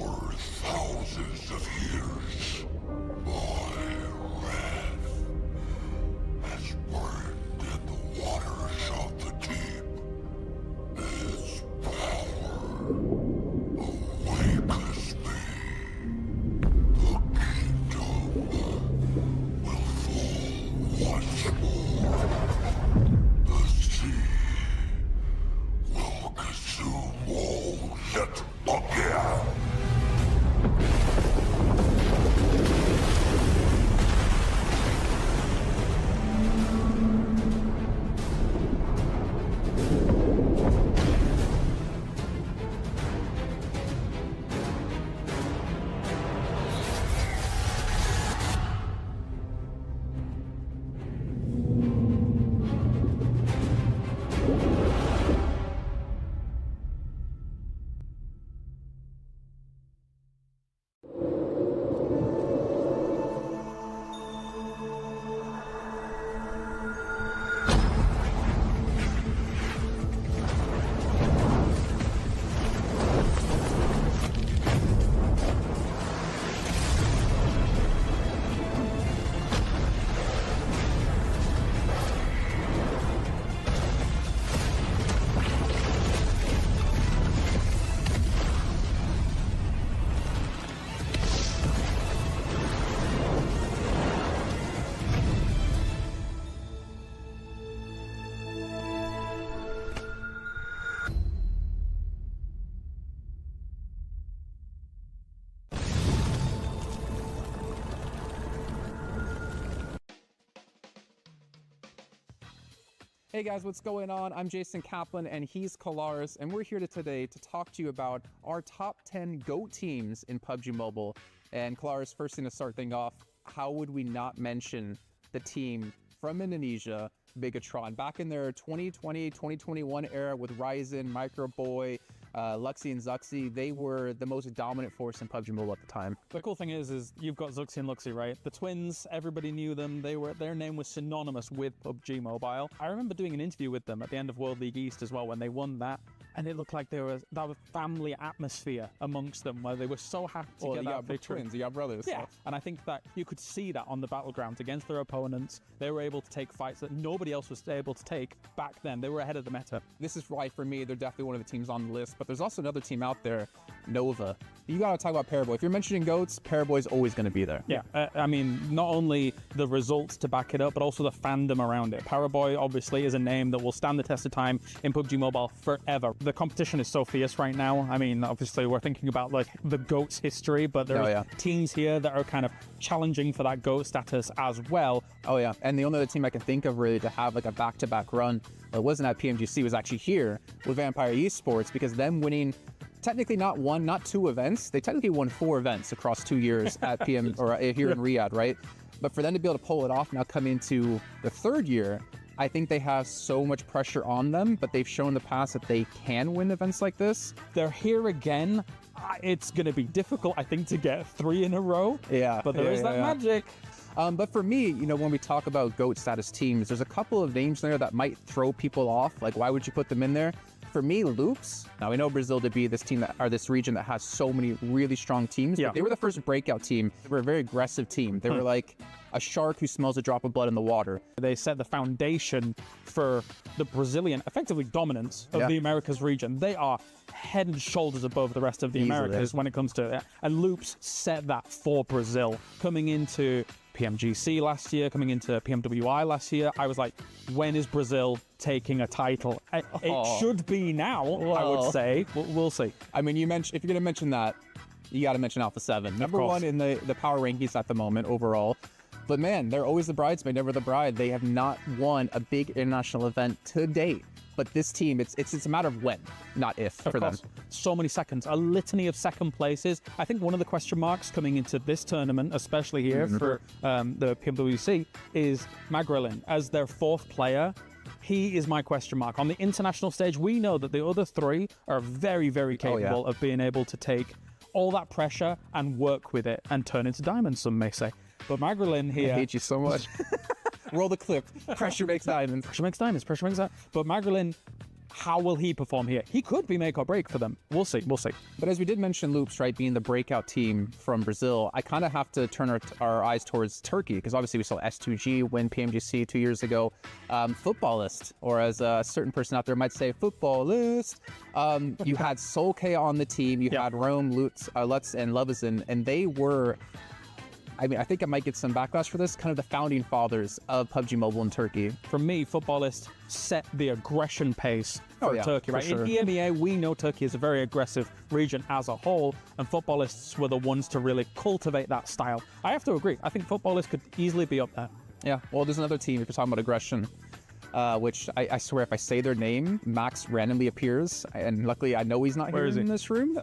For thousands of years, my wrath has burned in the waters of the deep. Its power awakens me. The kingdom will fall once more. The sea will consume all yet again. Hey guys, what's going on? I'm Jason Kaplan and he's Kalaris, and we're here today to talk to you about our top 10 GOAT teams in PUBG Mobile. And Kalaris, first thing to start things off, how would we not mention the team from Indonesia, Bigatron, back in their 2020, 2021 era with Ryzen, Microboy, Luxy and Zuxy. They were the most dominant force in PUBG Mobile at the time. The cool thing is you've got Zuxy and Luxy, right? The twins, everybody knew them. Their name was synonymous with PUBG Mobile. I remember doing an interview with them at the end of World League East as well when they won that. And it looked like that was family atmosphere amongst them, where they were so happy to get that victory. Twins, you got brothers. Yeah, and I think that you could see that on the battleground against their opponents. They were able to take fights that nobody else was able to take back then. They were ahead of the meta. This is why, for me, they're definitely one of the teams on the list. But there's also another team out there, Nova. You gotta talk about Paraboy. If you're mentioning GOATs, Paraboy's always gonna be there. Yeah, I mean, not only the results to back it up, but also the fandom around it. Paraboy obviously is a name that will stand the test of time in PUBG Mobile forever. The competition is so fierce right now. I mean, obviously we're thinking about like the GOAT's history, but there are teams here that are kind of challenging for that GOAT status as well. Oh yeah, and the only other team I can think of really to have like a back-to-back run, it wasn't at PMGC, was actually here with Vampire Esports, because them winning technically not one, not two events. They technically won 4 events across 2 years at PM or here in Riyadh, right? But for them to be able to pull it off now, come into the 3rd year, I think they have so much pressure on them, but they've shown in the past that they can win events like this. They're here again. It's going to be difficult, I think, to get 3 in a row. Yeah. But there is that magic. But for me, you know, when we talk about GOAT status teams, there's a couple of names there that might throw people off. Like, why would you put them in there? For me, Loops. Now, we know Brazil to be this team that, or this region that has so many really strong teams. Yeah. But they were the first breakout team. They were a very aggressive team. They were like a shark who smells a drop of blood in the water. They set the foundation for the Brazilian, effectively, dominance of the Americas region. They are head and shoulders above the rest of the Americas when it comes to it. And Loops set that for Brazil. Coming into PMGC last year, coming into PMWI last year, I was like, when is Brazil taking a title? It should be now, I would say. We'll see. I mean, if you're going to mention that, you got to mention Alpha 7. Number 1 in the power rankings at the moment overall. But man, they're always the bridesmaid, never the bride. They have not won a big international event to date. But this team, it's a matter of when, not if, for them. So many seconds, a litany of second places. I think one of the question marks coming into this tournament, especially here for the Pmwc, is Magrilyn as their 4th player. He is my question mark. On the international stage, we know that the other 3 are very, very capable of being able to take all that pressure and work with it and turn into diamonds, some may say. But Magrilyn here... I hate you so much. Roll the clip. Pressure makes diamonds. Pressure makes diamonds. Pressure makes diamonds. But Magrilyn how will he perform here? He could be make or break for them. We'll see. We'll see. But as we did mention Loops, right, being the breakout team from Brazil, I kind of have to turn our eyes towards Turkey, because obviously we saw S2G win Pmwc 2 years ago. Footballist, or as a certain person out there might say, footballist. You had Solkay on the team. You had Rome, Lutz, and Leveson, and they were... I mean, I think I might get some backlash for this, kind of the founding fathers of PUBG Mobile in Turkey. For me, Footballist set the aggression pace for Turkey, right? Sure. In EMEA, we know Turkey is a very aggressive region as a whole, and Footballists were the ones to really cultivate that style. I have to agree. I think Footballists could easily be up there. Yeah, well, there's another team, if you're talking about aggression, which I swear if I say their name, Max randomly appears, and luckily I know he's not here in this room.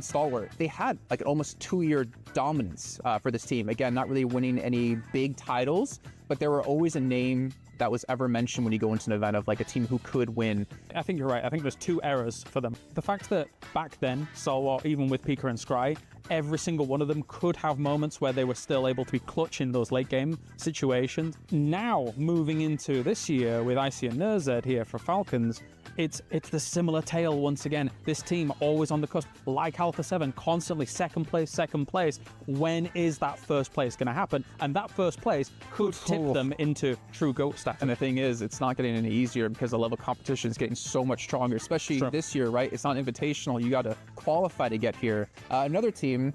Stalwart. They had like an almost 2-year dominance for this team. Again, not really winning any big titles, but there were always a name that was ever mentioned when you go into an event of like a team who could win. I think you're right. I think there's 2 eras for them. The fact that back then, Stalwart, even with Pika and Scry, every single one of them could have moments where they were still able to be clutch in those late game situations. Now, moving into this year with Icy and Nerzed here for Falcons, it's the similar tale once again. This team always on the cusp, like Alpha 7, constantly second place. When is that first place going to happen? And that first place could tip them into true GOAT status. And the thing is, it's not getting any easier because the level of competition is getting so much stronger, especially this year, right? It's not invitational. You got to qualify to get here. Another team,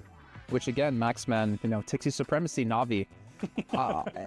which again, Maxman, Tixie Supremacy, Na'Vi.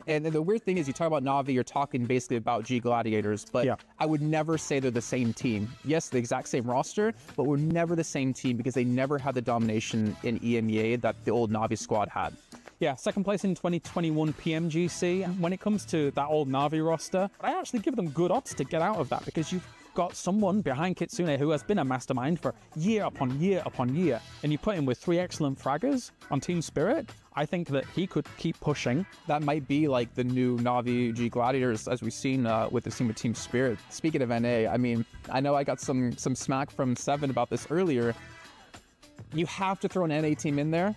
And the weird thing is, you talk about Na'Vi, you're talking basically about G Gladiators, but I would never say they're the same team. Yes, the exact same roster, but we're never the same team because they never had the domination in EMEA that the old Na'Vi squad had. Yeah, second place in 2021 PMGC. When it comes to that old Na'Vi roster, I actually give them good odds to get out of that, because you've got someone behind Kitsune who has been a mastermind for year upon year upon year, and you put him with 3 excellent fraggers on Team Spirit. I think that he could keep pushing. That might be like the new Na'Vi G Gladiators, as we've seen with the team with Team Spirit. Speaking of NA, I mean, I know I got some smack from Seven about this earlier. You have to throw an NA team in there.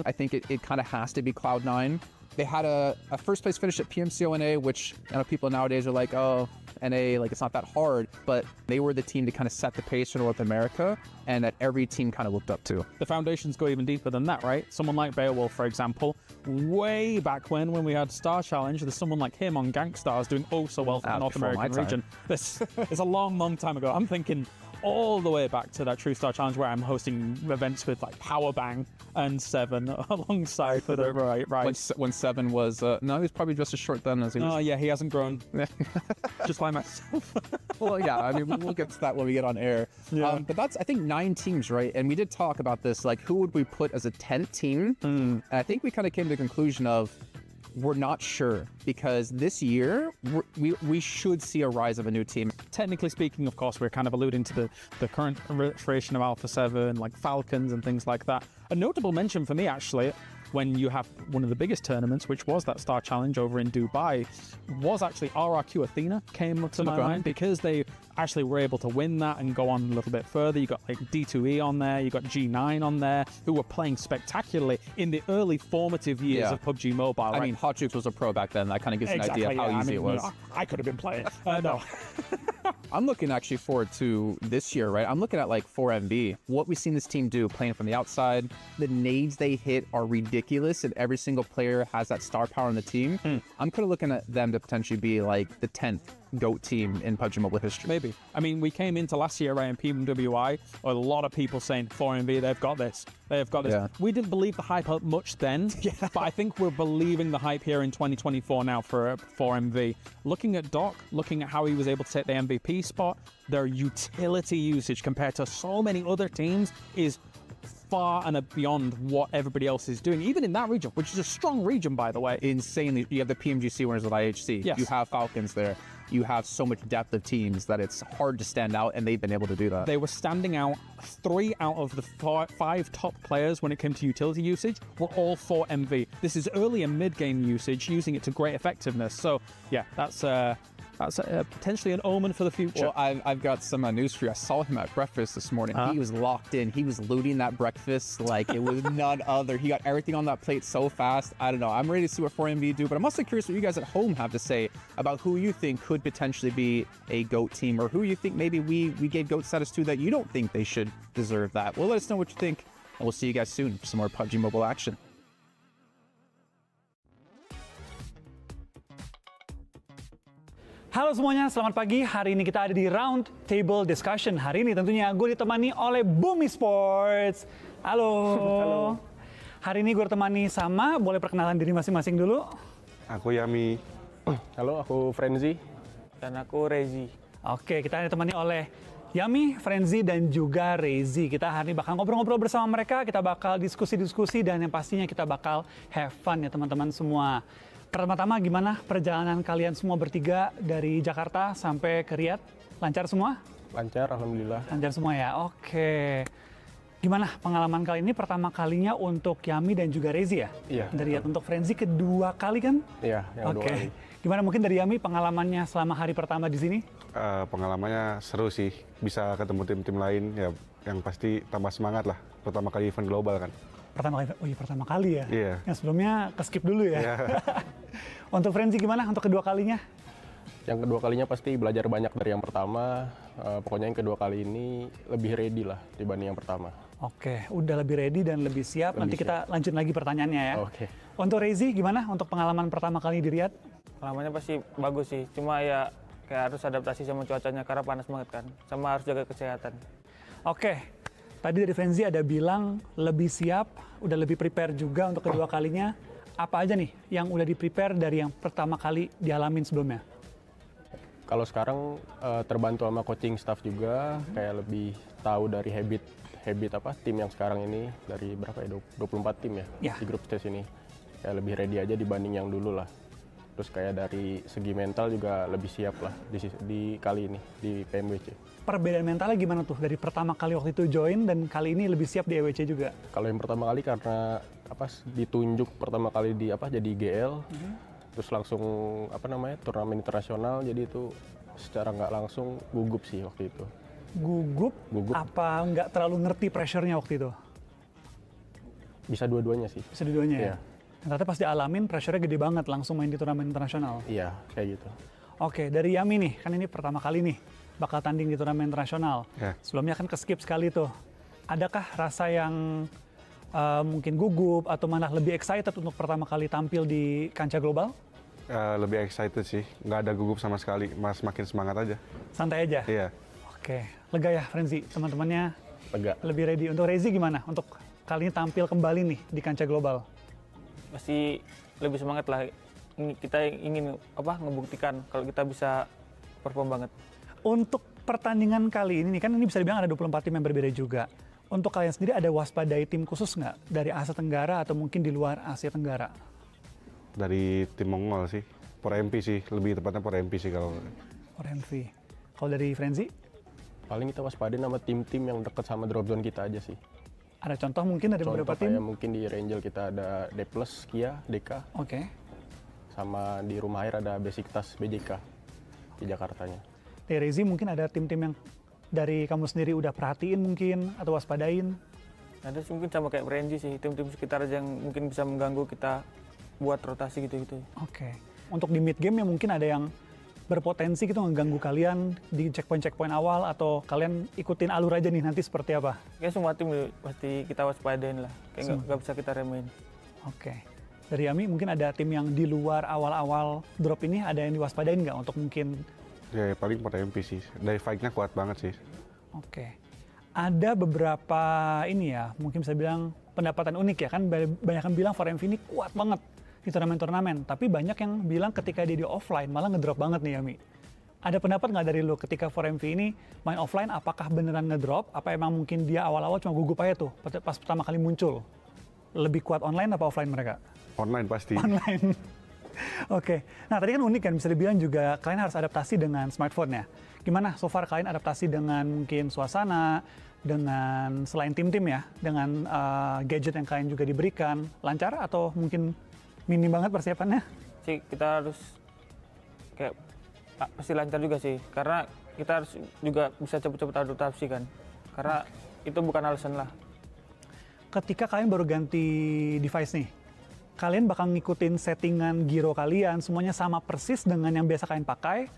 I think it kind of has to be Cloud9. They had a first place finish at PMCO NA, which I know people nowadays are like, oh, NA, like it's not that hard, but they were the team to kind of set the pace for North America, and that every team kind of looked up to. The foundations go even deeper than that, right? Someone like Beowulf, for example, way back when we had Star Challenge, there's someone like him on Gangstars doing oh so well for the North American region. It's a long time ago. I'm thinking all the way back to that True Star Challenge where I'm hosting events with like Powerbang and Seven alongside for the right. When Seven was, no, he was probably just as short then as he was. Oh yeah, he hasn't grown. Just like myself. Well, yeah, I mean, we'll get to that when we get on air. Yeah. But that's, I think, 9 teams, right? And we did talk about this, like, who would we put as a 10th team? And I think we kind of came to the conclusion of, we're not sure, because this year we should see a rise of a new team. Technically speaking, of course, we're kind of alluding to the current iteration of Alpha 7, like Falcons and things like that. A notable mention for me, actually, when you have one of the biggest tournaments, which was that Star Challenge over in Dubai, was actually RRQ Athena came to my mind, because they actually were able to win that and go on a little bit further. You got like D2E on there, you got G9 on there, who were playing spectacularly in the early formative years of PUBG Mobile. Right? I mean, Hot Jukes was a pro back then. That kind of gives an idea of how easy it was. I could have been playing. No. I'm looking actually forward to this year, right? I'm looking at like 4MV. What we've seen this team do, playing from the outside, the nades they hit are ridiculous, and every single player has that star power on the team. I'm kind of looking at them to potentially be like the 10th GOAT team in PUBG Mobile history. Maybe. I mean, we came into last year, right, in PMWI, a lot of people saying 4MV, they've got this. They've got this. Yeah. We didn't believe the hype up much then, but I think we're believing the hype here in 2024 now for 4MV. Looking at Doc, looking at how he was able to take the MVP spot, their utility usage compared to so many other teams is far and beyond what everybody else is doing, even in that region, which is a strong region, by the way. Insanely. You have the PMGC winners with IHC. Yes. You have Falcons there. You have so much depth of teams that it's hard to stand out, and they've been able to do that. They were standing out. 3 out of the 5 top players when it came to utility usage were all 4MV. This is early and mid-game usage, using it to great effectiveness. So, yeah, that's That's potentially an omen for the future. Well, I've got some news for you. I saw him at breakfast this morning. He was locked in. He was looting that breakfast like it was none other. He got everything on that plate so fast. I don't know. I'm ready to see what 4MV do, but I'm also curious what you guys at home have to say about who you think could potentially be a GOAT team, or who you think maybe we gave GOAT status to that you don't think they should deserve that. Well, let us know what you think, and we'll see you guys soon for some more PUBG Mobile action. Halo semuanya, selamat pagi. Hari ini kita ada di Round Table Discussion. Hari ini tentunya gue ditemani oleh Esports. Halo. Halo. Hari ini gue ditemani sama, boleh perkenalan diri masing-masing dulu. Aku Yami. Halo, aku Frenzy. Dan aku Rezi. Oke, kita ditemani oleh Yami, Frenzy, dan juga Rezi. Kita hari ini bakal ngobrol-ngobrol bersama mereka, kita bakal diskusi-diskusi, dan yang pastinya kita bakal have fun ya teman-teman semua. Pertama-tama gimana perjalanan kalian semua bertiga dari Jakarta sampai ke Riyadh? Lancar semua? Lancar, alhamdulillah. Lancar semua ya, oke. Gimana pengalaman kali ini pertama kalinya untuk Yami dan juga Rezi ya? Iya. Dari Riyadh untuk Frenzy kedua kali kan? Iya, yang Oke. dua kali. Gimana mungkin dari Yami pengalamannya selama hari pertama di sini? Pengalamannya seru sih, bisa ketemu tim-tim lain ya, yang pasti tambah semangat lah. Pertama kali event global kan. Pertama kali ya? Iya. Yang sebelumnya ke-skip dulu ya? Iya. Untuk Frenzy gimana untuk kedua kalinya? Yang kedua kalinya pasti belajar banyak dari yang pertama. Pokoknya yang kedua kali ini lebih ready lah dibanding yang pertama. Oke, udah lebih ready dan lebih siap. Nanti kita lanjut lagi pertanyaannya ya. Oke. Untuk Rezi gimana untuk pengalaman pertama kali di Riyadh? Pengalamannya pasti bagus sih, cuma ya kayak harus adaptasi sama cuacanya karena panas banget kan, sama harus jaga kesehatan. Oke, tadi dari Frenzy ada bilang lebih siap, udah lebih prepare juga untuk kedua kalinya. Apa aja nih yang udah di-prepare dari yang pertama kali dialamin sebelumnya? Kalau sekarang terbantu sama coaching staff juga, kayak lebih tahu dari habit tim yang sekarang ini, dari berapa ya, 24 tim ya, di grup stage ini. Kayak lebih ready aja dibanding yang dulu lah. Terus kayak dari segi mental juga lebih siap lah di kali ini, di Pmwc. Perbedaan mentalnya gimana tuh dari pertama kali waktu itu join dan kali ini lebih siap di EWC juga? Kalau yang pertama kali karena ditunjuk pertama kali jadi GL, terus langsung turnamen internasional, jadi itu secara nggak langsung gugup sih waktu itu. Gugup? Apa nggak terlalu ngerti pressure-nya waktu itu? Bisa dua-duanya sih. Bisa dua-duanya ya? Iya. Ternyata pas dialamin pressure-nya gede banget langsung main di turnamen internasional. Iya, kayak gitu. Oke, dari Yami nih, kan ini pertama kali nih bakal tanding di turnamen internasional. Ya. Sebelumnya kan ke-skip sekali tuh. Adakah rasa yang mungkin gugup atau malah lebih excited untuk pertama kali tampil di kancah global? Lebih excited sih, nggak ada gugup sama sekali, makin semangat aja. Santai aja? Iya. Oke, lega ya Frenzy, teman-temannya Lega. lebih ready. Untuk Rezi gimana untuk kali ini tampil kembali nih di kancah global? Pasti lebih semangat lah. Kita ingin ngebuktikan kalau kita bisa perform banget. Untuk pertandingan kali ini kan ini bisa dibilang ada 24 tim yang berbeda juga. Untuk kalian sendiri ada waspadai tim khusus nggak dari Asia Tenggara atau mungkin di luar Asia Tenggara? Dari tim Mongol sih, PMP sih, lebih tepatnya PMP sih kalau. PMV. Kalau dari Frenzy? Paling kita waspadain sama tim-tim yang dekat sama drop zone kita aja sih. Ada contoh mungkin dari beberapa tim? Kayak mungkin di Rangel kita ada D+, Kia, DK. Oke. Sama di Rumah Air ada Besiktas, BJK di Jakartanya. Dari Rezi mungkin ada tim-tim yang dari kamu sendiri udah perhatiin mungkin atau waspadain? Ada mungkin sama kayak Frenzy sih, tim-tim sekitar aja yang mungkin bisa mengganggu kita buat rotasi gitu-gitu. Oke. Untuk di mid game ya mungkin ada yang berpotensi gitu mengganggu kalian di checkpoint awal atau kalian ikutin alur aja nih nanti seperti apa? Kayak semua tim pasti kita waspadain lah, kayak nggak bisa kita remehin. Oke. Dari Yami mungkin ada tim yang di luar awal-awal drop ini ada yang diwaspadain nggak untuk mungkin? Ya paling PMP sih, dari fight-nya kuat banget sih. Oke. Ada beberapa ini ya, mungkin bisa bilang pendapatan unik ya kan, banyak yang bilang 4MV ini kuat banget di turnamen-turnamen, tapi banyak yang bilang ketika dia di offline malah ngedrop banget nih Yami. Ada pendapat nggak dari lu ketika 4MV ini main offline apakah beneran ngedrop, apa emang mungkin dia awal-awal cuma gugup aja tuh pas pertama kali muncul? Lebih kuat online apa offline mereka? Online pasti. Online. Oke, nah tadi kan unik kan, bisa dibilang juga kalian harus adaptasi dengan smartphone ya. Gimana so far kalian adaptasi dengan mungkin suasana, dengan selain tim-tim ya, dengan gadget yang kalian juga diberikan, lancar atau mungkin minim banget persiapannya? Sih kita harus kayak pasti lancar juga sih, karena kita harus juga bisa cepet-cepet adaptasi kan, karena itu bukan alasan lah. Ketika kalian baru ganti device nih, kalian bakal ngikutin settingan gyro kalian semuanya sama persis dengan yang biasa kalian pakai,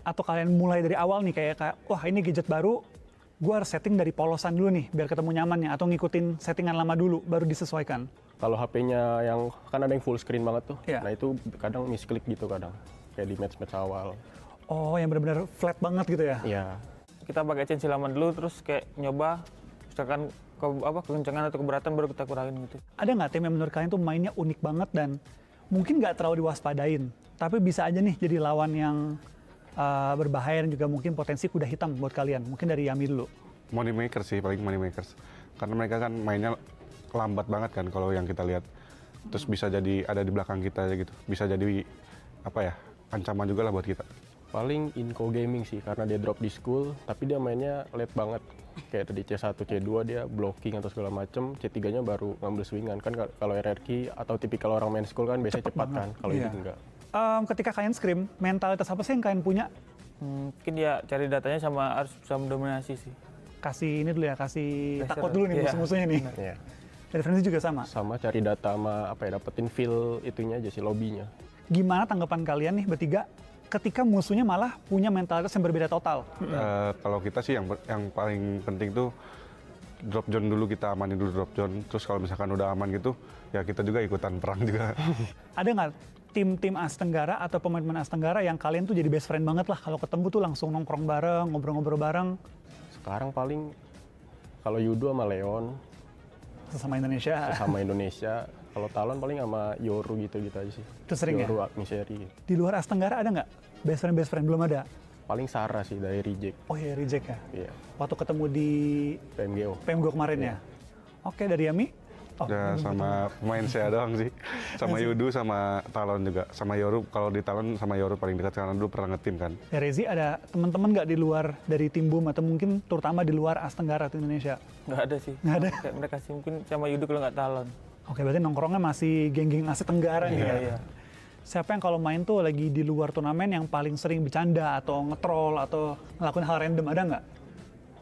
atau kalian mulai dari awal nih kayak wah ini gadget baru, gue harus setting dari polosan dulu nih biar ketemu nyamannya, atau ngikutin settingan lama dulu baru disesuaikan? Kalau HP-nya yang kan ada yang full screen banget tuh, Iya. nah itu kadang misklik gitu kadang, kayak di match-match awal. Oh, yang benar-benar flat banget gitu ya? Iya. Kita pakai change lama dulu, terus kayak nyoba, misalkan kekencangan atau keberatan baru kita kurangin gitu. Ada nggak tim yang menurut kalian tuh mainnya unik banget dan mungkin nggak terlalu diwaspadain, tapi bisa aja nih jadi lawan yang berbahaya dan juga mungkin potensi kuda hitam buat kalian? Mungkin dari Yami dulu. Money makers sih, paling money makers. Karena mereka kan mainnya lambat banget kan kalau yang kita lihat. Terus bisa jadi ada di belakang kita gitu. Bisa jadi apa ya, ancaman juga lah buat kita. Paling Inco Gaming sih, karena dia drop di school, tapi dia mainnya late banget. Kayak tadi C1, C2 dia blocking atau segala macem, C3-nya baru ngambil swingan. Kan kalau RRQ atau tipikal orang main school kan biasanya cepat kan, kalau Iya. ini enggak. Ketika kalian scrim, mentalitas apa sih yang kalian punya? Mungkin ya cari datanya sama harus bisa mendominasi sih. Kasih ini dulu ya, kasih Pressure. takut dulu nih Iya. musuh-musuhnya nih. Iya. Dari Frenzy juga sama. Sama cari data sama apa ya, dapetin feel itunya aja sih, lobbynya. Gimana tanggapan kalian nih bertiga ketika musuhnya malah punya mentalitas yang berbeda total? Kalau kita sih yang paling penting tuh drop zone dulu, kita amanin dulu drop zone. Terus kalau misalkan udah aman gitu, ya kita juga ikutan perang juga. Ada nggak tim-tim Asia Tenggara atau pemain-pemain Asia Tenggara yang kalian tuh jadi best friend banget lah, kalau ketemu tuh langsung nongkrong bareng, ngobrol-ngobrol bareng? Sekarang paling kalau Yudo sama Leon, Sesama Indonesia. sama Indonesia. Kalau Talon paling sama Yoru gitu-gitu aja sih. Itu sering ya? Yoru, Miseri. Di luar Asia Tenggara ada nggak best friend? Belum ada. Paling Sarah sih dari Reject. Oh iya, reject ya. Iya. Waktu ketemu di PMGO. PMG kemarin ya. Oke, dari Yami? Oh, Udah sama pemain saya doang sih. Sama Yudu, sama Talon juga. Sama Yoru, kalau di Talon sama Yoru paling dekat karena dulu pernah ngetim kan. ya, Rezi, ada teman-teman nggak di luar dari tim Boom atau mungkin terutama di luar Asia Tenggara atau Indonesia? Nggak ada sih. Nggak ada? Kayak mereka sih mungkin sama Yudo kalau nggak Talon. Oke, berarti nongkrongnya masih geng-geng Asia Tenggara nih ya? Iya. Siapa yang kalau main tuh lagi di luar turnamen yang paling sering bercanda atau nge-troll atau ngelakuin hal random, ada nggak?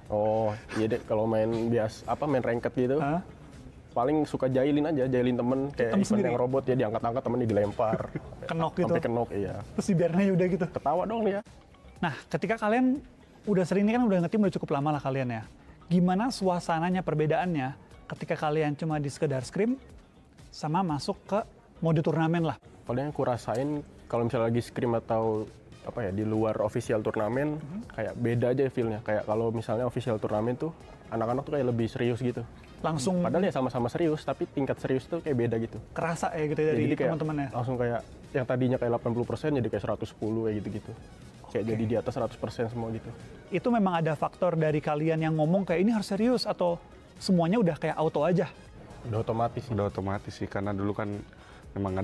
Oh, iya deh, kalau main main ranked gitu. Hah? Paling suka jailin temen, kayak Temen event sendiri? yang robot ya, diangkat-angkat temennya dilempar. Kenok gitu? Sampai kenok, iya. Terus dibiarin aja udah gitu? Ketawa dong ya. Nah, ketika kalian udah sering ini kan udah nge-team udah cukup lama lah kalian ya. Gimana suasananya, perbedaannya ketika kalian cuma di sekedar scrim sama masuk ke mode turnamen lah? Paling yang aku rasain kalau misalnya lagi scrim atau apa ya di luar official turnamen, kayak beda aja feel-nya. Kayak kalau misalnya official turnamen tuh anak-anak tuh kayak lebih serius gitu. Langsung Padahal ya sama-sama serius, tapi tingkat serius tuh kayak beda gitu. kerasa ya gitu ya dari Jadi kayak teman-temannya? langsung kayak yang tadinya kayak 80% jadi kayak 110 kayak gitu-gitu. Kayak jadi di atas 100% semua gitu. Itu memang ada faktor dari kalian yang ngomong kayak ini harus serius atau semuanya udah kayak auto aja? Udah otomatis. Udah otomatis sih, karena dulu kan emang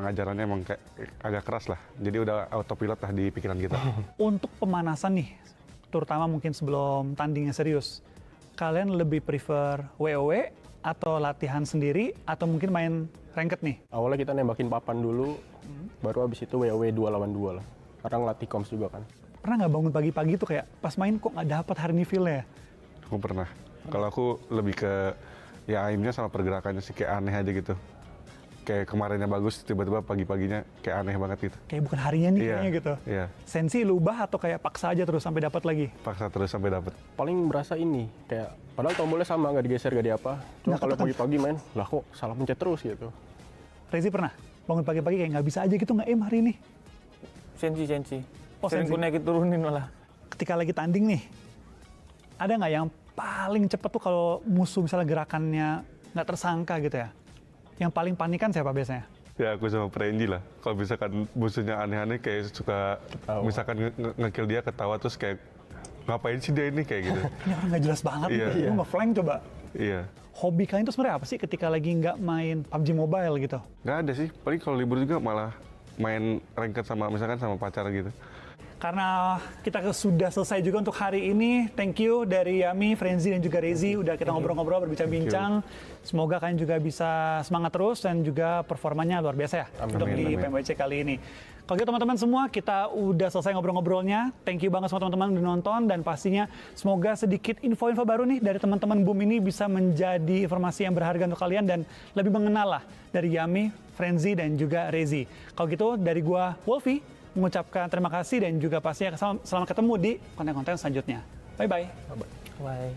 ajarannya emang kayak agak keras lah. Jadi udah autopilot lah di pikiran kita. Untuk pemanasan nih, terutama mungkin sebelum tandingnya serius, kalian lebih prefer WoW atau latihan sendiri atau mungkin main ranked nih? Awalnya kita nembakin papan dulu, baru abis itu WoW 2 lawan 2 lah. Karena ngelatih comms juga kan. Pernah nggak bangun pagi-pagi tuh kayak pas main kok nggak dapat hari ini feel-nya ya? Aku pernah. Kalau aku lebih ke ya aimnya sama pergerakannya sih kayak aneh aja gitu. Kayak kemarinnya bagus, tiba-tiba pagi-paginya kayak aneh banget gitu. Kayak bukan harinya nih Iya, kayaknya gitu. Iya, Sensi lu ubah atau kayak paksa aja terus sampai dapat lagi? paksa terus sampai dapet. Paling berasa ini, kayak padahal tombolnya sama, nggak digeser, nggak diapa. Cuma Nggak kalau ketekan. pagi-pagi main, lah kok salah pencet terus gitu. Rezi pernah bangun pagi-pagi kayak nggak bisa aja gitu nge-aim hari ini? Sensi. Oh, Sering sensi. ku naikin turunin malah. Ketika lagi tanding nih, ada nggak yang paling cepet tuh kalau musuh misalnya gerakannya nggak tersangka gitu ya? Yang paling panikan siapa biasanya? Ya aku sama Prenji lah. Kalau misalkan musuhnya aneh-aneh kayak suka Ketawa. misalkan nge-kill dia ketawa terus kayak ngapain sih dia ini kayak gitu. Ini orang nggak jelas banget Iya. nih, lu nge-flank coba. Iya. Hobi kalian tuh sebenarnya apa sih ketika lagi nggak main PUBG Mobile gitu? Nggak ada sih. Paling kalau libur juga malah main ranked sama misalkan sama pacar gitu. karena kita sudah selesai juga untuk hari ini. Thank you dari Yami, Frenzy, dan juga Rezi udah kita ngobrol-ngobrol, berbincang-bincang. Semoga kalian juga bisa semangat terus dan juga performanya luar biasa ya untuk di Pmwc kali ini. Kalau gitu teman-teman semua, kita udah selesai ngobrol-ngobrolnya. Thank you banget sama teman-teman udah nonton, dan pastinya semoga sedikit info-info baru nih dari teman-teman Boom ini bisa menjadi informasi yang berharga untuk kalian dan lebih mengenal lah dari Yami, Frenzy, dan juga Rezi. Kalau gitu dari gua Wolfie mengucapkan terima kasih dan juga pastinya selamat ketemu di konten-konten selanjutnya. Bye-bye. Bye.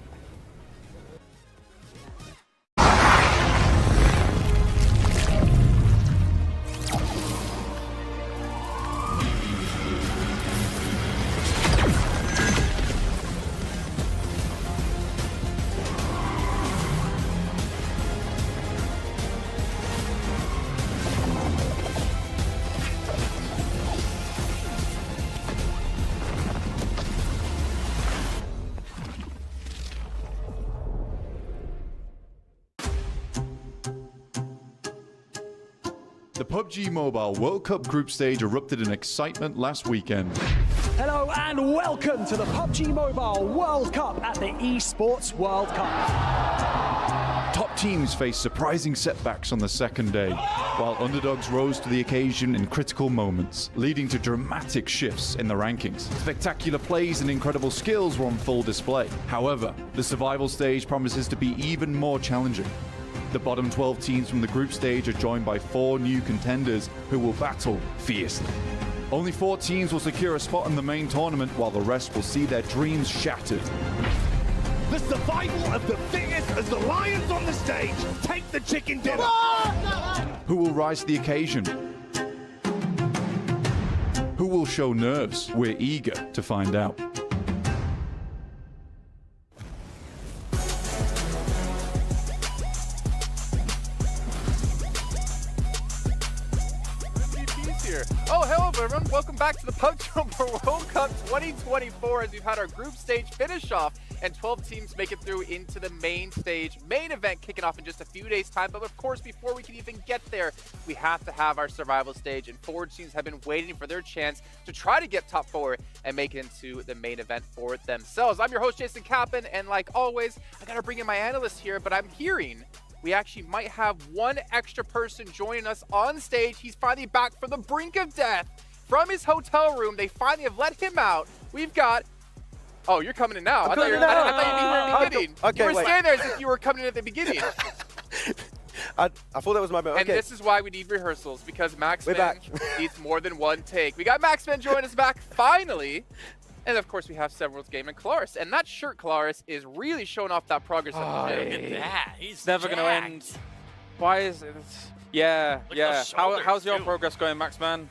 The PUBG Mobile World Cup group stage erupted in excitement last weekend. Hello and welcome to the PUBG Mobile World Cup at the Esports World Cup. Top teams faced surprising setbacks on the second day, while underdogs rose to the occasion in critical moments, leading to dramatic shifts in the rankings. Spectacular plays and incredible skills were on full display. However, the survival stage promises to be even more challenging. The bottom 12 teams from the group stage are joined by 4 new contenders who will battle fiercely. Only 4 teams will secure a spot in the main tournament, while the rest will see their dreams shattered. The survival of the fittest as the lions on the stage take the chicken dinner. Who will rise to the occasion? Who will show nerves? We're eager to find out. Oh, hello everyone, welcome back to the PUBG World Cup 2024 as we've had our group stage finish off and 12 teams make it through into the main stage. Main event kicking off in just a few days' time, but of course before we can even get there, we have to have our survival stage, and 4 teams have been waiting for their chance to try to get top 4 and make it into the main event for themselves. I'm your host, Jason Kaplan, and like always, I gotta bring in my analyst here, but I'm hearing we actually might have one extra person joining us on stage. He's finally back from the brink of death. From his hotel room, they finally have let him out. We've got... Oh, you're coming in now. I thought you were at the beginning. Okay, you were standing there as if you were coming in at the beginning. I thought that was my moment. And this is why we need rehearsals, because Maxman back. needs more than one take. We got Maxman joining us back, finally. And of course, we have Several's game and Kalaris. And that shirt, Kalaris, is really showing off that progress. Look at that. He's Never going to end. Why is it? Yeah, yeah. How's your progress going, Maxman?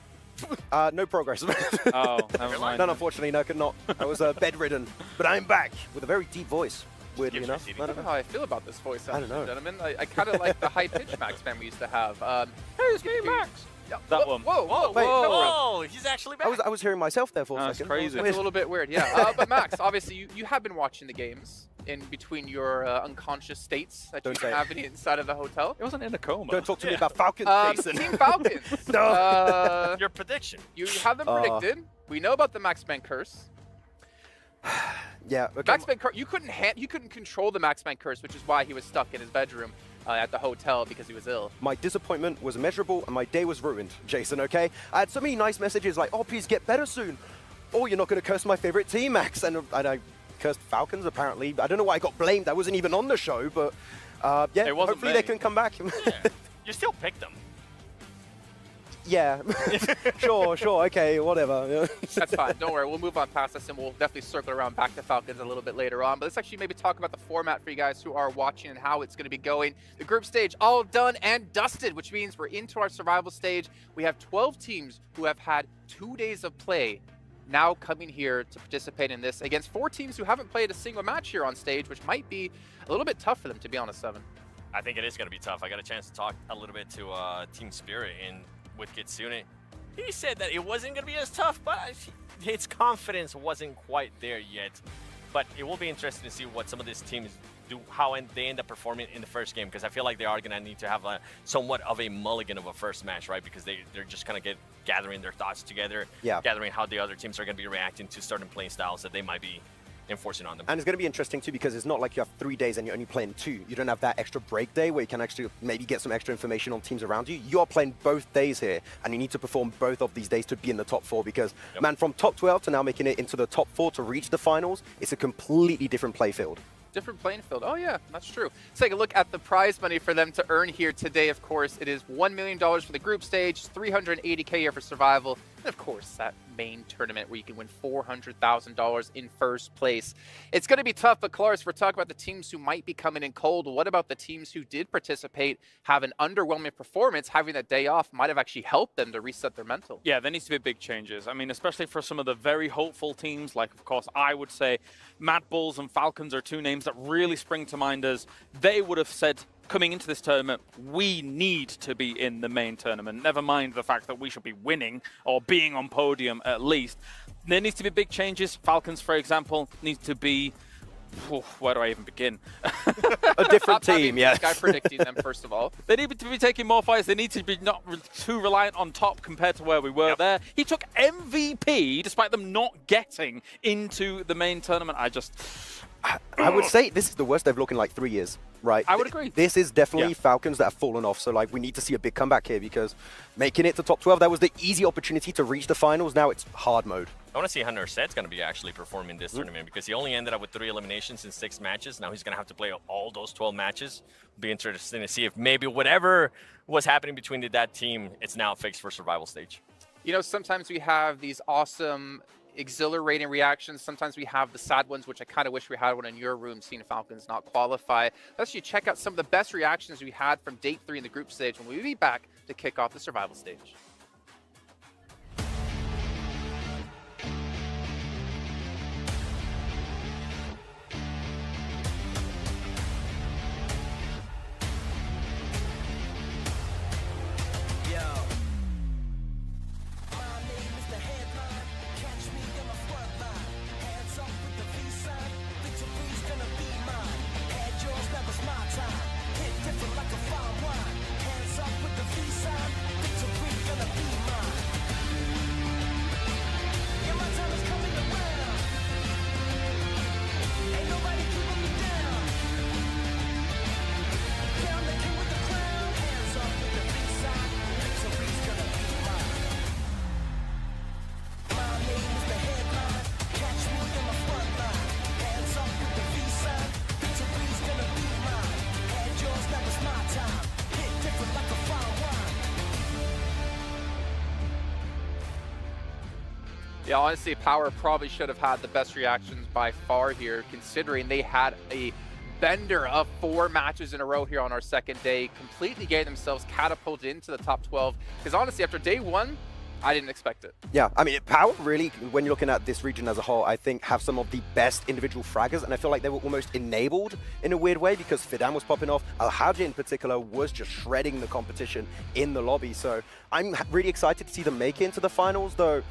No progress. Oh, never mind. No, unfortunately, no, could not. I was bedridden. But I'm back with a very deep voice. Weirdly enough. I don't know how I feel about this voice, I don't know. gentlemen. I kind of like the high-pitched Maxman we used to have. Hey, it's me, Max. That one. Whoa. Oh, he's actually back. I was hearing myself there for a That's second. crazy. It's a little bit weird, yeah. But Max, obviously, you have been watching the games in between your unconscious states that Don't you say it. have inside of the hotel. It wasn't in a coma. Don't talk to me about Falcons, Jason. Team Falcons. No. Your prediction. You have them predicted. We know about the Maxman curse. Yeah. Okay. Maxman curse. You couldn't control the Maxman curse, which is why he was stuck in his bedroom at the hotel because he was ill. My disappointment was immeasurable and my day was ruined, Jason, okay? I had so many nice messages like, oh, please get better soon. Oh, you're not going to curse my favorite team, Max. And I cursed Falcons, apparently. I don't know why I got blamed. I wasn't even on the show, but yeah, It wasn't hopefully me. they can come back. You still picked them. Yeah. Sure, okay, whatever. That's fine. Don't worry. We'll move on past this, and we'll definitely circle around back to Falcons a little bit later on. But let's actually maybe talk about the format for you guys who are watching and how it's going to be going. The group stage all done and dusted, which means we're into our survival stage. We have 12 teams who have had 2 days of play now coming here to participate in this against 4 teams who haven't played a single match here on stage, which might be a little bit tough for them, to be honest, Seven. I think it is going to be tough. I got a chance to talk a little bit to Team Spirit with Kitsune. He said that it wasn't going to be as tough, but his confidence wasn't quite there yet. But it will be interesting to see what some of these teams how they end up performing in the first game, because I feel like they are going to need to have somewhat of a mulligan of a first match, right? Because they're just going to gathering their thoughts together, gathering how the other teams are going to be reacting to certain playing styles that they might be enforcing on them. And it's going to be interesting too, because it's not like you have 3 days and you're only playing 2. You don't have that extra break day where you can actually maybe get some extra information on teams around you. You're playing both days here, and you need to perform both of these days to be in the top 4, because, man, from top 12 to now making it into the top 4 to reach the finals, it's a completely different play field. Different playing field. Oh yeah, that's true. Let's take a look at the prize money for them to earn here today. Of course, it is $1 million for the group stage, $380K here for survival, and of course that main tournament where you can win $400,000 in first place. It's going to be tough, but Clarus, we're talking about the teams who might be coming in cold. What about the teams who did participate, have an underwhelming performance? Having that day off might have actually helped them to reset their mental. Yeah, there needs to be big changes. I mean, especially for some of the very hopeful teams, like, of course, I would say Mad Bulls and Falcons are 2 names that really spring to mind as they would have said, coming into this tournament, we need to be in the main tournament. Never mind the fact that we should be winning or being on podium at least. There needs to be big changes. Falcons, for example, need to be... where do I even begin? A different team, yeah. This guy predicting them, first of all. They need to be taking more fights. They need to be not too reliant on top compared to where we were there. He took MVP despite them not getting into the main tournament. I would say this is the worst they've looked in like 3 years, right? I would agree. This is definitely Falcons that have fallen off. So like we need to see a big comeback here, because making it to top 12, that was the easy opportunity to reach the finals. Now it's hard mode. I want to see how Nerset's going to be actually performing this tournament, because he only ended up with 3 eliminations in 6 matches. Now he's going to have to play all those 12 matches. Be interesting to see if maybe whatever was happening between that team, it's now fixed for survival stage. You know, sometimes we have these awesome, exhilarating reactions. Sometimes we have the sad ones, which I kind of wish we had one in your room, seeing Falcons not qualify. Let's actually check out some of the best reactions we had from Day 3 in the group stage when we'll be back to kick off the survival stage. Yeah, honestly, Power probably should have had the best reactions by far here, considering they had a bender of 4 matches in a row here on our second day, completely getting themselves catapulted into the top 12. Because honestly, after day 1, I didn't expect it. Yeah, I mean, Power really, when you're looking at this region as a whole, I think have some of the best individual fraggers, and I feel like they were almost enabled in a weird way, because Fidan was popping off. Alhaji in particular was just shredding the competition in the lobby. So I'm really excited to see them make it into the finals, though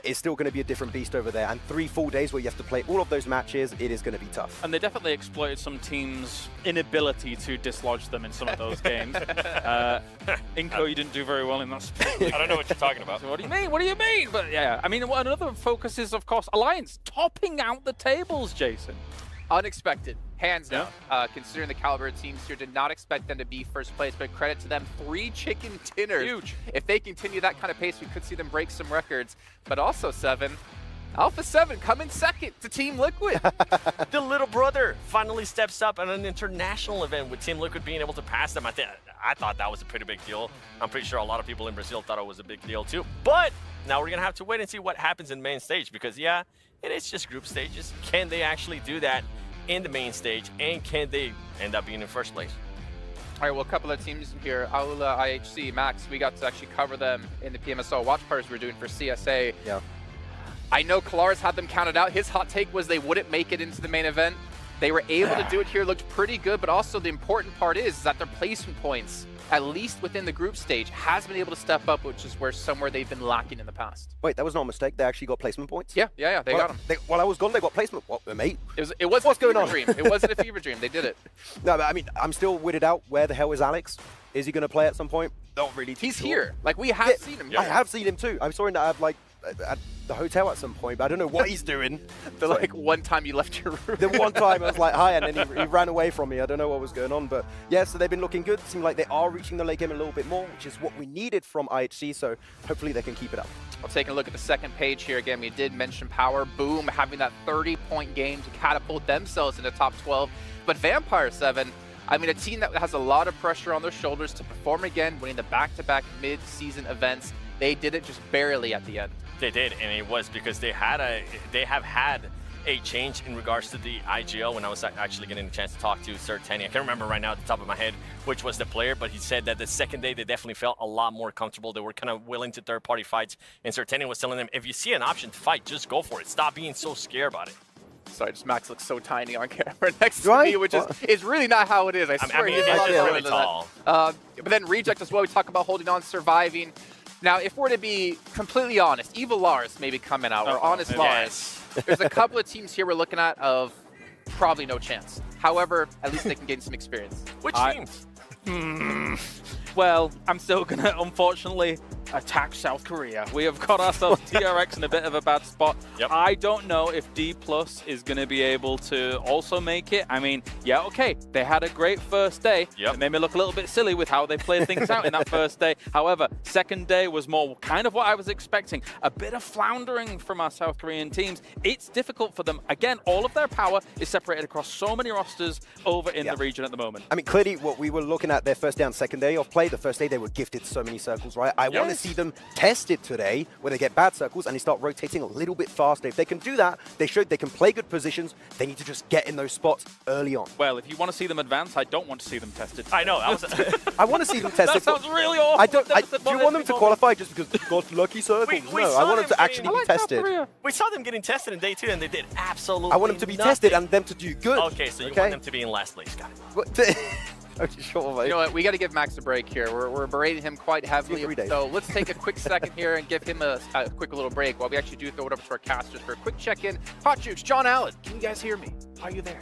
it's still going to be a different beast over there. And 3 full days where you have to play all of those matches, it is going to be tough. And they definitely exploited some teams' inability to dislodge them in some of those games. Inko, you didn't do very well in that split. I don't know what you're talking about. So what do you mean? What do you mean? But yeah, I mean, another focus is, of course, Alliance topping out the tables, Jason. Unexpected, hands down. Considering the caliber of teams here, did not expect them to be first place, but credit to them, 3 chicken dinners. Huge. If they continue that kind of pace, we could see them break some records. But also, 7, Alpha 7 coming second to Team Liquid. The little brother finally steps up at an international event with Team Liquid being able to pass them. I thought that was a pretty big deal. I'm pretty sure a lot of people in Brazil thought it was a big deal too. But now we're going to have to wait and see what happens in main stage, because yeah, it is just group stages. Can they actually do that in the main stage, and can they end up being in first place? All right, well, a couple of teams here. Aula, IHC, Max, we got to actually cover them in the PMSO watch parties we're doing for CSA. Yeah. I know Kalaris had them counted out. His hot take was they wouldn't make it into the main event. They were able to do it here, looked pretty good, but also the important part is that their placement points, at least within the group stage, has been able to step up, which is where somewhere they've been lacking in the past. Wait, that was not a mistake. They actually got placement points? Yeah, they got them. While I was gone, they got placement. What, mate? It was What's a going fever on? dream. It wasn't a fever dream. They did it. No, but I mean, I'm still weirded out. Where the hell is Alex? Is he going to play at some point? Not really. He's here. Like, we have seen him. I have seen him too. I saw him at the hotel at some point, but I don't know what he's doing. The like one time you left your room. The one time I was like, hi, and then he ran away from me. I don't know what was going on, but yeah, so they've been looking good. Seem like they are reaching the late game a little bit more, which is what we needed from IHC, so hopefully they can keep it up. Well, taking a look at the second page here again, we did mention Power Boom having that 30-point game to catapult themselves into top 12, but Vampire 7, I mean, a team that has a lot of pressure on their shoulders to perform again, winning the back-to-back mid-season events. They did it just barely at the end. They did, and it was because they have had a change in regards to the IGL when I was actually getting a chance to talk to Sir Tenny. I can't remember right now at the top of my head which was the player, but he said that the second day they definitely felt a lot more comfortable. They were kind of willing to third-party fights, and Sir Tenny was telling them, if you see an option to fight, just go for it. Stop being so scared about it. Sorry, just Max looks so tiny on camera next to me, which is really not how it is. I swear mean, he's it's really tall. But then Reject as well, we talk about holding on, surviving. Now, if we're to be completely honest, Evil Lars maybe coming out, or Honest Lars, there's a couple of teams here we're looking at of probably no chance. However, at least they can gain some experience. Which teams? Well, I'm still going to, unfortunately, attack South Korea. We have got ourselves TRX in a bit of a bad spot. Yep. I don't know if D+ is going to be able to also make it. I mean, yeah, okay, they had a great first day. Yep. It made me look a little bit silly with how they played things out in that first day. However, second day was more kind of what I was expecting. A bit of floundering from our South Korean teams. It's difficult for them. Again, all of their power is separated across so many rosters over in the region at the moment. I mean, clearly what we were looking at their first day and second day of play, the first day they were gifted so many circles, right? I want to see them tested today where they get bad circles and they start rotating a little bit faster. If they can do that, they showed they can play good positions. They need to just get in those spots early on. Well, if you want to see them advance, I don't want to see them tested. I know. I want to see them tested. That sounds really awful. Do you want them to qualify just because they got lucky circles? No, I want them to actually be tested. We saw them getting tested in day 2 and they did absolutely I want them to be nothing. tested and them to do good. Okay, so you want them to be in last place. Got it. Okay, sure, mate. You know what? We got to give Max a break here. We're berating him quite heavily. So let's take a quick second here and give him a quick little break while we actually do throw it up to our casters for a quick check-in. Hot Jukes, John Allen, can you guys hear me? Are you there?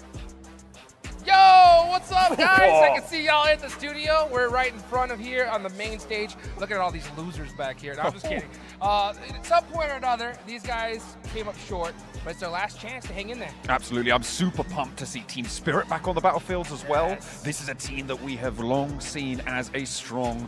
Yo, what's up, guys? I can see y'all in the studio. We're right in front of here on the main stage. Looking at all these losers back here. No, I'm just kidding. At some point or another, these guys came up short, but it's their last chance to hang in there. Absolutely. I'm super pumped to see Team Spirit back on the battlefields as well. This is a team that we have long seen as a strong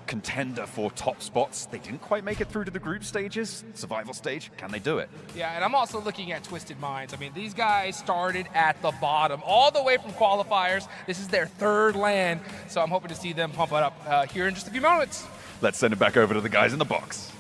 contender for top spots. They didn't quite make it through to the group stages, survival stage. Can they do it? Yeah, and I'm also looking at Twisted Minds. I mean, these guys started at the bottom, all the way from qualifiers. This is their third LAN, so I'm hoping to see them pump it up here in just a few moments. Let's send it back over to the guys in the box.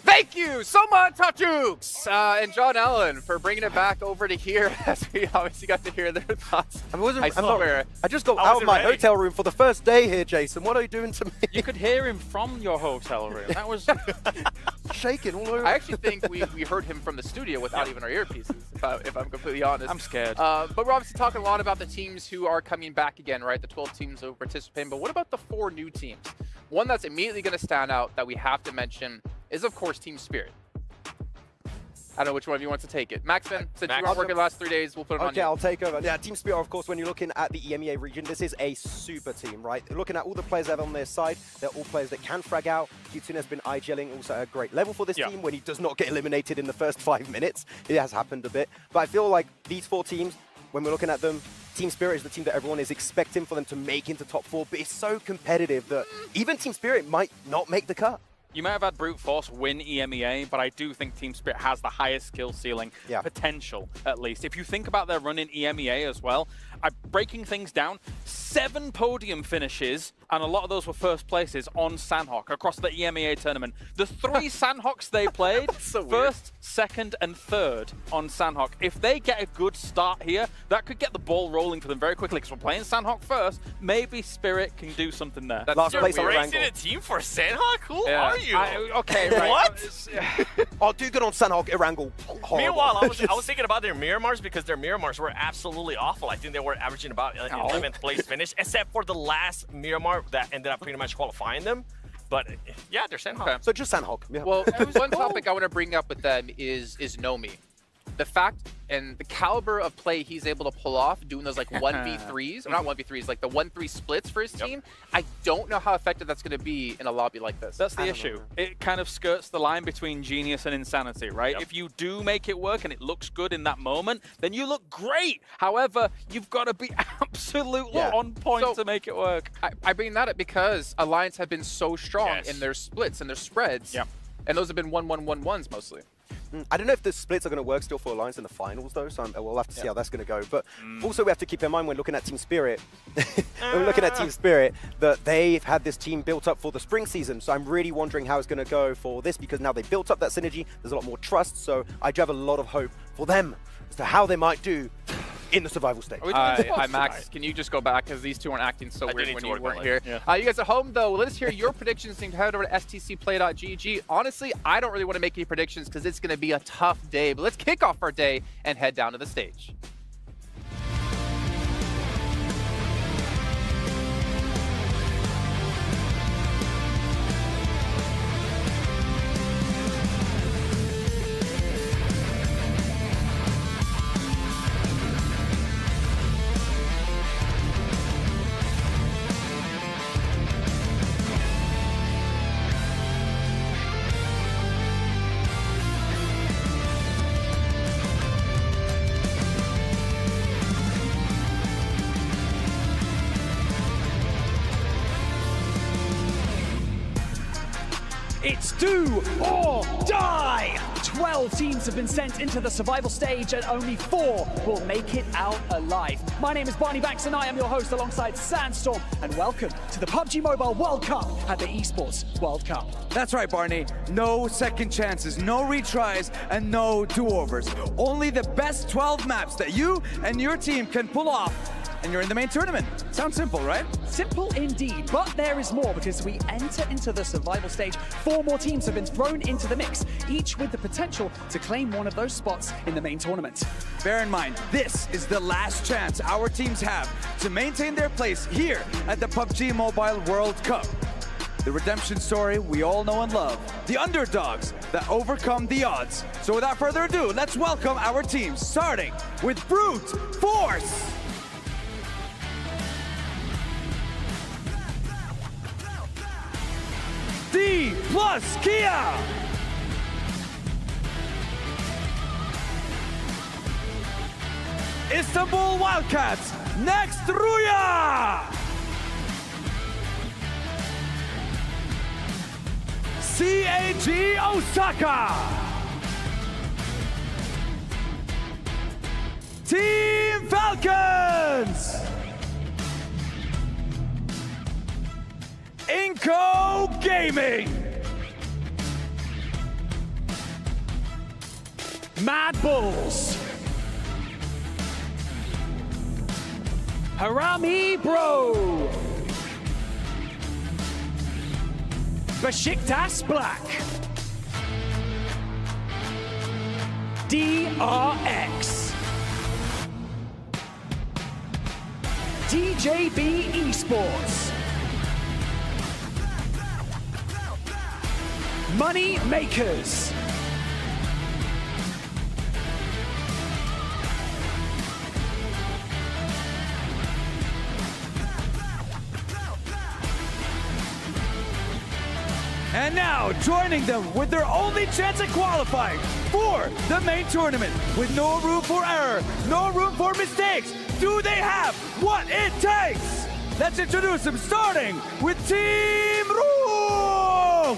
Thank you so much, Hot Jukes, and John Allen for bringing it back over to here as we obviously got to hear their thoughts. I just got out of my hotel room for the first day here, Jason. What are you doing to me? You could hear him from your hotel room. That was shaking all over. I actually think we heard him from the studio without even our earpieces, if I'm completely honest. I'm scared. But we're obviously talking a lot about the teams who are coming back again, right? The 12 teams who participate. But what about the 4 new teams? One that's immediately going to stand out that we have to mention is, of course, Team Spirit. I don't know which one of you wants to take it. Maxman, since you weren't working the last 3 days, we'll put it on you. Okay, I'll take over. Yeah, Team Spirit, of course, when you're looking at the EMEA region, this is a super team, right? Looking at all the players that are on their side, they're all players that can frag out. Q2 has been IGLing also at a great level for this team when he does not get eliminated in the first 5 minutes. It has happened a bit. But I feel like these 4 teams, when we're looking at them, Team Spirit is the team that everyone is expecting for them to make into top 4, but it's so competitive that even Team Spirit might not make the cut. You might have had Brute Force win EMEA, but I do think Team Spirit has the highest skill ceiling potential, at least. If you think about their run in EMEA as well, Breaking things down, 7 podium finishes, and a lot of those were first places on Sanhok across the EMEA tournament. The 3 Sanhoks they played, first, second, and third on Sanhok. If they get a good start here, that could get the ball rolling for them very quickly, because we're playing Sanhok first. Maybe Spirit can do something there. Last place on raising a team for Sanhok? Who are you? Okay, right. What? Oh, do good on Sanhok, Erangel. Meanwhile, I was thinking about their Miramars, because their Miramars were absolutely awful. I think they were averaging about 11th place finish, except for the last Miramar that ended up pretty much qualifying them. But yeah, they're Sanhok. Okay. So just Sanhok. Yeah. Well, one topic I want to bring up with them is Nomi. The fact and the caliber of play he's able to pull off doing those like 1v3s, or not 1v3s, like the 1-3 splits for his team. I don't know how effective that's going to be in a lobby like this. That's the issue. It kind of skirts the line between genius and insanity, right? If you do make it work and it looks good in that moment, then you look great. However, you've got to be absolutely on point to make it work. I bring that up because Alliance have been so strong in their splits and their spreads. And those have been 1-1-1-1s mostly. I don't know if the splits are going to work still for Alliance in the finals, though, so we'll have to see how that's going to go. But also, we have to keep in mind when looking at Team Spirit, that they've had this team built up for the spring season. So I'm really wondering how it's going to go for this, because now they've built up that synergy. There's a lot more trust, so I do have a lot of hope for them as to how they might do in the survival stage. Hi, Max. Can you just go back, because these two weren't acting so weird when you weren't here. You guys at home, though, let us hear your predictions. You can head over to stcplay.gg. Honestly, I don't really want to make any predictions because it's going to be a tough day. But let's kick off our day and head down to the stage. It's do or die! 12 teams have been sent into the survival stage and only 4 will make it out alive. My name is Barney Banks and I am your host alongside Sandstorm, and welcome to the PUBG Mobile World Cup at the Esports World Cup. That's right, Barney. No second chances, no retries, and no do-overs. Only the best 12 maps that you and your team can pull off, and you're in the main tournament. Sounds simple, right? Simple indeed, but there is more, because we enter into the survival stage. 4 more teams have been thrown into the mix, each with the potential to claim one of those spots in the main tournament. Bear in mind, this is the last chance our teams have to maintain their place here at the PUBG Mobile World Cup. The redemption story we all know and love. The underdogs that overcome the odds. So without further ado, let's welcome our teams, starting with Brute Force. D plus Kia. Istanbul Wildcats, next Ruya. CAG Osaka. Team Falcons. Inco Gaming. Mad Bulls. Harami Bro. Besiktas Black. DRX. DJB Esports. Money Makers. And now, joining them with their only chance at qualifying for the main tournament, with no room for error, no room for mistakes. Do they have what it takes? Let's introduce them, starting with Team Room.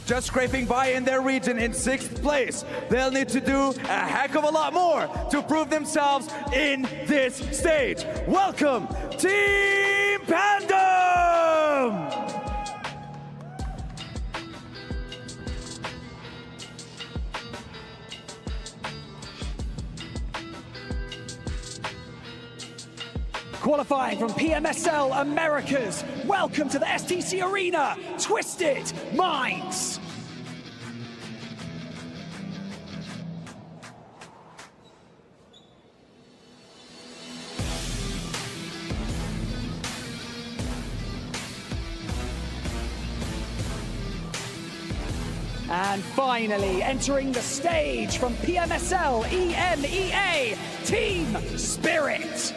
just scraping by in their region in 6th place. They'll need to do a heck of a lot more to prove themselves in this stage. Welcome, Team Pandem! Qualifying from PMSL Americas, welcome to the STC Arena, Twisted Minds. And finally, entering the stage from PMSL EMEA, Team Spirit.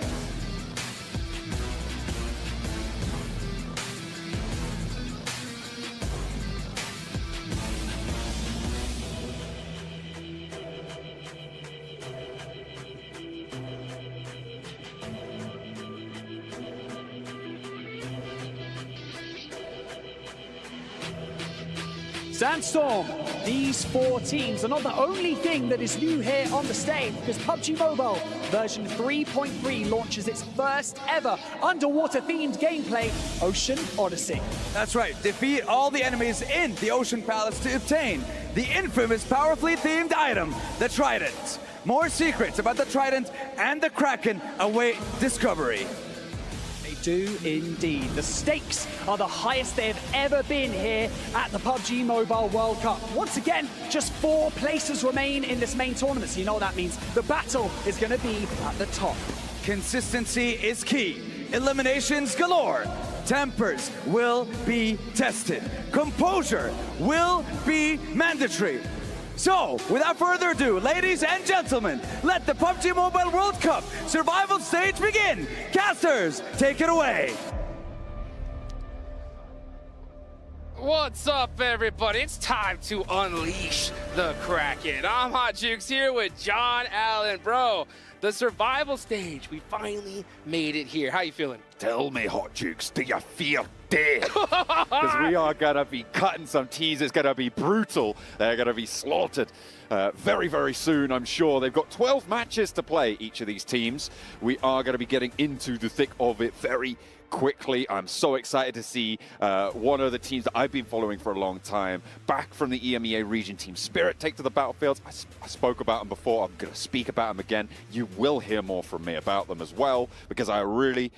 Sandstorm, these 4 teams are not the only thing that is new here on the stage, because PUBG Mobile version 3.3 launches its first ever underwater-themed gameplay, Ocean Odyssey. That's right, defeat all the enemies in the Ocean Palace to obtain the infamous Powerfleet-themed item, the Trident. More secrets about the Trident and the Kraken await discovery. Do indeed. The stakes are the highest they have ever been here at the PUBG Mobile World Cup. Once again, just 4 places remain in this main tournament, so you know what that means. The battle is going to be at the top. Consistency is key. Eliminations galore. Tempers will be tested. Composure will be mandatory. So, without further ado, ladies and gentlemen, let the PUBG Mobile World Cup survival stage begin. Casters, take it away. What's up, everybody? It's time to unleash the Kraken. I'm Hot Jukes here with John Allen. Bro, the survival stage, we finally made it here. How you feeling? Tell me, Hot Jukes, do you fear death? Because we are going to be cutting some teeth. It's going to be brutal. They're going to be slaughtered very, very soon, I'm sure. They've got 12 matches to play, each of these teams. We are going to be getting into the thick of it very quickly. I'm so excited to see one of the teams that I've been following for a long time back from the EMEA region, Team Spirit, take to the battlefields. I spoke about them before. I'm going to speak about them again. You will hear more from me about them as well, because I really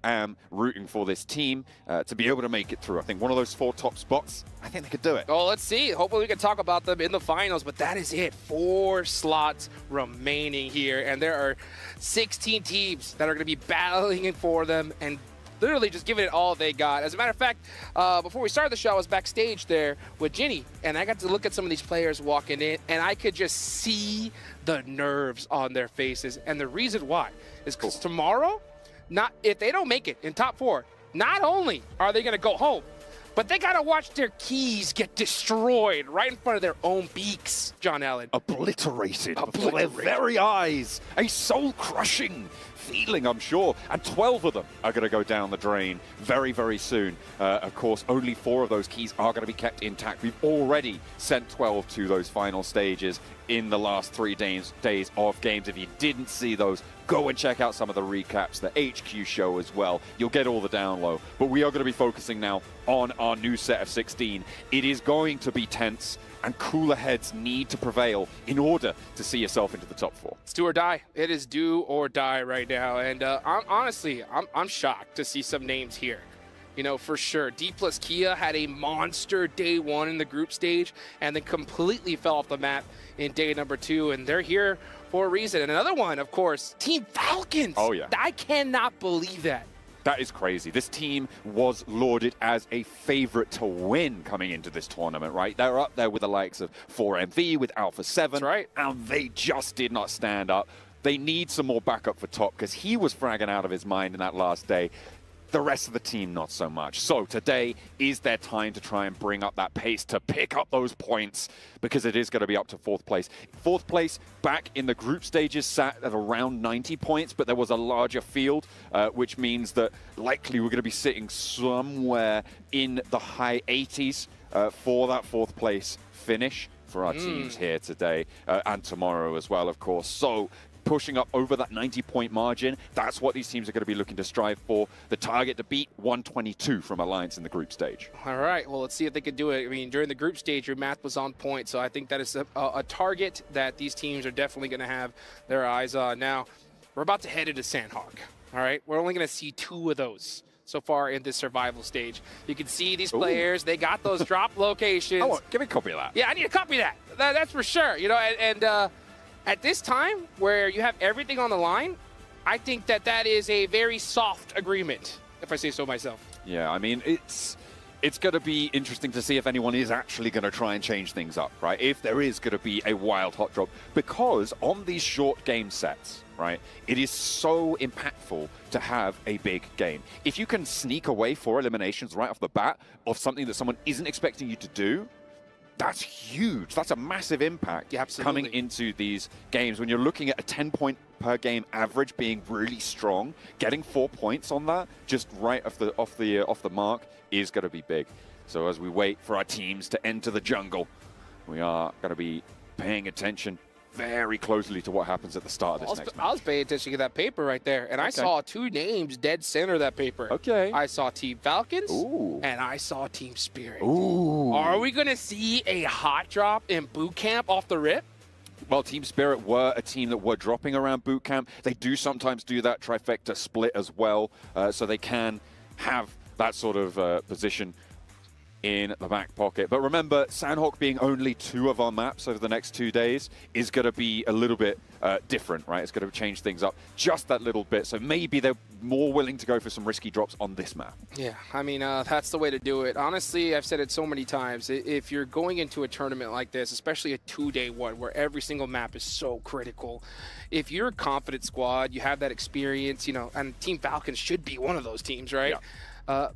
am rooting for this team to be able to make it through. I think one of those 4 top spots, I think they could do it. Oh, let's see. Hopefully we can talk about them in the finals, but that is it. 4 slots remaining here, and there are 16 teams that are going to be battling for them and literally just giving it all they got. As a matter of fact, before we started the show, I was backstage there with Ginny, and I got to look at some of these players walking in, and I could just see the nerves on their faces. And the reason why is because tomorrow, if they don't make it in top 4, not only are they going to go home, but they got to watch their keys get destroyed right in front of their own beaks, John Allen. Obliterated before their very eyes. A soul-crushing feeling, I'm sure. And 12 of them are going to go down the drain very, very soon. Of course, only 4 of those keys are going to be kept intact. We've already sent 12 to those final stages in the last 3 days of games. If you didn't see those, go and check out some of the recaps, the HQ show as well. You'll get all the down low. But we are going to be focusing now on our new set of 16. It is going to be tense, and cooler heads need to prevail in order to see yourself into the top 4. It's do or die. It is do or die right now. And I'm shocked to see some names here. You know, for sure. D plus Kia had a monster day 1 in the group stage and then completely fell off the map in day number 2. And they're here for a reason. And another one, of course, Team Falcons. Oh, yeah. I cannot believe that. That is crazy. This team was lauded as a favorite to win coming into this tournament, right? They're up there with the likes of 4MV, with Alpha 7. That's right. And they just did not stand up. They need some more backup for Top, because he was fragging out of his mind in that last day. The rest of the team, not so much. So today is their time to try and bring up that pace, to pick up those points, because it is going to be up to 4th place. 4th place back in the group stages sat at around 90 points, but there was a larger field, which means that likely we're going to be sitting somewhere in the high 80s. for that 4th place finish for our teams here today and tomorrow as well, of course. So pushing up over that 90-point margin, that's what these teams are going to be looking to strive for. The target to beat 122 from Alliance in the group stage. All right, well, let's see if they can do it. I mean, during the group stage, your math was on point, so I think that is a target that these teams are definitely going to have their eyes on. Now, we're about to head into Sandhawk, all right? We're only going to see 2 of those so far in this survival stage. You can see these players, they got those drop locations. Oh, give me a copy of that. Yeah, I need a copy of that. That's for sure. You know, and at this time where you have everything on the line, I think that that is a very soft agreement, if I say so myself. Yeah, I mean, it's going to be interesting to see if anyone is actually going to try and change things up, right? If there is going to be a wild hot drop, because on these short game sets, right, it is so impactful to have a big game. If you can sneak away 4 eliminations right off the bat of something that someone isn't expecting you to do, that's huge. That's a massive impact coming into these games. When you're looking at a 10-point per game average being really strong, getting 4 points on that just right off the mark is going to be big. So as we wait for our teams to enter the jungle, we are going to be paying attention very closely to what happens at the start of this next match. I was paying attention to that paper right there, and I saw 2 names dead center of that paper. Okay. I saw Team Falcons, and I saw Team Spirit. Ooh. Are we going to see a hot drop in boot camp off the rip? Well, Team Spirit were a team that were dropping around boot camp. They do sometimes do that trifecta split as well, so they can have that sort of position in the back pocket. But remember, Sandhawk being only 2 of our maps over the next 2 days is going to be a little bit different, right? It's going to change things up just that little bit. So maybe they're more willing to go for some risky drops on this map. Yeah, I mean, that's the way to do it. Honestly, I've said it so many times. If you're going into a tournament like this, especially a 2-day one where every single map is so critical, if you're a confident squad, you have that experience, you know, and Team Falcons should be one of those teams, right? Yeah.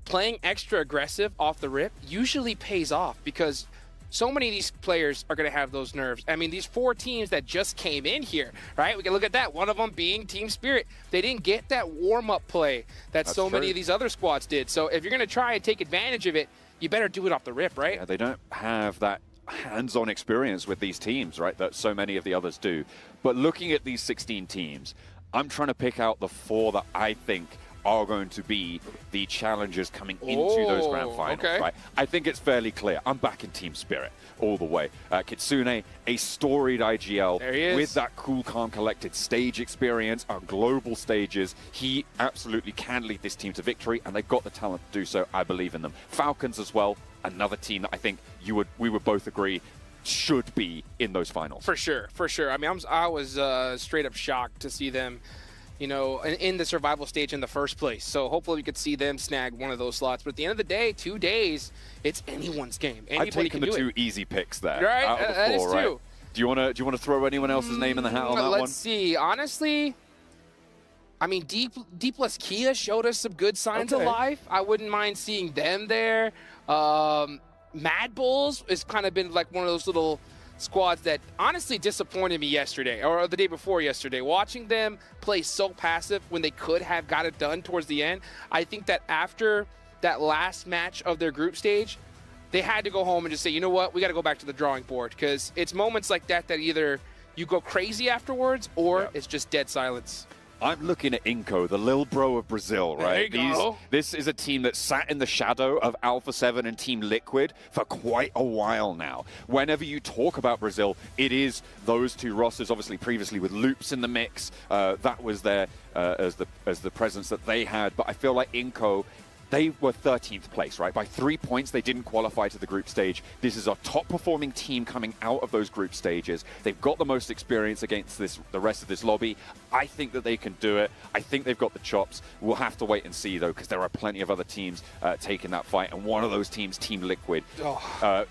Playing extra aggressive off the rip usually pays off because so many of these players are going to have those nerves. I mean, these 4 teams that just came in here, right? We can look at that. One of them being Team Spirit. They didn't get that warm-up play that so many of these other squads did. So if you're going to try and take advantage of it, you better do it off the rip, right? Yeah, they don't have that hands-on experience with these teams, right, that so many of the others do. But looking at these 16 teams, I'm trying to pick out the 4 that I think are going to be the challengers coming into those grand finals, right? I think it's fairly clear. I'm back in Team Spirit all the way. Kitsune, a storied IGL with that cool, calm, collected stage experience on global stages. He absolutely can lead this team to victory, and they've got the talent to do so. I believe in them. Falcons as well, another team that I think we would both agree should be in those finals. For sure, for sure. I mean, I was straight up shocked to see them, you know, in the survival stage in the first place. So hopefully we could see them snag one of those slots. But at the end of the day, 2 days, it's anyone's game. Anybody I've taken can the do 2 easy picks there. Right, out of the 4, that is right? true. Do you want to throw anyone else's name in the hat on that one? Let's see. Honestly, I mean, D plus Kia showed us some good signs of life. I wouldn't mind seeing them there. Mad Bulls has kind of been like one of those little squads that honestly disappointed me yesterday or the day before yesterday. Watching them play so passive when they could have got it done towards the end. I think that after that last match of their group stage, they had to go home and just say, you know what, we got to go back to the drawing board, because it's moments like that that either you go crazy afterwards or it's just dead silence. I'm looking at Inco, the lil bro of Brazil, right? There you go. This is a team that sat in the shadow of Alpha 7 and Team Liquid for quite a while now. Whenever you talk about Brazil, it is those 2 rosters, obviously previously with Loops in the mix. That was there as the presence that they had. But I feel like Inco, they were 13th place, right? By 3 points, they didn't qualify to the group stage. This is a top-performing team coming out of those group stages. They've got the most experience against the rest of this lobby. I think that they can do it. I think they've got the chops. We'll have to wait and see, though, because there are plenty of other teams taking that fight. And one of those teams, Team Liquid,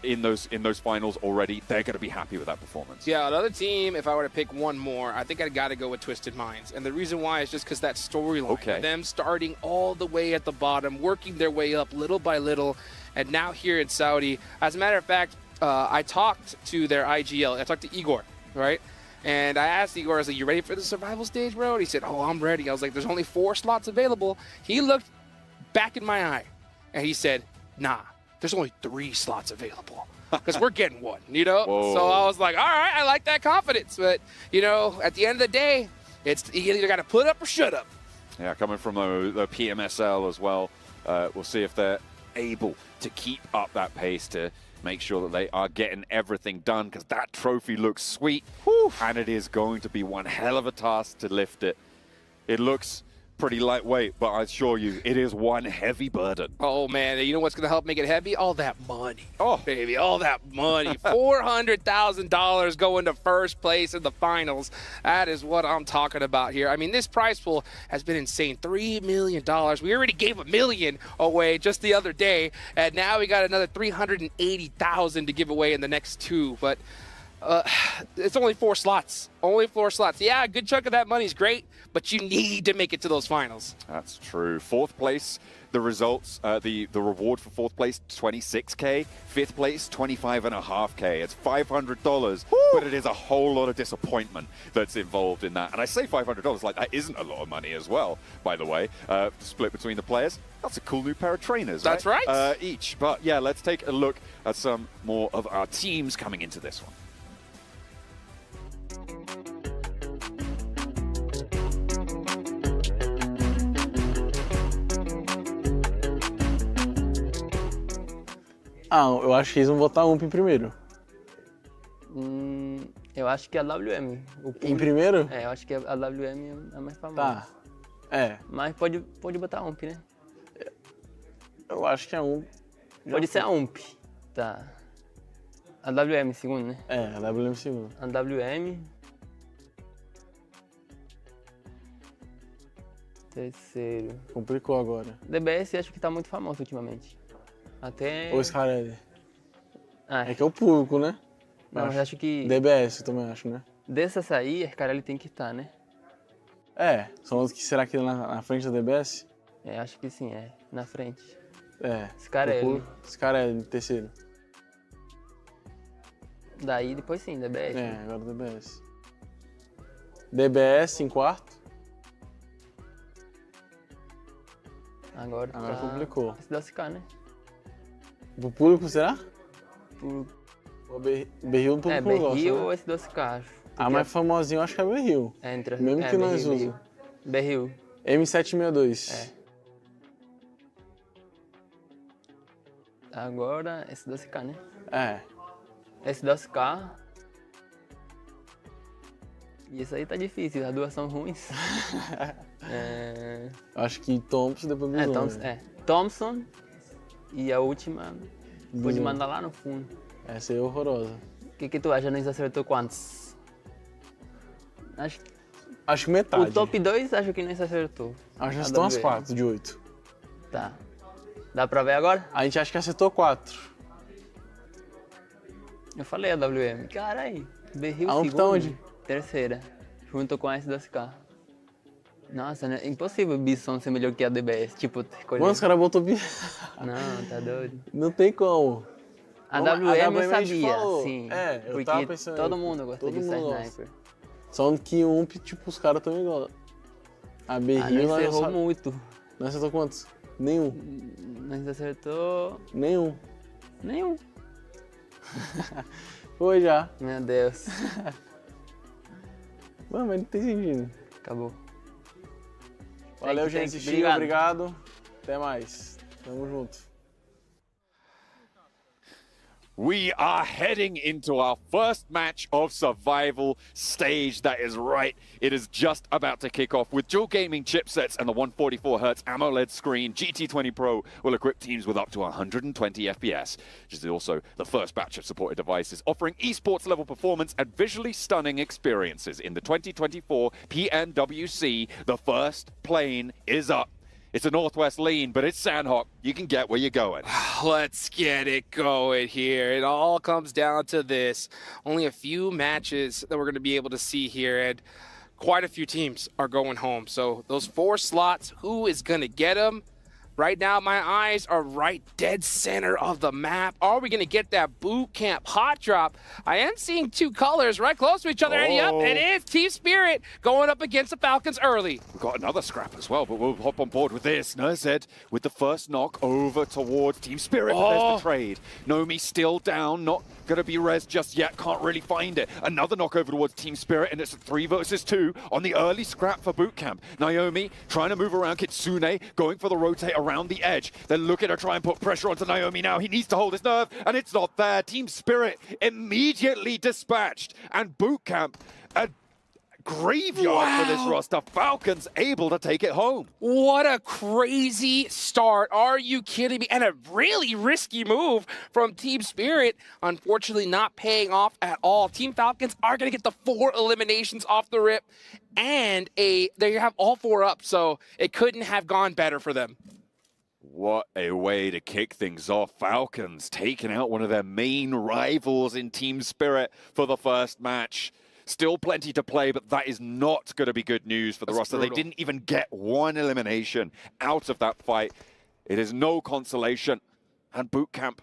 in those finals already, they're going to be happy with that performance. Yeah, another team, if I were to pick one more, I think I'd got to go with Twisted Minds. And the reason why is just because that storyline, them starting all the way at the bottom, working their way up little by little, and now here in Saudi. As a matter of fact, I talked to their IGL. I talked to Igor, right? And I asked Igor, I was like, you ready for the survival stage, bro? And he said, oh, I'm ready. I was like, there's only 4 slots available. He looked back in my eye, and he said, nah, there's only 3 slots available. Because we're getting one, you know? Whoa. So I was like, all right, I like that confidence. But, you know, at the end of the day, you either got to put up or shut up. Yeah, coming from the PMSL as well. We'll see if they're able to keep up that pace to make sure that they are getting everything done, because that trophy looks sweet. Whew. And it is going to be one hell of a task to lift it. It looks pretty lightweight, but I assure you, it is one heavy burden. Oh, man, you know what's going to help make it heavy? All that money. Oh, baby, all that money. $400,000 going to first place in the finals. That is what I'm talking about here. I mean, this prize pool has been insane. $3 million. We already gave $1 million away just the other day, and now we got another $380,000 to give away in the next 2. But it's only 4 slots. Only 4 slots. Yeah, a good chunk of that money is great, but you need to make it to those finals. That's true. 4th place, the results, the reward for 4th place, $26K. 5th place, $25.5K. It's $500, but it is a whole lot of disappointment that's involved in that. And I say $500 like that isn't a lot of money as well, by the way, split between the players. That's a cool new pair of trainers, That's right. Each. But yeah, let's take a look at some more of our teams coming into this one. Ah, eu acho que eles vão botar UMP em primeiro. Eu acho que a WM. Em primeiro? É, eu acho que a WM é mais famosa. Tá. É. Mas pode botar a UMP, né? Eu acho que a UMP. Pode ser a UMP. Tá. A WM em segundo, né? É, a WM em segundo. A WM. Terceiro. Complicou agora. DBS acho que tá muito famoso ultimamente. Até... Ou Scarelli. Ah, é que é o público, né? Não, mas acho que... DBS eu também acho, né? Dessas aí, Scarelli tem que estar, né? É, são os que será que na frente da DBS? É, acho que sim, é. Na frente. É. Scarelli. Scarelli, terceiro. Daí depois sim, DBS. É, agora DBS. DBS em quarto. Agora complicou. Esse da CK, né? Pro público, será? O Berril do público gosta, Berril né? ou esse da CK, acho. A mais famosinha eu acho que é Berril. É, entre... Mesmo que nós usamos. Berril. M762. É. Agora, esse da CK, né? É. Esse da CK. E isso aí tá difícil, as duas são ruins. Acho que Thompson depois Bison. Thompson e a última pode mandar lá no fundo. Essa aí é horrorosa. O que tu acha? Nós acertou quantos? Acho que metade. O top 2 acho que nós acertou. Acho que acertou umas 4 de 8. Tá. Dá pra ver agora? A gente acha que acertou 4. Eu falei a WM. Caralho. Berril a segundo. Tá onde? Terceira. Junto com a S2K. Nossa, né? Impossível o Bison ser melhor que a DBS. Tipo, escolher. Mano, os caras botou... Não, tá doido. Não tem como. A WM eu sabia, sim. É, eu porque tava pensando... todo mundo gosta de usar sniper. Só que o UMP, tipo, os caras tão igual. A Berril... nós errou muito. Nós acertou quantos? Nenhum. Nós acertou... Nenhum. Nenhum. Foi já. Meu Deus. Mano, mas não tem sentido. Acabou. Valeu, gente. Assistiu, obrigado. Até mais. Tamo junto. We are heading into our first match of survival stage. That is right. It is just about to kick off with dual gaming chipsets and the 144Hz AMOLED screen. GT20 Pro will equip teams with up to 120 FPS, which is also the first batch of supported devices offering esports level performance and visually stunning experiences. In the 2024 Pmwc, the first plane is up. It's a northwest lean, but it's Sandhawk. You can get where you're going. Let's get it going here. It all comes down to this. Only a few matches that we're going to be able to see here, and quite a few teams are going home. So those 4 slots, who is going to get them? Right now, my eyes are right dead center of the map. Are we going to get that boot camp hot drop? I am seeing two colors right close to each other. And yep, it is Team Spirit going up against the Falcons early. We've got another scrap as well, but we'll hop on board with this. Nerzed with the first knock over towards Team Spirit. There's the trade. Nomi still down, not going to be res just yet, can't really find it. Another knock over towards Team Spirit, and it's a 3 versus 2 on the early scrap for boot camp. Naomi trying to move around Kitsune, going for the rotate around the edge. They're looking to try and put pressure onto Naomi now. He needs to hold his nerve, and it's not there. Team Spirit immediately dispatched, and boot camp, a graveyard for this roster. Falcons able to take it home. What a crazy start. Are you kidding me? And a really risky move from Team Spirit. Unfortunately, not paying off at all. Team Falcons are going to get the 4 eliminations off the rip, and they have all 4 up, so it couldn't have gone better for them. What a way to kick things off. Falcons taking out one of their main rivals in Team Spirit for the first match. Still plenty to play, but that is not going to be good news for the roster. Brutal. They didn't even get 1 elimination out of that fight. It is no consolation. And boot camp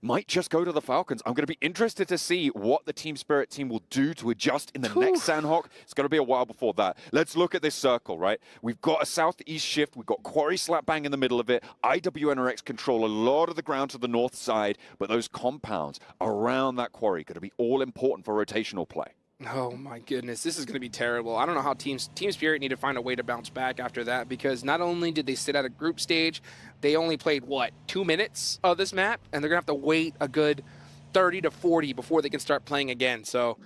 might just go to the Falcons. I'm going to be interested to see what the Team Spirit team will do to adjust in the next Sandhawk. It's going to be a while before that. Let's look at this circle, right? We've got a southeast shift. We've got Quarry slap bang in the middle of it. IWNRX control a lot of the ground to the north side, but those compounds around that Quarry are going to be all important for rotational play. Oh my goodness, this is going to be terrible. I don't know how Team Spirit need to find a way to bounce back after that, because not only did they sit at a group stage, they only played, what, 2 minutes of this map, and they're going to have to wait a good 30 to 40 before they can start playing again. So,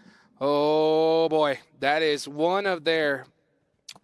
oh boy, that is one of their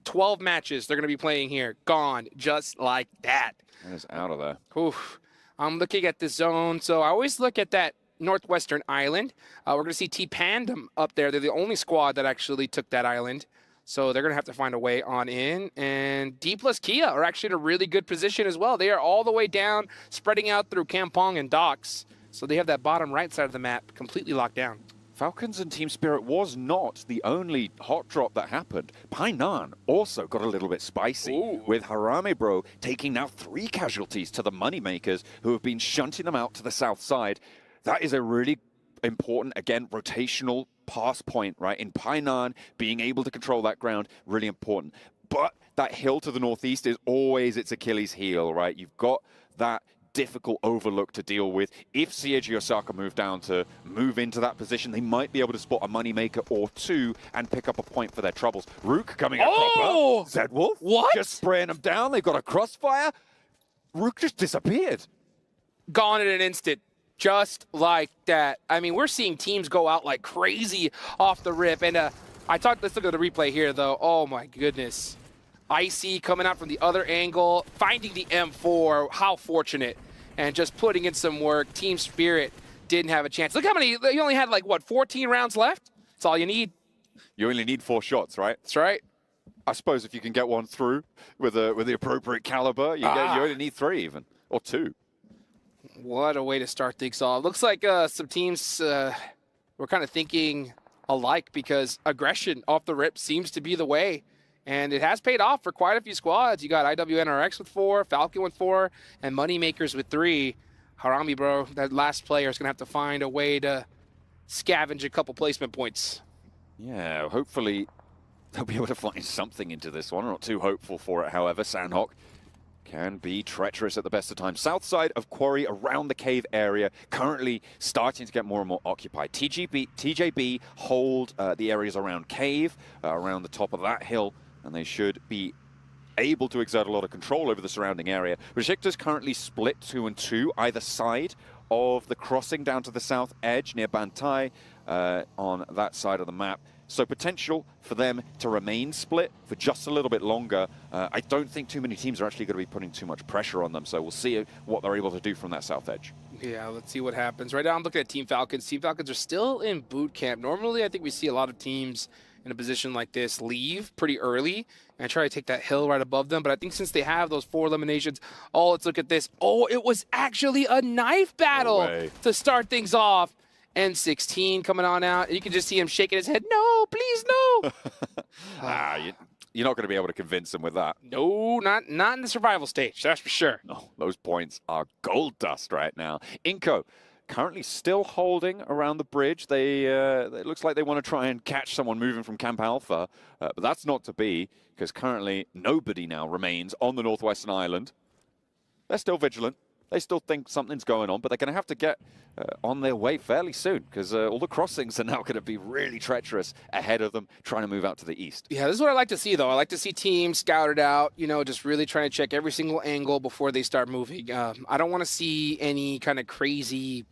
12 matches they're going to be playing here. Gone just like that. That is out of there. Oof. I'm looking at the zone, so I always look at that northwestern island. We're going to see T-Pandem up there. They're the only squad that actually took that island. So they're going to have to find a way on in. And D plus Kia are actually in a really good position as well. They are all the way down, spreading out through Kampong and Docks. So they have that bottom right side of the map completely locked down. Falcons and Team Spirit was not the only hot drop that happened. Painan also got a little bit spicy, with Harame Bro taking now 3 casualties to the Moneymakers, who have been shunting them out to the south side. That is a really important, again, rotational pass point, right? In Painan, being able to control that ground, really important. But that hill to the northeast is always its Achilles heel, right? You've got that difficult overlook to deal with. If CHG Osaka move into that position, they might be able to spot a moneymaker or 2 and pick up a point for their troubles. Rook coming up proper. Zedwolf, what? Just spraying them down. They've got a crossfire. Rook just disappeared. Gone in an instant. Just like that. I mean, we're seeing teams go out like crazy off the rip. And let's look at the replay here, though. Oh, my goodness. Icy coming out from the other angle, finding the M4. How fortunate. And just putting in some work. Team Spirit didn't have a chance. Look how many, you only had like, what, 14 rounds left? That's all you need. You only need 4 shots, right? That's right. I suppose if you can get one through with the appropriate caliber, you only need 3 even, or 2. What a way to start things off. Looks like some teams were kind of thinking alike, because aggression off the rip seems to be the way. And it has paid off for quite a few squads. You got IWNRX with 4, Falcon with 4, and Moneymakers with 3. Harami, bro, that last player is going to have to find a way to scavenge a couple placement points. Yeah, hopefully they'll be able to find something into this one. I'm not too hopeful for it, however. Sandhawk can be treacherous at the best of times. South side of Quarry, around the cave area, currently starting to get more and more occupied. TJB hold the areas around cave, around the top of that hill, and they should be able to exert a lot of control over the surrounding area. Besiktas currently split 2 and 2, either side of the crossing down to the south edge near Bantai on that side of the map. So potential for them to remain split for just a little bit longer. I don't think too many teams are actually going to be putting too much pressure on them, so we'll see what they're able to do from that south edge. Yeah, let's see what happens. Right now I'm looking at Team Falcons. Team Falcons are still in boot camp. Normally I think we see a lot of teams in a position like this leave pretty early and try to take that hill right above them, but I think since they have those 4 eliminations, let's look at this. Oh, it was actually a knife battle to start things off. N16 coming on out. You can just see him shaking his head. No, please, no. You're not going to be able to convince them with that. No, not in the survival stage, that's for sure. No, those points are gold dust right now. Inco currently still holding around the bridge. It looks like they want to try and catch someone moving from Camp Alpha, but that's not to be, because currently nobody now remains on the Northwestern Island. They're still vigilant. They still think something's going on, but they're going to have to get on their way fairly soon, because all the crossings are now going to be really treacherous ahead of them, trying to move out to the east. Yeah, this is what I like to see, though. I like to see teams scouted out, you know, just really trying to check every single angle before they start moving. I don't want to see any kind of crazy,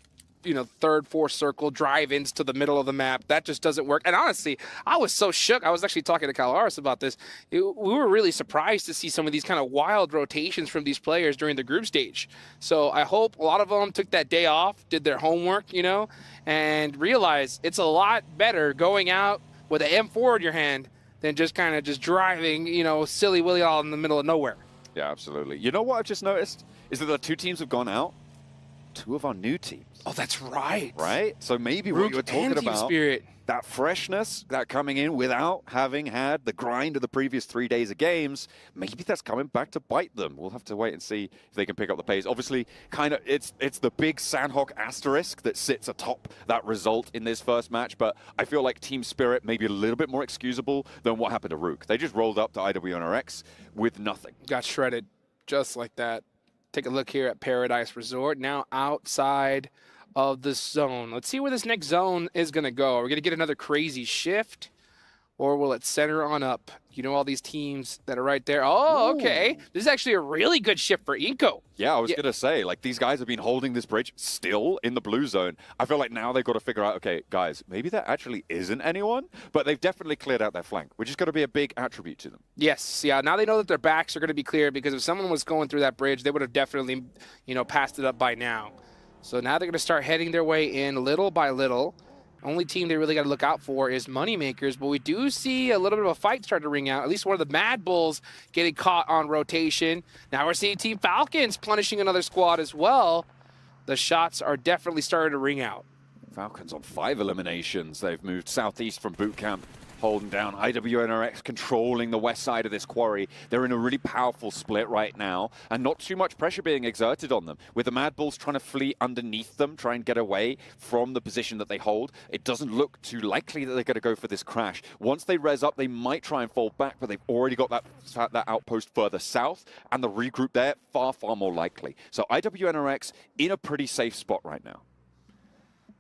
you know, third, fourth circle drive-ins to the middle of the map. That just doesn't work. And honestly, I was so shook. I was actually talking to Calaris about this. We were really surprised to see some of these kind of wild rotations from these players during the group stage. So I hope a lot of them took that day off, did their homework, you know, and realized it's a lot better going out with an M4 in your hand than just kind of just driving, you know, silly-willy all in the middle of nowhere. Yeah, absolutely. You know what I've just noticed? Is that the two teams have gone out. Two of our new teams. Oh, that's right. Right? So maybe what you were talking about, Spirit. that freshness, that coming in without having had the grind of the previous 3 days of games, maybe that's coming back to bite them. We'll have to wait and see if they can pick up the pace. Obviously, kind of, it's the big Sandhawk asterisk that sits atop that result in this first match, but I feel like Team Spirit may be a little bit more excusable than what happened to Rook. They just rolled up to IWNRX with nothing. Got shredded just like that. Take a look here at Paradise Resort, now outside of the zone. Let's see where this next zone is going to go. Are we going to get another crazy shift, or will it center on up? You know all these teams that are right there. Oh, okay. This is actually a really good shift for Inco. Yeah, I was going to say, like, these guys have been holding this bridge still in the blue zone. I feel like now they've got to figure out, okay, guys, maybe there actually isn't anyone, but they've definitely cleared out their flank, which is going to be a big attribute to them. Yes, yeah. Now they know that their backs are going to be clear, because if someone was going through that bridge, they would have definitely, you know, passed it up by now. So now they're going to start heading their way in little by little. Only team they really got to look out for is Moneymakers, but we do see a little bit of a fight start to ring out. At least one of the Mad Bulls getting caught on rotation. Now we're seeing Team Falcons punishing another squad as well. The shots are definitely starting to ring out. Falcons on 5 eliminations. They've moved southeast from boot camp, holding down IWNRX, controlling the west side of this quarry. They're in a really powerful split right now, and not too much pressure being exerted on them. With the Mad Bulls trying to flee underneath them, try and get away from the position that they hold, it doesn't look too likely that they're going to go for this crash. Once they res up, they might try and fall back, but they've already got that outpost further south, and the regroup there far, far more likely. So IWNRX in a pretty safe spot right now.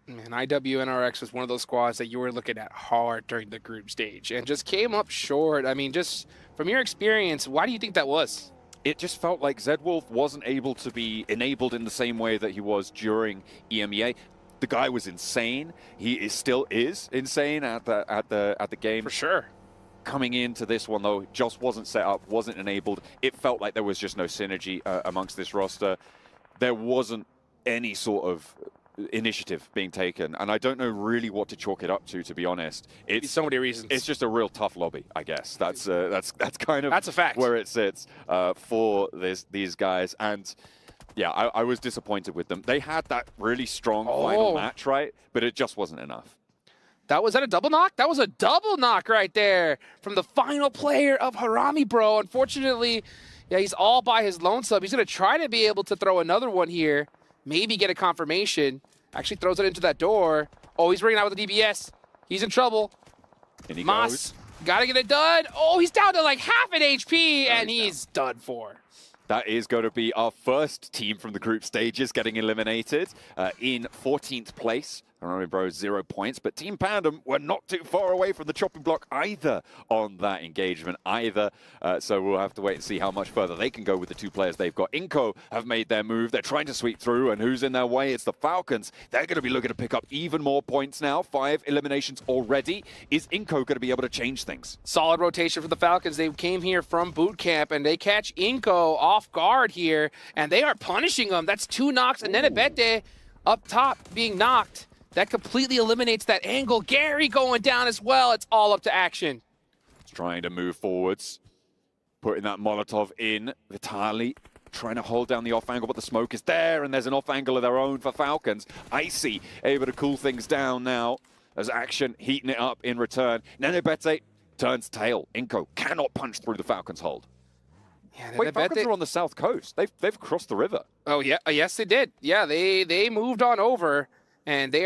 And IWNRX was one of those squads that you were looking at hard during the group stage and just came up short. I mean, just from your experience, why do you think that was? It just felt like Zedwolf wasn't able to be enabled in the same way that he was during EMEA. The guy was insane. He still is insane at the game. For sure. Coming into this one, though, just wasn't set up, wasn't enabled. It felt like there was just no synergy amongst this roster. There wasn't any sort of initiative being taken, and I don't know really what to chalk it up to be honest. It's so many reasons. It's just a real tough lobby, I guess. That's kind of a fact where it sits for these guys. And yeah, I was disappointed with them. They had that really strong final match, right? But it just wasn't enough. Was that a double knock? That was a double knock right there from the final player of Harami Bro. Unfortunately, yeah, he's all by his lone sub. He's going to try to be able to throw another one here. Maybe get a confirmation. Actually throws it into that door. Oh, he's ringing out with the DBS. He's in trouble. And he Moss, gotta get it done. Oh, he's down to like half an HP, and he's done for. That is going to be our first team from the group stages getting eliminated in 14th place. Harami Bros 0 points, but Team Pandem were not too far away from the chopping block either on that engagement either. So we'll have to wait and see how much further they can go with the two players they've got. Inco have made their move. They're trying to sweep through, and who's in their way? It's the Falcons. They're going to be looking to pick up even more points now. 5 eliminations already. Is Inco going to be able to change things? Solid rotation for the Falcons. They came here from boot camp, and they catch Inco off guard here, and they are punishing him. That's 2 knocks, and then Nenebete up top being knocked. That completely eliminates that angle. Gary going down as well. It's all up to action. It's trying to move forwards. Putting that Molotov in. Vitali trying to hold down the off angle, but the smoke is there, and there's an off angle of their own for Falcons. Icy able to cool things down now as Action heating it up in return. Nenebete turns tail. Inco cannot punch through the Falcons' hold. Yeah, Wait, Falcons are on the south coast. They've crossed the river. Oh yeah, yes they did. Yeah, they moved on over, and they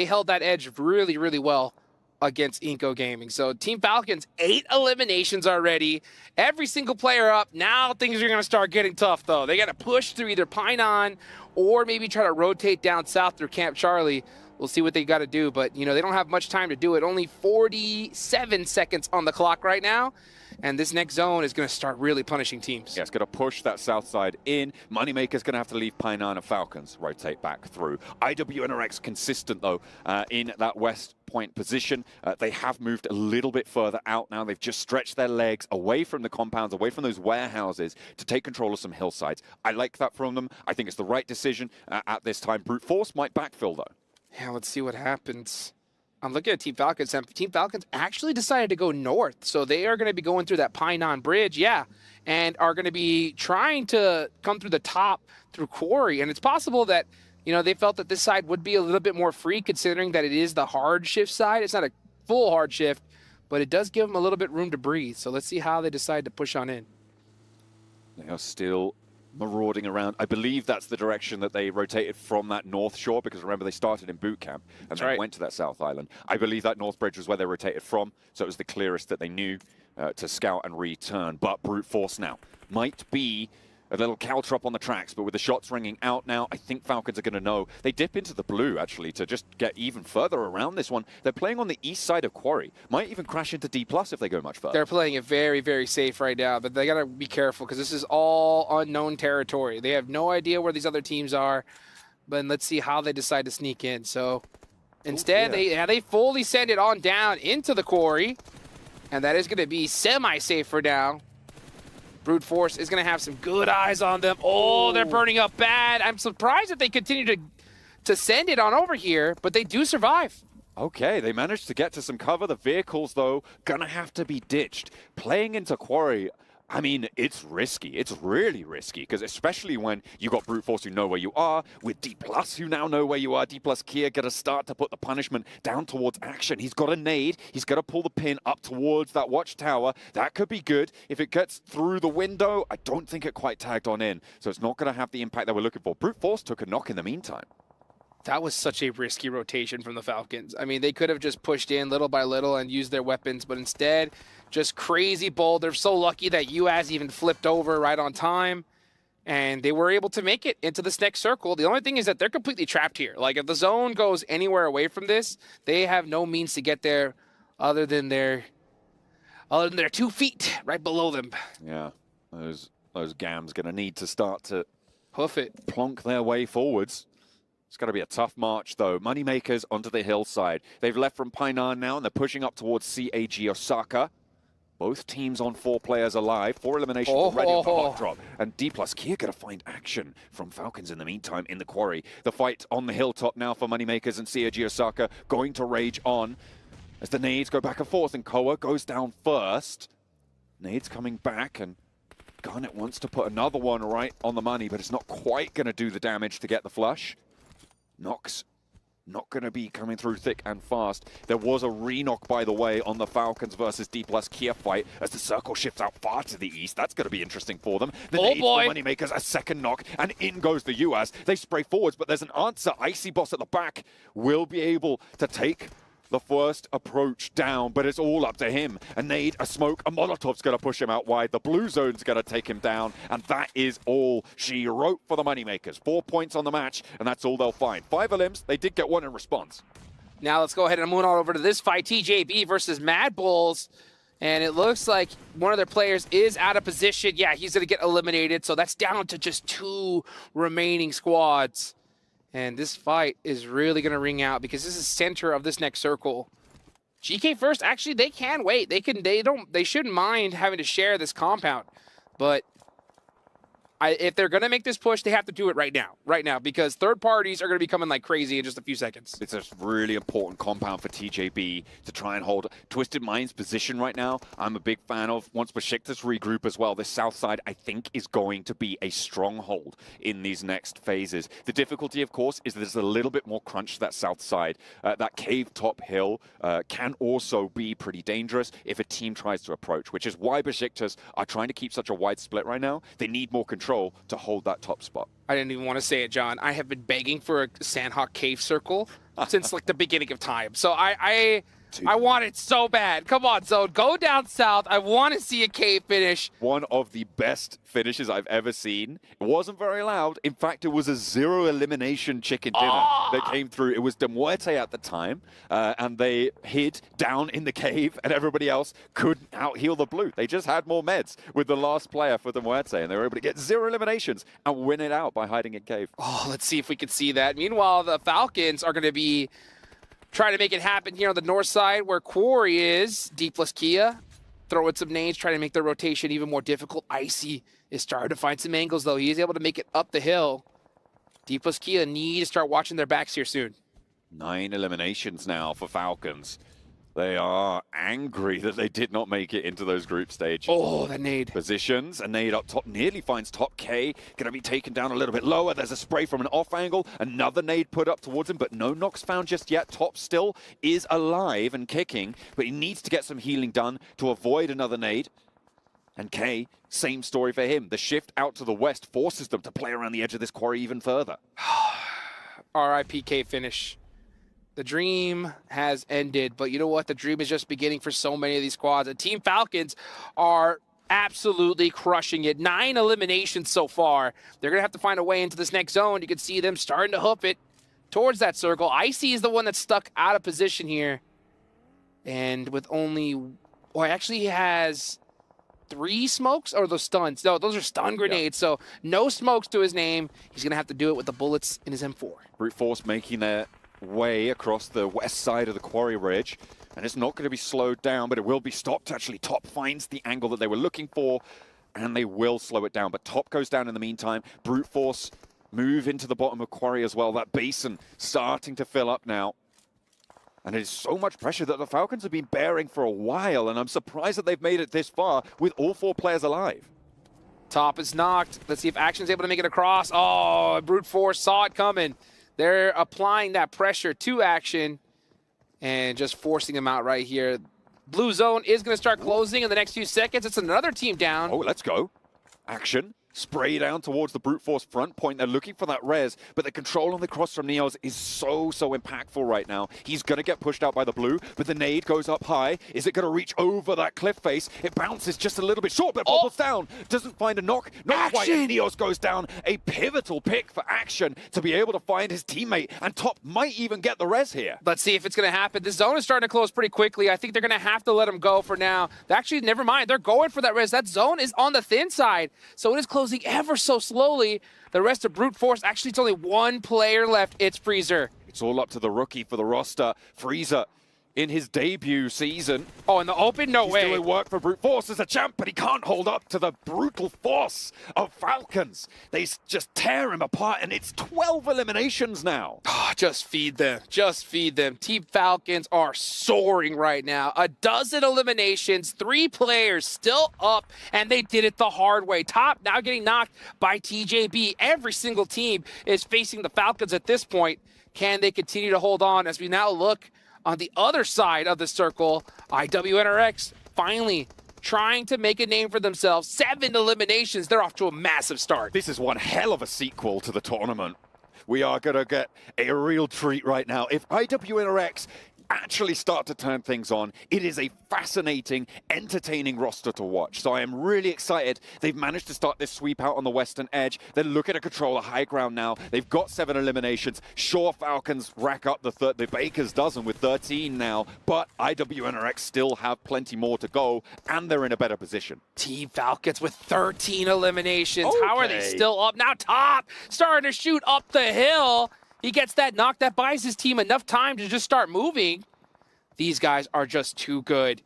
held that edge really, really well against Inco Gaming. So Team Falcons, 8 eliminations already. Every single player up. Now things are going to start getting tough, though. They got to push through either Pinon or maybe try to rotate down south through Camp Charlie. We'll see what they got to do, but you know they don't have much time to do it. Only 47 seconds on the clock right now. And this next zone is going to start really punishing teams. Yeah, it's going to push that south side in. Moneymaker's going to have to leave Pinon and Falcons rotate back through. IWNRX consistent, though, in that west point position. They have moved a little bit further out now. They've just stretched their legs away from the compounds, away from those warehouses to take control of some hillsides. I like that from them. I think it's the right decision at this time. Brute Force might backfill, though. Yeah, let's see what happens. I'm looking at Team Falcons, and Team Falcons actually decided to go north. So they are going to be going through that Pinon Bridge, yeah, and are going to be trying to come through the top through Quarry. And it's possible that, you know, they felt that this side would be a little bit more free considering that it is the hard shift side. It's not a full hard shift, but it does give them a little bit room to breathe. So let's see how they decide to push on in. They are still marauding around. I believe that's the direction that they rotated from that north shore, because remember they started in boot camp and then went to that south island. I believe that north bridge was where they rotated from, so it was the clearest that they knew to scout and return. But Brute Force now might be a little caltrop on the tracks, but with the shots ringing out now, I think Falcons are going to know. They dip into the blue, actually, to just get even further around this one. They're playing on the east side of Quarry. Might even crash into D+ if they go much further. They're playing it very, very safe right now, but they got to be careful because this is all unknown territory. They have no idea where these other teams are, but let's see how they decide to sneak in. So instead, they fully send it on down into the Quarry, and that is going to be semi-safe for now. Brute Force is going to have some good eyes on them. Oh, they're burning up bad. I'm surprised that they continue to send it on over here, but they do survive. Okay, they managed to get to some cover. The vehicles, though, going to have to be ditched. Playing into Quarry, I mean, it's risky. It's really risky, because especially when you got Brute Force who know where you are, with D+ who now know where you are. D+ Kia got to start to put the punishment down towards action. He's got a nade. He's got to pull the pin up towards that watchtower. That could be good. If it gets through the window, I don't think it quite tagged on in, so it's not going to have the impact that we're looking for. Brute Force took a knock in the meantime. That was such a risky rotation from the Falcons. I mean, they could have just pushed in little by little and used their weapons, but instead, just crazy bold. They're so lucky that UAS even flipped over right on time, and they were able to make it into this next circle. The only thing is that they're completely trapped here. Like, if the zone goes anywhere away from this, they have no means to get there other than their 2 feet right below them. Yeah, those GAMs going to need to start to hoof it, plonk their way forwards. It's going to be a tough march, though. Moneymakers onto the hillside. They've left from Pinon now, and they're pushing up towards CAG Osaka. Both teams on 4 players alive. 4 eliminations already on the hot drop. And D+ Kia going to find action from Falcons in the meantime in the Quarry. The fight on the hilltop now for Moneymakers and CAG Osaka going to rage on as the nades go back and forth, and Koa goes down first. Nades coming back, and Garnet wants to put another one right on the money, but it's not quite going to do the damage to get the flush. Nox not going to be coming through thick and fast. There was a re-knock, by the way, on the Falcons versus D+ Kia fight as the circle shifts out far to the east. That's going to be interesting for them. The nade for Moneymakers, a second knock, and in goes the UAS. They spray forwards, but there's an answer. Icy Boss at the back will be able to take the first approach down, but it's all up to him. A nade, a smoke, a Molotov's going to push him out wide. The blue zone's going to take him down, and that is all she wrote for the Moneymakers. 4 points on the match, and that's all they'll find. 5 elims, they did get 1 in response. Now let's go ahead and move on over to this fight, TJB versus Mad Bulls. And it looks like one of their players is out of position. Yeah, he's going to get eliminated, so that's down to just 2 remaining squads. And this fight is really going to ring out because this is center of this next circle. GK first, actually, they can wait. They shouldn't mind having to share this compound. But If they're going to make this push, they have to do it right now, because third parties are going to be coming like crazy in just a few seconds. It's a really important compound for TJB to try and hold Twisted Mind's position right now. I'm a big fan of once Besiktas regroup as well. This south side, I think, is going to be a stronghold in these next phases. The difficulty, of course, is there's a little bit more crunch to that south side. That cave top hill can also be pretty dangerous if a team tries to approach, which is why Besiktas are trying to keep such a wide split right now. They need more control to hold that top spot. I didn't even want to say it, John. I have been begging for a Sandhawk cave circle since like the beginning of time. So I want it so bad. Come on, Zone. Go down south. I want to see a cave finish. One of the best finishes I've ever seen. It wasn't very loud. In fact, it was a 0 elimination chicken dinner that came through. It was Pmwc at the time, and they hid down in the cave, and everybody else couldn't out-heal the blue. They just had more meds with the last player for Pmwc, and they were able to get 0 eliminations and win it out by hiding in cave. Oh, let's see if we can see that. Meanwhile, the Falcons are going to be trying to make it happen here on the north side where Quarry is. D plus Kia throwing some nades, trying to make their rotation even more difficult. Icy is starting to find some angles, though. He is able to make it up the hill. D plus Kia need to start watching their backs here soon. 9 eliminations now for Falcons. They are angry that they did not make it into those group stages. Oh, that nade. Positions. A nade up top nearly finds top K. Going to be taken down a little bit lower. There's a spray from an off angle. Another nade put up towards him, but no knocks found just yet. Top still is alive and kicking, but he needs to get some healing done to avoid another nade. And K, same story for him. The shift out to the west forces them to play around the edge of this quarry even further. RIP K finish. The dream has ended, but you know what? The dream is just beginning for so many of these squads. And Team Falcons are absolutely crushing it. 9 eliminations so far. They're going to have to find a way into this next zone. You can see them starting to hoof it towards that circle. Icy is the one that's stuck out of position here. And with only... Well, actually he has 3 smokes, or those stuns? No, those are stun grenades, so no smokes to his name. He's going to have to do it with the bullets in his M4. Brute Force making their way across the west side of the quarry ridge, and it's not going to be slowed down, but it will be stopped. Actually, Top finds the angle that they were looking for, and they will slow it down, but Top goes down in the meantime. Brute Force move into the bottom of quarry as well. That basin starting to fill up now, and it is so much pressure that the Falcons have been bearing for a while, and I'm surprised that they've made it this far with all 4 players alive. Top is knocked. Let's see if Action's able to make it across. Oh, Brute Force saw it coming. They're applying that pressure to Action and just forcing him out right here. Blue zone is going to start closing in the next few seconds. It's another team down. Oh, let's go. Action. Spray down towards the Brute Force front point. They're looking for that res, but the control on the cross from Neos is so impactful right now. He's going to get pushed out by the blue, but the nade goes up high. Is it going to reach over that cliff face? It bounces just a little bit short, but bobbles down. Doesn't find a knock. Not quite. Neos goes down. A pivotal pick for Action to be able to find his teammate, and Top might even get the res here. Let's see if it's going to happen. This zone is starting to close pretty quickly. I think they're going to have to let him go for now. Actually, never mind. They're going for that res. That zone is on the thin side, so it is closing ever so slowly. The rest of Brute Force, actually it's only 1 player left. It's Freezer. It's all up to the rookie for the roster. Freezer in his debut season. Oh, in the open? No way. He's doing work for Brute Force as a champ, but he can't hold up to the brutal force of Falcons. They just tear him apart, and it's 12 eliminations now. Oh, just feed them. Just feed them. Team Falcons are soaring right now. 12 eliminations, 3 players still up, and they did it the hard way. Top now getting knocked by TJB. Every single team is facing the Falcons at this point. Can they continue to hold on as we now look on the other side of the circle? IWNRX finally trying to make a name for themselves. 7 eliminations. They're off to a massive start. This is one hell of a sequel to the tournament. We are going to get a real treat right now. If IWNRX actually start to turn things on, it is a fascinating, entertaining roster to watch. So I am really excited. They've managed to start this sweep out on the western edge. They're looking to control the high ground now. They've got 7 eliminations. Sure, Falcons rack up the Baker's dozen with 13 now, but IWNRX still have plenty more to go, and they're in a better position. Team Falcons with 13 eliminations. Okay. How are they still up? Now Top starting to shoot up the hill. He gets that knock. That buys his team enough time to just start moving. These guys are just too good.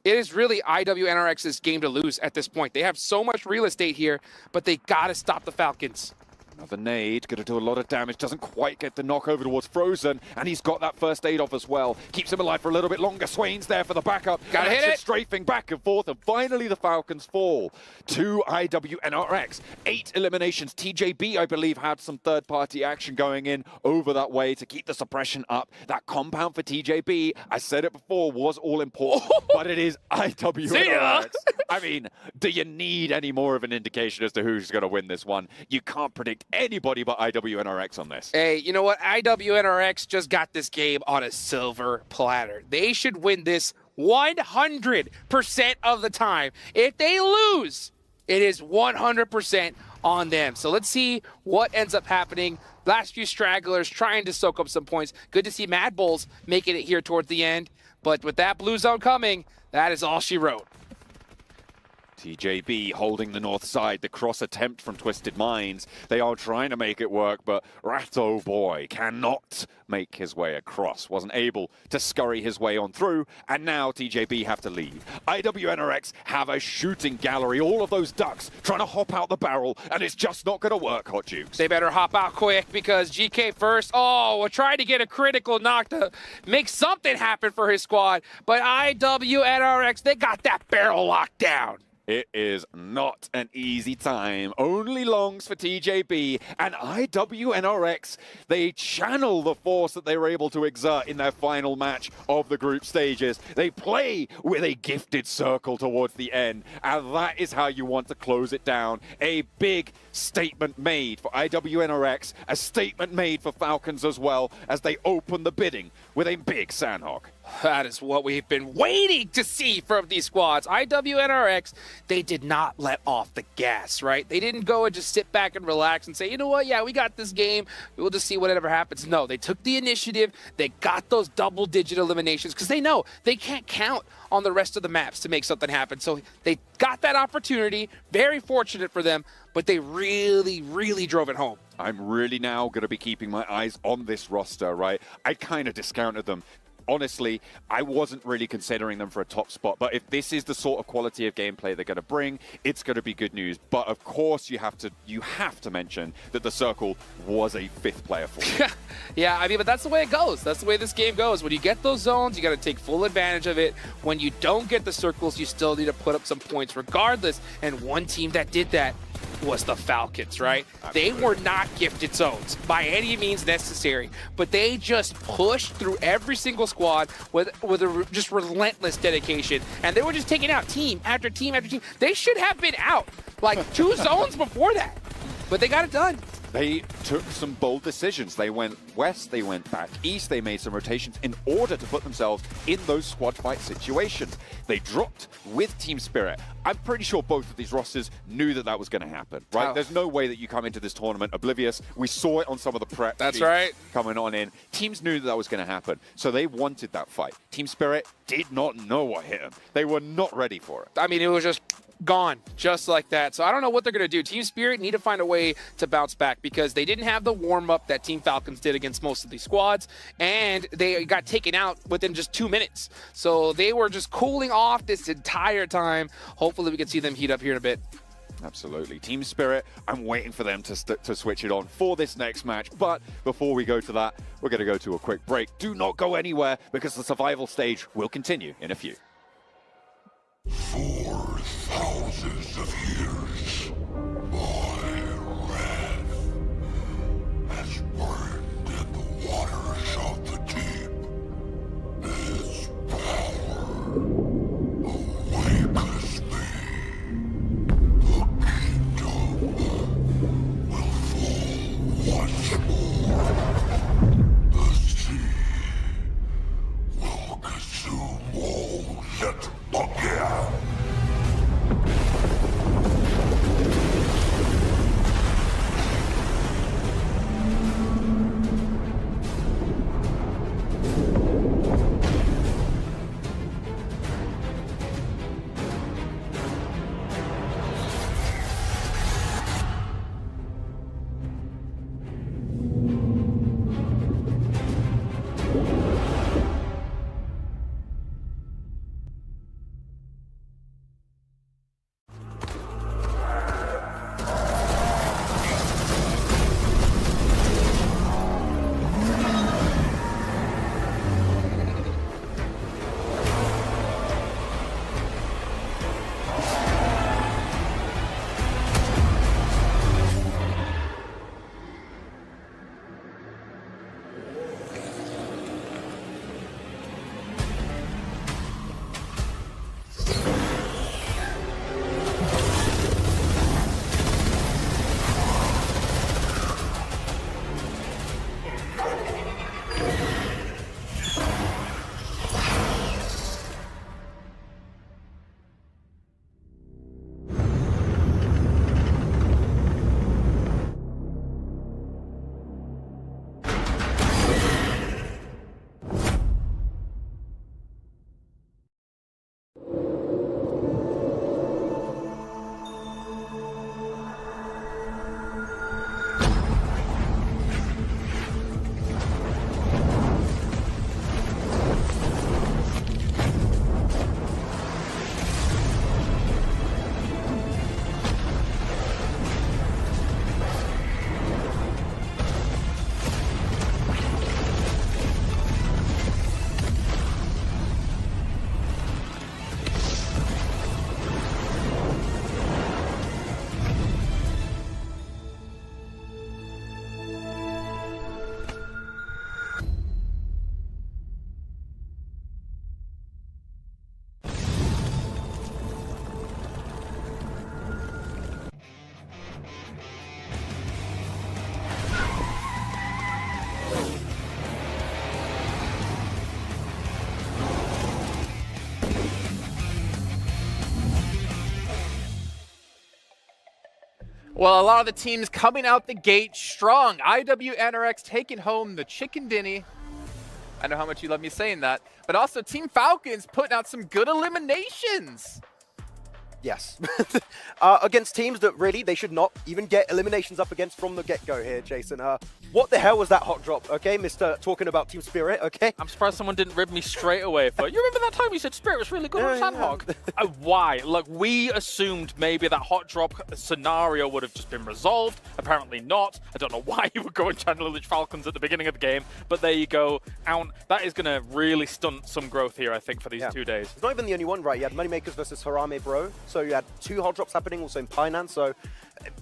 it is really IWNRX's game to lose at this point. They have so much real estate here, but they gotta stop the Falcons. Another nade, going to do a lot of damage, doesn't quite get the knock over towards Frozen, and he's got that first aid off as well. Keeps him alive for a little bit longer. Swain's there for the backup. Gotta hit it! Strafing back and forth, and finally the Falcons fall to IWNRX. 8 eliminations. TJB, I believe, had some third-party action going in over that way to keep the suppression up. That compound for TJB, I said it before, was all important, but it is IWNRX. I mean, do you need any more of an indication as to who's going to win this one? You can't predict anybody but IWNRX on this. Hey, you know what? IWNRX just got this game on a silver platter. They should win this 100% of the time. If they lose, it is 100% on them. So let's see what ends up happening. Last few stragglers trying to soak up some points. Good to see Mad Bulls making it here towards the end. But with that blue zone coming, that is all she wrote. TJB holding the north side, the cross attempt from Twisted Minds. They are trying to make it work, but Ratto Boy cannot make his way across. Wasn't able to scurry his way on through, and now TJB have to leave. IWNRX have a shooting gallery, all of those ducks trying to hop out the barrel, and it's just not going to work, Hot Jukes. They better hop out quick because GK first. Oh, we're trying to get a critical knock to make something happen for his squad, but IWNRX, they got that barrel locked down. It is not an easy time. Only longs for TJB, and IWNRX, they channel the force that they were able to exert in their final match of the group stages. They play with a gifted circle towards the end, and that is how you want to close it down. A big statement made for IWNRX, a statement made for Falcons as well, as they open the bidding with a big Sandhog. That is what we've been waiting to see from these squads. IWNRX, they did not let off the gas, right? They didn't go and just sit back and relax and say, you know what, yeah, we got this game. We'll just see whatever happens. No, they took the initiative. They got those double-digit eliminations because they know they can't count on the rest of the maps to make something happen. So they got that opportunity. Very fortunate for them, but they really, really drove it home. I'm really now going to be keeping my eyes on this roster, right? I kind of discounted them. Honestly, I wasn't really considering them for a top spot, but if this is the sort of quality of gameplay they're going to bring, it's going to be good news. But of course, you have to mention that the circle was a 5th player for you. Yeah, I mean, but that's the way it goes. That's the way this game goes. When you get those zones, you got to take full advantage of it. When you don't get the circles, you still need to put up some points regardless. And one team that did that was the Falcons, right? Absolutely. They were not gifted zones by any means necessary, but they just pushed through every single squad with a just relentless dedication, and they were just taking out team after team after team. They should have been out like 2 zones before that, but they got it done. They took some bold decisions. They went west, they went back east, they made some rotations in order to put themselves in those squad fight situations. They dropped with team spirit. I'm pretty sure both of these rosters knew that that was going to happen, right? Oh. There's no way that you come into this tournament oblivious. We saw it on some of the prep. That's right. Coming on in. Teams knew that that was going to happen, so they wanted that fight. Team spirit did not know what hit them. They were not ready for it. I mean, it was just gone just like that. So I don't know what they're going to do. Team Spirit need to find a way to bounce back because they didn't have the warm-up that Team Falcons did against most of these squads, and they got taken out within just 2 minutes. So they were just cooling off this entire time. Hopefully we can see them heat up here in a bit. Absolutely. Team Spirit, I'm waiting for them to switch it on for this next match. But before we go to that, we're going to go to a quick break. Do not go anywhere because the survival stage will continue in a few. 4,000 of years, my wrath has burned in the waters of the deep. Its power awakens me. The kingdom will fall once more. The sea will consume all yet again. Well, a lot of the teams coming out the gate strong. IWNRX taking home the chicken dinny. I know how much you love me saying that. But also Team Falcons putting out some good eliminations. Yes. Against teams that really they should not even get eliminations up against from the get-go here, Jason. What the hell was that hot drop, okay, Mr. Talking about Team Spirit, okay? I'm surprised someone didn't rib me straight away for, you remember that time you said Spirit was really good on Sandhog? Why? Look, we assumed maybe that hot drop scenario would have just been resolved. Apparently not. I don't know why you would go and channel Falcons at the beginning of the game, but there you go. That is going to really stunt some growth here, I think, for these 2 days. It's not even the only one, right? You had Moneymakers versus Harame Bro, so you had 2 hot drops happening also in Painan, so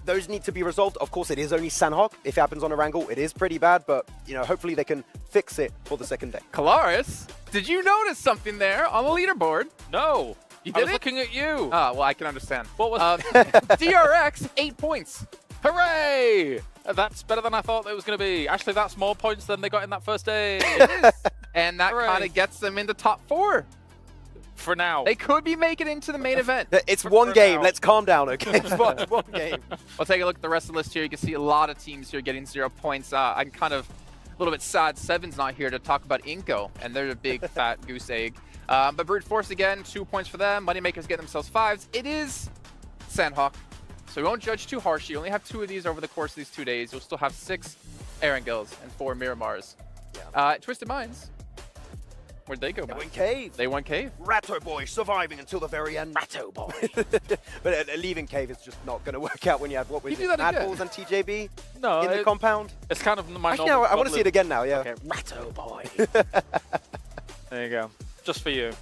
those need to be resolved. Of course, it is only Sandhog. If it happens on a wrangle, it is pretty bad, but you know, hopefully they can fix it for the second day. Kalaris, did you notice something there on the leaderboard? No. You I did was looking at you. Well, I can understand. What was DRX, 8 points. Hooray! That's better than I thought it was going to be. Actually, that's more points than they got in that first day. It is. And that kind of gets them into top 4. For now. They could be making it into the main event. It's one game. Now. Let's calm down, okay? It's one game. We'll take a look at the rest of the list here. You can see a lot of teams here getting 0 points. I'm kind of a little bit sad Seven's not here to talk about Inko, and they're a big fat goose egg. But Brute Force again, 2 points for them. Moneymakers get themselves 5s. It is Sandhawk, so we won't judge too harsh. You only have 2 of these over the course of these 2 days. You'll still have 6 Erangels and 4 Miramars. Yeah. Twisted Minds. Where'd they go? They went cave. They went cave. Ratto boy surviving until the very end. Ratto boy. But leaving cave is just not going to work out when you have what was it? Madballs and TJB in the compound. It's kind of my. Actually, no, I want to see it again now. Yeah. Okay. Ratto boy. There you go. Just for you.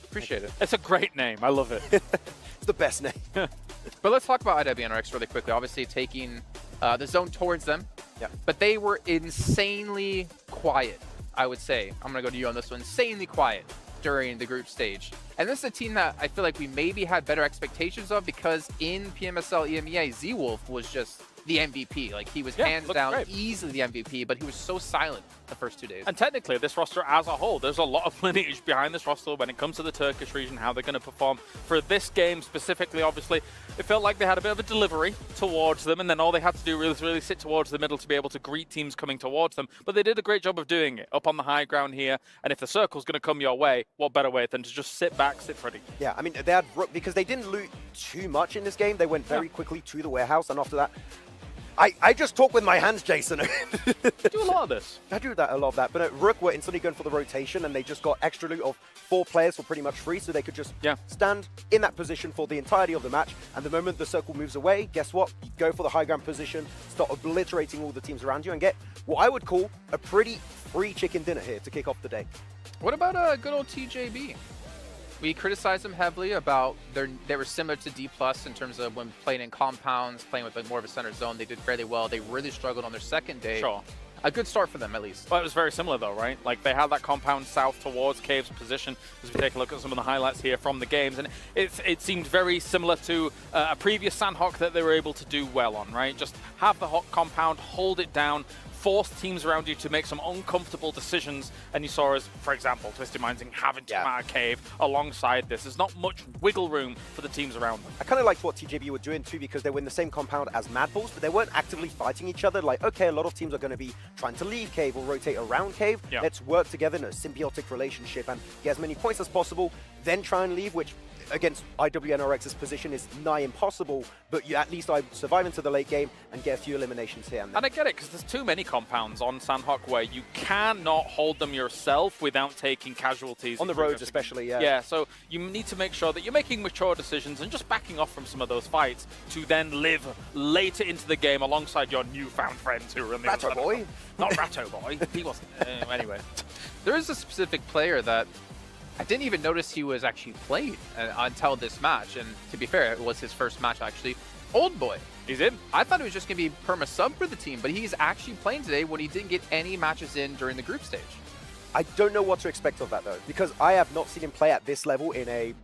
Appreciate it. It's a great name. I love it. It's the best name. But let's talk about IWNRX really quickly. Obviously taking the zone towards them. Yeah. But they were insanely quiet, I would say. I'm going to go to you on this one. Insanely quiet during the group stage. And this is a team that I feel like we maybe had better expectations of because in PMSL EMEA, Z-Wolf was just the MVP. Like, he was hands down easily the MVP, but he was so silent the first 2 days. And technically, this roster as a whole, there's a lot of lineage behind this roster when it comes to the Turkish region, how they're going to perform. For this game specifically, obviously, it felt like they had a bit of a delivery towards them, and then all they had to do was really sit towards the middle to be able to greet teams coming towards them. But they did a great job of doing it up on the high ground here, and if the circle's going to come your way, what better way than to just sit back, sit pretty. Yeah, I mean, they had Rook, because they didn't loot too much in this game, they went very quickly to the warehouse, and after that, I just talk with my hands, Jason. Do a lot of this. I do that, a lot of that. But Rook were instantly going for the rotation, and they just got extra loot of 4 players for pretty much free, so they could just stand in that position for the entirety of the match. And the moment the circle moves away, guess what? You go for the high ground position, start obliterating all the teams around you, and get what I would call a pretty free chicken dinner here to kick off the day. What about good old TJB? We criticized them heavily about they were similar to D+ in terms of when playing in compounds, playing with more of a center zone. They did fairly well. They really struggled on their second day. Sure. A good start for them, at least. Well, it was very similar, though, right? Like, they had that compound south towards Cave's position, as we take a look at some of the highlights here from the games. And it seemed very similar to a previous Sandhawk that they were able to do well on, right? Just have the hot compound, hold it down, force teams around you to make some uncomfortable decisions. And you saw us, for example, Twisted Minds having to come out of Cave alongside this. There's not much wiggle room for the teams around them. I kind of liked what TJB were doing too, because they were in the same compound as Madballs, but they weren't actively fighting each other. Like, okay, a lot of teams are going to be trying to leave Cave or rotate around Cave. Yeah. Let's work together in a symbiotic relationship and get as many points as possible, then try and leave, which against IWNRX's position is nigh impossible, but you at least I survive into the late game and get a few eliminations here and there. And I get it, because there's too many compounds on Sandhawk where you cannot hold them yourself without taking casualties. On the roads especially, yeah. Yeah, so you need to make sure that you're making mature decisions and just backing off from some of those fights to then live later into the game alongside your newfound friends who are in the Ratto boy. Not Ratto boy. He wasn't. Anyway. There is a specific player that I didn't even notice he was actually played until this match, and to be fair, it was his first match actually. Old Boy. He's in. I thought it was just going to be perma-sub for the team, but he's actually playing today when he didn't get any matches in during the group stage. I don't know what to expect of that though, because I have not seen him play at this level in a...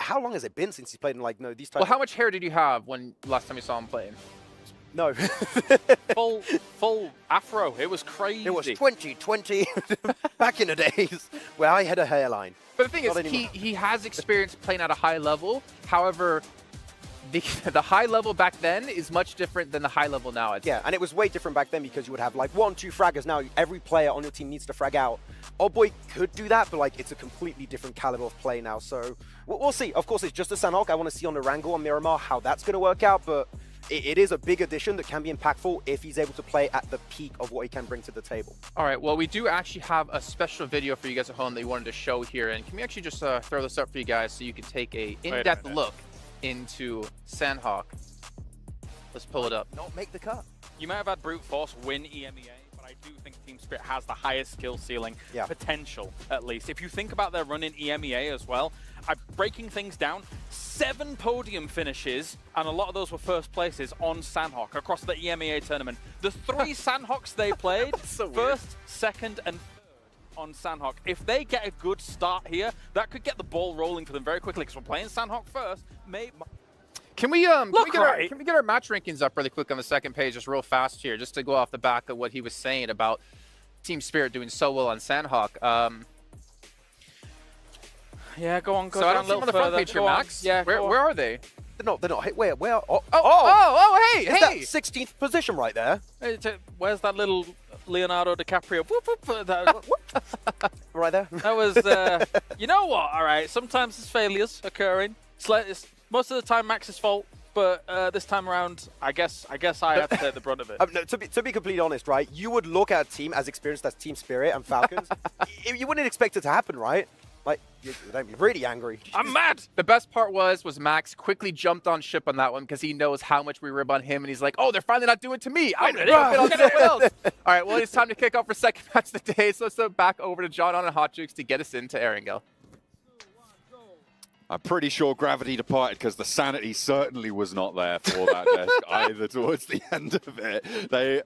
How long has it been since he played in these types? Well, how much hair did you have when last time you saw him playing? No. full afro. It was crazy. It was 2020 back in the days where I had a hairline. But the thing is, he has experience playing at a high level. However, the high level back then is much different than the high level now. Yeah, and it was way different back then because you would have like 1, 2 fraggers. Now every player on your team needs to frag out. Old Boy could do that, but like it's a completely different caliber of play now. So we'll see. Of course, it's just a Sanhok. I want to see on the Wrangle on Miramar how that's going to work out, but it is a big addition that can be impactful if he's able to play at the peak of what he can bring to the table. All right, well, we do actually have a special video for you guys at home that we wanted to show here. And can we actually just throw this up for you guys so you can take a in-depth look into Sanhok? Let's pull it up. Not make the cut. You might have had Brute Force win EMEA, but I do think Team Spirit has the highest skill ceiling potential, at least. If you think about their run in EMEA as well, I'm breaking things down. 7 podium finishes, and a lot of those were first places on Sanhok across the EMEA tournament. The 3 Sanhoks they played, first, second, and third on Sanhok. If they get a good start here, that could get the ball rolling for them very quickly, because we're playing Sanhok first. Can we get our match rankings up really quick on the second page, just real fast here, just to go off the back of what he was saying about Team Spirit doing so well on Sanhok. Yeah, go on. Go so I down don't see them on the front page here, Max. Yeah, where are they? They're not. Where? Hey, Is that 16th position right there? Where's that little Leonardo DiCaprio? Whoop, whoop, right there. That was, you know what? All right, sometimes there's failures occurring. It's most of the time Max's fault, but this time around, I guess I have to take the brunt of it. No, to be completely honest, right? You would look at a team as experienced as Team Spirit and Falcons. You wouldn't expect it to happen, right? Like, you're really angry. I'm mad. The best part was Max quickly jumped on ship on that one because he knows how much we rib on him, and he's like, oh, they're finally not doing it to me. I'm going to do it on someone else. All right, well, it's time to kick off for second match of the day. So let's go back over to John on and Hot Jukes to get us into Erangel. I'm pretty sure gravity departed because the sanity certainly was not there for that desk either towards the end of it. They,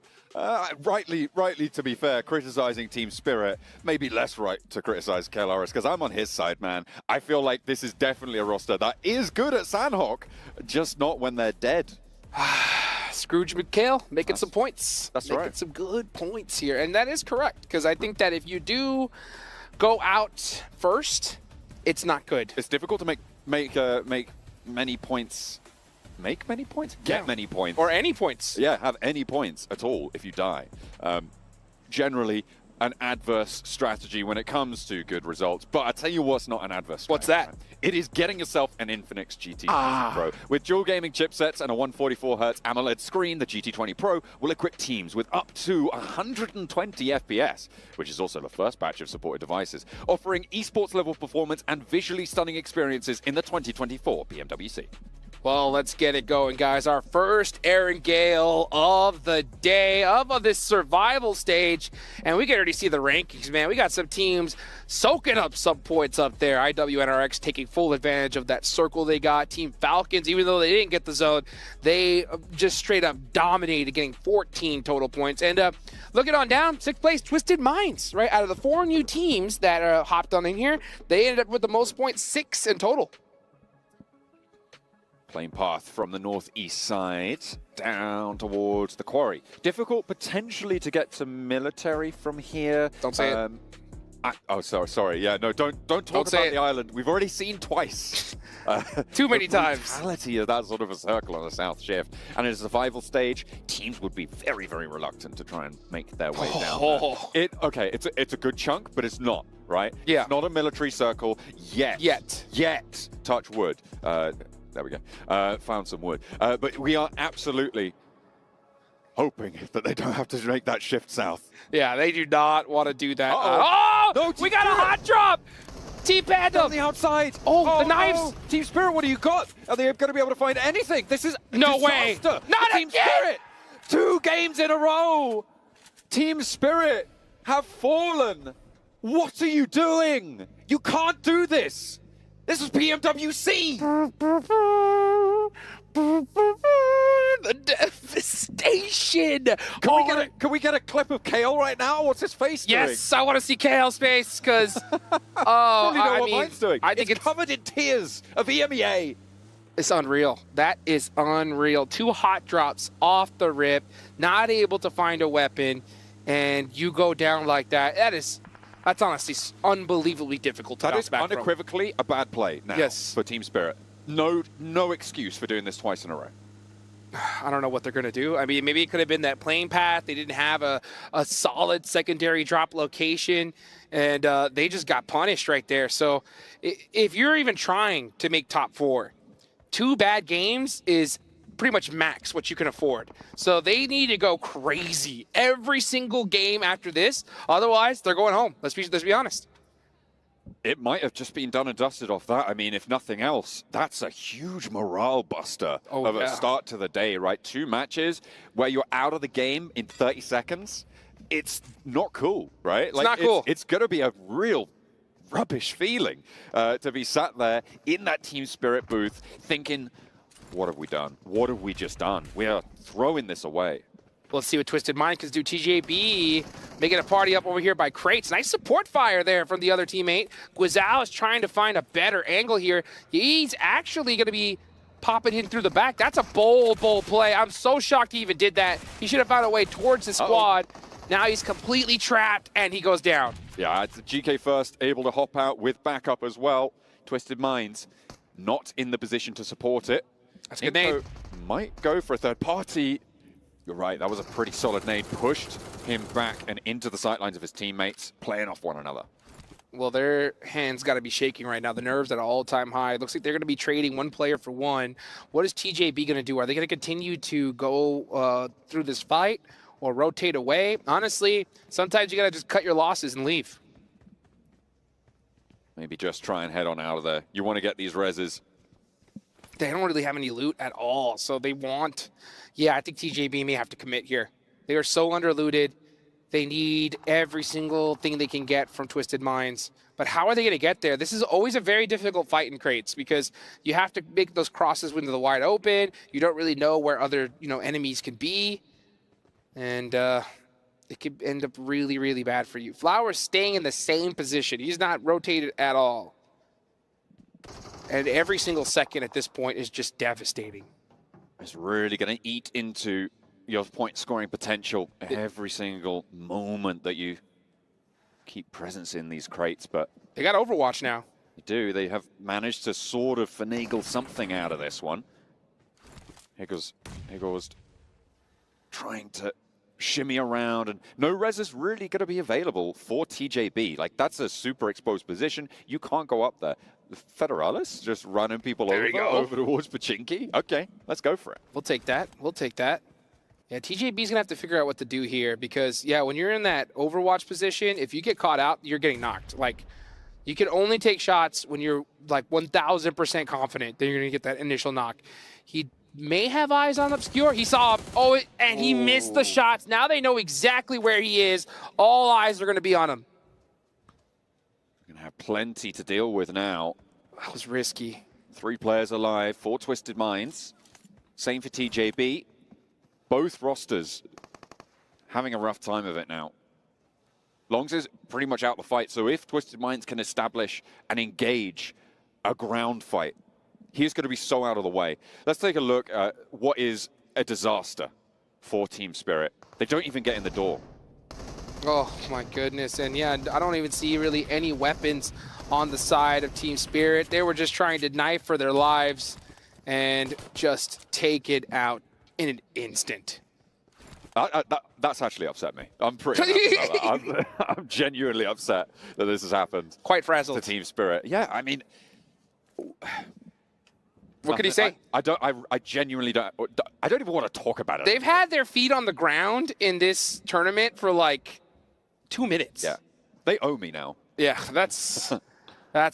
rightly to be fair, criticizing Team Spirit, maybe less right to criticize Kelaris because I'm on his side, man. I feel like this is definitely a roster that is good at Sanhok, just not when they're dead. Scrooge McKale making some points. That's making some good points here. And that is correct, because I think that if you do go out first, it's not good. It's difficult to make many points. Make many points? Get many points. Or any points. Yeah, have any points at all if you die. Generally, an adverse strategy when it comes to good results. But I tell you what's not an adverse strategy. What's that? It is getting yourself an Infinix GT20 Pro. With dual gaming chipsets and a 144Hz AMOLED screen, the GT20 Pro will equip teams with up to 120 FPS, which is also the first batch of supported devices, offering esports level performance and visually stunning experiences in the 2024 Pmwc. Well, let's get it going, guys. Our first Erangel of the day, of this survival stage. And we can already see the rankings, man. We got some teams soaking up some points up there. IWNRX taking full advantage of that circle they got. Team Falcons, even though they didn't get the zone, they just straight up dominated, getting 14 total points. And looking on down, 6th place, Twisted Minds, right? Out of the 4 new teams that hopped on in here, they ended up with the most points, 6 in total. Playing path from the northeast side down towards the quarry. Difficult potentially to get to military from here. Don't say it. Oh, sorry. Yeah, no, don't talk about the island. We've already seen twice. Too many times. The brutality of that sort of a circle on the south shift. And in a survival stage, teams would be very, very reluctant to try and make their way down there. It's a good chunk, but it's not, right? Yeah. It's not a military circle yet. Yet. Touch wood. There we go. Found some wood. But we are absolutely hoping that they don't have to make that shift south. Yeah, they do not want to do that. No, we got a hot drop! Team Panda! On the outside! The knives! No. Team Spirit, what do you got? Are they going to be able to find anything? This is no way! Not Team again! Spirit! 2 games in a row! Team Spirit have fallen! What are you doing? You can't do this! This is Pmwc! The devastation! Can we get a clip of Kale right now? What's his face doing? Yes, I want to see Kale's face, because... I mean, mine's doing. I think it's covered in tears of EMEA. It's unreal. That is unreal. 2 hot drops off the rip, not able to find a weapon, and you go down like that. That's honestly unbelievably difficult to bounce back from. That is unequivocally a bad play now for Team Spirit. no excuse for doing this twice in a row. I don't know what they're going to do. I mean, maybe it could have been that playing path. They didn't have a solid secondary drop location, and they just got punished right there. So if you're even trying to make top 4, 2 bad games is pretty much max what you can afford. So they need to go crazy every single game after this. Otherwise, they're going home. Let's be honest. It might have just been done and dusted off that. I mean, if nothing else, that's a huge morale buster of a start to the day, right? 2 matches where you're out of the game in 30 seconds. It's not cool, right? It's not cool. It's going to be a real rubbish feeling to be sat there in that team spirit booth thinking, what have we done? What have we just done? We are throwing this away. Let's see what Twisted Mind can do. TJB making a party up over here by Crates. Nice support fire there from the other teammate. Guizao is trying to find a better angle here. He's actually going to be popping in through the back. That's a bold play. I'm so shocked he even did that. He should have found a way towards the squad. Now he's completely trapped, and he goes down. Yeah, it's GK first, able to hop out with backup as well. Twisted Minds not in the position to support it. That's a good name. Might go for a third party. You're right, that was a pretty solid nade. Pushed him back and into the sightlines of his teammates, playing off one another. Well, their hands got to be shaking right now. The nerves at an all-time high. It looks like they're going to be trading one player for one. What is TJB going to do? Are they going to continue to go through this fight or rotate away? Honestly, sometimes you got to just cut your losses and leave. Maybe just try and head on out of there. You want to get these reses. They don't really have any loot at all, so they want... Yeah, I think TJB may have to commit here. They are so underlooted. They need every single thing they can get from Twisted Minds. But how are they going to get there? This is always a very difficult fight in crates because you have to make those crosses into the wide open. You don't really know where other enemies can be. And it could end up really, really bad for you. Flower's staying in the same position. He's not rotated at all. And every single second at this point is just devastating. It's really going to eat into your point scoring potential every single moment that you keep presence in these crates. But they got Overwatch now. They do. They have managed to sort of finagle something out of this one. Higgles trying to shimmy around, and no res is really going to be available for TJB. Like, that's a super exposed position. You can't go up there. Federalis just running people over towards Pachinki. Okay, let's go for it. We'll take that. We'll take that. Yeah, TJB's going to have to figure out what to do here because, yeah, when you're in that Overwatch position, if you get caught out, you're getting knocked. Like, you can only take shots when you're, like, 1,000% confident that you're going to get that initial knock. He may have eyes on Obscure. He saw him. And he missed the shots. Now they know exactly where he is. All eyes are going to be on him. Have plenty to deal with now. That was risky. 3 players alive, 4 Twisted Minds. Same for TJB. Both rosters having a rough time of it now. Longs is pretty much out the fight, so if Twisted Minds can establish and engage a ground fight, he's going to be so out of the way. Let's take a look at what is a disaster for Team Spirit. They don't even get in the door. Oh my goodness, and yeah, I don't even see really any weapons on the side of Team Spirit. They were just trying to knife for their lives and just take it out in an instant. That's actually upset me. I'm pretty upset about that. I'm genuinely upset that this has happened. Quite frazzled. To Team Spirit. Yeah, I mean... What could he say? I genuinely don't even want to talk about it. They've had their feet on the ground in this tournament for like 2 minutes. Yeah. They owe me now. Yeah, that's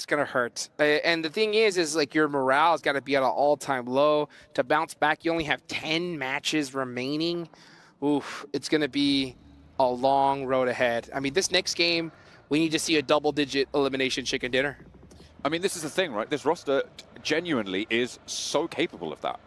going to hurt. And the thing is like your morale's got to be at an all-time low. To bounce back, you only have 10 matches remaining. Oof, it's going to be a long road ahead. I mean, this next game, we need to see a double-digit elimination chicken dinner. I mean, this is the thing, right? This roster genuinely is so capable of that.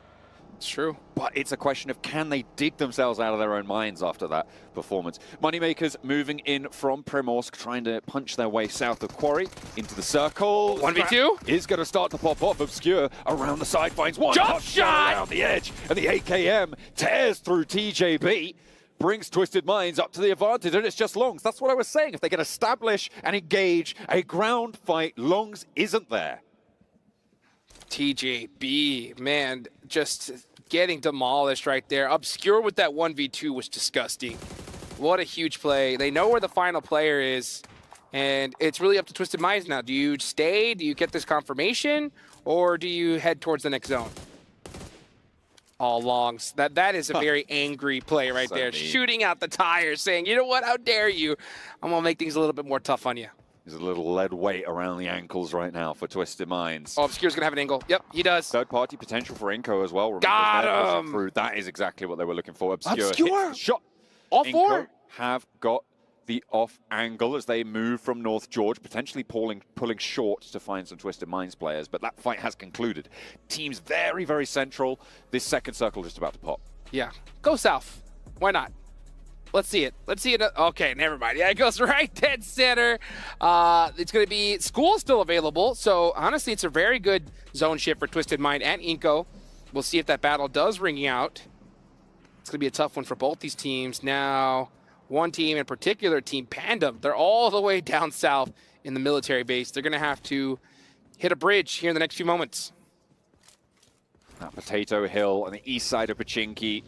It's true. But it's a question of can they dig themselves out of their own minds after that performance. Moneymakers moving in from Primorsk, trying to punch their way south of Quarry into the circle. 1v2 is going to start to pop off. Obscure around the side finds one. Jump shot around the edge, and the AKM tears through TJB. Brings Twisted Minds up to the advantage, and it's just Longs. That's what I was saying. If they can establish and engage a ground fight, Longs isn't there. TJB, man, just getting demolished right there. Obscure with that 1v2 was disgusting. What a huge play. They know where the final player is, and it's really up to Twisted Minds now. Do you stay? Do you get this confirmation? Or do you head towards the next zone? All longs. That is a very angry play right there. Shooting out the tires, saying, you know what, how dare you? I'm going to make things a little bit more tough on you. There's a little lead weight around the ankles right now for Twisted Minds. Oh, Obscure's going to have an angle. Yep, he does. Third-party potential for Inco as well. Remember, Got him! through. That is exactly what they were looking for. Obscure hits the shot. All Inco four have got the off angle as they move from North George, potentially pulling short to find some Twisted Minds players, but that fight has concluded. Team's very, very central. This second circle just about to pop. Yeah, go south. Why not? Let's see it. Let's see it. Okay, never mind. Yeah, it goes right dead center. It's going to be school still available, so honestly, it's a very good zone shift for Twisted Mind and Inco. We'll see if that battle does ring out. It's going to be a tough one for both these teams. Now, one team in particular, Team Panda, they're all the way down south in the military base. They're going to have to hit a bridge here in the next few moments. Now, Potato Hill on the east side of Pachinki,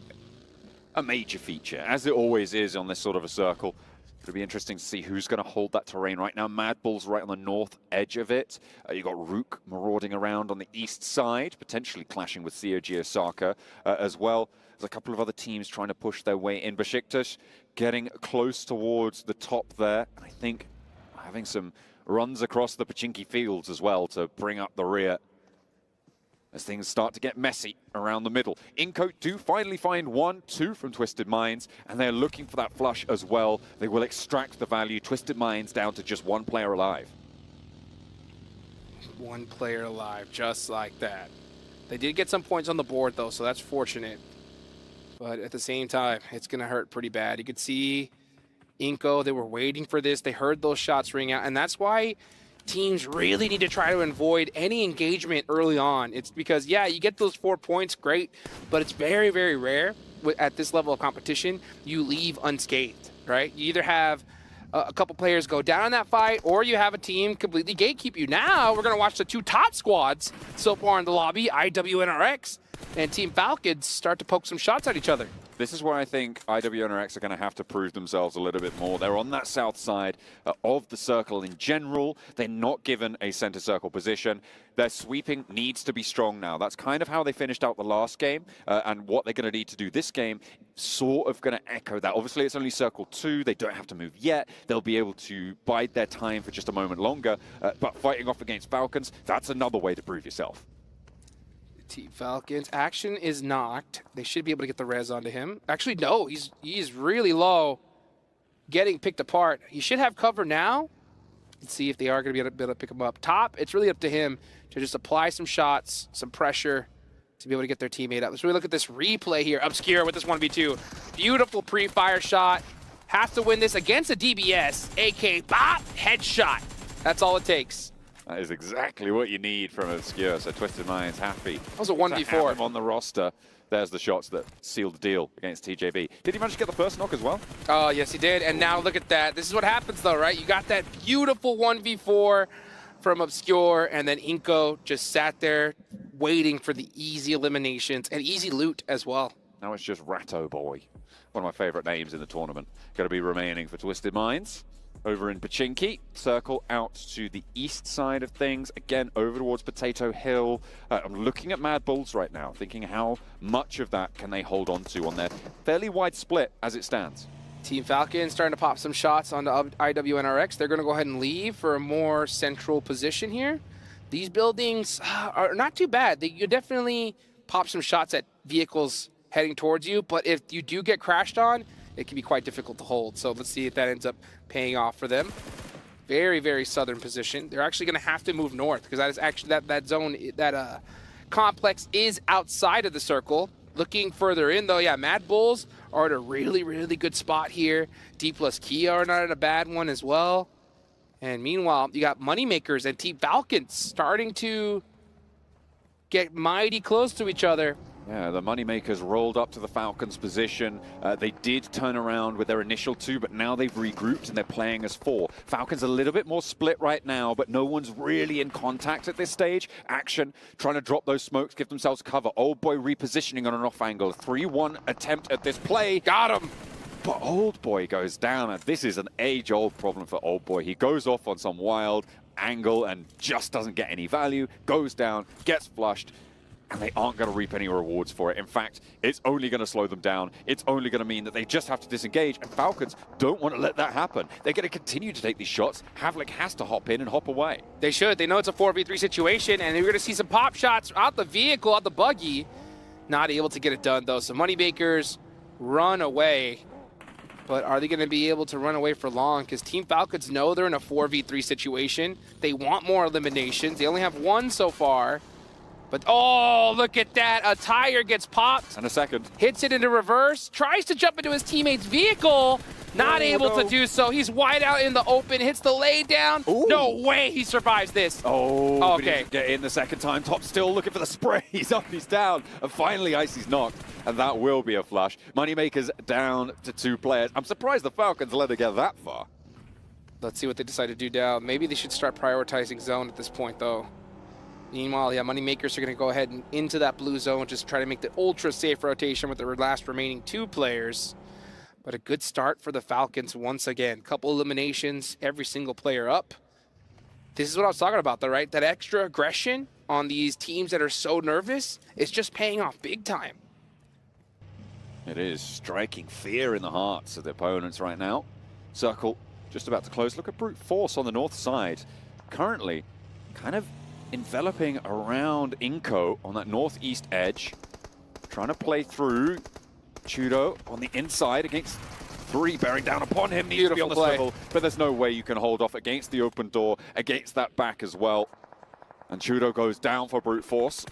a major feature, as it always is on this sort of a circle. It'll be interesting to see who's going to hold that terrain right now. Mad Bull's right on the north edge of it. You've got Rook marauding around on the east side, potentially clashing with COG Osaka as well. There's a couple of other teams trying to push their way in. Besiktas getting close towards the top there. And I think having some runs across the Pachinki fields as well to bring up the rear as things start to get messy around the middle. Inco do finally find 1-2 from Twisted Minds, and they're looking for that flush as well. They will extract the value. Twisted Minds down to just one player alive. One player alive, just like that. They did get some points on the board, though, so that's fortunate. But at the same time, it's going to hurt pretty bad. You could see Inco, they were waiting for this. They heard those shots ring out, and that's why teams really need to try to avoid any engagement early on. It's because, yeah, you get those 4 points, great, but it's very, very rare at this level of competition you leave unscathed, right? You either have a couple players go down in that fight, or you have a team completely gatekeep you. Now we're going to watch the two top squads so far in the lobby, IWNRX and Team Falcons, start to poke some shots at each other. This is where I think IWNRX are going to have to prove themselves a little bit more. They're on that south side of the circle in general. They're not given a center circle position. Their sweeping needs to be strong now. That's kind of how they finished out the last game, and what they're going to need to do this game, sort of going to echo that. Obviously, it's only circle 2. They don't have to move yet. They'll be able to bide their time for just a moment longer, but fighting off against Falcons, that's another way to prove yourself. Team Falcons. Action is knocked. They should be able to get the res onto him. Actually, no, he's really low, getting picked apart. He should have cover now. Let's see if they are going to be able to pick him up. Top, it's really up to him to just apply some shots, some pressure to be able to get their teammate up. Let's really look at this replay here. Obscure with this 1v2. Beautiful pre-fire shot. Have to win this against a DBS, AK bop, headshot. That's all it takes. That is exactly what you need from Obscure, so Twisted Minds happy. That was a 1v4. On the roster, there's the shots that sealed the deal against TJB. Did he manage to get the first knock as well? Oh, yes, he did. And now look at that. This is what happens, though, right? You got that beautiful 1v4 from Obscure, and then Inco just sat there waiting for the easy eliminations and easy loot as well. Now it's just Ratto Boy, one of my favorite names in the tournament. Going to be remaining for Twisted Minds. Over in Pachinki, circle out to the east side of things. Again, over towards Potato Hill. I'm looking at Mad Bulls right now, thinking how much of that can they hold on to on their fairly wide split as it stands. Team Falcons starting to pop some shots onto IWNRX. They're going to go ahead and leave for a more central position here. These buildings are not too bad. You definitely pop some shots at vehicles heading towards you, but if you do get crashed on, it can be quite difficult to hold. So let's see if that ends up paying off for them. Very, very southern position. They're actually going to have to move north because that is actually that zone, that complex is outside of the circle. Looking further in, though, yeah, Mad Bulls are at a really, really good spot here. D plus Kia are not at a bad one as well. And meanwhile, you got Moneymakers and Team Falcons starting to get mighty close to each other. Yeah, the Moneymakers rolled up to the Falcons' position. They did turn around with their initial 2, but now they've regrouped and they're playing as 4. Falcons a little bit more split right now, but no one's really in contact at this stage. Action, trying to drop those smokes, give themselves cover. Old Boy repositioning on an off angle. 3-1 attempt at this play. Got him! But Old Boy goes down, and this is an age-old problem for Old Boy. He goes off on some wild angle and just doesn't get any value, goes down, gets flushed, and they aren't going to reap any rewards for it. In fact, it's only going to slow them down. It's only going to mean that they just have to disengage, and Falcons don't want to let that happen. They're going to continue to take these shots. Havlik has to hop in and hop away. They should. They know it's a 4v3 situation, and we're going to see some pop shots out the vehicle, out the buggy. Not able to get it done, though. So Moneymakers run away. But are they going to be able to run away for long? Because Team Falcons know they're in a 4v3 situation. They want more eliminations. They only have 1 so far. But, oh, look at that. A tire gets popped. And a second. Hits it into reverse. Tries to jump into his teammate's vehicle. Not able to do so. He's wide out in the open. Hits the lay down. Ooh. No way he survives this. Oh, okay. But he didn't get in the second time. Top still looking for the spray. He's up, he's down. And finally, Icy's knocked. And that will be a flush. Moneymakers down to 2 players. I'm surprised the Falcons let it get that far. Let's see what they decide to do down. Maybe they should start prioritizing zone at this point, though. Meanwhile, yeah, Moneymakers are going to go ahead and into that blue zone, just try to make the ultra-safe rotation with the last remaining 2 players. But a good start for the Falcons once again. Couple eliminations, every single player up. This is what I was talking about, though, right? That extra aggression on these teams that are so nervous is just paying off big time. It is striking fear in the hearts of the opponents right now. Circle just about to close. Look at Brute Force on the north side. Currently, kind of enveloping around Inko on that northeast edge. Trying to play through. Chudo on the inside against 3, bearing down upon him. Needs to be on the swivel, but there's no way you can hold off against the open door, against that back as well. And Chudo goes down for Brute Force,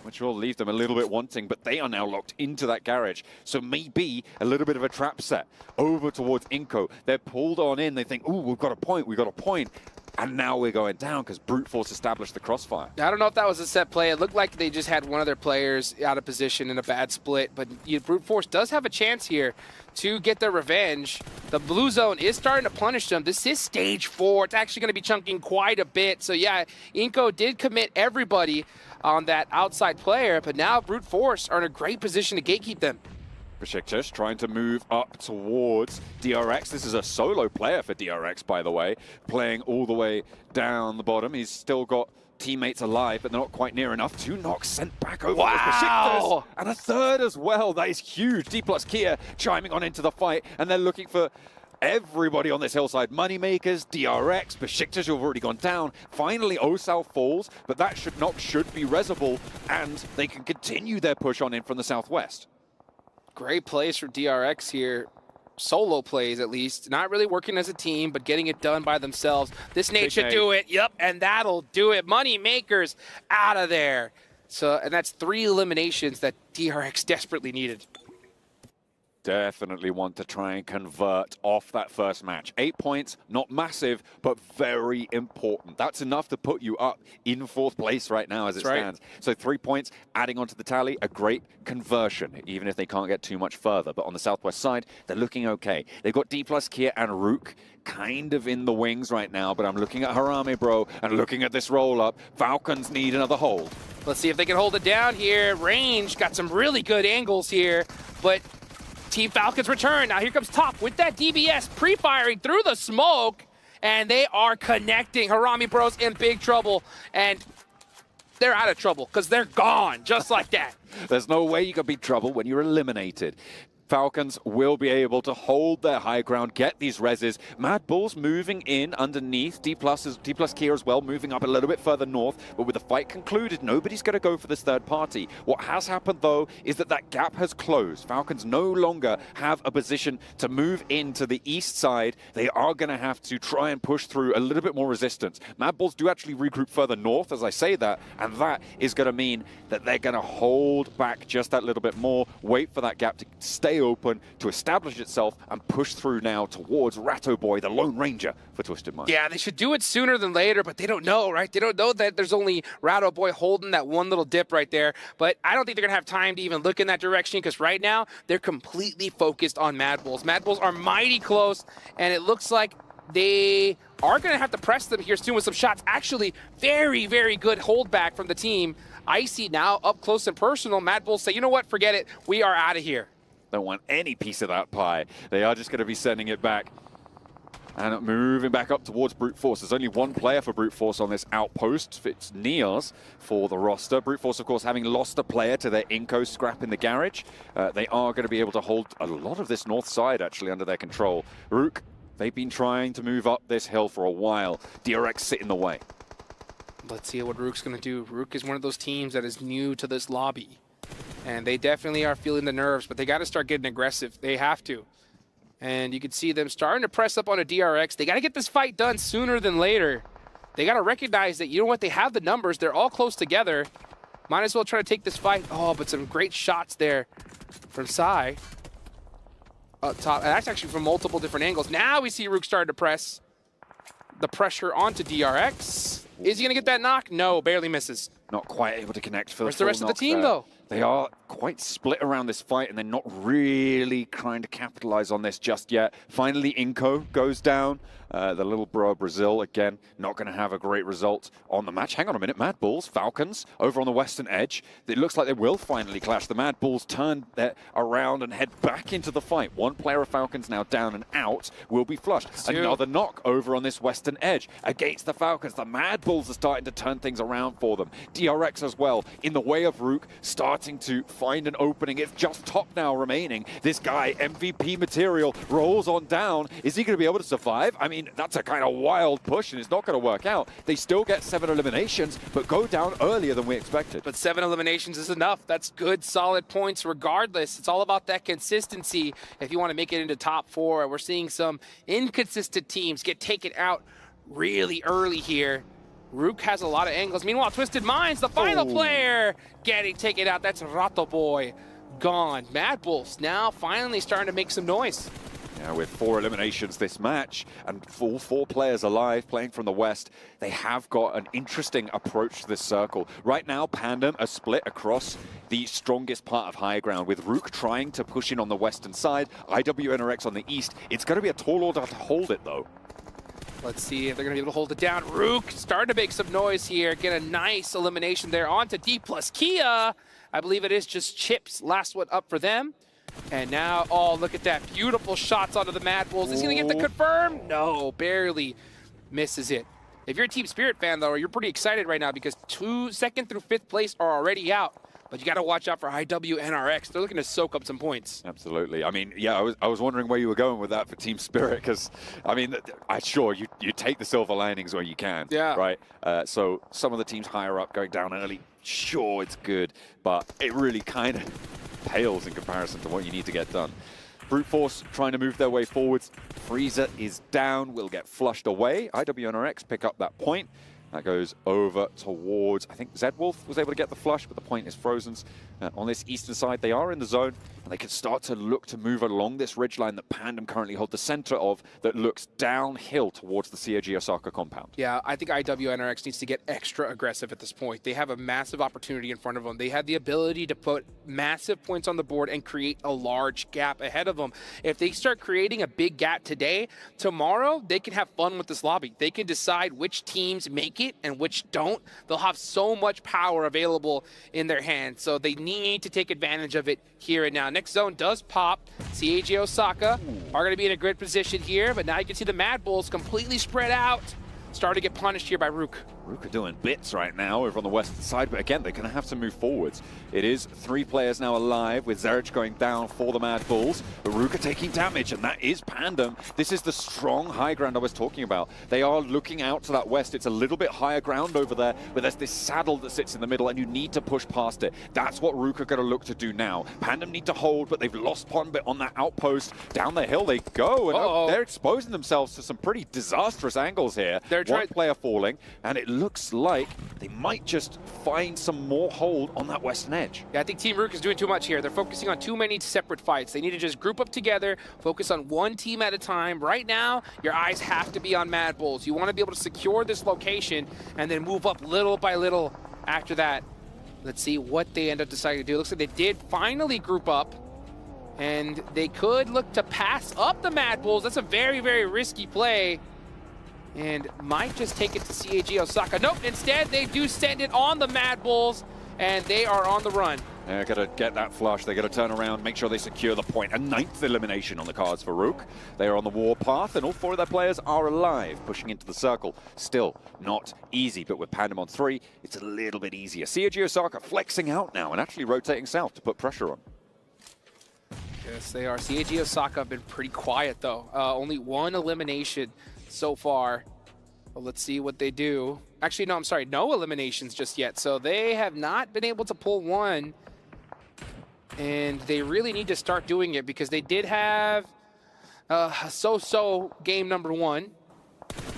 which will leave them a little bit wanting, but they are now locked into that garage. So maybe a little bit of a trap set over towards Inko. They're pulled on in. They think, ooh, we've got a point, we've got a point. And now we're going down because Brute Force established the crossfire. I don't know if that was a set play. It looked like they just had one of their players out of position in a bad split. But Brute Force does have a chance here to get their revenge. The blue zone is starting to punish them. This is stage 4. It's actually going to be chunking quite a bit. So yeah, Inko did commit everybody on that outside player. But now Brute Force are in a great position to gatekeep them. Besiktas trying to move up towards DRX. This is a solo player for DRX, by the way, playing all the way down the bottom. He's still got teammates alive, but they're not quite near enough. 2 knocks sent back over to Besiktas. And a 3rd as well. That is huge. D plus Kia chiming on into the fight, and they're looking for everybody on this hillside. Moneymakers, DRX, Besiktas, who have already gone down. Finally, Osal falls, but that should be resable, and they can continue their push on in from the southwest. Great plays for DRX here. Solo plays, at least. Not really working as a team, but getting it done by themselves. This Nate should do it. Yep, and that'll do it. Moneymakers out of there. So, and that's 3 eliminations that DRX desperately needed. Definitely want to try and convert off that first match. 8 points, not massive, but very important. That's enough to put you up in 4th place right now as it stands. So 3 points, adding onto the tally, a great conversion, even if they can't get too much further. But on the southwest side, they're looking okay. They've got D plus Kia and Rook kind of in the wings right now, but I'm looking at Harame, bro, and looking at this roll-up. Falcons need another hold. Let's see if they can hold it down here. Range got some really good angles here, but Team Falcons return. Now here comes Top with that DBS pre-firing through the smoke, and they are connecting. Harame Bros in big trouble, and they're out of trouble because they're gone just like that. There's no way you can beat trouble when you're eliminated. Falcons will be able to hold their high ground, get these reses. Mad Bulls moving in underneath. D plus Kia as well, moving up a little bit further north. But with the fight concluded, nobody's going to go for this 3rd party. What has happened, though, is that gap has closed. Falcons no longer have a position to move into the east side. They are going to have to try and push through a little bit more resistance. Mad Bulls do actually regroup further north, as I say that, and that is going to mean that they're going to hold back just that little bit more, wait for that gap to stay stay open, to establish itself, and push through now towards Ratto Boy, the Lone Ranger for Twisted Mind. Yeah, they should do it sooner than later, but they don't know, right? They don't know that there's only Ratto Boy holding that one little dip right there. But I don't think they're going to have time to even look in that direction, because right now they're completely focused on Mad Bulls. Mad Bulls are mighty close, and it looks like they are going to have to press them here soon with some shots. Actually, very, very good holdback from the team. Icy now up close and personal. Mad Bulls say, you know what, forget it. We are out of here. Don't want any piece of that pie. They are just going to be sending it back. And moving back up towards Brute Force. There's only one player for Brute Force on this outpost. It's Niaz for the roster. Brute Force, of course, having lost a player to their Inco scrap in the garage. They are going to be able to hold a lot of this north side, actually, under their control. Rook, they've been trying to move up this hill for a while. DRX sit in the way. Let's see what Rook's going to do. Rook is one of those teams that is new to this lobby. And they definitely are feeling the nerves, but they got to start getting aggressive. They have to. And you can see them starting to press up on a DRX. They got to get this fight done sooner than later. They got to recognize that, you know what, they have the numbers. They're all close together. Might as well try to take this fight. Oh, but some great shots there from Sai. Up top. And that's actually from multiple different angles. Now we see Rook starting to press the pressure onto DRX. Is he going to get that knock? No, barely misses. Not quite able to connect for Where's the rest of the team, there. though? They are quite split around this fight, and they're not really trying to capitalize on this just yet. Finally, Inco goes down. The little bro of Brazil, again, not going to have a great result on the match. Hang on a minute. Mad Bulls, Falcons, over on the western edge. It looks like they will finally clash. The Mad Bulls turn around and head back into the fight. One player of Falcons now down and out, will be flushed. Another knock over on this western edge against the Falcons. The Mad Bulls are starting to turn things around for them. DRX as well, in the way of Rook, starting to find an opening. It's just top now remaining. This guy, MVP material, rolls on down. Is he going to be able to survive? I mean, that's a kind of wild push, and it's not going to work out. They still get 7 eliminations, but go down earlier than we expected. But 7 eliminations is enough. That's good, solid points regardless. It's all about that consistency if you want to make it into top 4. We're seeing some inconsistent teams get taken out really early here. Rook has a lot of angles. Meanwhile, Twisted Minds, the final player, getting taken out. That's Ratto Boy gone. Mad Bulls now finally starting to make some noise. Yeah, with 4 eliminations this match and all 4 players alive playing from the west, they have got an interesting approach to this circle. Right now, Pandem are split across the strongest part of high ground, with Rook trying to push in on the western side, IWNRX on the east. It's going to be a tall order to hold it, though. Let's see if they're going to be able to hold it down. Rook starting to make some noise here. Get a nice elimination there onto D plus Kia. I believe it is just Chips. Last one up for them. And now, oh, look at that. Beautiful shots onto the Mad Bulls. Is he going to get the confirm? No, barely misses it. If you're a Team Spirit fan, though, you're pretty excited right now because 2nd through 5th place are already out. But you got to watch out for IWNRX. They're looking to soak up some points. Absolutely. I mean, yeah, I was wondering where you were going with that for Team Spirit, because, I mean, sure, you take the silver linings where you can, right? So some of the teams higher up going down early, sure, it's good, but it really kind of pales in comparison to what you need to get done. Brute Force trying to move their way forwards. Freezer is down, will get flushed away. IWNRX pick up that point. That goes over towards, I think Zedwolf was able to get the flush, but the point is frozen. On this eastern side, they are in the zone, and they can start to look to move along this ridgeline that Pandem currently hold the center of, that looks downhill towards the CAG Osaka compound. Yeah, I think IWNRX needs to get extra aggressive at this point. They have a massive opportunity in front of them. They have the ability to put massive points on the board and create a large gap ahead of them. If they start creating a big gap today, tomorrow they can have fun with this lobby. They can decide which teams make it and which don't. They'll have so much power available in their hands, so they need to take advantage of it here and now. Next zone does pop. CAG Osaka are going to be in a good position here, but now you can see the Mad Bulls completely spread out, starting to get punished here by Rook. Rook are doing bits right now over on the western side, but again, they're going to have to move forwards. It is 3 players now alive, with Zerich going down for the Mad Bulls, but Rook are taking damage, and that is Pandem. This is the strong high ground I was talking about. They are looking out to that west. It's a little bit higher ground over there, but there's this saddle that sits in the middle, and you need to push past it. That's what Rook are going to look to do now. Pandem need to hold, but they've lost one bit on that outpost. Down the hill they go, and they're exposing themselves to some pretty disastrous angles here. One player falling, and it looks like they might just find some more hold on that western edge. Yeah, I think Team Rook is doing too much here. They're focusing on too many separate fights. They need to just group up together, focus on one team at a time. Right now, your eyes have to be on Mad Bulls. You want to be able to secure this location and then move up little by little after that. Let's see what they end up deciding to do. It looks like they did finally group up, and they could look to pass up the Mad Bulls. That's a very, very risky play, and might just take it to CAG Osaka. Nope, instead they do send it on the Mad Bulls, and they are on the run. They're going to get that flush. They're going to turn around, make sure they secure the point. A 9th elimination on the cards for Rook. They are on the war path, and all 4 of their players are alive, pushing into the circle. Still not easy, but with Pandem on 3, it's a little bit easier. CAG Osaka flexing out now and actually rotating south to put pressure on. Yes, they are. CAG Osaka have been pretty quiet, though. Only 1 elimination so far. Well, let's see what they do. Actually, no, I'm sorry. No eliminations just yet. So they have not been able to pull 1. And they really need to start doing it because they did have a so-so game number 1.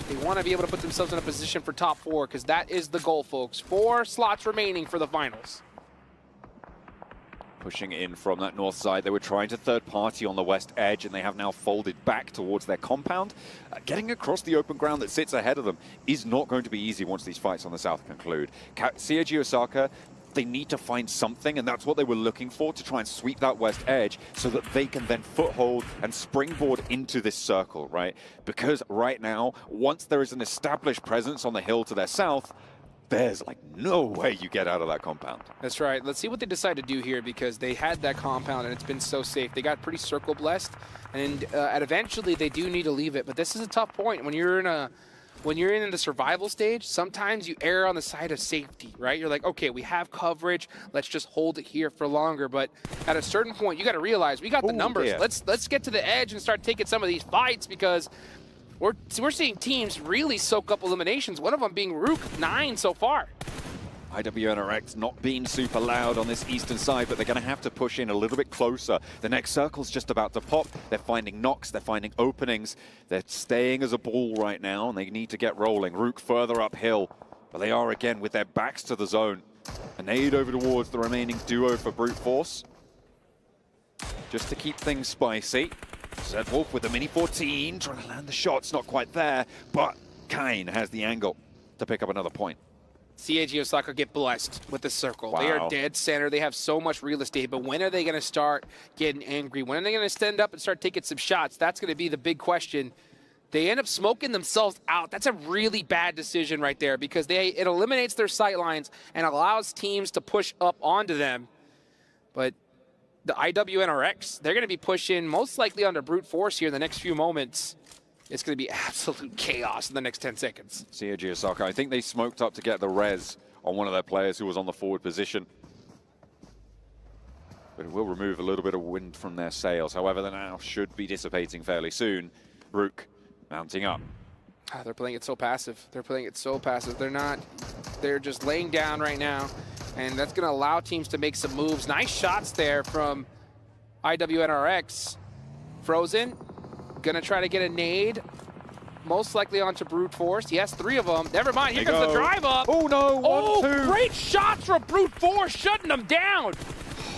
They want to be able to put themselves in a position for top 4 because that is the goal, folks. 4 slots remaining for the finals. Pushing in from that north side. They were trying to third party on the west edge, and they have now folded back towards their compound. Getting across the open ground that sits ahead of them is not going to be easy once these fights on the south conclude. CAG Osaka, they need to find something, and that's what they were looking for, to try and sweep that west edge so that they can then foothold and springboard into this circle, right? Because right now, once there is an established presence on the hill to their south, there's like no way you get out of that compound. That's right. Let's see what they decide to do here because they had that compound and it's been so safe. They got pretty circle blessed, and eventually they do need to leave it. But this is a tough point when you're in the survival stage. Sometimes you err on the side of safety, right? You're like, okay, we have coverage. Let's just hold it here for longer. But at a certain point, you got to realize we got the numbers. Yeah. Let's get to the edge and start taking some of these fights because we're seeing teams really soak up eliminations. One of them being Rook, 9 so far. IWNRX not being super loud on this eastern side, but they're going to have to push in a little bit closer. The next circle's just about to pop. They're finding knocks, they're finding openings. They're staying as a ball right now, and they need to get rolling. Rook further uphill, but they are again with their backs to the zone. A nade over towards the remaining duo for Brute Force, just to keep things spicy. Zedwolf with the Mini 14, trying to land the shots, not quite there, but Kane has the angle to pick up another point. CAG Osaka get blessed with the circle. Wow. They are dead center. They have so much real estate, but when are they going to start getting angry? When are they going to stand up and start taking some shots? That's going to be the big question. They end up smoking themselves out. That's a really bad decision right there because it eliminates their sight lines and allows teams to push up onto them. But the IWNRX, they're going to be pushing most likely under brute force here in the next few moments. It's going to be absolute chaos in the next 10 seconds. CAG Osaka, I think they smoked up to get the res on one of their players who was on the forward position. But it will remove a little bit of wind from their sails. However, they now should be dissipating fairly soon. Rook mounting up. They're playing it so passive. They're playing it so passive. They're just laying down right now. And that's going to allow teams to make some moves. Nice shots there from IWNRX. Frozen, going to try to get a nade. Most likely onto Brute Force. Yes, 3 of them. Never mind, here comes the drive up. Oh no, 1, 2. Great shots from Brute Force, shutting them down.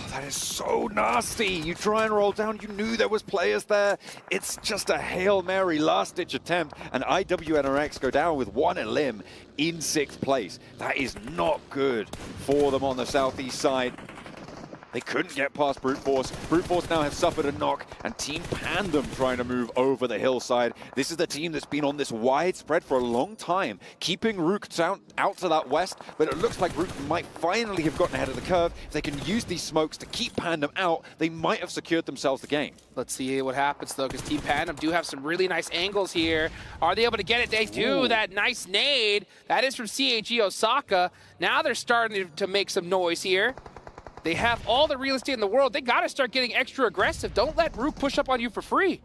That is so nasty. You try and roll down, you knew there was players there. It's just a Hail Mary last-ditch attempt, and IWNRX go down with 1 elim in 6th place. That is not good for them on the southeast side. They couldn't get past Brute Force. Brute Force now has suffered a knock, and Team Pandem trying to move over the hillside. This is the team that's been on this wide spread for a long time, keeping Rook out to that west, but it looks like Rook might finally have gotten ahead of the curve. If they can use these smokes to keep Pandem out, they might have secured themselves the game. Let's see what happens, though, because Team Pandem do have some really nice angles here. Are they able to get it? They do. Ooh. That nice nade. That is from CAG Osaka. Now they're starting to make some noise here. They have all the real estate in the world. They got to start getting extra aggressive. Don't let Rook push up on you for free.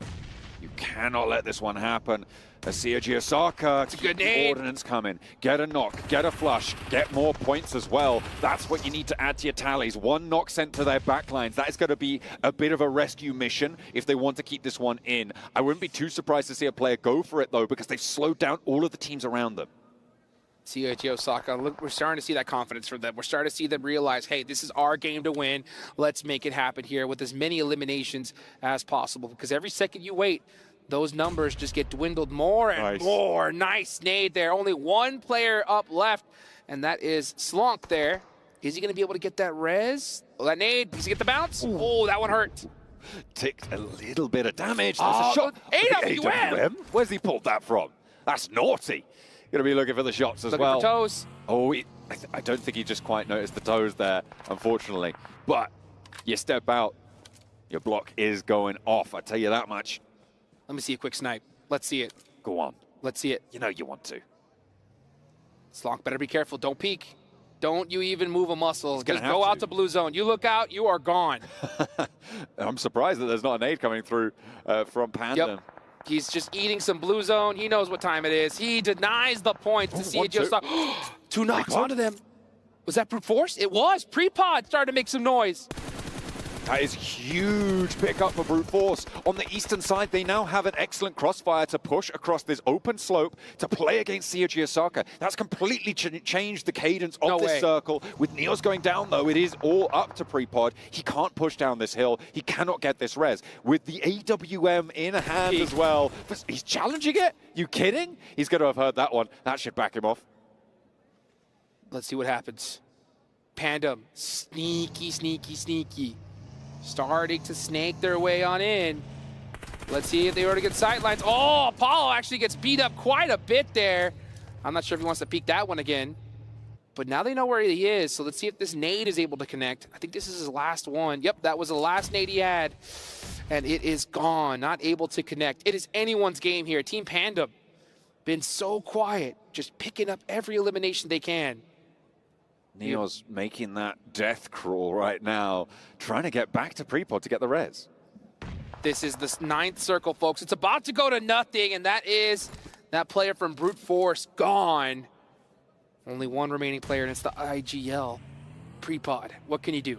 You cannot let this one happen. CAG Osaka, keep the ordnance coming. Get a knock, get a flush, get more points as well. That's what you need to add to your tallies. 1 knock sent to their backlines. That is going to be a bit of a rescue mission if they want to keep this one in. I wouldn't be too surprised to see a player go for it, though, because they've slowed down all of the teams around them. CHÁY Osaka, look, we're starting to see that confidence from them. We're starting to see them realize, hey, this is our game to win. Let's make it happen here with as many eliminations as possible. Because every second you wait, those numbers just get dwindled more and more. Nice nade there. Only one player up left, and that is Slonk there. Is he going to be able to get that res? Oh, that nade. Does he get the bounce? Ooh. Oh, that one hurt. Ticked a little bit of damage. There's a shot. AWM! Where's he pulled that from? That's naughty. Going to be looking for the shots as well. Looking for toes. Oh, I don't think he just quite noticed the toes there, unfortunately. But you step out, your block is going off. I tell you that much. Let me see a quick snipe. Let's see it. Go on. Let's see it. You know you want to. Slonk, better be careful. Don't peek. Don't you even move a muscle. Just go out to blue zone. You look out, you are gone. I'm surprised that there's not a nade coming through from Panda. Yep. He's just eating some blue zone. He knows what time it is. He denies the points to CHÁY. Two knocks onto them. Was that brute force? It was. Pre-pod started to make some noise. That is huge pickup for brute force. On the eastern side, they now have an excellent crossfire to push across this open slope to play against CHÁY Osaka. That's completely changed the cadence of this circle. With Neos going down, though, it is all up to Prepod. He can't push down this hill. He cannot get this res. With the AWM in hand as well. But he's challenging it? You kidding? He's going to have heard that one. That should back him off. Let's see what happens. Panda, sneaky, sneaky, sneaky. Starting to snake their way on in. Let's see if they already get sightlines. Oh, Apollo actually gets beat up quite a bit there. I'm not sure if he wants to peek that one again. But now they know where he is, so let's see if this nade is able to connect. I think this is his last one. Yep, that was the last nade he had. And it is gone, not able to connect. It is anyone's game here. Team Panda, been so quiet, just picking up every elimination they can. Neos making that death crawl right now, trying to get back to Prepod to get the res. This is the 9th circle, folks. It's about to go to nothing, and that is that player from Brute Force gone. Only one remaining player, and it's the IGL. Prepod, what can you do?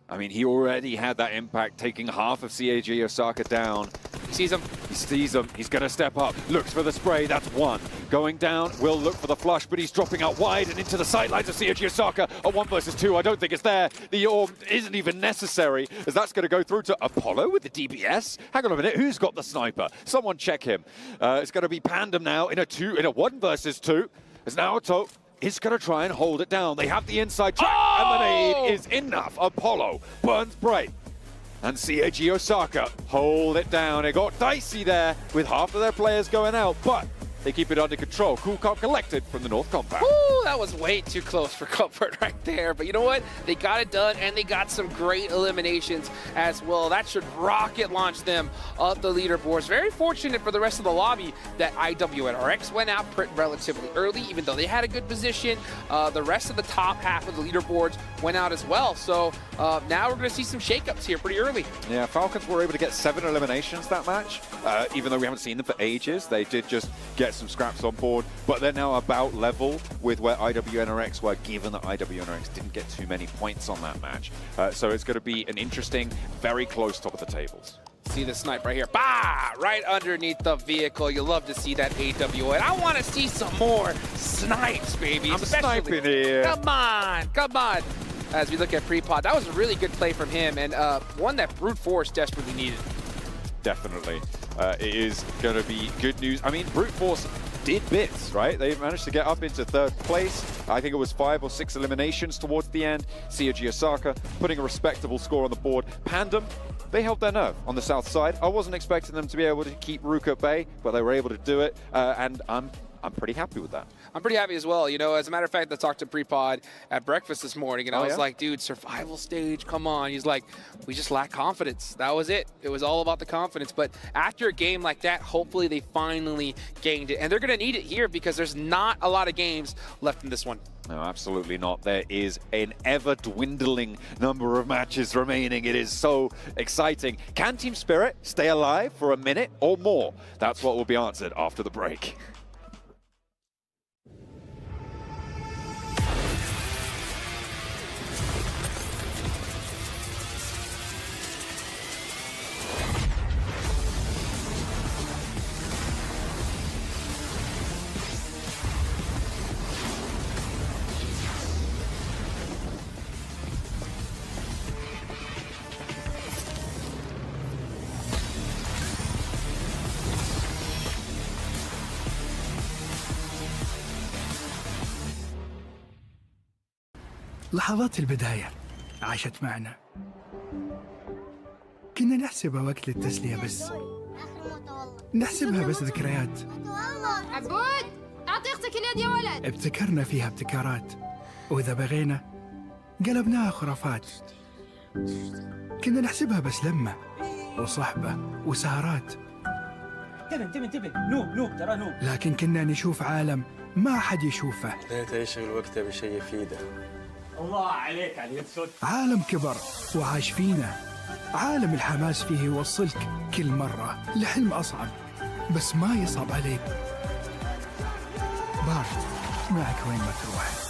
I mean, he already had that impact, taking half of CHÁY Osaka down. He sees him. He sees him. He's going to step up. Looks for the spray. That's one. Going down. Will look for the flush, but he's dropping out wide and into the sidelines of CHÁY Osaka. A 1 versus 2. I don't think it's there. The orb isn't even necessary, as that's going to go through to Apollo with the DBS. Hang on a minute. Who's got the sniper? Someone check him. It's going to be Pandem now in a 1 versus 2. It's Naoto. Is going to try and hold it down. They have the inside track, and the nade is enough. Apollo burns bright. And CHÁY Osaka hold it down. It got dicey there with half of their players going out, but they keep it under control. Cool Cop collected from the North compound. Ooh, that was way too close for comfort right there. But you know what? They got it done, and they got some great eliminations as well. That should rocket launch them up the leaderboards. Very fortunate for the rest of the lobby that IWNRX went out relatively early, even though they had a good position. The rest of the top half of the leaderboards went out as well. So now we're going to see some shakeups here pretty early. Yeah, Falcons were able to get 7 eliminations that match. Even though we haven't seen them for ages, they did just get some scraps on board, but they're now about level with where IWNRX were, given that IWNRX didn't get too many points on that match. So it's going to be an interesting, very close top of the tables. See the snipe right here. Bah! Right underneath the vehicle. You love to see that AWN. I want to see some more snipes, baby. I'm sniping here. Come on, come on. As we look at Prepod, that was a really good play from him, and one that Brute Force desperately needed. Definitely. It is going to be good news. I mean, Brute Force did bits, right? They managed to get up into 3rd place. I think it was 5 or 6 eliminations towards the end. CHÁY Osaka putting a respectable score on the board. Pandem, they held their nerve on the south side. I wasn't expecting them to be able to keep Rook at bay, but they were able to do it, and I'm pretty happy with that. I'm pretty happy as well. You know, as a matter of fact, I talked to Prepod at breakfast this morning, and I was like, dude, survival stage, come on. He's like, we just lack confidence. That was it. It was all about the confidence. But after a game like that, hopefully they finally gained it. And they're going to need it here because there's not a lot of games left in this one. No, absolutely not. There is an ever-dwindling number of matches remaining. It is so exciting. Can Team Spirit stay alive for a minute or more? That's what will be answered after the break. لحظات البداية عاشت معنا. كنا نحسبها وقت للتسلية بس. نحسبها بس ذكريات. عبود أعطي أختك اليد يا ولد. ابتكرنا فيها ابتكارات، وإذا بغينا قلبناها خرافات. كنا نحسبها بس لمة وصحبة وسهرات. انتبه نوب ترى نوب. لكن كنا نشوف عالم ما حد يشوفه. لا تشغل وقته بشيء يفيده. الله عليك على اليد. عالم كبر وعاش فينا. عالم الحماس فيه يوصلك كل مرة لحلم أصعب، بس ما يصعب عليك. بارد معك وين ما تروح.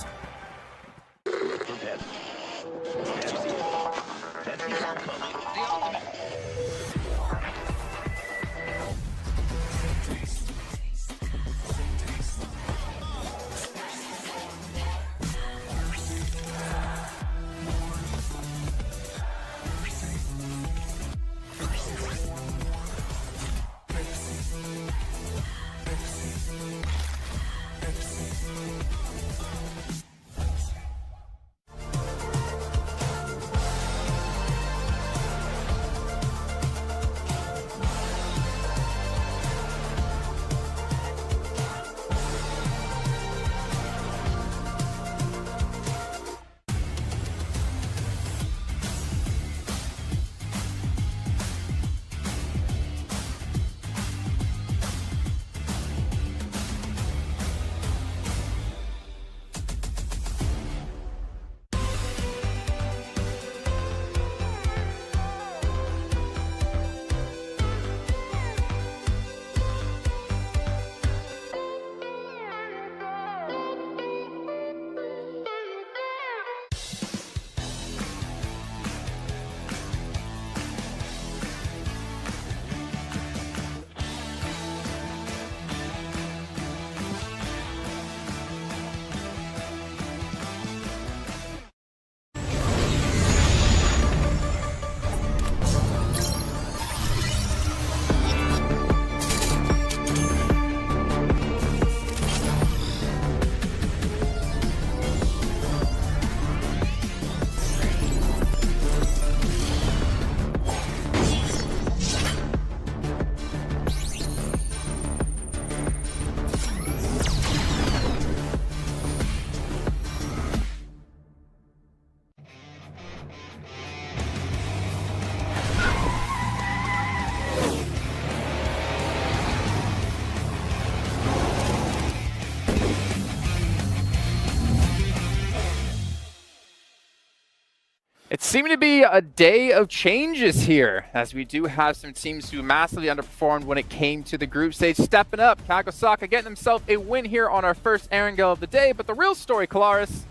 It's seeming to be a day of changes here, as we do have some teams who massively underperformed when it came to the group stage. Stepping up, Kagosaka getting himself a win here on our first Erangel of the day, but the real story, Kalaris.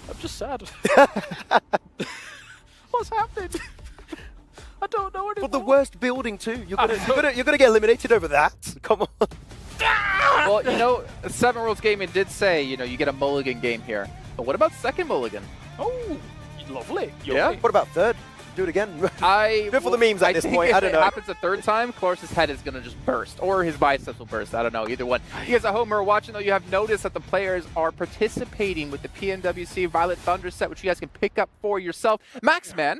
I'm just sad. What's happened? I don't know anymore. But the worst building too. You're gonna get eliminated over that. Come on. Well, you know, Seven Worlds Gaming did say, you know, you get a mulligan game here. But what about second mulligan? Oh, lovely. Yeah. What about third? Do it again. Do it for the memes at this think point. If I don't know. it happens a third time, Clark's head is going to just burst, or his biceps will burst. I don't know, either one. You guys at home are watching, though, you have noticed that the players are participating with the Pmwc Violet Thunder set, which you guys can pick up for yourself. Maxman,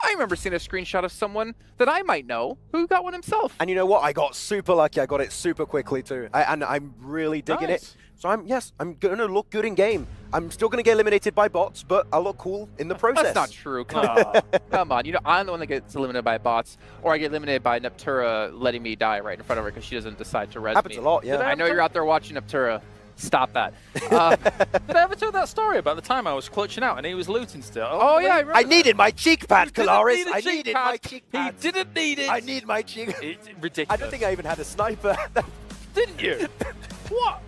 I remember seeing a screenshot of someone that I might know who got one himself. And you know what? I got super lucky. I got it super quickly too. And I'm really digging it. So I'm going to look good in game. I'm still going to get eliminated by bots, but I'll look cool in the process. That's not true. Come on. You know, I'm the one that gets eliminated by bots, or I get eliminated by Neptura letting me die right in front of her because she doesn't decide to res Happens me. a lot, yeah. I know you're out there watching Neptura. Stop that. Did I ever tell that story about the time I was clutching out and he was looting still? Oh yeah, I needed my cheek pad, Kalaris. I needed my cheek pad. He didn't need it. I need my cheek. It's ridiculous. I don't think I even had a sniper. Didn't you? What?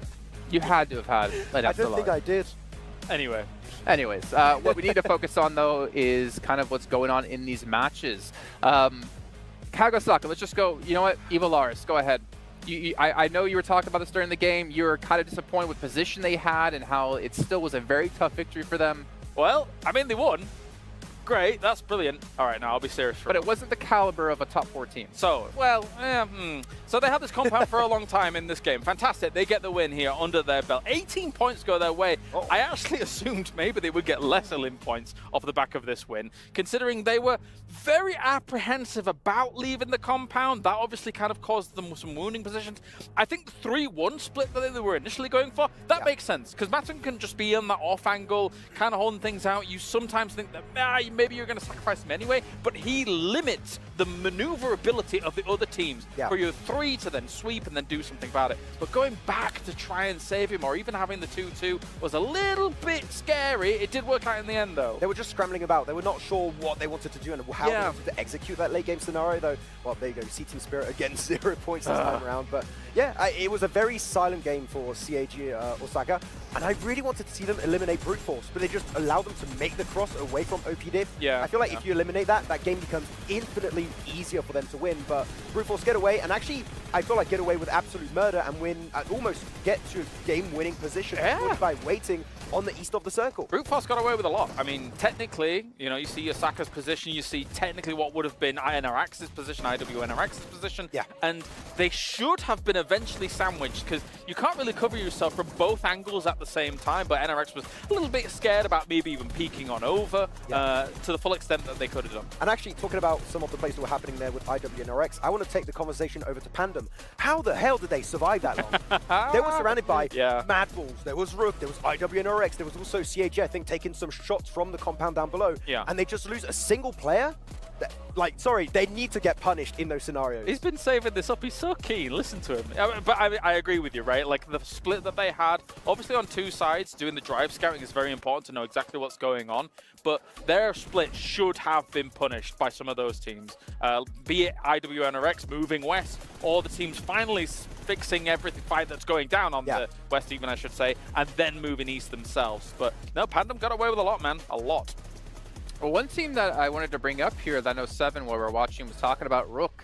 You had to have had. I don't think I did. Anyway. Anyways, what we need to focus on, though, is kind of what's going on in these matches. Kagosaka, let's just go. You know what? Evolaris, go ahead. I know you were talking about this during the game. You were kind of disappointed with position they had and how it still was a very tough victory for them. Well, I mean, they won. great. That's brilliant. All right, now I'll be serious for But it wasn't the caliber of a top 4 team. So, well, so they had this compound for a long time in this game. Fantastic. They get the win here under their belt. 18 points go their way. I actually assumed maybe they would get less Olymp points off the back of this win, considering they were very apprehensive about leaving the compound. That obviously kind of caused them some wounding positions. I think the 3-1 split that they were initially going for, that makes sense, because Matten can just be in that off angle, kind of holding things out. You sometimes think that maybe you're going to sacrifice him anyway, but he limits the maneuverability of the other teams for your 3 to then sweep and then do something about it. But going back to try and save him, or even having the 2-2, was a little bit scary. It did work out in the end, though. They were just scrambling about. They were not sure what they wanted to do and how they wanted to execute that late game scenario, though. Well, there you go. See Team Spirit again, 0 points this time around. But yeah, it was a very silent game for CAG Osaka, and I really wanted to see them eliminate Brute Force, but they just allowed them to make the cross away from OP Div. Yeah. I feel like if you eliminate that, that game becomes infinitely easier for them to win. But Brute Force get away, and actually, I feel like get away with absolute murder and win, and almost get to game-winning position by waiting on the east of the circle. Brute Force got away with a lot. I mean, technically, you know, you see Osaka's position, you see technically what would have been NRX's position, IWNRX's position, and they should have been eventually sandwiched, because you can't really cover yourself from both angles at the same time, but NRX was a little bit scared about maybe even peeking on over to the full extent that they could have done. And actually, talking about some of the plays that were happening there with IWNRX, I want to take the conversation over to Pandem. How the hell did they survive that long? They were surrounded by Mad Balls, there was Rook, there was IWNRX, there was also CAG, I think, taking some shots from the compound down below. And they just lose a single player? Like, sorry, they need to get punished in those scenarios. He's been saving this up. He's so keen. Listen to him. But I agree with you, right? Like, the split that they had, obviously on 2 sides, doing the drive scouting is very important to know exactly what's going on. But their split should have been punished by some of those teams. Be it IWNRX moving west, or the teams finally fixing everything fight that's going down on the west, even, I should say, and then moving east themselves. But no, Pandem got away with a lot, man. A lot. Well, one team that I wanted to bring up here that I know 7, while we were watching, was talking about Rook.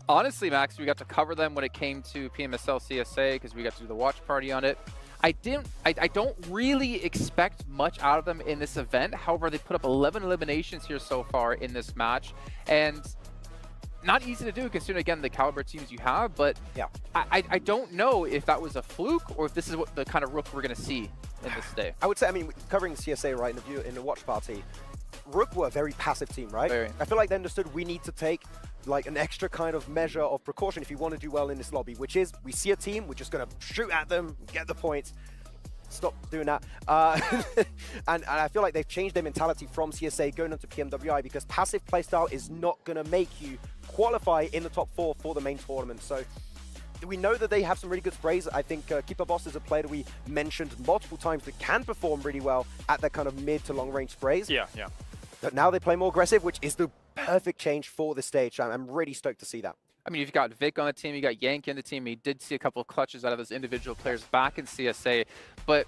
Honestly, Max, we got to cover them when it came to PMSL CSA because we got to do the watch party on it. I don't really expect much out of them in this event. However, they put up 11 eliminations here so far in this match, and not easy to do considering, again, the caliber teams you have. But I don't know if that was a fluke or if this is what the kind of Rook we're going to see in this day. I would say, I mean, covering CSA right in the watch party, Rook were a very passive team, right? I feel like they understood we need to take like an extra kind of measure of precaution if you want to do well in this lobby, which is we see a team, we're just going to shoot at them, get the points. Stop doing that. And I feel like they've changed their mentality from CSA going on to PMWI, because passive playstyle is not going to make you qualify in the top 4 for the main tournament. So we know that they have some really good sprays. I think Keeper Boss is a player that we mentioned multiple times that can perform really well at that kind of mid to long range sprays. But now they play more aggressive, which is the perfect change for the stage. I'm really stoked to see that. I mean, you've got Vic on the team, you got Yank in the team. We did see a couple of clutches out of those individual players back in CSA. But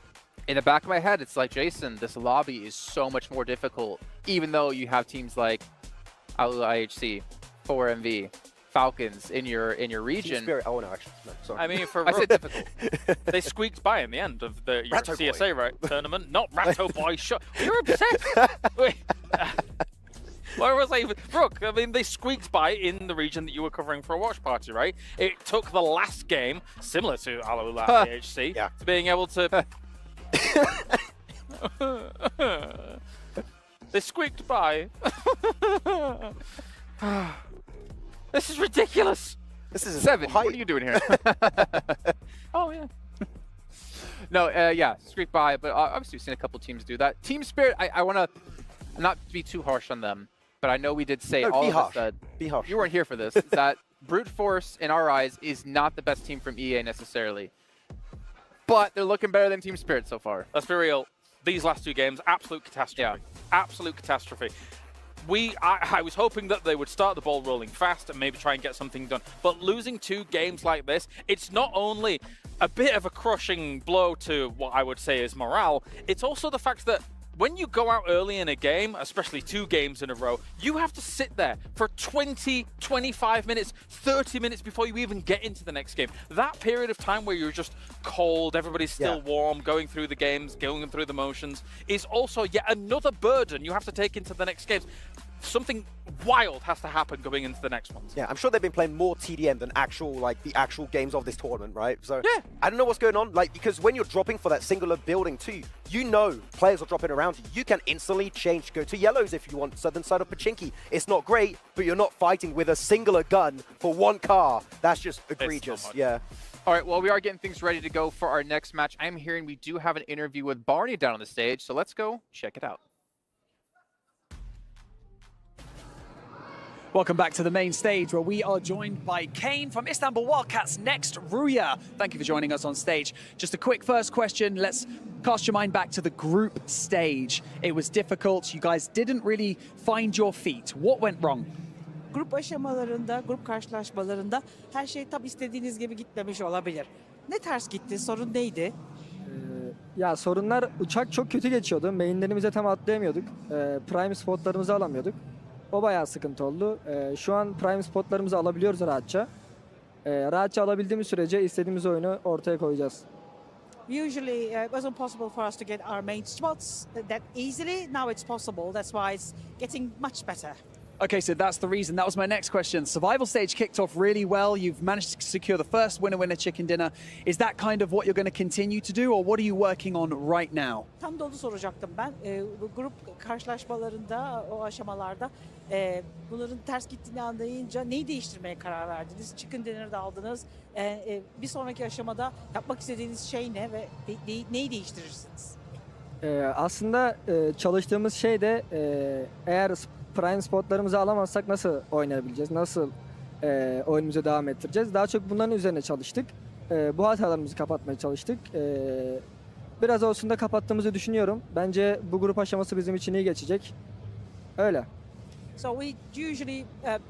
in the back of my head, it's like, Jason, this lobby is so much more difficult, even though you have teams like IHC, 4MV, Falcons in your region. Team Spirit. Oh no, actually, no, sorry. I mean, for I said difficult. They squeaked by in the end of the Ratto CSA Boy. tournament. Not Ratto Boy. You're upset. Wait. Where was I even? Brooke, I mean, they squeaked by in the region that you were covering for a watch party, right? It took the last game, similar to Alula AHC, to being able to... They squeaked by. This is ridiculous. This is 7. What are you doing here? Oh, yeah. No, yeah, squeaked by, but obviously we've seen a couple teams do that. Team Spirit, I want to not be too harsh on them, but I know we did say all of us that you weren't here for this, that Brute Force, in our eyes, is not the best team from EA necessarily. But they're looking better than Team Spirit so far. Let's be real. These last 2 games, absolute catastrophe. Absolute catastrophe. I was hoping that they would start the ball rolling fast and maybe try and get something done. But losing 2 games like this, it's not only a bit of a crushing blow to what I would say is morale, it's also the fact that when you go out early in a game, especially 2 games in a row, you have to sit there for 20, 25 minutes, 30 minutes before you even get into the next game. That period of time where you're just cold, everybody's still warm, going through the games, going through the motions, is also yet another burden you have to take into the next games. Something wild has to happen going into the next ones. Yeah, I'm sure they've been playing more TDM than the actual games of this tournament, right? So yeah, I don't know what's going on, because when you're dropping for that singular building too, you know players are dropping around you. You can instantly change, go to yellows if you want, southern side of Pachinki. It's not great, but you're not fighting with a singular gun for 1 car. That's just egregious, yeah. All right, well, we are getting things ready to go for our next match. I'm hearing we do have an interview with Barney down on the stage, so let's go check it out. Welcome back to the main stage, where we are joined by Kane from Istanbul Wildcats next Rüya. Thank you for joining us on stage. Just a quick first question. Let's cast your mind back to the group stage. It was difficult. You guys didn't really find your feet. What went wrong? Grup aşamalarında, grup karşılaşmalarında her şey tam istediğiniz gibi gitmemiş olabilir. Ne ters gitti? Sorun neydi? Ya sorunlar, uçak çok kötü geçiyordu. Mainlerimize tam atlayamıyorduk. Prime spotlarımızı alamıyorduk. O bayağı sıkıntı oldu. Şu an prime spotlarımızı alabiliyoruz rahatça. Rahatça alabildiğimiz sürece istediğimiz oyunu ortaya koyacağız. Usually it wasn't possible for us to get our main spots that easily. Now it's possible. That's why it's getting much better. Okay, so that's the reason. That was my next question. Survival stage kicked off really well. You've managed to secure the first winner chicken dinner. Is that kind of what you're going to continue to do, or what are you working on right now? Tam da onu soracaktım ben. Bu grup karşılaşmalarında, o aşamalarda bunların ters gittiğini anlayınca neyi değiştirmeye karar verdiniz? Chicken dinner'ı da aldınız. Bir sonraki aşamada yapmak istediğiniz şey ne ve neyi değiştirirsiniz? Aslında çalıştığımız şey de eğer prime spotlarımızı alamazsak nasıl oynayabileceğiz, nasıl oyunumuza devam ettireceğiz. Daha çok bunların üzerine çalıştık. Bu hatalarımızı kapatmaya çalıştık. Biraz olsun da kapattığımızı düşünüyorum. Bence bu grup aşaması bizim için iyi geçecek. Öyle. So we usually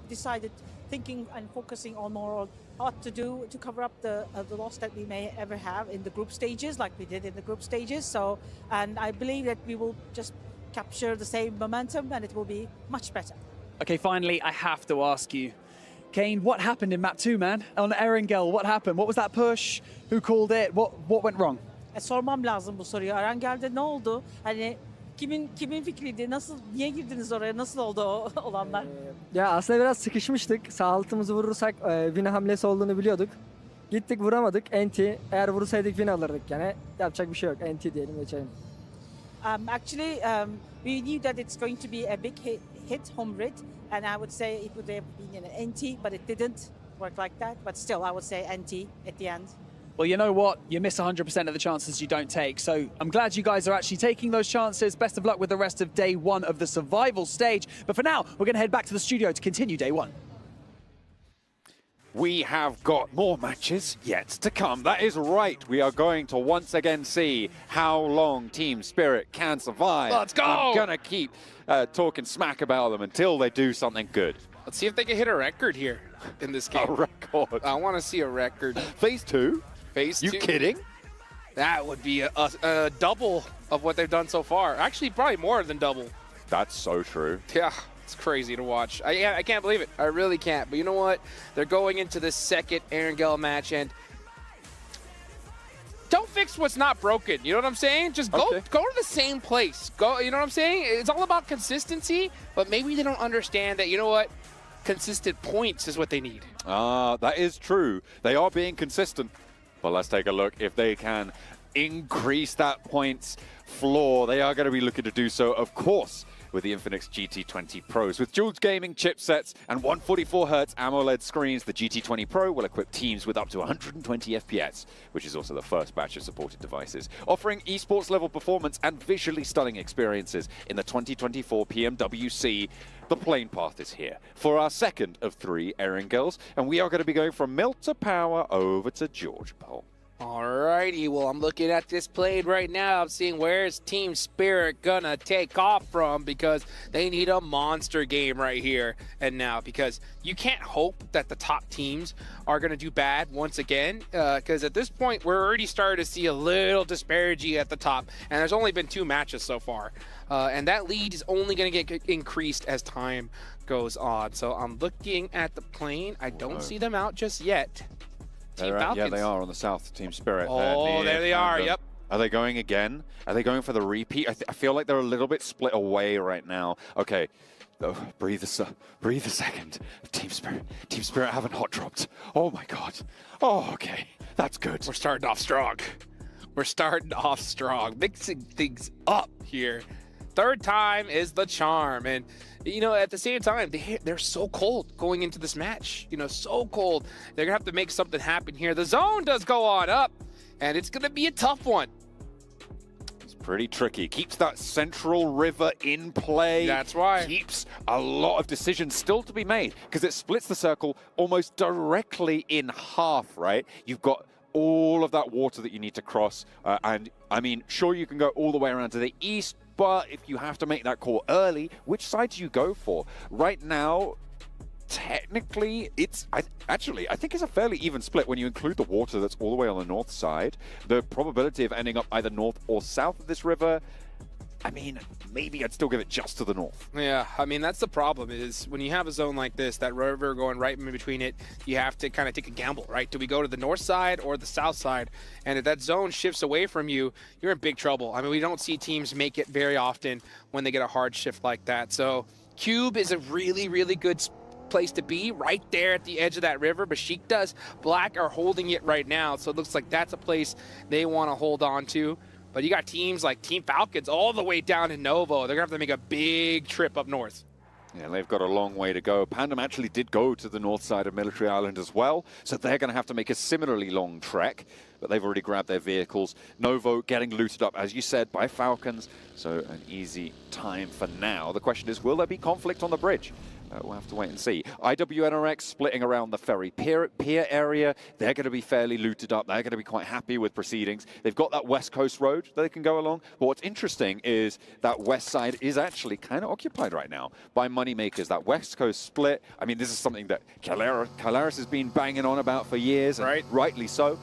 decided thinking and focusing on more on what to do to cover up the loss that we may ever have in the group stages, like we did in the group stages. So, and I believe that we will just capture the same momentum and it will be much better. Okay, finally, I have to ask you, Kane, what happened in map 2, man? On Erangel, what happened? What was that push? Who called it? What went wrong? Sormam lazım bu soruyu. Erangel'de ne oldu? Hani kimin fikriydi? Niye girdiniz oraya? Nasıl oldu o olanlar? Ya aslında biraz sıkışmıştık. Sağ altımızı vurursak win hamlesi olduğunu biliyorduk. Gittik vuramadık. NT. Eğer vursaydık win alırdık yani. Yapacak bir şey yok. NT diyelim, geçelim. Actually, we knew that it's going to be a big hit home rid, and I would say it would have been an NT, but it didn't work like that. But still, I would say NT at the end. Well, you know what? You miss 100% of the chances you don't take. So I'm glad you guys are actually taking those chances. Best of luck with the rest of day 1 of the survival stage. But for now, we're going to head back to the studio to continue day 1. We have got more matches yet to come. That is right. We are going to once again see how long Team Spirit can survive. Let's go! I'm going to keep talking smack about them until they do something good. Let's see if they can hit a record here in this game. A record? I want to see a record. Phase 2? Phase 2? You kidding? That would be a double of what they've done so far. Actually, probably more than double. That's so true. Yeah. It's crazy to watch. I can't believe it. I really can't. But you know what? They're going into the second Erangel match, and don't fix what's not broken. You know what I'm saying? Just go to the same place. Go. You know what I'm saying? It's all about consistency, but maybe they don't understand that, you know what? Consistent points is what they need. That is true. They are being consistent. But let's take a look if they can increase that points floor. They are going to be looking to do so, of course, with the Infinix GT20 Pros. With dual gaming chipsets and 144Hz AMOLED screens, the GT20 Pro will equip teams with up to 120 FPS, which is also the first batch of supported devices, offering esports level performance and visually stunning experiences in the 2024 Pmwc. The plane path is here for our second of 3 Erangels, and we are going to be going from Melt to Power over to George Pole. Alrighty, well, I'm looking at this play right now. I'm seeing where's Team Spirit gonna take off from, because they need a monster game right here and now, because you can't hope that the top teams are gonna do bad once again, because at this point we're already starting to see a little disparity at the top, and there's only been 2 matches so far, and that lead is only gonna get increased as time goes on. So I'm looking at the plane. I don't see them out just yet. Yeah, they are on the south, Team Spirit. Oh, there they are, yep. Are they going again? Are they going for the repeat? I feel like they're a little bit split away right now. Okay, breathe a second. Team Spirit haven't hot dropped. Oh my God. Oh, okay, that's good. We're starting off strong. We're starting off strong, mixing things up here. 3rd time is the charm, and you know, at the same time, they're so cold going into this match. You know, so cold. They're gonna have to make something happen here. The zone does go on up, and it's gonna be a tough one. It's pretty tricky. Keeps that central river in play. That's right. Keeps a lot of decisions still to be made, because it splits the circle almost directly in half, right? You've got all of that water that you need to cross, and I mean, sure, you can go all the way around to the east, but if you have to make that call early, which side do you go for? Right now, technically, I think it's a fairly even split when you include the water that's all the way on the north side. The probability of ending up either north or south of this river, I mean, maybe I'd still give it just to the north. Yeah, I mean, that's the problem, is when you have a zone like this, that river going right in between it, you have to kind of take a gamble, right? Do we go to the north side or the south side? And if that zone shifts away from you, you're in big trouble. I mean, we don't see teams make it very often when they get a hard shift like that. So Cube is a really, really good place to be, right there at the edge of that river. Besiktas, Black are holding it right now, so it looks like that's a place they want to hold on to. But you got teams like Team Falcons all the way down in Novo. They're going to have to make a big trip up north. Yeah, they've got a long way to go. Pandem actually did go to the north side of Military Island as well, so they're going to have to make a similarly long trek, but they've already grabbed their vehicles. Novo getting looted up, as you said, by Falcons, so an easy time for now. The question is, will there be conflict on the bridge? We'll have to wait and see. IWNRX splitting around the ferry pier area. They're going to be fairly looted up. They're going to be quite happy with proceedings. They've got that west coast road that they can go along. But what's interesting is that west side is actually kind of occupied right now by moneymakers. That west coast split, I mean, this is something that Calaris has been banging on about for years, and rightly so.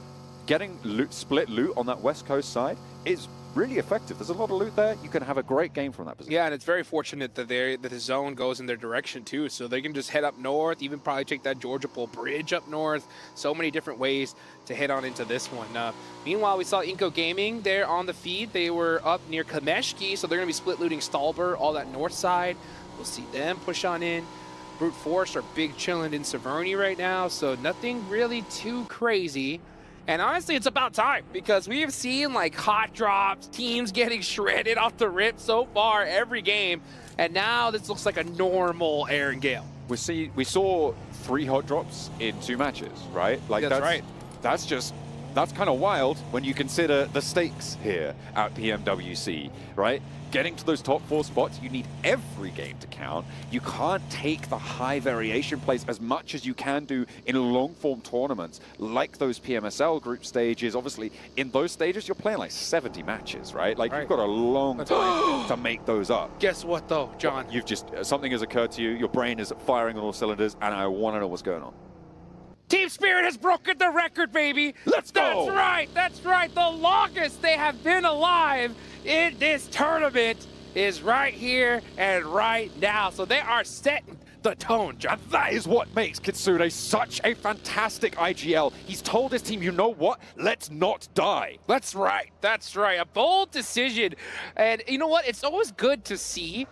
Getting split loot on that west coast side is really effective. There's a lot of loot there. You can have a great game from that position. Yeah, and it's very fortunate that the zone goes in their direction too, so they can just head up north, even probably take that Georgia Pole Bridge up north. So many different ways to head on into this one. Meanwhile, we saw Inco Gaming there on the feed. They were up near Kameshki, so they're going to be split looting Stalber, all that north side. We'll see them push on in. Brute Force are big chilling in Severny right now, so nothing really too crazy. And honestly, it's about time, because we've seen like hot drops, teams getting shredded off the rip so far every game, and now this looks like a normal Aaron Gale. We saw 3 hot drops in 2 matches, right? Like that's right. That's kind of wild when you consider the stakes here at Pmwc, right? Getting to those top 4 spots, you need every game to count. You can't take the high variation plays as much as you can do in long-form tournaments, like those PMSL group stages. Obviously, in those stages, you're playing like 70 matches, right? Like, you've got a long time to make those up. Guess what, though, John? You've just, something has occurred to you, your brain is firing on all cylinders, and I want to know what's going on. Team Spirit has broken the record, baby! Let's go! That's right, that's right. The longest they have been alive in this tournament is right here and right now. So they are setting the tone, John. That is what makes Kitsune such a fantastic IGL. He's told his team, you know what? Let's not die. That's right, that's right. A bold decision. And you know what? It's always good to see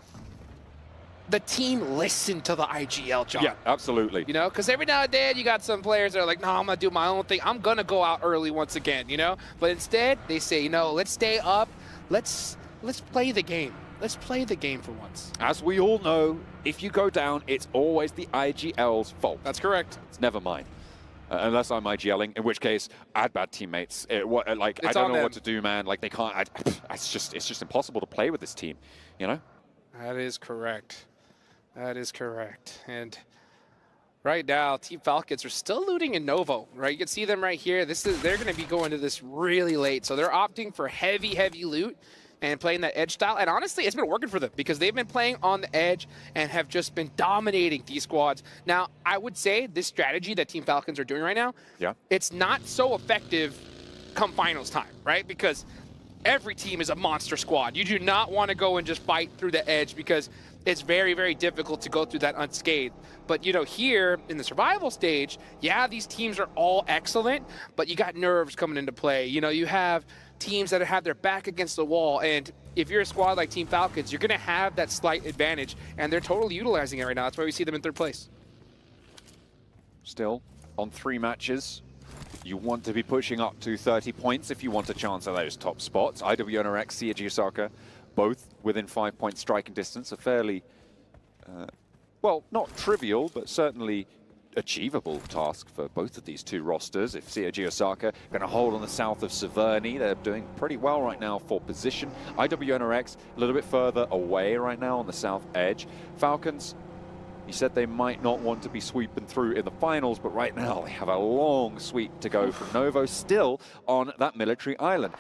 the team listen to the IGL, John. Yeah, absolutely. You know, because every now and then you got some players that are like, no, I'm going to do my own thing. I'm going to go out early once again, you know? But instead, they say, you know, let's stay up. Let's play the game. Let's play the game for once. As we all know, if you go down, it's always the IGL's fault. That's correct. It's never mine. Unless I'm IGLing, in which case I had bad teammates. I don't know what to do, man. Like, they can't. It's just impossible to play with this team, you know? That is correct. That is correct. And Right now, Team Falcons are still looting in Novo, right? You can see them right here. They're going to be going to this really late. So they're opting for heavy loot and playing that edge style. And honestly, it's been working for them because they've been playing on the edge and have just been dominating these squads. Now, I would say this strategy that Team Falcons are doing right now, it's not so effective come finals time, right? Because every team is a monster squad. You do not want to go and just fight through the edge because it's very difficult to go through that unscathed. But, you know, here in the survival stage, yeah, these teams are all excellent, but you got nerves coming into play. You know, you have teams that have their back against the wall, and if you're a squad like Team Falcons, you're going to have that slight advantage, and they're totally utilizing it right now. That's why we see them in 3rd place. Still, on 3 matches, you want to be pushing up to 30 points if you want a chance at those top spots. IWNRX, CHÄY Osaka, both within 5-point striking distance, a fairly, well, not trivial, but certainly achievable task for both of these two rosters. If CHÄY Osaka going to hold on the south of Severny, they're doing pretty well right now for position. IWNRX a little bit further away right now on the south edge. Falcons, he said they might not want to be sweeping through in the finals, but right now they have a long sweep to go from Novo, still on that military island.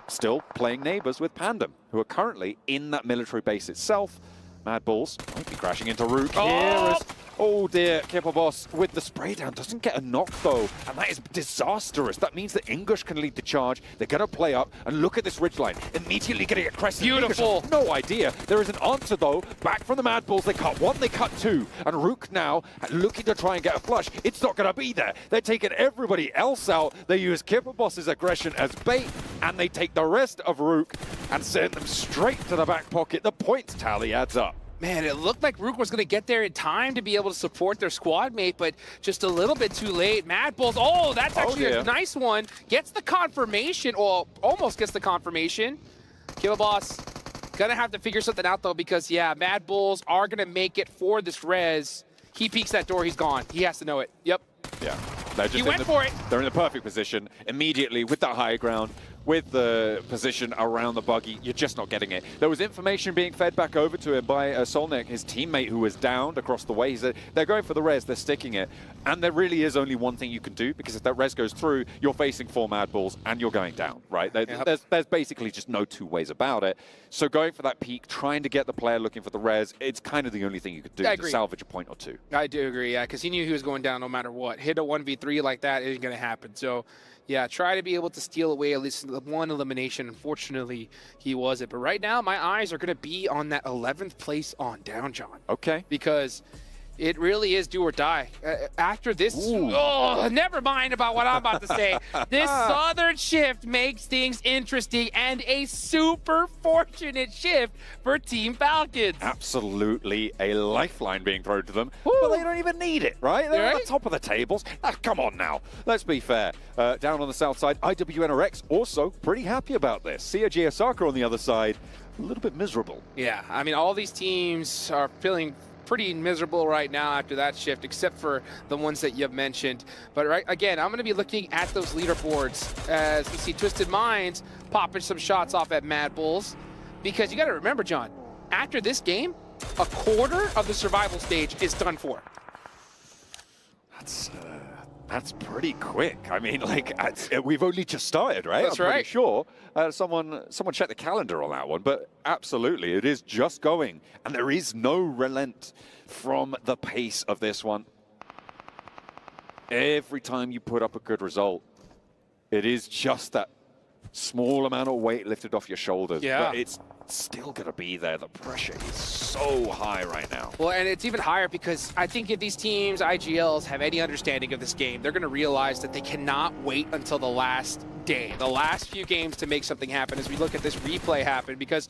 Still playing neighbors with Pandem, who are currently in that military base itself. Mad Balls might be crashing into Rook here. Oh dear, Kipperboss with the spray down doesn't get a knock though, and that is disastrous. That means that English can lead the charge. They're going to play up, and look at this ridgeline. Immediately getting a crest. Beautiful. No idea. There is an answer though. Back from the Mad Balls, they cut 1, they cut 2, and Rook now looking to try and get a flush. It's not going to be there. They're taking everybody else out. They use Kipperboss's aggression as bait, and they take the rest of Rook and send them straight to the back pocket. The points tally adds up. Man, it looked like Rook was going to get there in time to be able to support their squad mate, but just a little bit too late. Mad Bulls, oh, that's actually a nice one. Gets the confirmation, or almost gets the confirmation. Killboss going to have to figure something out, though, because, yeah, Mad Bulls are going to make it for this res. He peeks that door, he's gone. He has to know it. Yep. Yeah. He went for it. They're in the perfect position immediately with that high ground. With the position around the buggy, you're just not getting it. There was information being fed back over to him by Solnik, his teammate, who was downed across the way. He said, they're going for the res, they're sticking it. And there really is only one thing you can do, because if that res goes through, you're facing 4 Mad Balls and you're going down, right? There's basically just no 2 ways about it. So going for that peak, trying to get the player looking for the res, it's kind of the only thing you could do to salvage a point or 2. I do agree, yeah, because he knew he was going down no matter what. Hit a 1v3 like that isn't going to happen. So, yeah, try to be able to steal away at least 1 elimination. Unfortunately, he wasn't. But right now, my eyes are going to be on that 11th place on down, John. Okay. Because it really is do or die. After this, oh, never mind about what I'm about to say. This southern shift makes things interesting and a super fortunate shift for Team Falcons. Absolutely a lifeline being thrown to them, but they don't even need it, right? They're at the top of the tables. Come on now, let's be fair. Down on the south side, IWNRX also pretty happy about this. CHÄY Osaka on the other side, a little bit miserable. Yeah, I mean, all these teams are feeling pretty miserable right now after that shift, except for the ones that you've mentioned. But right again, I'm going to be looking at those leaderboards as we see Twisted Minds popping some shots off at Mad Bulls, because you got to remember, John, after this game, a quarter of the survival stage is done for. That's pretty quick. I mean, like, we've only just started, right? That's I'm right. pretty sure. Someone check the calendar on that one, but absolutely, it is just going, and there is no relent from the pace of this one. Every time you put up a good result, it is just that small amount of weight lifted off your shoulders. Yeah. But it's still going to be there. The pressure is so high right now. Well, and it's even higher because I think if these teams, IGLs, have any understanding of this game, they're going to realize that they cannot wait until the last day, the last few games to make something happen as we look at this replay happen, because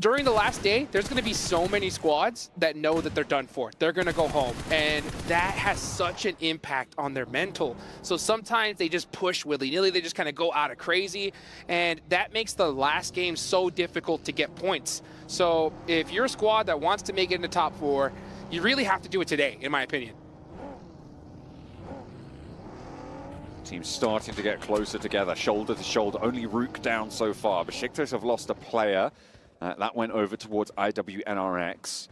during the last day, there's going to be so many squads that know that they're done for. They're going to go home, and that has such an impact on their mental. So sometimes they just push willy-nilly. They just kind of go out of crazy, and that makes the last game so difficult to get points. So if you're a squad that wants to make it in the top 4, you really have to do it today, in my opinion. Teams starting to get closer together, shoulder to shoulder. Only Rook down so far. Besiktas have lost a player. That went over towards IWNRX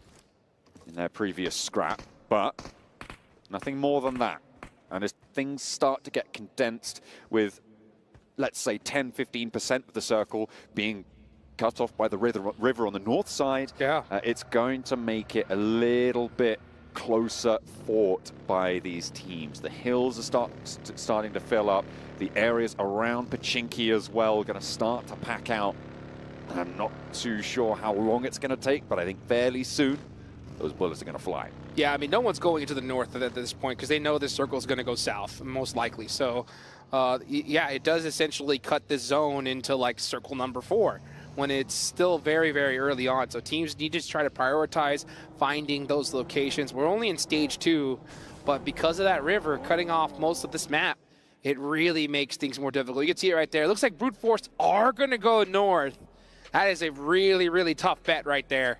in their previous scrap, but Nothing more than that. And as things start to get condensed with, let's say, 10-15% of the circle being cut off by the river on the north side, it's going to make it a little bit closer fought by these teams. The hills are starting to fill up. The areas around Pachinki as well going to start to pack out. And I'm not too sure how long it's going to take, but I think fairly soon those bullets are going to fly. Yeah, I mean, no one's going into the north at this point because they know this circle is going to go south, most likely. So, yeah, it does essentially cut the zone into like circle number 4 when it's still very, very early on. So teams need to try to prioritize finding those locations. We're only in stage 2, but because of that river cutting off most of this map, it really makes things more difficult. You can see it right there. It looks like Brute Force are going to go north. That is a really, really tough bet right there.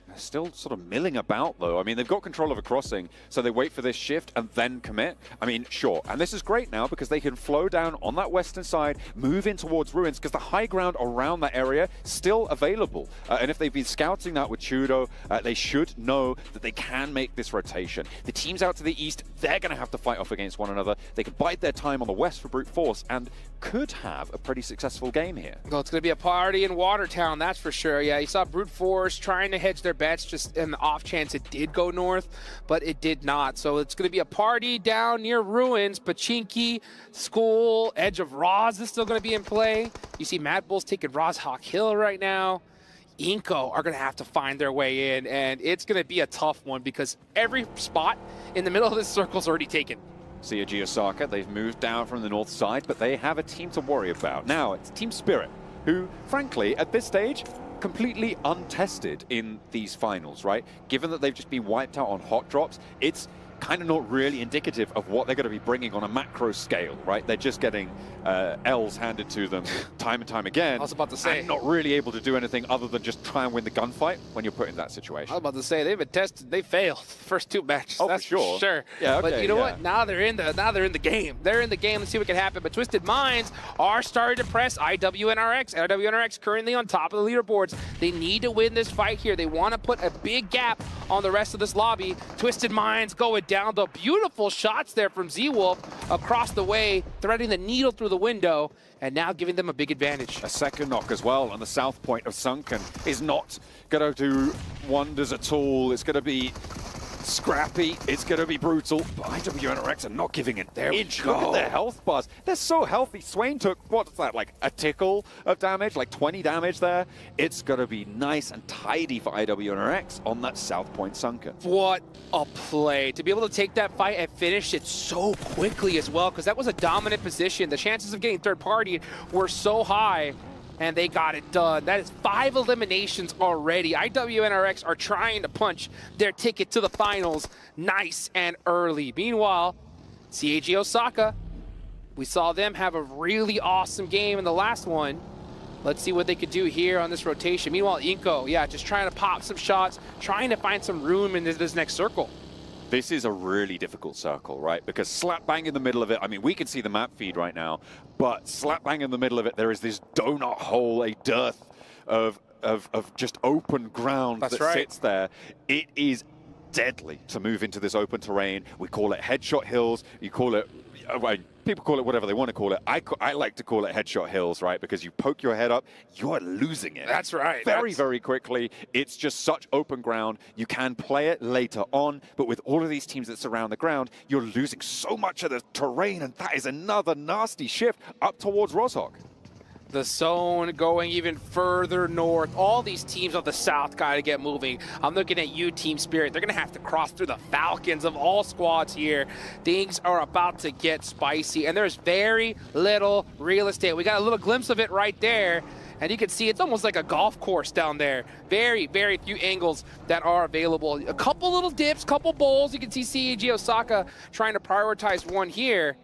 They're still sort of milling about, though. I mean, they've got control of a crossing, so they wait for this shift and then commit. I mean, sure. And this is great now because they can flow down on that western side, move in towards ruins, because the high ground around that area still available. And if they've been scouting that with Chudo, they should know that they can make this rotation. The teams out to the east, they're going to have to fight off against one another. They can bide their time on the west for Brute Force and could have a pretty successful game here. Well, it's going to be a party in Watertown, that's for sure. Yeah, you saw Brute Force trying to hedge their bets just in the off chance it did go north, but it did not. So it's going to be a party down near ruins. Pachinki, School, Edge of Roz is still going to be in play. You see Mad Bulls taking Rozhawk Hill right now. Inko are going to have to find their way in, and it's going to be a tough one because every spot in the middle of this circle is already taken. CHÁY Osaka, they've moved down from the north side, but they have a team to worry about. Now, it's Team Spirit, who, frankly, at this stage, completely untested in these finals, right? Given that they've just been wiped out on hot drops, it's kind of not really indicative of what they're going to be bringing on a macro scale, right? They're just getting L's handed to them time and time again. I was about to say. And not really able to do anything other than just try and win the gunfight when you're put in that situation. I was about to say, they've been tested. They failed the first 2 matches. Oh, that's for sure. For sure. Yeah, okay, but you know what? Now they're in the game. They're in the game. Let's see what can happen. But Twisted Minds are starting to press IWNRX. IWNRX currently on top of the leaderboards. They need to win this fight here. They want to put a big gap on the rest of this lobby. Twisted Minds going down the beautiful shots there from Z-Wolf across the way, threading the needle through the window, and now giving them a big advantage. A second knock as well on the south point of Sunken is not going to do wonders at all. It's going to be scrappy, it's going to be brutal, but IWNRX are not giving an inch. Look at their health bars. They're so healthy. Swain took, what's that, like a tickle of damage, like 20 damage there. It's going to be nice and tidy for IWNRX on that south point Sunken. What a play. To be able to take that fight and finish it so quickly as well, because that was a dominant position. The chances of getting third party were so high, and they got it done. That is 5 eliminations already. IWNRX are trying to punch their ticket to the finals nice and early. Meanwhile, CHÁY Osaka, we saw them have a really awesome game in the last one. Let's see what they could do here on this rotation. Meanwhile, Inko, yeah, just trying to pop some shots, trying to find some room in this next circle. This is a really difficult circle, right? Because slap bang in the middle of it, I mean, we can see the map feed right now, but slap bang in the middle of it, there is this donut hole, a dearth of just open ground that sits there. It is deadly to move into this open terrain. We call it headshot hills. You call it, people call it whatever they want to call it. I like to call it headshot hills, right? Because you poke your head up, you're losing it. That's right. Very quickly. It's just such open ground. You can play it later on, but with all of these teams that surround the ground, you're losing so much of the terrain, and that is another nasty shift up towards Rozhawk. The zone going even further north. All these teams on the south got to get moving. I'm looking at you, Team Spirit. They're going to have to cross through the Falcons of all squads here. Things are about to get spicy, and there's very little real estate. We got a little glimpse of it right there, and you can see it's almost like a golf course down there. Very few angles that are available. A couple little dips, couple bowls. You can see CHÁY Osaka trying to prioritize one here.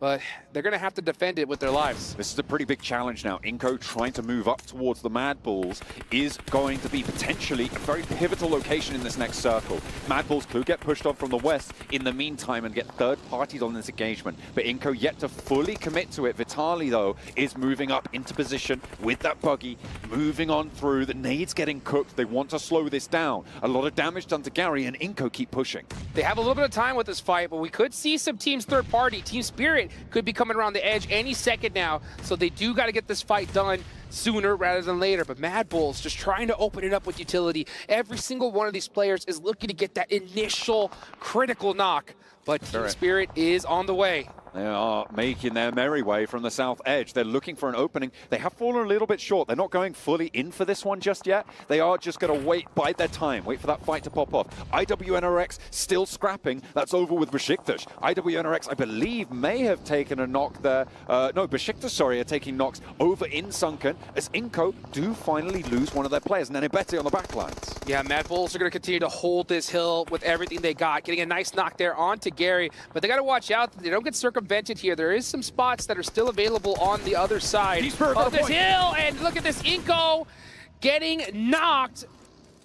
but they're going to have to defend it with their lives. This is a pretty big challenge now. Inco trying to move up towards the Mad Bulls is going to be potentially a very pivotal location in this next circle. Mad Bulls could get pushed on from the west in the meantime and get third parties on this engagement, but Inco yet to fully commit to it. Vitali, though, is moving up into position with that buggy, moving on through. The nades getting cooked. They want to slow this down. A lot of damage done to Gary, and Inco keep pushing. They have a little bit of time with this fight, but we could see some teams third party. Team Spirit could be coming around the edge any second now, so they do got to get this fight done sooner rather than later. But Mad Bulls just trying to open it up with utility. Every single one of these players is looking to get that initial critical knock, but Team Spirit is on the way. They are making their merry way from the south edge. They're looking for an opening. They have fallen a little bit short. They're not going fully in for this one just yet. They are just going to wait, bide their time, wait for that fight to pop off. IWNRX still scrapping. That's over with Besiktas. IWNRX, I believe, may have taken a knock there. No, Besiktas, sorry, are taking knocks over in Sunken as Inco do finally lose one of their players. Nenebete on the backlines. Yeah, Mad Bulls are going to continue to hold this hill with everything they got, getting a nice knock there onto Gary. But they got to watch out that they don't get circumvented here. There is some spots that are still available on the other side of this hill. And look at this, Inco getting knocked.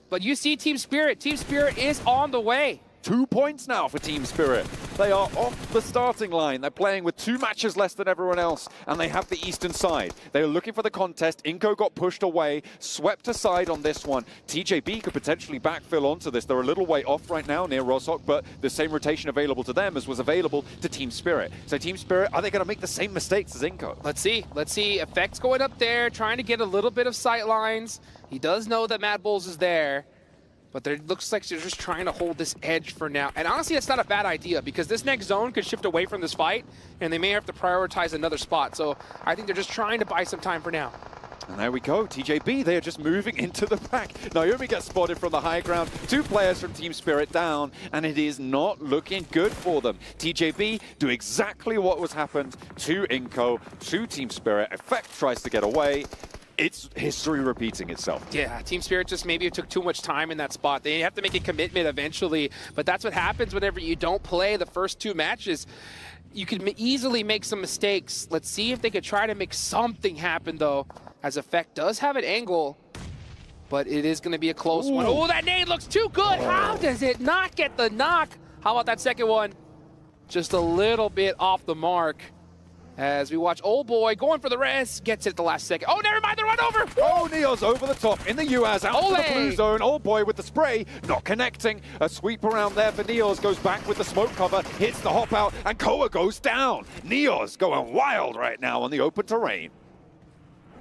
But you see Team Spirit. Team Spirit is on the way. 2 points now for Team Spirit. They are off the starting line. They're playing with 2 matches less than everyone else, and they have the eastern side. They are looking for the contest. Inco got pushed away, swept aside on this one. TJB could potentially backfill onto this. They're a little way off right now near Rosok, but the same rotation available to them as was available to Team Spirit. So Team Spirit, are they going to make the same mistakes as Inco? Let's see. Let's see. Effects going up there, trying to get a little bit of sight lines. He does know that Mad Bulls is there. But it looks like they're just trying to hold this edge for now. And honestly, that's not a bad idea because this next zone could shift away from this fight and they may have to prioritize another spot. So I think they're just trying to buy some time for now. And there we go, TJB, they are just moving into the pack. Naomi gets spotted from the high ground. 2 players from Team Spirit down, and it is not looking good for them. TJB do exactly what was happened to Inco, to Team Spirit. Effect tries to get away. It's history repeating itself. Yeah, Team Spirit just maybe took too much time in that spot. They have to make a commitment eventually, but that's what happens whenever you don't play the first 2 matches. You can easily make some mistakes. Let's see if they could try to make something happen, though, as Effect does have an angle, but it is going to be a close one. Oh, that nade looks too good. How does it not get the knock? How about that second one? Just a little bit off the mark. As we watch Old Boy going for the res, gets it at the last second. Oh, never mind, the run over! Oh, Neo's over the top in the UAZ, out to the blue zone. Old Boy with the spray, not connecting. A sweep around there for Neos, goes back with the smoke cover, hits the hop out, and Koa goes down. Neos going wild right now on the open terrain.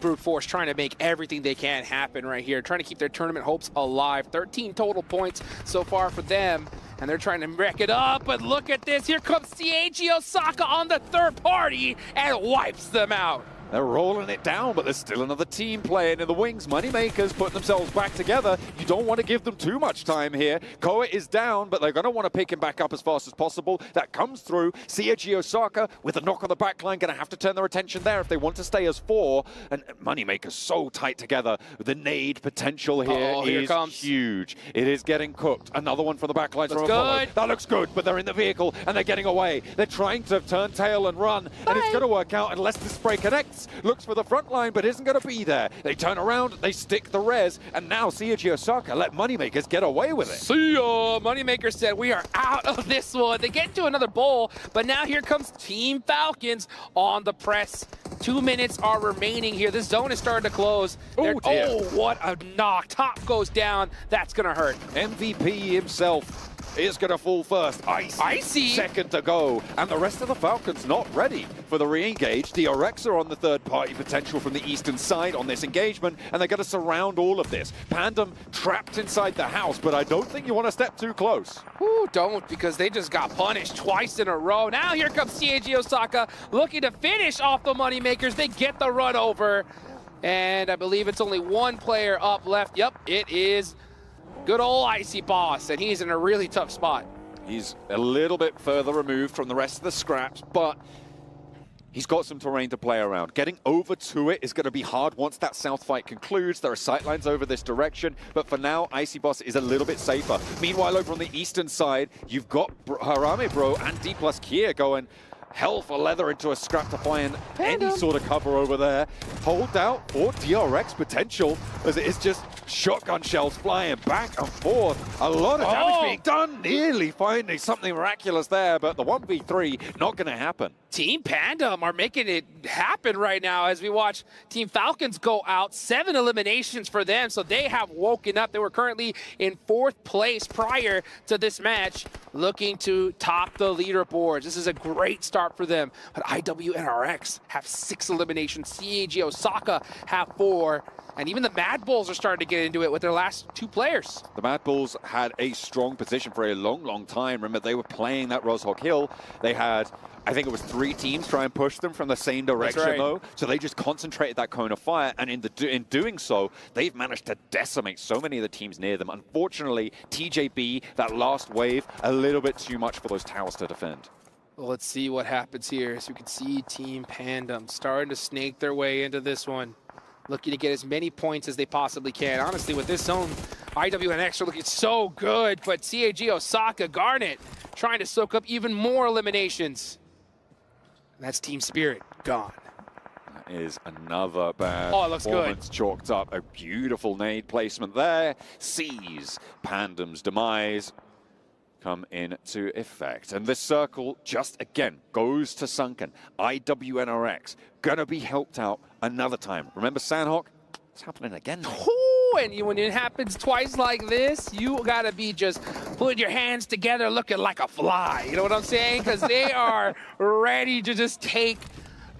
Brute Force trying to make everything they can happen right here, trying to keep their tournament hopes alive. 13 total points so far for them, and they're trying to wreck it up, but look at this. Here comes CHÁY Osaka on the third party and wipes them out. They're rolling it down, but there's still another team playing in the wings. Moneymakers putting themselves back together. You don't want to give them too much time here. Koa is down, but they're going to want to pick him back up as fast as possible. That comes through. CHÁY Osaka with a knock on the back line, going to have to turn their attention there if they want to stay as 4. And Moneymakers so tight together. The nade potential here is huge. It is getting cooked. Another one from the back line. That looks good, but they're in the vehicle and they're getting away. They're trying to turn tail and run, and it's going to work out unless the spray connects. Looks for the front line, but isn't going to be there. They turn around, they stick the res, and now CHÁY Osaka let Moneymakers get away with it. See ya! Moneymakers said, we are out of this one. They get to another bowl, but now here comes Team Falcons on the press. 2 minutes are remaining here. This zone is starting to close. Oh, what a knock. Top goes down. That's going to hurt. MVP himself is going to fall first. Icy. Second to go. And the rest of the Falcons not ready for the re-engage. DRX are on the third party potential from the eastern side on this engagement, and they're going to surround all of this. Pandem trapped inside the house, but I don't think you want to step too close. Ooh, don't, because they just got punished twice in a row. Now here comes CHÁY Osaka looking to finish off the Moneymakers. They get the run over, and I believe it's only 1 player up left. Yep, it is good old Icy Boss, and he's in a really tough spot. He's a little bit further removed from the rest of the scraps, but he's got some terrain to play around. Getting over to it is going to be hard once that south fight concludes. There are sightlines over this direction, but for now, Icy Boss is a little bit safer. Meanwhile, over on the eastern side, you've got Harame Bro and D plus Kia going hell for leather into a scrap to find any sort of cover over there. Hold out for DRX potential, as it is just shotgun shells flying back and forth. A lot of damage being done, nearly finding something miraculous there, but the 1v3 not going to happen. Team Pandem are making it happen right now as we watch Team Falcons go out. 7 eliminations for them, so they have woken up. They were currently in 4th place prior to this match, looking to top the leaderboards. This is a great start for them. But IWNRX have 6 eliminations. CAG Osaka have 4. And even the Mad Bulls are starting to get into it with their last 2 players. The Mad Bulls had a strong position for a long, long time. Remember, they were playing that Roshok Hill. They had, I think it was 3 teams try and push them from the same direction, though. So they just concentrated that cone of fire, and in doing so, they've managed to decimate so many of the teams near them. Unfortunately, TJB, that last wave, a little bit too much for those towers to defend. Well, let's see what happens here. So you can see Team Pandem starting to snake their way into this one, looking to get as many points as they possibly can. Honestly, with this zone, IWNX are looking so good, but CAG Osaka, Garnet, trying to soak up even more eliminations. And that's Team Spirit gone. That is another bad looks performance chalked up. A beautiful nade placement there. Sees Pandem's demise come into effect. And this circle just again goes to Sunken. IWNRX gonna be helped out another time. Remember Sandhawk? It's happening again. Ooh, and when it happens twice like this, you gotta be just putting your hands together looking like a fly. You know what I'm saying? Because they are ready to just take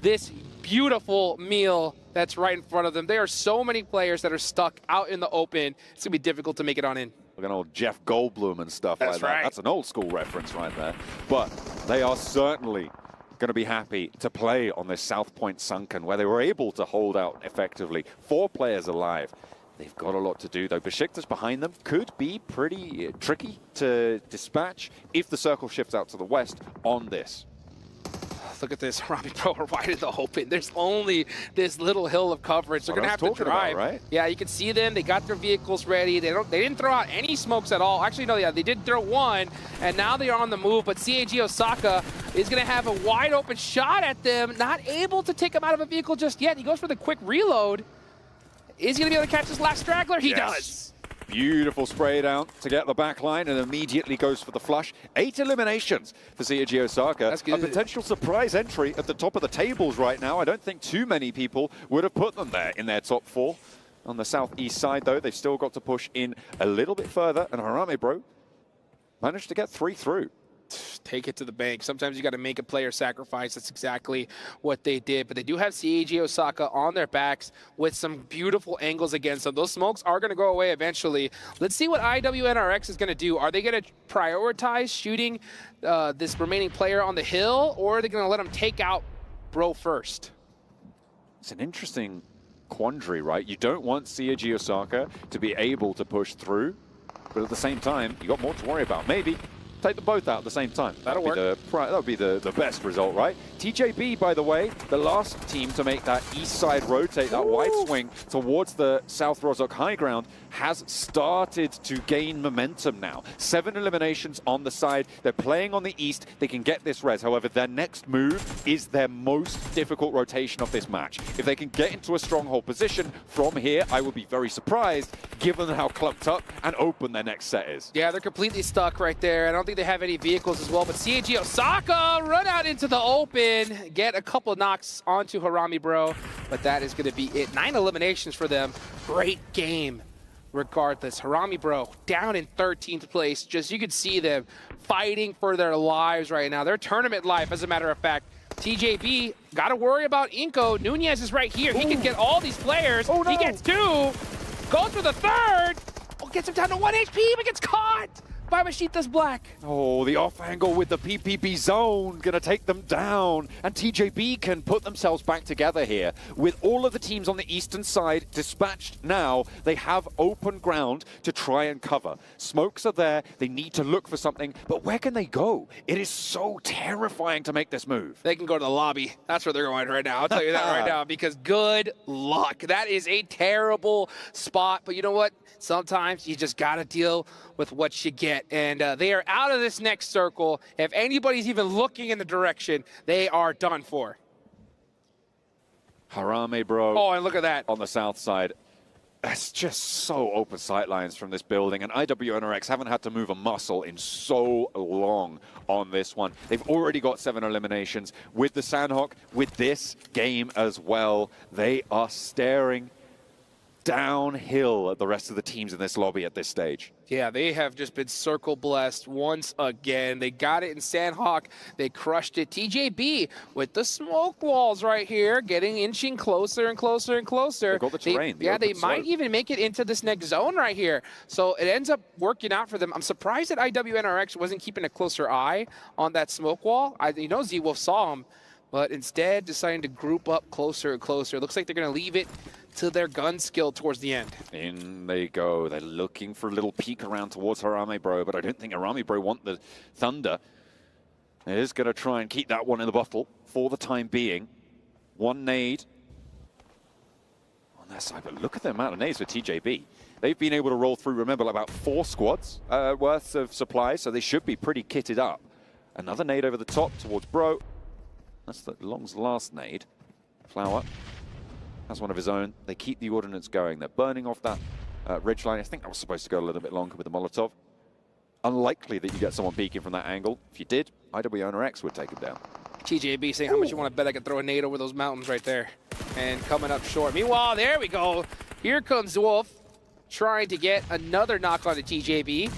this beautiful meal that's right in front of them. There are so many players that are stuck out in the open. It's gonna be difficult to make it on in. Look at old Jeff Goldblum and stuff like that. Right. That's an old school reference right there. But they are certainly going to be happy to play on this South Point Sunken, where they were able to hold out effectively. 4 players alive. They've got a lot to do, though. Besiktas behind them could be pretty tricky to dispatch if the circle shifts out to the west on this. Look at this, Rami Pro are wide in the open. There's only this little hill of coverage. They're gonna have to drive. About, right? Yeah, you can see them. They got their vehicles ready. They didn't throw out any smokes at all. Actually, no, yeah, they did throw one, and now they are on the move. But CAG Osaka is gonna have a wide open shot at them. Not able to take him out of a vehicle just yet. He goes for the quick reload. Is he gonna be able to catch this last straggler? He does. Beautiful spray down to get the back line and immediately goes for the flush. 8 eliminations for CAG Osaka. That's good. A potential surprise entry at the top of the tables right now. I don't think too many people would have put them there in their top 4. On the southeast side, though, they've still got to push in a little bit further, and Harame Bro managed to get 3 through. Take it to the bank. Sometimes you got to make a player sacrifice. That's exactly what they did. But they do have CAG Osaka on their backs with some beautiful angles against them. Those smokes are going to go away eventually. Let's see what IWNRX is going to do. Are they going to prioritize shooting this remaining player on the hill, or are they going to let him take out Bro first? It's an interesting quandary, right? You don't want CAG Osaka to be able to push through, but at the same time, you got more to worry about. Maybe take them both out at the same time. That'll work. That would be the best result, right? TJB, by the way, the last team to make that east side rotate, that wide swing towards the South Rozhok high ground, has started to gain momentum now. 7 eliminations on the side. They're playing on the east. They can get this res. However, their next move is their most difficult rotation of this match. If they can get into a stronghold position from here, I would be very surprised, given how clumped up and open their next set is. Yeah, they're completely stuck right there. I don't think they have any vehicles as well, but CAG Osaka run out into the open, get a couple of knocks onto Harame Bro, but that is going to be it. 9 eliminations for them. Great game. Regardless, Harame Bro down in 13th place. Just you could see them fighting for their lives right now. Their tournament life, as a matter of fact. TJB, got to worry about Inko. Nunez is right here. He can get all these players. Oh, no. He gets 2. Goes for the 3rd. Oh, gets him down to 1 HP, but gets caught by Mashita's Black. Oh, the off angle with the PPP zone gonna take them down, and TJB can put themselves back together here. With all of the teams on the eastern side dispatched now, they have open ground to try and cover. Smokes are there, they need to look for something, but where can they go? It is so terrifying to make this move. They can go to the lobby. That's where they're going right now. I'll tell you that right now, because good luck. That is a terrible spot, but you know what? Sometimes you just gotta deal with what you get. And they are out of this next circle. If anybody's even looking in the direction, they are done for. Harame, bro. Oh, and look at that. On the south side. It's just so open sightlines from this building, and IWNRX haven't had to move a muscle in so long on this one. They've already got 7 eliminations. With the Sandhawk, with this game as well, they are staring downhill at the rest of the teams in this lobby at this stage. Yeah, they have just been circle blessed once again. They got it in Sandhawk. They crushed it. TJB with the smoke walls right here, inching closer and closer and closer. They've got the terrain. They might even make it into this next zone right here. So it ends up working out for them. I'm surprised that IWNRX wasn't keeping a closer eye on that smoke wall. You know Z-Wolf saw him, but instead deciding to group up closer and closer. It looks like they're going to leave it to their gun skill towards the end. In they go. They're looking for a little peek around towards Harame Bro, but I don't think Harame Bro want the Thunder. It is going to try and keep that one in the bottle for the time being. One nade on their side, but look at the amount of nades for TJB. They've been able to roll through, remember, like about 4 squads worth of supplies, so they should be pretty kitted up. Another nade over the top towards Bro. That's the Long's last nade. Flower. That's one of his own. They keep the ordnance going. They're burning off that ridgeline. I think that was supposed to go a little bit longer with the Molotov. Unlikely that you get someone peeking from that angle. If you did, IWNRX would take him down. TJB saying, how much you want to bet I could throw a nade over those mountains right there? And coming up short. Meanwhile, there we go. Here comes Wolf trying to get another knock on the TJB.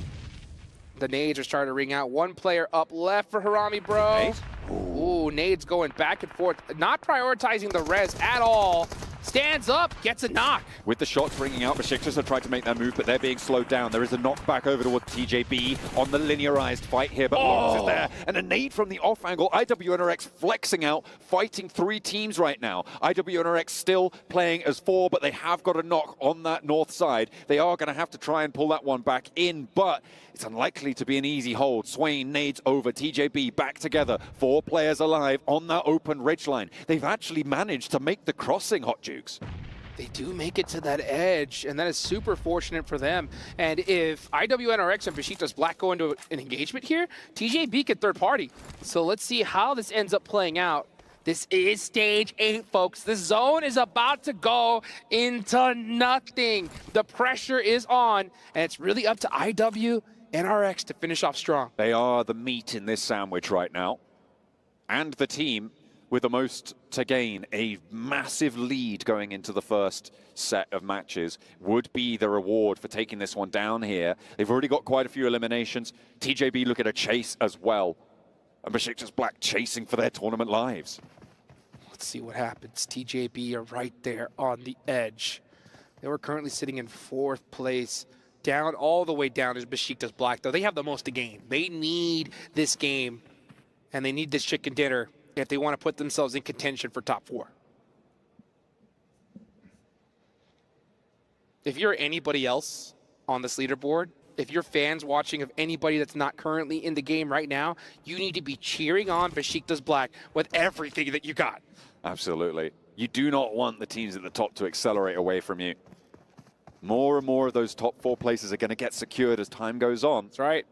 The nades are starting to ring out. One player up left for Harame Bro. Nice. Ooh, nades going back and forth. Not prioritizing the res at all. Stands up, gets a knock. With the shots ringing out, Besiktas have tried to make their move, but they're being slowed down. There is a knockback over towards TJB on the linearized fight here, but Longs is there. And a nade from the off angle. IWNRX flexing out, fighting 3 teams right now. IWNRX still playing as 4, but they have got a knock on that north side. They are going to have to try and pull that one back in, but it's unlikely to be an easy hold. Swain nades over, TJB back together. 4 players alive on that open ridgeline. They've actually managed to make the crossing, Hot Jukes. They do make it to that edge, and that is super fortunate for them. And if IWNRX and Besiktas Black go into an engagement here, TJB can third party. So let's see how this ends up playing out. This is stage 8, folks. The zone is about to go into nothing. The pressure is on, and it's really up to IWNRX to finish off strong. They are the meat in this sandwich right now. And the team with the most to gain, a massive lead going into the first set of matches, would be the reward for taking this one down here. They've already got quite a few eliminations. TJB look at a chase as well. And Besiktas Black chasing for their tournament lives. Let's see what happens. TJB are right there on the edge. They were currently sitting in 4th place. Down, all the way down is Besiktas Black, though. They have the most to gain. They need this game, and they need this chicken dinner if they want to put themselves in contention for top 4. If you're anybody else on this leaderboard, if you're fans watching of anybody that's not currently in the game right now, you need to be cheering on Besiktas Black with everything that you got. Absolutely. You do not want the teams at the top to accelerate away from you. More and more of those top 4 places are going to get secured as time goes on. That's right.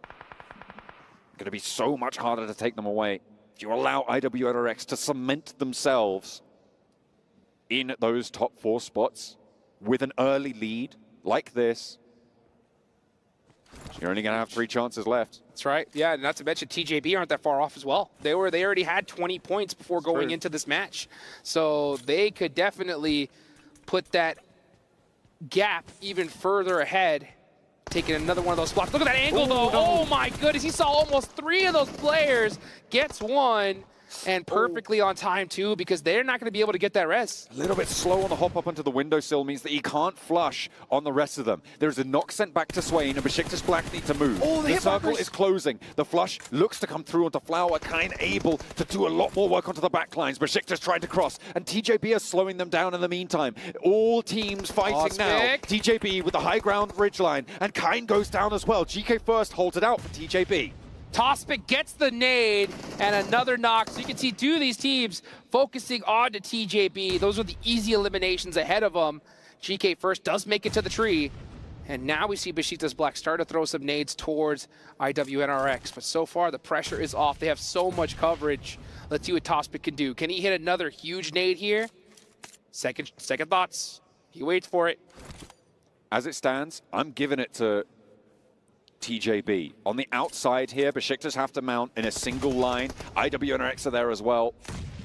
Going to be so much harder to take them away. If you allow IWNRX to cement themselves in those top 4 spots with an early lead like this, you're only going to have 3 chances left. That's right. Yeah, and not to mention TJB aren't that far off as well. They already had 20 points before going into this match. So they could definitely put that gap even further ahead. Taking another one of those spots. Look at that angle, though. Oh, my goodness. He saw almost 3 of those players. Gets one. And perfectly on time, too, because they're not going to be able to get that res. A little bit slow on the hop up onto the windowsill means that he can't flush on the rest of them. There's a knock sent back to Swain, and Besiktas Black need to move. Oh, the circle is closing. The flush looks to come through onto Flower, kind able to do a lot more work onto the backlines. Besiktas trying to cross, and TJB are slowing them down in the meantime. All teams fighting now. TJB with the high ground ridgeline, and Kind goes down as well. GK first holds it out for TJB. Tospic gets the nade and another knock. So you can see 2 of these teams focusing on to TJB. Those are the easy eliminations ahead of them. GK first does make it to the tree. And now we see Besiktas Black start to throw some nades towards IWNRX. But so far, the pressure is off. They have so much coverage. Let's see what Tospic can do. Can he hit another huge nade here? Second thoughts. He waits for it. As it stands, I'm giving it to TJB. On the outside here, Besiktas have to mount in a single line. IWNRX are there as well.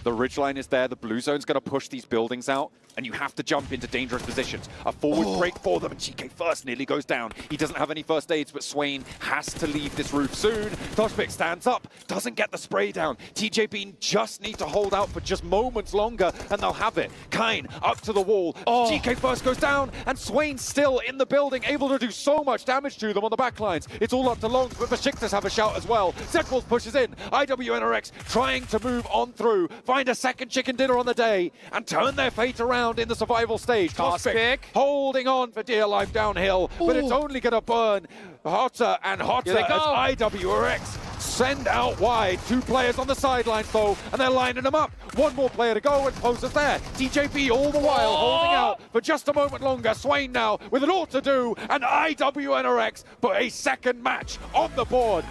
The ridgeline is there. The blue zone's going to push these buildings out, and you have to jump into dangerous positions. A forward break for them, and GK first nearly goes down. He doesn't have any first aids, but Swain has to leave this roof soon. Tospic stands up, doesn't get the spray down. TJB just need to hold out for just moments longer, and they'll have it. Kine up to the wall. GK first goes down, and Swain still in the building, able to do so much damage to them on the backlines. It's all up to Longs, but Besiktas have a shout as well. Zedwolf pushes in. IWNRX trying to move on through, find a second chicken dinner on the day, and turn their fate around in the survival stage. Tospic holding on for dear life downhill, but it's only going to burn hotter and hotter as IWRX send out wide. 2 players on the sidelines though, and they're lining them up. 1 more player to go, and Poser's there. TJB all the while holding out for just a moment longer. Swain now with it all to do, and IWNRX put a second match on the board.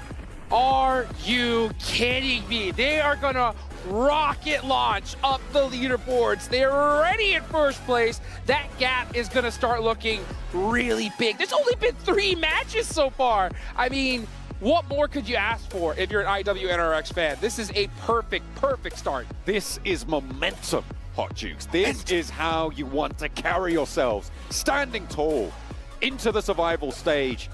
Are you kidding me? They are going to rocket launch up the leaderboards. They're already in first place. That gap is going to start looking really big. There's only been 3 matches so far. I mean, what more could you ask for if you're an IWNRX fan? This is a perfect start. This is momentum, Hot Jukes. This is how you want to carry yourselves. Standing tall into the survival stage,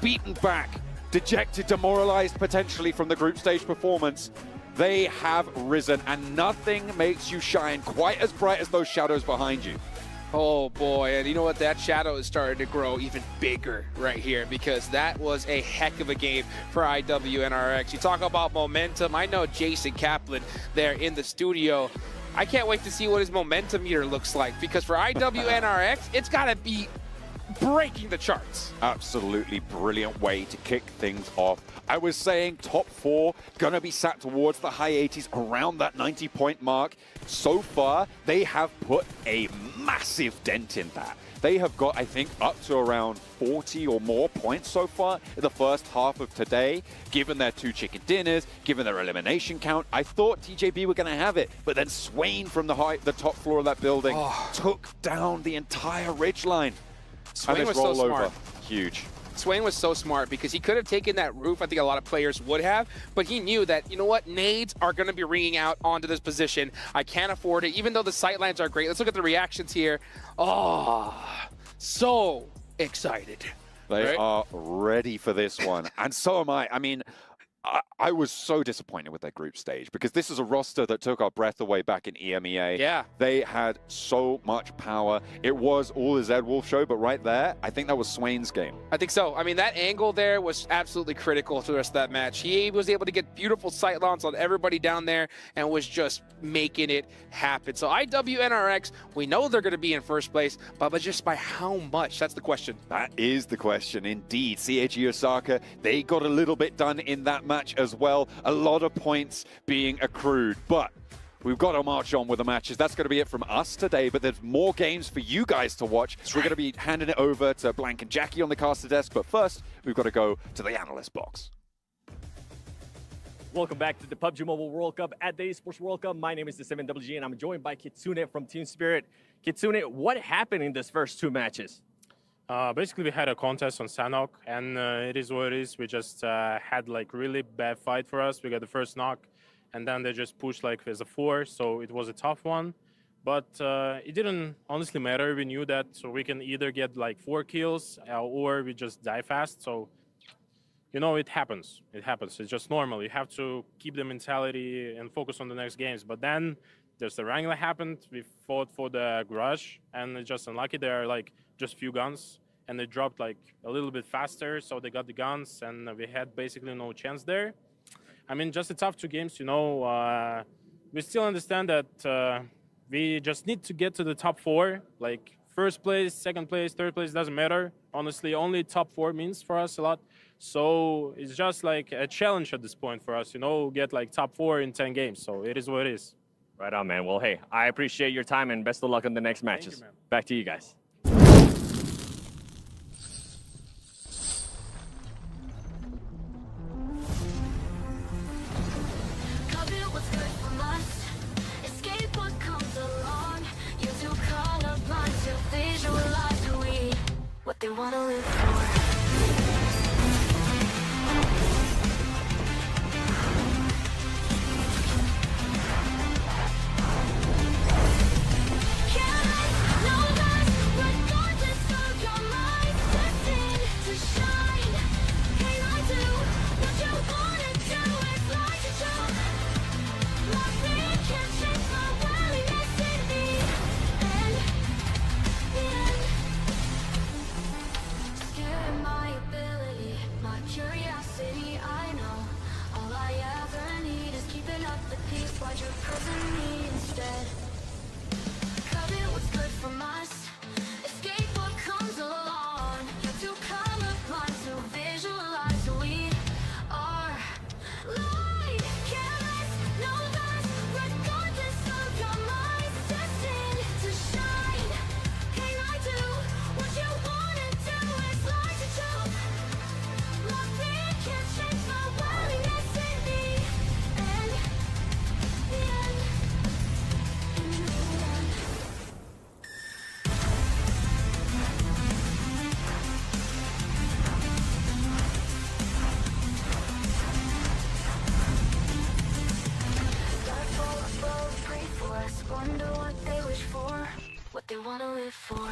beaten back, dejected, demoralized potentially from the group stage performance. They have risen, and nothing makes you shine quite as bright as those shadows behind you. Oh boy, and you know what? That shadow is starting to grow even bigger right here, because that was a heck of a game for IWNRX. You talk about momentum. I know Jason Kaplan there in the studio. I can't wait to see what his momentum meter looks like, because for IWNRX, it's got to be breaking the charts. Absolutely brilliant way to kick things off. I was saying top 4 gonna be sat towards the high 80s, around that 90-point mark. So far, they have put a massive dent in that. They have got, I think, up to around 40 or more points so far in the first half of today. Given their 2 chicken dinners, given their elimination count, I thought TJB were going to have it. But then Swain from the top floor of that building took down the entire ridgeline. Swain was so smart. Huge. Swain was so smart because he could have taken that roof. I think a lot of players would have, but he knew that, you know what, nades are going to be ringing out onto this position. I can't afford it, even though the sightlines are great. Let's look at the reactions here. Oh, so excited. They are ready for this one, and so am I. I mean, I was so disappointed with their group stage, because this is a roster that took our breath away back in EMEA. Yeah. They had so much power. It was all the Zedwolf show, but right there, I think that was Swain's game. I think so. I mean, that angle there was absolutely critical to the rest of that match. He was able to get beautiful sight lines on everybody down there and was just making it happen. So IWNRX, we know they're going to be in first place, but just by how much? That's the question. That is the question, indeed. CHE Osaka, they got a little bit done in that match as well. A lot of points being accrued, but we've got to march on with the matches. That's going to be it from us today, but there's more games for you guys to watch. We're going to be handing it over to Blank and Jackie on the caster desk, but first, we've got to go to the analyst box. Welcome back to the PUBG Mobile World Cup at the Esports World Cup. My name is the 7WG, and I'm joined by Kitsune from Team Spirit. Kitsune, what happened in these first 2 matches? Basically, we had a contest on Sanhok, and it is what it is. We just had like really bad fight for us. We got the first knock, and then they just pushed like as a 4, so it was a tough one. But it didn't honestly matter. We knew that, so we can either get like 4 kills or we just die fast. So, you know, it happens. It happens. It's just normal. You have to keep the mentality and focus on the next games. But then there's the wrangler happened. We fought for the garage, and it's just unlucky. There are like just few guns, and they dropped like a little bit faster, so they got the guns, and we had basically no chance there. I mean, just a tough 2 games, you know. We still understand that we just need to get to the top 4, like first place, second place, third place, doesn't matter. Honestly, only top 4 means for us a lot. So it's just like a challenge at this point for us, you know, get like top 4 in 10 games. So it is what it is. Right on, man. Well, hey, I appreciate your time, and best of luck on the next matches. Thank you, man. Back to you guys. what they want to live for. Wonder what they wish for, what they want to live for.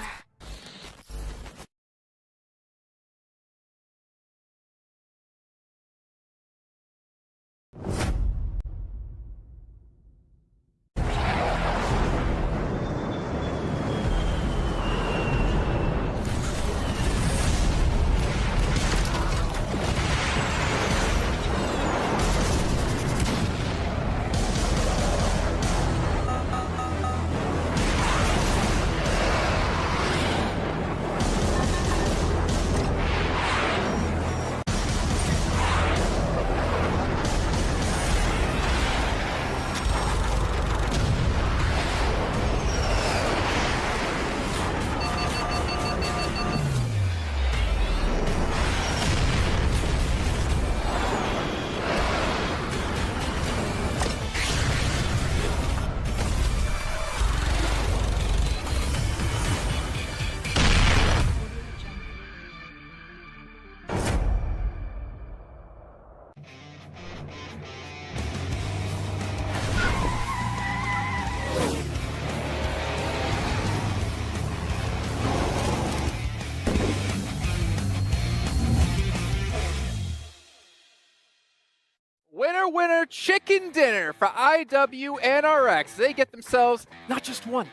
Winner chicken dinner for IWNRX. They get themselves not just one,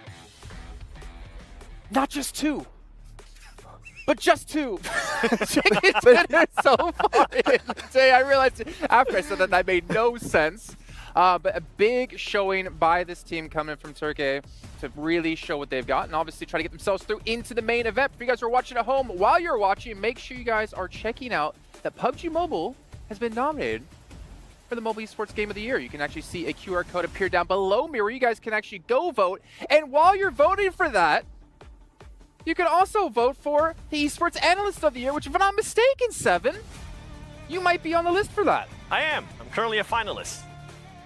not just two, but just two chicken dinners so far in the day. I realized after I said that made no sense. But a big showing by this team coming from Turkey to really show what they've got and obviously try to get themselves through into the main event. For you guys who are watching at home, while you're watching, make sure you guys are checking out that PUBG Mobile has been nominated for the Mobile Esports Game of the Year. You can actually see a QR code appear down below me where you guys can actually go vote. And while you're voting for that, you can also vote for the Esports Analyst of the Year, which if I'm not mistaken, Seven, you might be on the list for that. I am. I'm currently a finalist.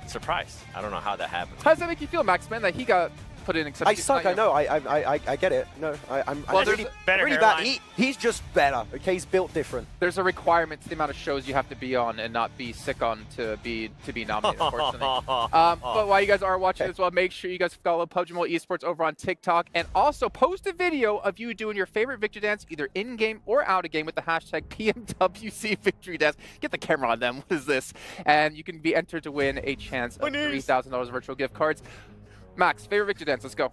Surprise. I don't know how that happened. How does that make you feel, Max, man, that he got put in except I suck, I know. I get it. No, I'm really, better really bad. He's just better. Okay, he's built different. There's a requirement to the amount of shows you have to be on and not be sick on to be nominated, unfortunately. But while you guys are watching as well, make sure you guys follow PUBG Mobile Esports over on TikTok and also post a video of you doing your favorite victory dance either in-game or out-of-game with the hashtag Pmwc victory dance. Get the camera on them. What is this? And you can be entered to win a chance of $3,000 virtual gift cards. Max, favorite victory dance, let's go.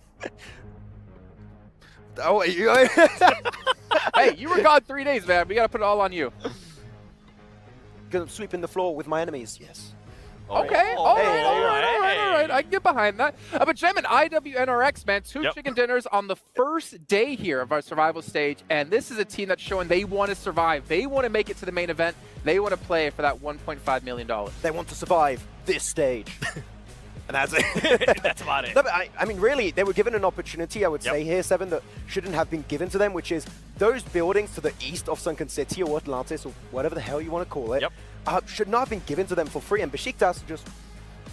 Oh, you hey, you were gone 3 days, man. We got to put it all on you. Gonna sweep in the floor with my enemies, yes. Okay, all right. I can get behind that. But gentlemen, IWNRX, man, two chicken dinners on the first day here of our survival stage, and this is a team that's showing they want to survive. They want to make it to the main event. They want to play for that $1.5 million. They want to survive this stage. And that's it. That's about it. No, but I mean, really, they were given an opportunity, I would say here, Seven, that shouldn't have been given to them, which is those buildings to the east of Sunken City or Atlantis or whatever the hell you want to call it, should not have been given to them for free. And Besiktas just,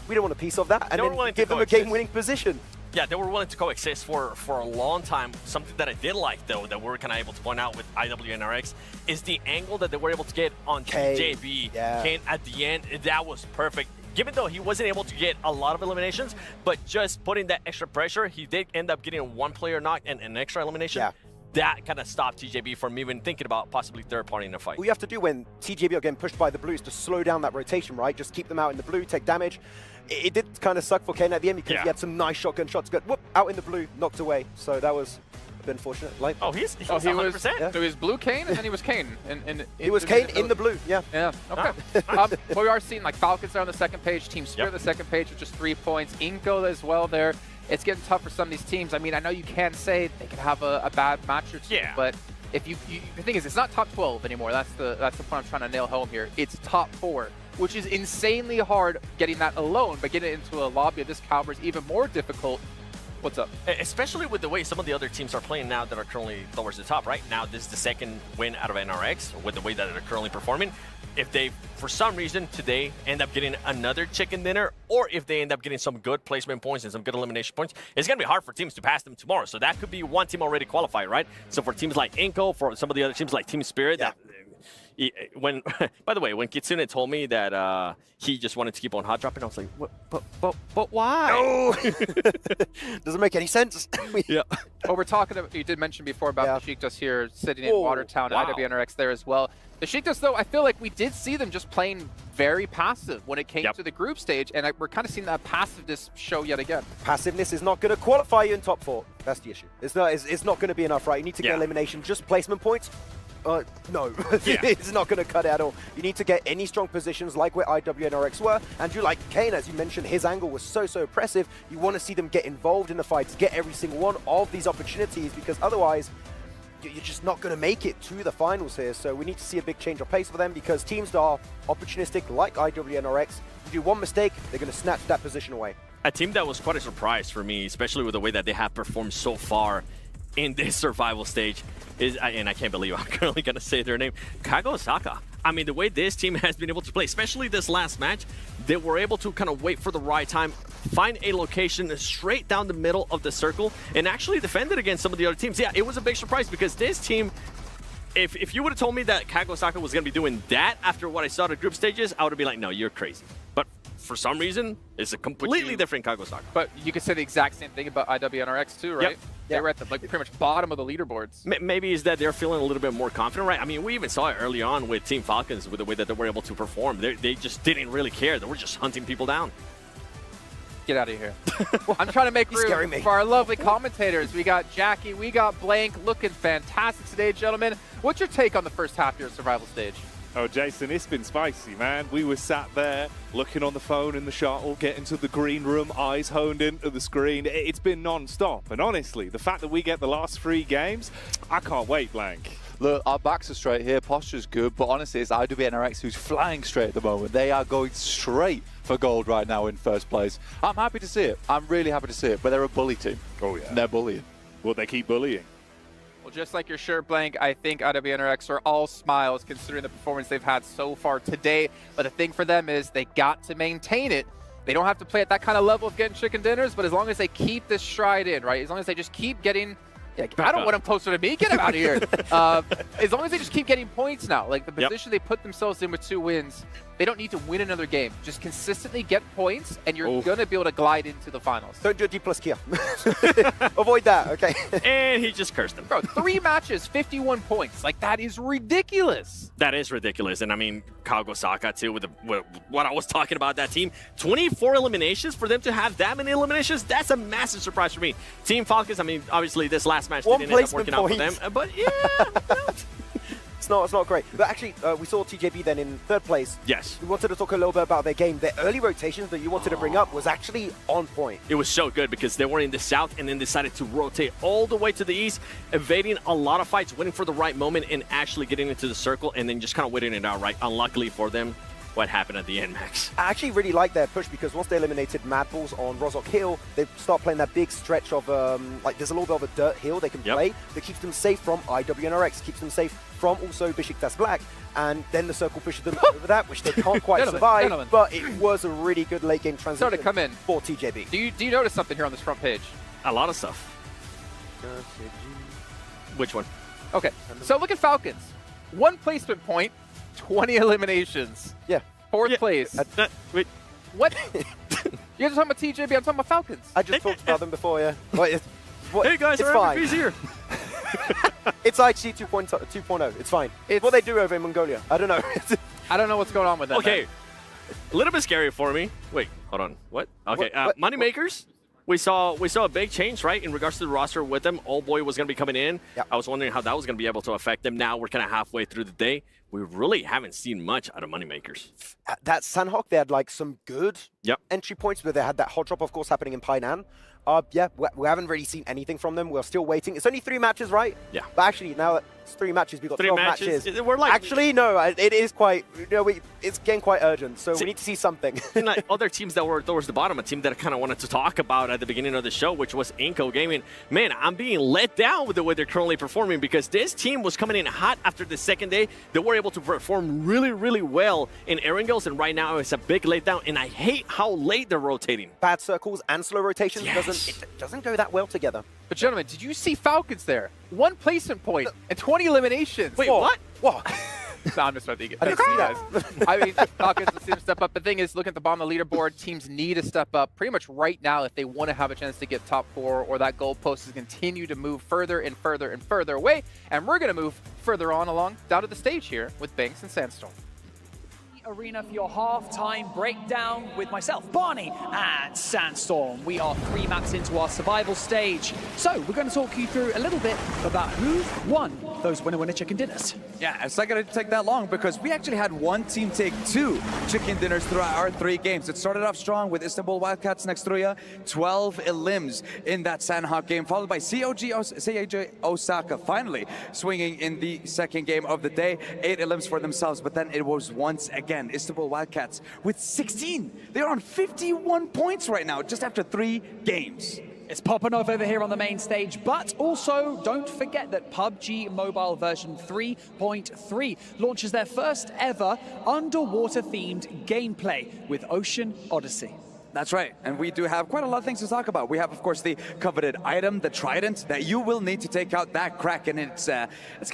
we don't want a piece of that. And then give them a game-winning position. Yeah, they were willing to coexist for a long time. Something that I did like, though, that we're kind of able to point out with IWNRX is the angle that they were able to get on TJB. Kane at the end, that was perfect. Given though he wasn't able to get a lot of eliminations, but just putting that extra pressure, he did end up getting a one-player knock and an extra elimination. That kind of stopped TJB from even thinking about possibly third party in a fight. All you have to do when TJB are getting pushed by the blues to slow down that rotation, right? Just keep them out in the blue, take damage. It did kind of suck for Kane at the end because he had some nice shotgun shots, got whoop, out in the blue, knocked away. So that was a bit unfortunate. Like, he was 100%. So he was blue Kane and then he was Kane. He was Kane in the blue, yeah. Okay. But we are seeing like Falcons are on the second page, Team Spirit on the second page with just 3 points. Inco as well there. It's getting tough for some of these teams. I mean, I know you can say they could have a bad match or two, but if the thing is, it's not top 12 anymore. That's the point I'm trying to nail home here. It's top 4, which is insanely hard getting that alone, but getting it into a lobby of this caliber is even more difficult. What's up? Especially with the way some of the other teams are playing now that are currently towards the top, right? Now, this is the second win out of NRX with the way that they're currently performing. If they, for some reason, today end up getting another chicken dinner, or if they end up getting some good placement points and some good elimination points, it's going to be hard for teams to pass them tomorrow. So that could be one team already qualified, right? So for teams like Inco, for some of the other teams like Team Spirit, when, by the way, when Kitsune told me that he just wanted to keep on hot dropping, I was like, but why? No! Doesn't make any sense. Well, we're talking about, you did mention before about the Besiktas here sitting in Watertown, IWNRX there as well. The Besiktas, though, I feel like we did see them just playing very passive when it came to the group stage, and we're kind of seeing that passiveness show yet again. Passiveness is not going to qualify you in top 4. That's the issue. It's not going to be enough, right? You need to get elimination, just placement points. No, it's not going to cut it at all. You need to get any strong positions like where IWNRX were. And you like Kane, as you mentioned, his angle was so impressive. You want to see them get involved in the fights, get every single one of these opportunities, because otherwise you're just not going to make it to the finals here. So we need to see a big change of pace for them, because teams that are opportunistic like IWNRX, if you do one mistake, they're going to snatch that position away. A team that was quite a surprise for me, especially with the way that they have performed so far in this survival stage, is, and I can't believe I'm currently going to say their name, Kagosaka. I mean, the way this team has been able to play, especially this last match, they were able to kind of wait for the right time, find a location straight down the middle of the circle, and actually defend it against some of the other teams. Yeah, it was a big surprise, because this team, if you would have told me that Kagosaka was going to be doing that after what I saw at the group stages, I would have been like, no, you're crazy. But for some reason, it's a completely different Kagosaka. But you could say the exact same thing about IWNRX too, right? They were at the pretty much bottom of the leaderboards. Maybe is that they're feeling a little bit more confident, right? I mean, we even saw it early on with Team Falcons with the way that they were able to perform. They just didn't really care. They were just hunting people down. Get out of here. I'm trying to make room for our lovely commentators. We got Jackie, we got Blank, looking fantastic today, gentlemen. What's your take on the first half of your survival stage? Oh, Jason, it's been spicy, man. We were sat there looking on the phone in the shuttle, getting to the green room, eyes honed into the screen. It's been non-stop. And honestly, the fact that we get the last 3 games, I can't wait, Blank. Look, our backs are straight here, posture's good, but honestly, it's IWNRX who's flying straight at the moment. They are going straight for gold right now in first place. I'm happy to see it. I'm really happy to see it, but they're a bully team. Oh, yeah. And they're bullying. Well, they keep bullying. Well, just like your shirt, Blank, I think IWNRX are all smiles considering the performance they've had so far today. But the thing for them is they got to maintain it. They don't have to play at that kind of level of getting chicken dinners, but as long as they keep this stride in, right? As long as they just keep getting... I don't want them closer to me. Get them out of here. As long as they just keep getting points now, like the position they put themselves in with 2 wins, they don't need to win another game. Just consistently get points, and you're going to be able to glide into the finals. Don't do a D+ Kia. Avoid that, okay? And he just cursed them. Bro, 3 matches, 51 points. Like, that is ridiculous. That is ridiculous. And I mean, Kagosaka, too, with what I was talking about, that team. 24 eliminations, for them to have that many eliminations, that's a massive surprise for me. Team Falcons, I mean, obviously, this last match didn't end up working out for them. But yeah, it's not great. But actually, we saw TJB then in 3rd place. Yes. We wanted to talk a little bit about their game. Their early rotations that you wanted to bring up was actually on point. It was so good because they were in the south and then decided to rotate all the way to the east, evading a lot of fights, waiting for the right moment, and actually getting into the circle, and then just kind of waiting it out, right? Unluckily for them, what happened at the end, Max? I actually really like their push, because once they eliminated Mad Bulls on Rozok Hill, they start playing that big stretch of, like, there's a little bit of a dirt hill they can play that keeps them safe from IWNRX, keeps them safe from also Besiktas Black, and then the circle pushes them over that, which they can't quite survive, but it was a really good late game transition Started to come in for TJB. Do you notice something here on this front page? A lot of stuff. Which one? Okay, so look at Falcons. 1 placement point, 20 eliminations. Yeah. 4th place. Wait. What? You're talking about TJB, I'm talking about Falcons. I just talked about them before, yeah. Hey guys, it's our fine. MVP's here. It's IC 2.0. It's fine. It's what they do over in Mongolia. I don't know. I don't know what's going on with that. Okay. A little bit scary for me. Wait, hold on. What? Okay, Moneymakers. We saw a big change, right, in regards to the roster with them. Old Boy was going to be coming in. Yep. I was wondering how that was going to be able to affect them. Now we're kind of halfway through the day. We really haven't seen much out of Moneymakers. That Sanhok, they had like some good entry points, but they had that hot drop, of course, happening in Painan. Yeah, we haven't really seen anything from them. We're still waiting. It's only 3 matches, right? Yeah. But actually, now that it's 3 matches, we've got 12 matches. We're like, actually, no, it is quite, it's getting quite urgent, so we need to see something. And like other teams that were towards the bottom, a team that I kind of wanted to talk about at the beginning of the show, which was Inco Gaming. Man, I'm being let down with the way they're currently performing, because this team was coming in hot after the second day. They were able to perform really, really well in Erangels, and right now it's a big letdown, and I hate how late they're rotating. Bad circles and slow rotations doesn't go that well together. But gentlemen, did you see Falcons there? 1 placement point and 20 eliminations. Wait, what? Whoa. No, I'm just thinking. I didn't see that. I mean, Falcons seem to step up. The thing is, looking at the bottom of the leaderboard, teams need to step up pretty much right now if they want to have a chance to get top 4, or that goalpost is continue to move further and further and further away. And we're going to move further on along down to the stage here with Banks and Sandstorm. Arena for your halftime breakdown with myself, Barney, and Sandstorm. We are 3 maps into our survival stage. So we're going to talk you through a little bit about who won those winner chicken dinners. Yeah, it's not going to take that long, because we actually had one team take 2 chicken dinners throughout our 3 games. It started off strong with Istanbul Wildcats next Troya, 12 elims in that Sanhok game, followed by COG Osaka finally swinging in the second game of the day. 8 elims for themselves, but then it was once again Istanbul Wildcats with 16. They're on 51 points right now, just after 3 games. It's popping off over here on the main stage, but also don't forget that PUBG Mobile version 3.3 launches their first ever underwater-themed gameplay with Ocean Odyssey. That's right, and we do have quite a lot of things to talk about. We have, of course, the coveted item, the trident, that you will need to take out that Kraken. It's going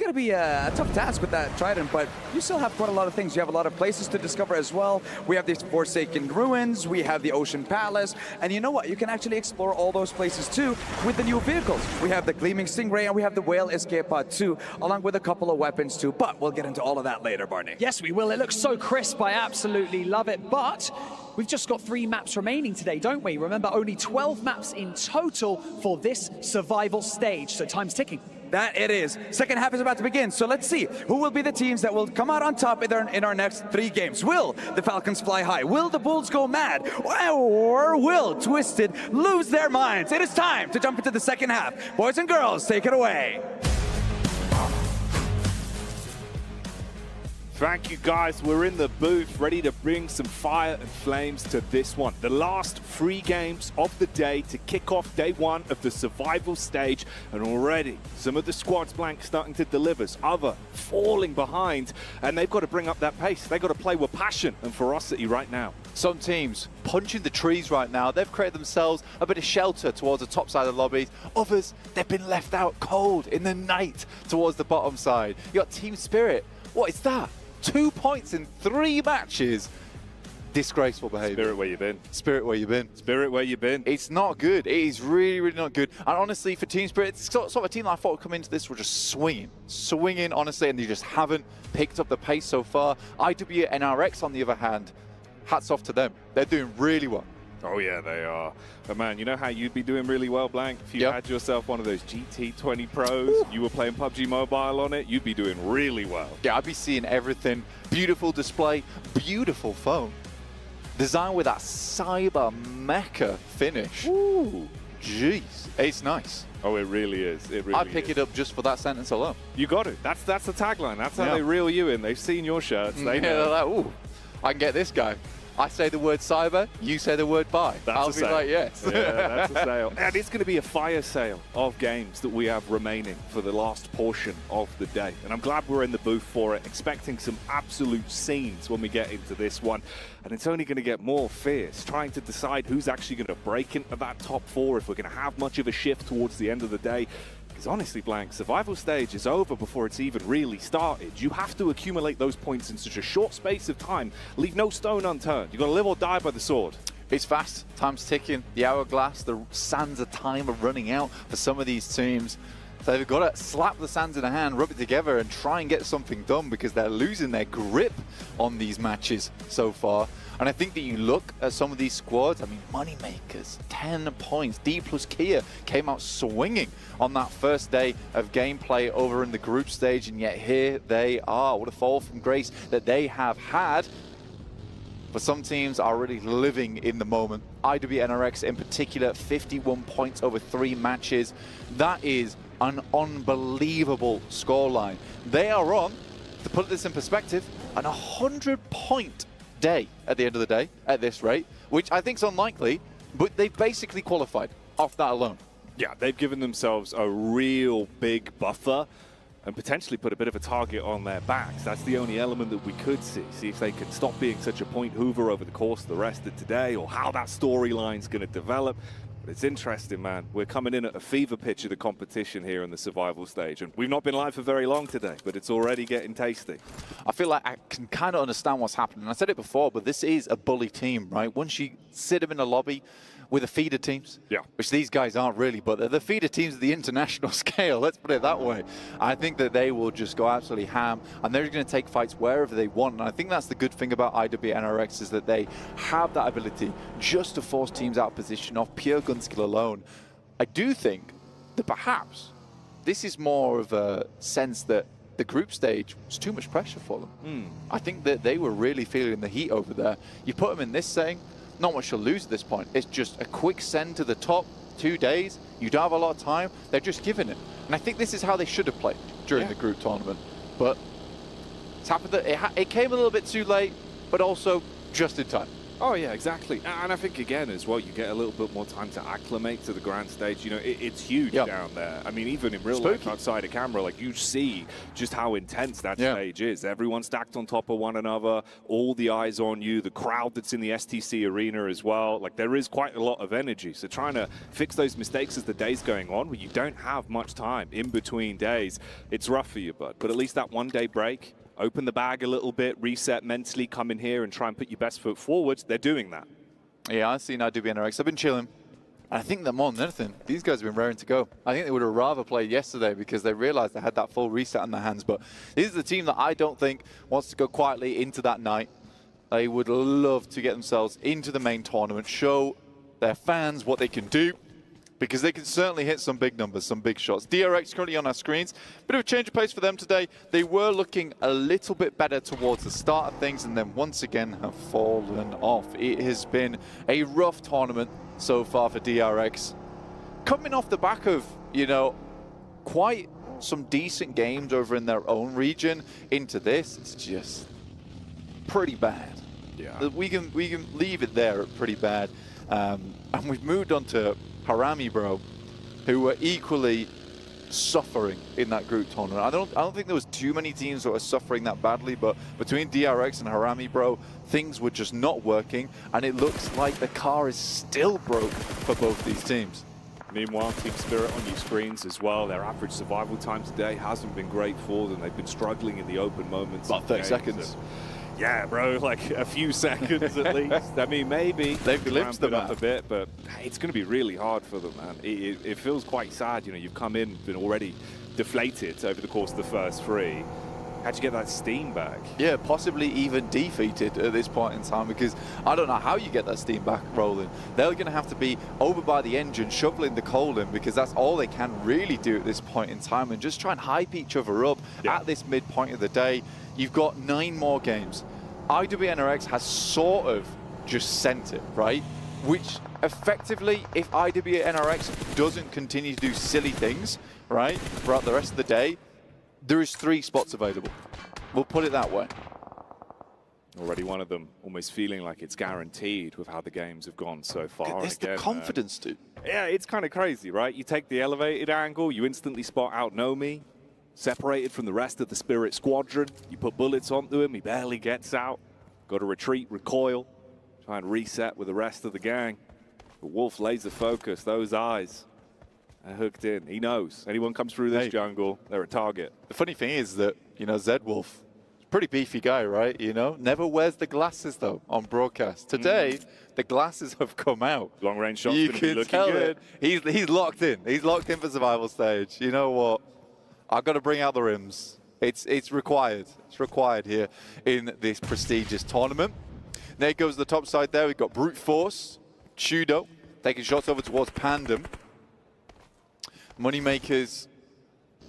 to be a tough task with that trident, but you still have quite a lot of things. You have a lot of places to discover as well. We have these Forsaken Ruins, we have the Ocean Palace, and you know what? You can actually explore all those places too with the new vehicles. We have the Gleaming Stingray and we have the Whale Escape Pod too, along with a couple of weapons too, but we'll get into all of that later, Barney. Yes, we will. It looks so crisp. I absolutely love it, but we've just got 3 maps remaining today, don't we? Remember, only 12 maps in total for this survival stage, so time's ticking. That it is. Second half is about to begin, so let's see who will be the teams that will come out on top in our next 3 games. Will the Falcons fly high? Will the Bulls go mad? Or will Twisted lose their minds? It is time to jump into the second half. Boys and girls, take it away. Thank you, guys. We're in the booth, ready to bring some fire and flames to this one. The last 3 games of the day to kick off day 1 of the survival stage. And already, some of the squads blank starting to deliver, other falling behind. And they've got to bring up that pace. They've got to play with passion and ferocity right now. Some teams punching the trees right now. They've created themselves a bit of shelter towards the top side of the lobbies. Others, they've been left out cold in the night towards the bottom side. You got Team Spirit. What is that? 2 points in 3 matches. Disgraceful behavior. Spirit, where you been? Spirit, where you been? Spirit, where you been? It's not good. It is really, really not good. And honestly, for Team Spirit, it's sort of a team that I thought would come into this were just swinging, honestly, and they just haven't picked up the pace so far. IWNRX, on the other hand, hats off to them. They're doing really well. Oh yeah, they are. But man, you know how you'd be doing really well, Blank? If you had yourself one of those GT20 Pros, you were playing PUBG Mobile on it, you'd be doing really well. Yeah, I'd be seeing everything. Beautiful display, beautiful phone. Designed with that cyber mecha finish. Ooh. Jeez, it's nice. Oh, it really is. It really I'd pick it up just for that sentence alone. You got it. That's the tagline. That's how they reel you in. They've seen your shirts. They know. They're like, ooh, I can get this guy. I say the word cyber, you say the word buy. I'll be like, yes. Yeah, that's a sale. And it's going to be a fire sale of games that we have remaining for the last portion of the day. And I'm glad we're in the booth for it, expecting some absolute scenes when we get into this one. And it's only going to get more fierce, trying to decide who's actually going to break into that top 4, if we're going to have much of a shift towards the end of the day. Because honestly, Blank, survival stage is over before it's even really started. You have to accumulate those points in such a short space of time. Leave no stone unturned. You've got to live or die by the sword. It's fast. Time's ticking. The hourglass, the sands of time are running out for some of these teams. So they've got to slap the sands in a hand, rub it together, and try and get something done because they're losing their grip on these matches so far. And I think that you look at some of these squads, I mean, Moneymakers, 10 points. D plus Kia came out swinging on that first day of gameplay over in the group stage, and yet here they are. What a fall from grace that they have had. But some teams are really living in the moment. IWNRX in particular, 51 points over 3 matches. That is an unbelievable scoreline. They are on, to put this in perspective, an 100-point day at the end of the day at this rate, which I think is unlikely, but they've basically qualified off that alone. Yeah, they've given themselves a real big buffer and potentially put a bit of a target on their backs. That's the only element that we could see if they can stop being such a point hoover over the course of the rest of today, or how that storyline's going to develop. But it's interesting, man. We're coming in at a fever pitch of the competition here in the survival stage, and we've not been live for very long today, but it's already getting tasty. I feel like I can kind of understand what's happening. I said it before, but this is a bully team, right? Once you sit them in a lobby with the feeder teams, which these guys aren't really, but they're the feeder teams at the international scale, let's put it that way. I think that they will just go absolutely ham, and they're going to take fights wherever they want. And I think that's the good thing about IWNRX, is that they have that ability just to force teams out of position off pure gun skill alone. I do think that perhaps this is more of a sense that the group stage was too much pressure for them. I think that they were really feeling the heat over there. You put them in this setting, not much to lose at this point. It's just a quick send to the top 2 days. You don't have a lot of time. They're just giving it. And I think this is how they should have played during the group tournament. But it's happened that it came a little bit too late, but also just in time. Oh, yeah, exactly. And I think, again, as well, you get a little bit more time to acclimate to the grand stage. You know, it's huge down there. I mean, even in real life outside of camera, like, you see just how intense that stage is. Everyone stacked on top of one another, all the eyes on you, the crowd that's in the STC arena as well. Like, there is quite a lot of energy. So trying to fix those mistakes as the day's going on, where you don't have much time in between days, it's rough for you, bud. But at least that 1 day break, open the bag a little bit, reset mentally, come in here and try and put your best foot forward. They're doing that. Yeah, I've seen IWNRX. I've been chilling. I think that more than anything, these guys have been raring to go. I think they would have rather played yesterday because they realized they had that full reset in their hands. But this is the team that I don't think wants to go quietly into that night. They would love to get themselves into the main tournament, show their fans what they can do, because they can certainly hit some big numbers, some big shots. DRX currently on our screens. Bit of a change of pace for them today. They were looking a little bit better towards the start of things, and then once again have fallen off. It has been a rough tournament so far for DRX. Coming off the back of, you know, quite some decent games over in their own region into this, it's just pretty bad. Yeah. We can leave it there at pretty bad. And we've moved on to Harami Bro, who were equally suffering in that group tournament. I don't think there was too many teams that were suffering that badly, but between DRX and Harami Bro, things were just not working, and it looks like the car is still broke for both these teams. Meanwhile, Team Spirit on your screens as well. Their average survival time today hasn't been great for them. They've been struggling in the open moments. About 30 seconds. So, yeah, bro, like a few seconds at least. I mean, maybe they've glimpsed them up a bit, but it's going to be really hard for them, man. It feels quite sad. You know, you've come in, been already deflated over the course of the first 3. How'd you get that steam back? Yeah, possibly even defeated at this point in time, because I don't know how you get that steam back rolling. They're going to have to be over by the engine, shoveling the coal in, because that's all they can really do at this point in time, and just try and hype each other up at this midpoint of the day. You've got 9 more games. IWNRX has sort of just sent it, right? Which effectively, if IWNRX doesn't continue to do silly things, right, throughout the rest of the day, there is 3 spots available. We'll put it that way. Already one of them almost feeling like it's guaranteed with how the games have gone so far. There's the confidence, dude. Yeah, it's kind of crazy, right? You take the elevated angle, you instantly spot out Nomi, separated from the rest of the Spirit Squadron. You put bullets onto him, he barely gets out. Got to retreat, recoil, try and reset with the rest of the gang. But Wolf laser focus, those eyes are hooked in. He knows anyone comes through this jungle, they're a target. The funny thing is that, you know, Zed Wolf, pretty beefy guy, right? You know, never wears the glasses though on broadcast. Today, the glasses have come out. Long range shots You gonna be can looking tell good. it. He's locked in. He's locked in for survival stage. You know what? I've got to bring out the rims. It's required. It's required here in this prestigious tournament. There goes the top side there. We've got Brute Force, Chudo, taking shots over towards Pandem. Moneymakers,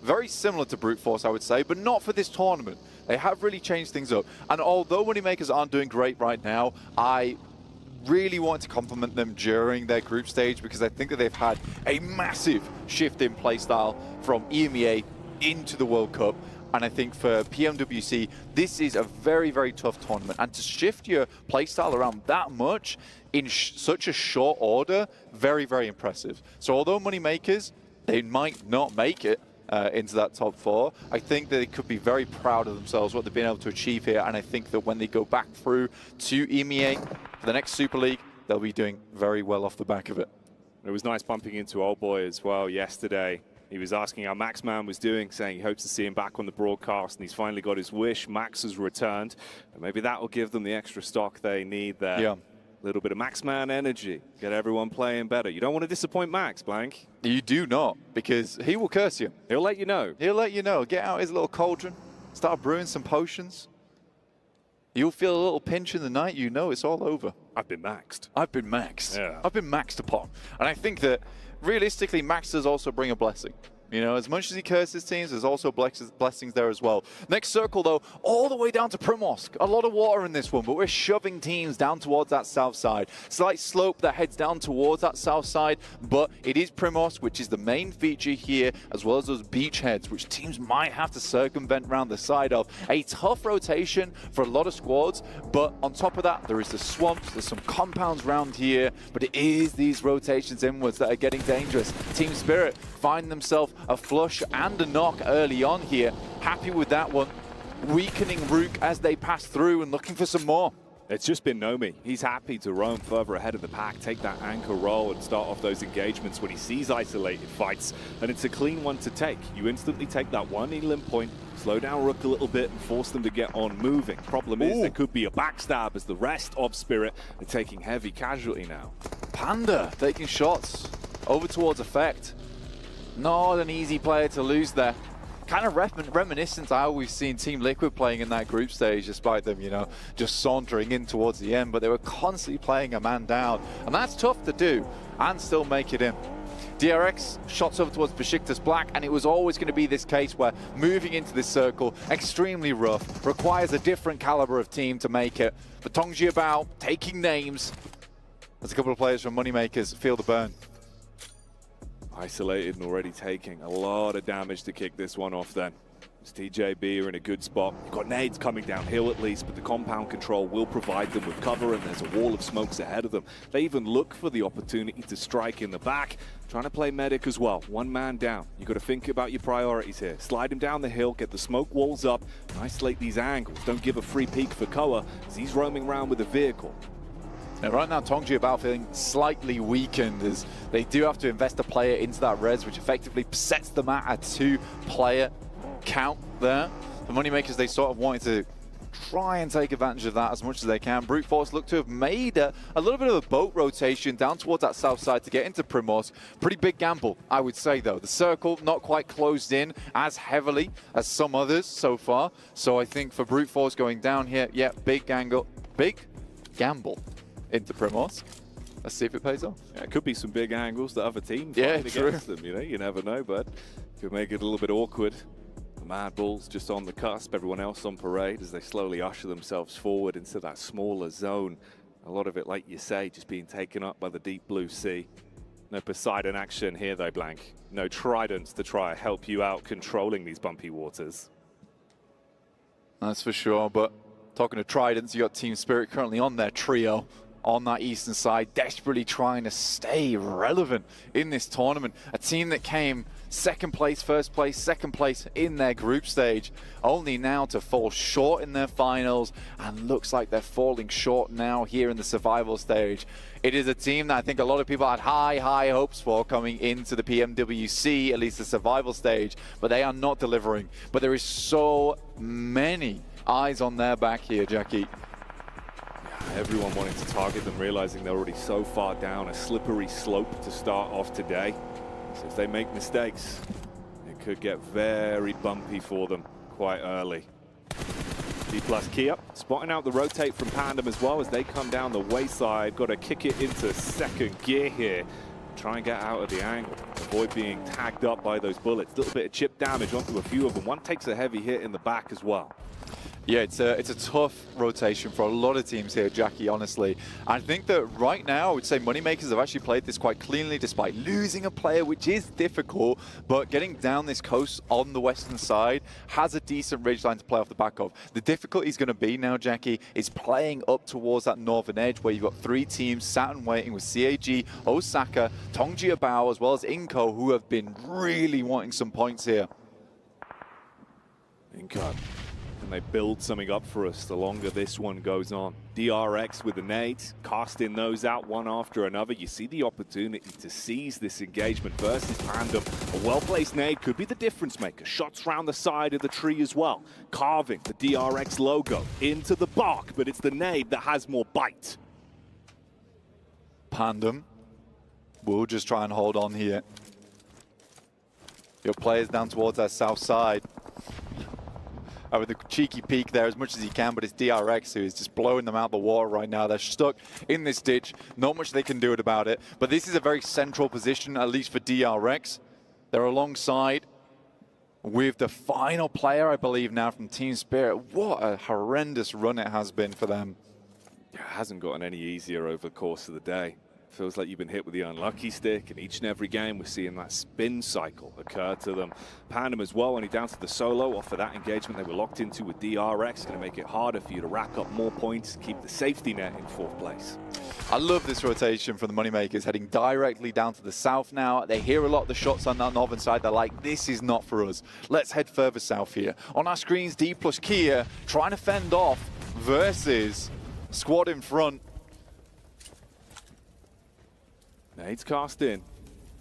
very similar to Brute Force, I would say, but not for this tournament. They have really changed things up. And although Moneymakers aren't doing great right now, I really want to compliment them during their group stage because I think that they've had a massive shift in playstyle from EMEA into the World Cup. And I think for Pmwc, this is a very, very tough tournament. And to shift your playstyle around that much in such a short order, very, very impressive. So although Moneymakers, they might not make it into that top 4, I think that they could be very proud of themselves, what they've been able to achieve here. And I think that when they go back through to EMEA for the next Super League, they'll be doing very well off the back of it. It was nice bumping into Old Boy as well yesterday. He was asking how Maxman was doing, saying he hopes to see him back on the broadcast, and he's finally got his wish. Max has returned, and maybe that will give them the extra stock they need there. Yeah. A little bit of Maxman energy, get everyone playing better. You don't want to disappoint Max, Blank. You do not, because he will curse you. He'll let you know. He'll let you know. Get out his little cauldron, start brewing some potions. You'll feel a little pinch in the night, you know it's all over. I've been maxed. I've been maxed. Yeah. I've been maxed upon. And I think that realistically, Max does also bring a blessing. You know, as much as he curses teams, there's also blessings there as well. Next circle, though, all the way down to Primorsk. A lot of water in this one, but we're shoving teams down towards that south side. Slight slope that heads down towards that south side, but it is Primorsk, which is the main feature here, as well as those beachheads, which teams might have to circumvent around the side of. A tough rotation for a lot of squads, but on top of that, there is the swamps, there's some compounds around here, but it is these rotations inwards that are getting dangerous. Team Spirit find themselves a flush and a knock early on here. Happy with that one. Weakening Rook as they pass through and looking for some more. It's just been Nomi. He's happy to roam further ahead of the pack, take that anchor role and start off those engagements when he sees isolated fights. And it's a clean one to take. You instantly take that one Elam point, slow down Rook a little bit and force them to get on moving. Problem is, there could be a backstab as the rest of Spirit are taking heavy casualty now. Panda taking shots over towards Effect. Not an easy player to lose there. Kind of reminiscent to how we've seen Team Liquid playing in that group stage, despite them, you know, just sauntering in towards the end, but they were constantly playing a man down, and that's tough to do and still make it in. DRX shots over towards Besiktas Black, and it was always going to be this case where moving into this circle, extremely rough, requires a different caliber of team to make it. But Tong Jiabao taking names, as a couple of players from Moneymakers feel the burn. Isolated and already taking a lot of damage to kick this one off then. As TJB are in a good spot. You've got nades coming downhill at least, but the compound control will provide them with cover and there's a wall of smokes ahead of them. They even look for the opportunity to strike in the back. Trying to play medic as well. One man down. You've got to think about your priorities here. Slide him down the hill, get the smoke walls up, and isolate these angles. Don't give a free peek for Koa as he's roaming around with a vehicle. Now, right now, Tong Jiabao feeling slightly weakened as they do have to invest a player into that res, which effectively sets them at a 2-player count there. The Moneymakers, they sort of wanted to try and take advantage of that as much as they can. Brute Force look to have made a little bit of a boat rotation down towards that south side to get into Primorsk. Pretty big gamble, I would say, though. The circle not quite closed in as heavily as some others so far. So I think for Brute Force going down here, yeah, big gamble into Primorsk. Let's see if it pays off. Yeah, it could be some big angles that other teams yeah, find against them. You know, you never know, but could make it a little bit awkward. The Mad Bulls just on the cusp, everyone else on parade as they slowly usher themselves forward into that smaller zone. A lot of it, like you say, just being taken up by the deep blue sea. No Poseidon action here though, Blank. No tridents to try and help you out controlling these bumpy waters. That's for sure, but Talking to Tridents, you got Team Spirit currently on their trio on that eastern side, desperately trying to stay relevant in this tournament. A team that came second place, first place, second place in their group stage, only now to fall short in their finals, and looks like they're falling short now here in the survival stage. It is a team that I think a lot of people had high hopes for coming into the Pmwc, at least the survival stage, but they are not delivering. But there is so many eyes on their back here, Jackie. Everyone wanting to target them, realizing they're already so far down a slippery slope to start off today. So if they make mistakes, it could get very bumpy for them quite early. D+ Kia spotting out the rotate from Pandem as well as they come down the wayside. Got to kick it into second gear here. Try and get out of the angle. Avoid being tagged up by those bullets. A little bit of chip damage onto a few of them. One takes a heavy hit in the back as well. Yeah, it's a tough rotation for a lot of teams here, Jackie, honestly. I think that right now, I would say Moneymakers have actually played this quite cleanly despite losing a player, which is difficult, but getting down this coast on the western side has a decent ridgeline to play off the back of. The difficulty is going to be now, Jackie, is playing up towards that northern edge where you've got three teams sat and waiting with CAG, Osaka, Tongjiabao, as well as Inco, who have been really wanting some points here. Inco. And they build something up for us the longer this one goes on. DRX with the nades, casting those out one after another. You see the opportunity to seize this engagement versus Pandem. A well-placed nade could be the difference maker. Shots round the side of the tree as well. Carving the DRX logo into the bark, but it's the nade that has more bite. Pandem will just try and hold on here. Your players down towards that south side. With the cheeky peek there as much as he can, but it's DRX who is just blowing them out the water right now. They're stuck in this ditch. Not much they can do about it. But this is a very central position, at least for DRX. They're alongside with the final player, I believe, now from Team Spirit. What a horrendous run it has been for them. Yeah, it hasn't gotten any easier over the course of the day. Feels like you've been hit with the unlucky stick, and each and every game we're seeing that spin cycle occur to them. Pandem as well, only down to the solo off of that engagement they were locked into with DRX. Going to make it harder for you to rack up more points, keep the safety net in fourth place. I love this rotation from the Moneymakers, heading directly down to the south now. They hear a lot of the shots on that northern side. They're like, this is not for us. Let's head further south here. On our screens, D+ Kia trying to fend off versus squad in front. Nades cast in,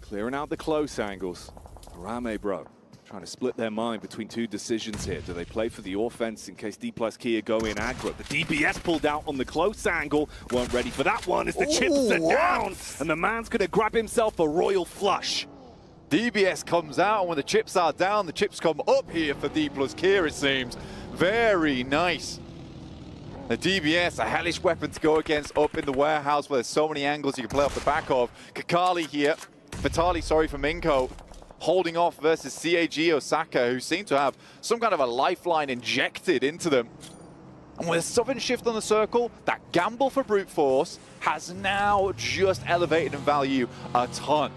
clearing out the close angles. Rame, bro, trying to split their mind between two decisions here. Do they play for the offense in case D+ Kia go in aggro? The DBS pulled out on the close angle. Weren't ready for that one as the chips are down. And the man's going to grab himself a royal flush. DBS comes out, and when the chips are down, the chips come up here for D+ Kia, it seems. Very nice. The DBS, a hellish weapon to go against up in the warehouse where there's so many angles you can play off the back of. Kakali here, Vitali, sorry, from Inco, holding off versus CAG Osaka, who seem to have some kind of a lifeline injected into them. And with a sudden shift on the circle, that gamble for brute force has now just elevated in value a ton.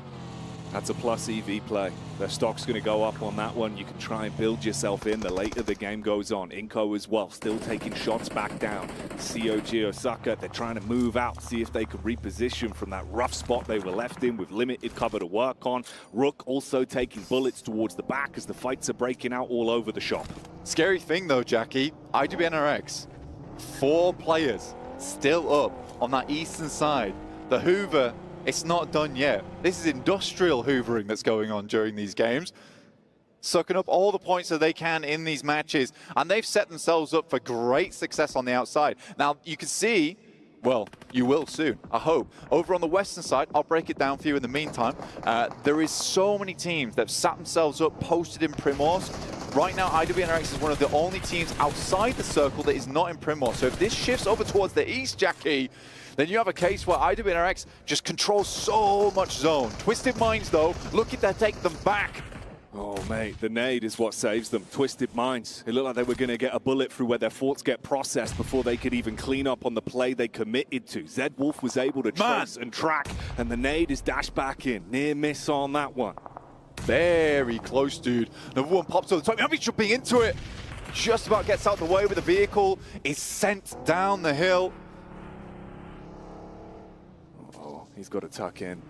That's a plus EV play. Their stock's going to go up on that one. You can try and build yourself in the later the game goes on. Inco as well, still taking shots back down. COG Osaka, they're trying to move out, see if they can reposition from that rough spot they were left in with limited cover to work on. Rook also taking bullets towards the back as the fights are breaking out all over the shop. Scary thing though, Jackie, IWNRX, 4 players still up on that eastern side. The Hoover, it's not done yet. This is industrial hoovering that's going on during these games. Sucking up all the points that they can in these matches. And they've set themselves up for great success on the outside. Now, you can see, well, you will soon, I hope. Over on the western side, I'll break it down for you in the meantime. There is so many teams that have sat themselves up, posted in Primorsk. Right now, IWNRX is one of the only teams outside the circle that is not in Primorsk. So if this shifts over towards the east, Jackie, then you have a case where IWNRX just controls so much zone. Twisted Minds, though, looking to take them back. Oh, mate, the nade is what saves them. Twisted Minds. It looked like they were going to get a bullet through where their thoughts get processed before they could even clean up on the play they committed to. Zed Wolf was able to trace and track, and the nade is dashed back in. Near miss on that one. Very close, dude. Number one pops over the top. He's jumping into it. just about gets out the way, but the vehicle is sent down the hill. Oh, he's got to tuck in,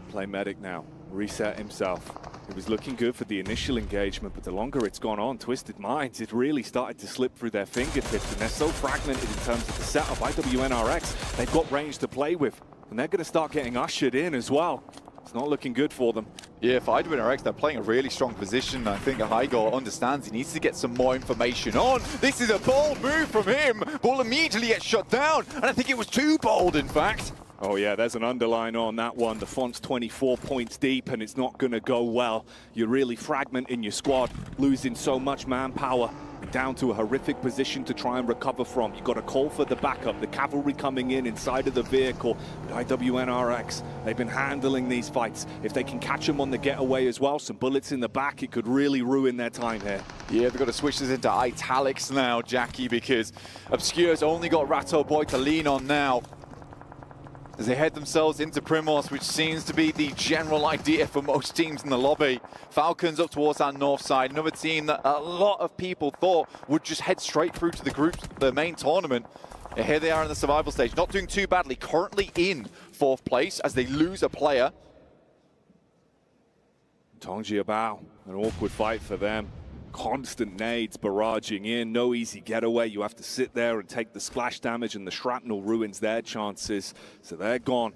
play medic now, reset himself. It was looking good for the initial engagement, but the longer it's gone on, Twisted Minds, it really started to slip through their fingertips, and they're so fragmented in terms of the setup. IWNRX, they've got range to play with, and they're going to start getting ushered in as well. It's not looking good for them. Yeah, for IWNRX, they're playing a really strong position. I think Hygo understands he needs to get some more information on. This is a bold move from him. Ball immediately gets shut down, and I think it was too bold, in fact. Oh yeah, there's an underline on that one. The font's 24 points deep, and it's not going to go well. You're really fragmenting your squad, losing so much manpower, down to a horrific position to try and recover from. You've got to call for the backup, the cavalry coming in inside of the vehicle. But IWNRX, they've been handling these fights. If they can catch them on the getaway as well, some bullets in the back, it could really ruin their time here. Yeah, they've got to switch this into italics now, Jackie, because Obscure's only got Ratto Boy to lean on now, as they head themselves into Primos, which seems to be the general idea for most teams in the lobby. Falcons up towards that north side, another team that a lot of people thought would just head straight through to the main tournament. And here they are in the survival stage, not doing too badly, currently in 4th place as they lose a player. Tongji Bao, an awkward fight for them. Constant nades barraging in, no easy getaway. You have to sit there and take the splash damage, and the shrapnel ruins their chances. So they're gone,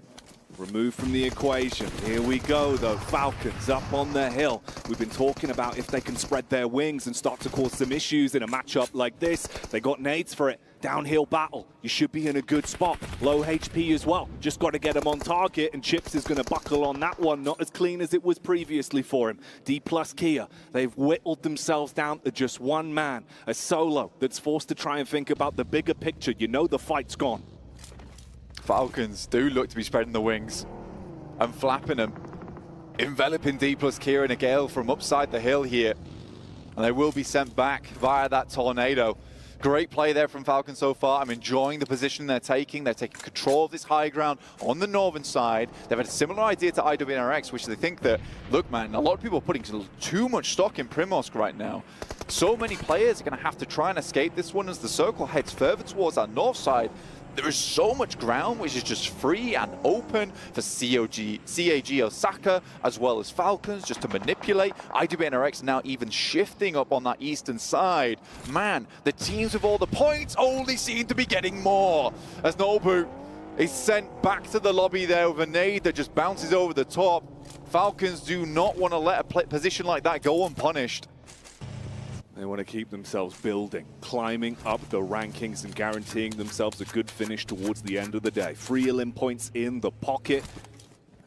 removed from the equation. Here we go though, Falcons up on the hill. We've been talking about if they can spread their wings and start to cause some issues in a matchup like this. They got nades for it. Downhill battle, you should be in a good spot. Low HP as well, just got to get him on target, and Chips is going to buckle on that one. Not as clean as it was previously for him. D plus Kia, they've whittled themselves down to just one man, a solo that's forced to try and think about the bigger picture. You know the fight's gone. Falcons do look to be spreading the wings and flapping them, enveloping D plus Kia in a gale from upside the hill here, and they will be sent back via that tornado. Great play there from Falcon so far. I'm enjoying the position they're taking. They're taking control of this high ground on the northern side. They've had a similar idea to IWNRX, which they think that, look, man, a lot of people are putting too much stock in Primorsk right now. So many players are going to have to try and escape this one as the circle heads further towards that north side. There is so much ground which is just free and open for CAG Osaka as well as Falcons just to manipulate. IWNRX now even shifting up on that eastern side. Man, the teams with all the points only seem to be getting more. As Nobu is sent back to the lobby there with a nade that just bounces over the top. Falcons do not want to let a position like that go unpunished. They want to keep themselves building, climbing up the rankings and guaranteeing themselves a good finish towards the end of the day. 3 elim points in the pocket.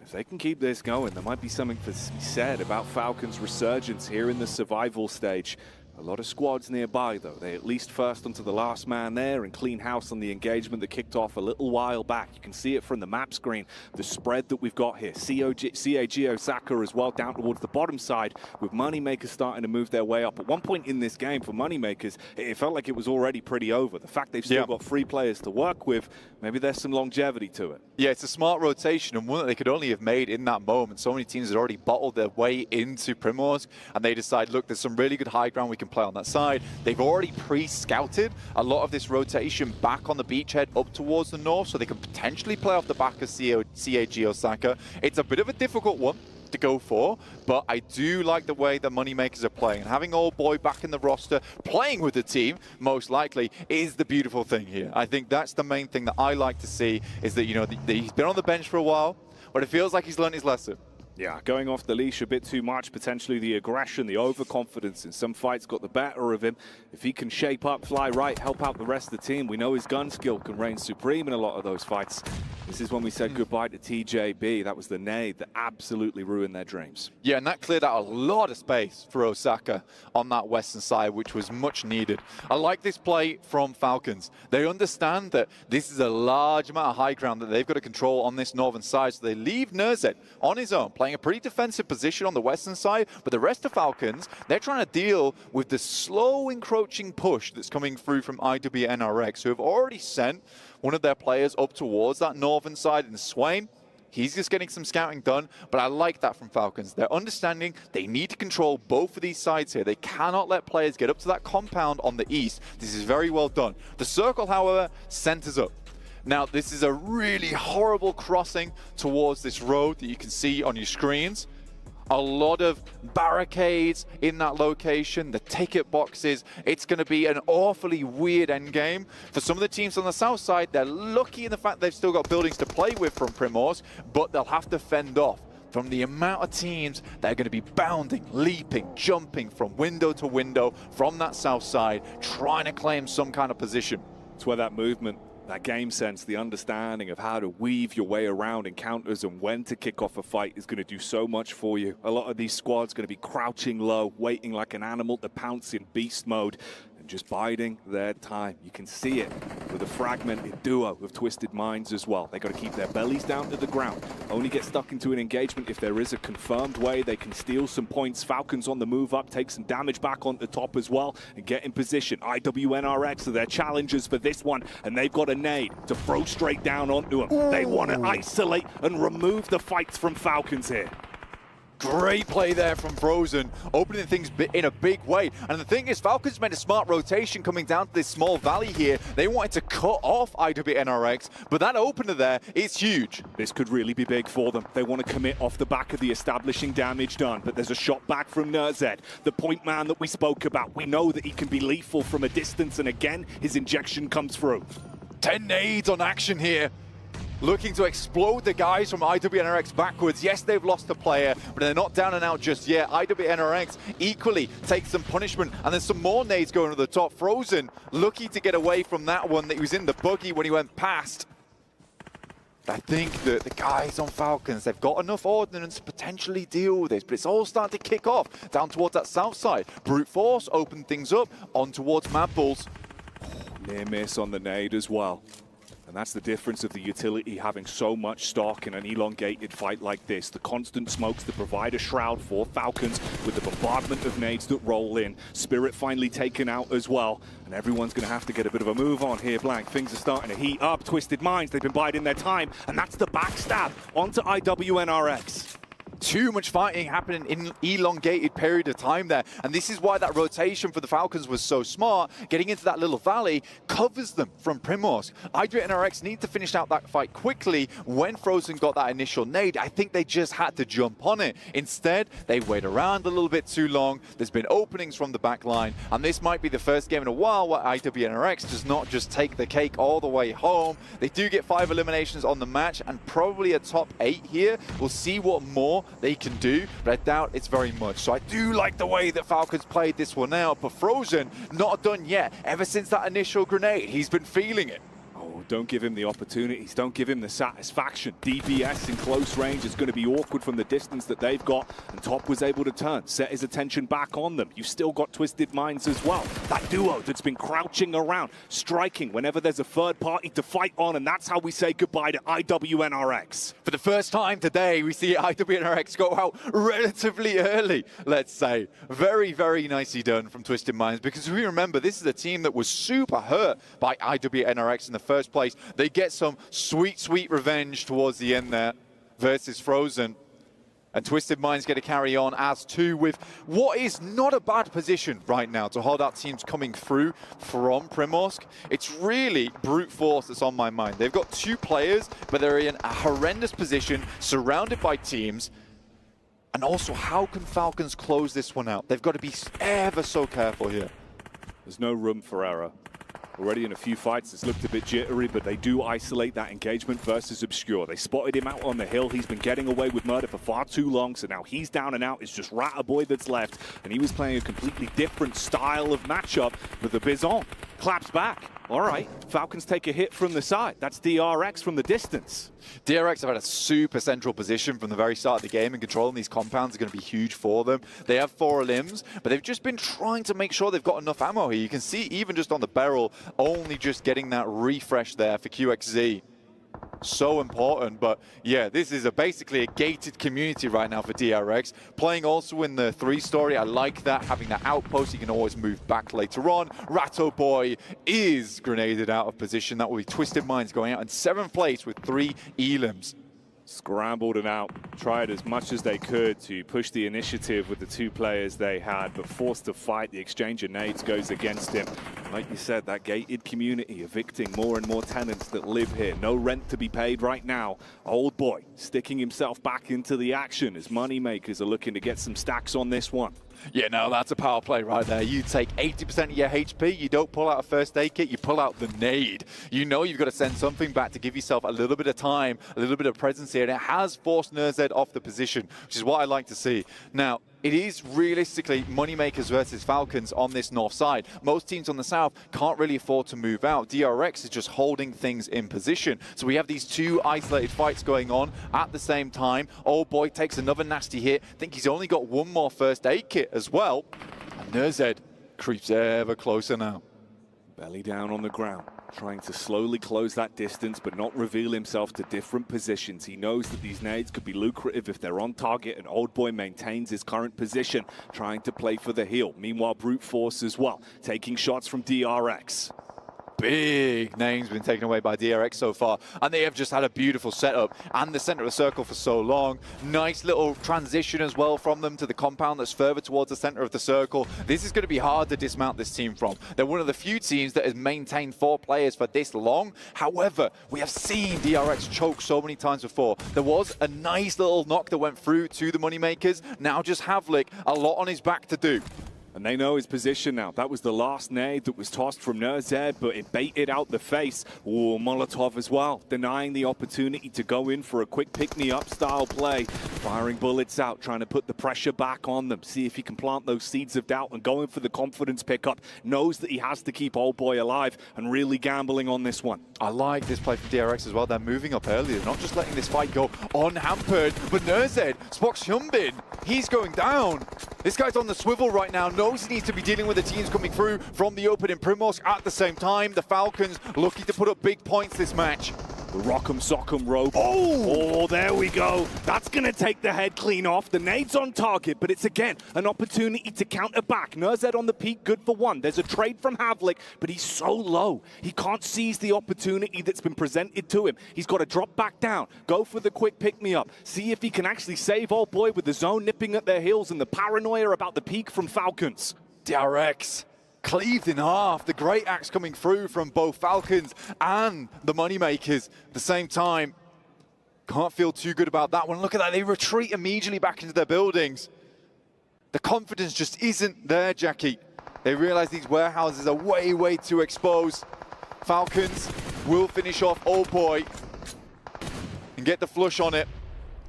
If they can keep this going, there might be something to be said about Falcons' resurgence here in the survival stage. A lot of squads nearby, though. They at least first onto the last man there and clean house on the engagement that kicked off a little while back. You can see it from the map screen, the spread that we've got here. CAG Osaka as well down towards the bottom side, with Moneymakers starting to move their way up. At one point in this game for Moneymakers, it felt like it was already pretty over. The fact they've still got 3 players to work with, maybe there's some longevity to it. Yeah, it's a smart rotation, and one that they could only have made in that moment. So many teams had already bottled their way into Primorsk, and they decide, look, there's some really good high ground we can play on that side. They've already pre-scouted a lot of this rotation back on the beachhead up towards the north, so they can potentially play off the back of CAG Osaka. It's a bit of a difficult one to go for, but I do like the way the Moneymakers are playing. And having Old Boy back in the roster, playing with the team, most likely, is the beautiful thing here. I think that's the main thing that I like to see, is that, you know, he's been on the bench for a while, but it feels like he's learned his lesson. Yeah, going off the leash a bit too much, potentially the aggression, the overconfidence in some fights got the better of him. If he can shape up, fly right, help out the rest of the team, we know his gun skill can reign supreme in a lot of those fights. This is when we said goodbye to TJB. That was the nade that absolutely ruined their dreams. Yeah, and that cleared out a lot of space for Osaka on that western side, which was much needed. I like this play from Falcons. They understand that this is a large amount of high ground that they've got to control on this northern side, so they leave Nerzet on his own, playing a pretty defensive position on the western side, but the rest of Falcons, they're trying to deal with the slow encroaching push that's coming through from IWNRX, who have already sent one of their players up towards that northern side in Swain. He's just getting some scouting done, but I like that from Falcons. They're understanding they need to control both of these sides here. They cannot let players get up to that compound on the east. This is very well done. The circle, however, centers up. Now, this is a really horrible crossing towards this road that you can see on your screens. A lot of barricades in that location, the ticket boxes. It's going to be an awfully weird endgame. For some of the teams on the south side, they're lucky in the fact they've still got buildings to play with from Primorsk, but they'll have to fend off from the amount of teams that are going to be bounding, leaping, jumping from window to window from that south side, trying to claim some kind of position. It's where that movement, that game sense, the understanding of how to weave your way around encounters and when to kick off a fight is going to do so much for you. A lot of these squads going to be crouching low, waiting like an animal to pounce in beast mode and just biding their time. You can see it with a fragmented duo of Twisted Minds as well. They got to keep their bellies down to the ground. Only get stuck into an engagement if there is a confirmed way they can steal some points. Falcons on the move up, take some damage back on the top as well and get in position. IWNRX are their challengers for this one, and they've got a nade to throw straight down onto them. They want to isolate and remove the fights from Falcons here. Great play there from Frozen, opening things in a big way. And the thing is, Falcons made a smart rotation coming down to this small valley here. They wanted to cut off IWNRX, but that opener there is huge. This could really be big for them. They want to commit off the back of the establishing damage done, but there's a shot back from Nerzed, the point man that we spoke about. We know that he can be lethal from a distance, and again, his injection comes through. 10 nades on action here. Looking to explode the guys from IWNRX backwards. Yes, they've lost a player, but they're not down and out just yet. IWNRX equally takes some punishment, and there's some more nades going to the top. Frozen lucky to get away from that one that he was in the buggy when he went past. I think that the guys on Falcons, they've got enough ordnance to potentially deal with this, but it's all starting to kick off down towards that south side. Brute Force open things up on towards Mad Bulls. Near miss on the nade as well. And that's the difference of the utility having so much stock in an elongated fight like this. The constant smokes that provide a shroud for Falcons with the bombardment of nades that roll in. Spirit finally taken out as well. And everyone's going to have to get a bit of a move on here, Blank. Things are starting to heat up. Twisted Minds, they've been biding their time. And that's the backstab onto IWNRX. Too much fighting happening in elongated period of time there. And this is why that rotation for the Falcons was so smart. Getting into that little valley covers them from Primorsk. IWNRX need to finish out that fight quickly. When Frozen got that initial nade, I think they just had to jump on it. Instead, they wait around a little bit too long. There's been openings from the back line. And this might be the first game in a while where IWNRX does not just take the cake all the way home. They do get 5 eliminations on the match and probably a top 8 here. We'll see what more they can do, but I doubt it's very much. So I do like the way that Falcons played this one out, but Frozen not done yet. Ever since that initial grenade, he's been feeling it. Don't give him the opportunities. Don't give him the satisfaction. DPS in close range is going to be awkward from the distance that they've got, and Top was able to turn, set his attention back on them. You've still got Twisted Minds as well. That duo that's been crouching around, striking whenever there's a third party to fight on, and that's how we say goodbye to IWNRX. For the first time today, we see IWNRX go out relatively early, let's say. Very, very nicely done from Twisted Minds, because we remember this is a team that was super hurt by IWNRX in the first place. They get some sweet, sweet revenge towards the end there versus Frozen. And Twisted Minds get to carry on as two with what is not a bad position right now to hold out teams coming through from Primorsk. It's really brute force that's on my mind. They've got 2 players, but they're in a horrendous position, surrounded by teams. And also, how can Falcons close this one out? They've got to be ever so careful here. There's no room for error. Already in a few fights, it's looked a bit jittery, but they do isolate that engagement versus Obscure. They spotted him out on the hill. He's been getting away with murder for far too long, so now he's down and out. It's just Rattaboy that's left, and he was playing a completely different style of matchup with the Bison. Claps back. All right, Falcons take a hit from the side. That's DRX from the distance. DRX have had a super central position from the very start of the game, and controlling these compounds are going to be huge for them. They have 4 limbs, but they've just been trying to make sure they've got enough ammo here. You can see even just on the barrel, only just getting that refresh there for QXZ. So important, but yeah, this is basically a gated community right now for DRX. Playing also in the 3-story, I like that, having that outpost, you can always move back later on. Rattaboy is grenaded out of position. That will be Twisted Minds going out in 7th place with 3 elims. Scrambled and out, tried as much as they could to push the initiative with the two players they had, but forced to fight. The exchange of nades goes against him. Like you said, that gated community evicting more and more tenants that live here. No rent to be paid right now. Old boy sticking himself back into the action as moneymakers are looking to get some stacks on this one. Yeah, no, that's a power play right there. You take 80% of your HP, you don't pull out a first aid kit, you pull out the nade. You know you've got to send something back to give yourself a little bit of time, a little bit of presence here, and it has forced NZ off the position, which is what I like to see. Now, it is realistically moneymakers versus Falcons on this north side. Most teams on the south can't really afford to move out. DRX is just holding things in position. So we have these two isolated fights going on at the same time. Old boy takes another nasty hit. I think he's only got one more first aid kit as well. And NZ creeps ever closer now. Belly down on the ground, trying to slowly close that distance, but not reveal himself to different positions. He knows that these nades could be lucrative if they're on target, and Old Boy maintains his current position, trying to play for the heal. Meanwhile, Brute Force as well, taking shots from DRX. Big names been taken away by DRX so far, and they have just had a beautiful setup and the center of the circle for so long. Nice little transition as well from them to the compound that's further towards the center of the circle. This is going to be hard to dismount this team from. They're one of the few teams that has maintained 4 players for this long. However, we have seen DRX choke so many times before. There was a nice little knock that went through to the moneymakers. Now just Havlik, a lot on his back to do. And they know his position now. That was the last nade that was tossed from NZ, but it baited out the face. Ooh, Molotov as well, denying the opportunity to go in for a quick pick-me-up style play. Firing bullets out, trying to put the pressure back on them. See if he can plant those seeds of doubt and going for the confidence pickup. Knows that he has to keep Old Boy alive and really gambling on this one. I like this play from DRX as well. They're moving up earlier, not just letting this fight go unhampered. But NZ, Spox Hyunbin, he's going down. This guy's on the swivel right now. Knows he needs to be dealing with the teams coming through from the open in Primorsk at the same time. The Falcons looking to put up big points this match. The Rock'em Sock'em rope. Oh, there we go. That's going to take the head clean off. The nade's on target, but it's again an opportunity to counter back. Nurzed on the peak, good for one. There's a trade from Havlik, but he's so low. He can't seize the opportunity that's been presented to him. He's got to drop back down, go for the quick pick-me-up, see if he can actually save Old Boy with the zone nipping at their heels and the paranoia about the peak from Falcons. DRX cleaved in half. The great axe coming through from both Falcons and the moneymakers at the same time. Can't feel too good about that one. Look at that, they retreat immediately back into their buildings. The confidence just isn't there, Jackie. They realize these warehouses are way, way too exposed. Falcons will finish off Old Boy and get the flush on it.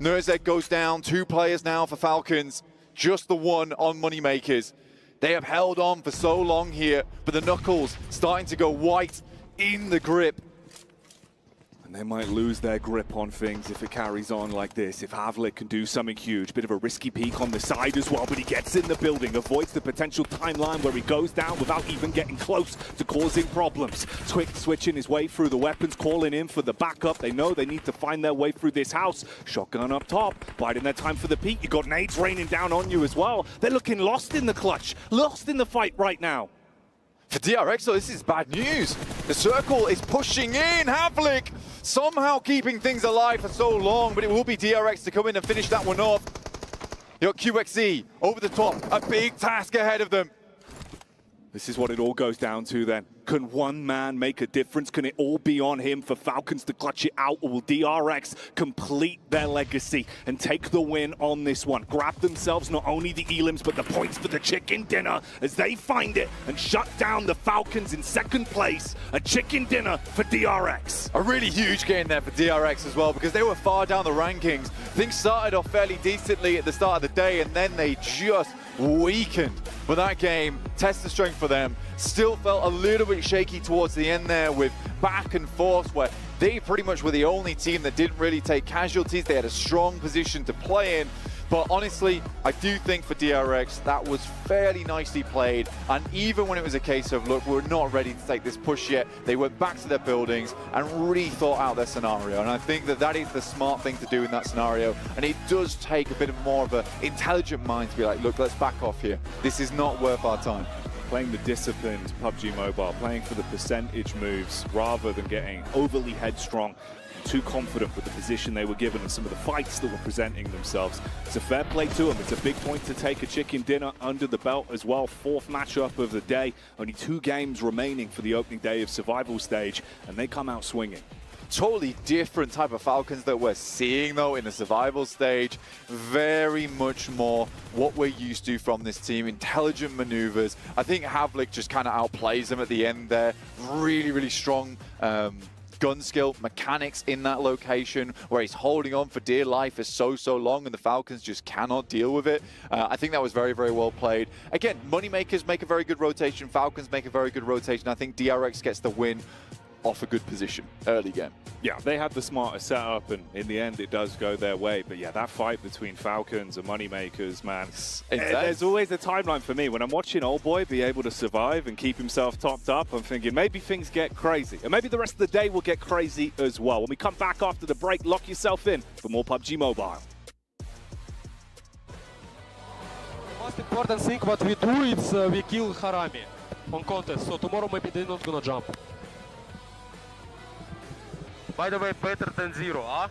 Nurzed goes down, 2 players now for Falcons. Just the one on moneymakers. They have held on for so long here, but the knuckles starting to go white in the grip. And they might lose their grip on things if it carries on like this. If Havlik can do something huge, bit of a risky peek on the side as well, but he gets in the building, avoids the potential timeline where he goes down without even getting close to causing problems. Quick switching his way through the weapons, calling in for the backup. They know they need to find their way through this house. Shotgun up top, biding their time for the peek. You got nades raining down on you as well. They're looking lost in the clutch, lost in the fight right now. For DRX, though, this is bad news. The circle is pushing in. Havlik somehow keeping things alive for so long, but it will be DRX to come in and finish that one off. You got QXE over the top, a big task ahead of them. This is what it all goes down to then. Can one man make a difference? Can it all be on him for Falcons to clutch it out? Or will DRX complete their legacy and take the win on this one? Grab themselves not only the elims, but the points for the chicken dinner as they find it and shut down the Falcons in second place. A chicken dinner for DRX. A really huge game there for DRX as well, because they were far down the rankings. Things started off fairly decently at the start of the day, and then they just weakened. But that game, test the strength for them. Still felt a little bit shaky towards the end there with back and forth where they pretty much were the only team that didn't really take casualties. They had a strong position to play in. But honestly, I do think for DRX, that was fairly nicely played. And even when it was a case of, look, we're not ready to take this push yet, they went back to their buildings and really thought out their scenario. And I think that that is the smart thing to do in that scenario. And it does take a bit of more of an intelligent mind to be like, look, let's back off here. This is not worth our time. Playing the disciplined PUBG Mobile, playing for the percentage moves rather than getting overly headstrong. too confident with the position they were given and some of the fights that were presenting themselves. It's a fair play to them. It's a big point to take a chicken dinner under the belt as well. 4th matchup of the day. Only 2 games remaining for the opening day of survival stage, and they come out swinging. Totally different type of Falcons that we're seeing, though, in the survival stage. Very much more what we're used to from this team. Intelligent maneuvers. I think Havlik just kind of outplays them at the end there. Really, really strong gun skill, mechanics in that location where he's holding on for dear life for so long, and the Falcons just cannot deal with it. I think that was very, very well played. Again, Moneymakers make a very good rotation. Falcons make a very good rotation. I think DRX gets the win off a good position early game. Yeah, they had the smarter setup, and in the end it does go their way. But yeah, that fight between Falcons and Moneymakers, man, there's always a timeline for me. When I'm watching Old Boy be able to survive and keep himself topped up, I'm thinking maybe things get crazy. And maybe the rest of the day will get crazy as well. When we come back after the break, lock yourself in for more PUBG Mobile. The most important thing what we do is we kill Harami on contest. So tomorrow maybe they're not gonna jump. By the way, better than 0, huh?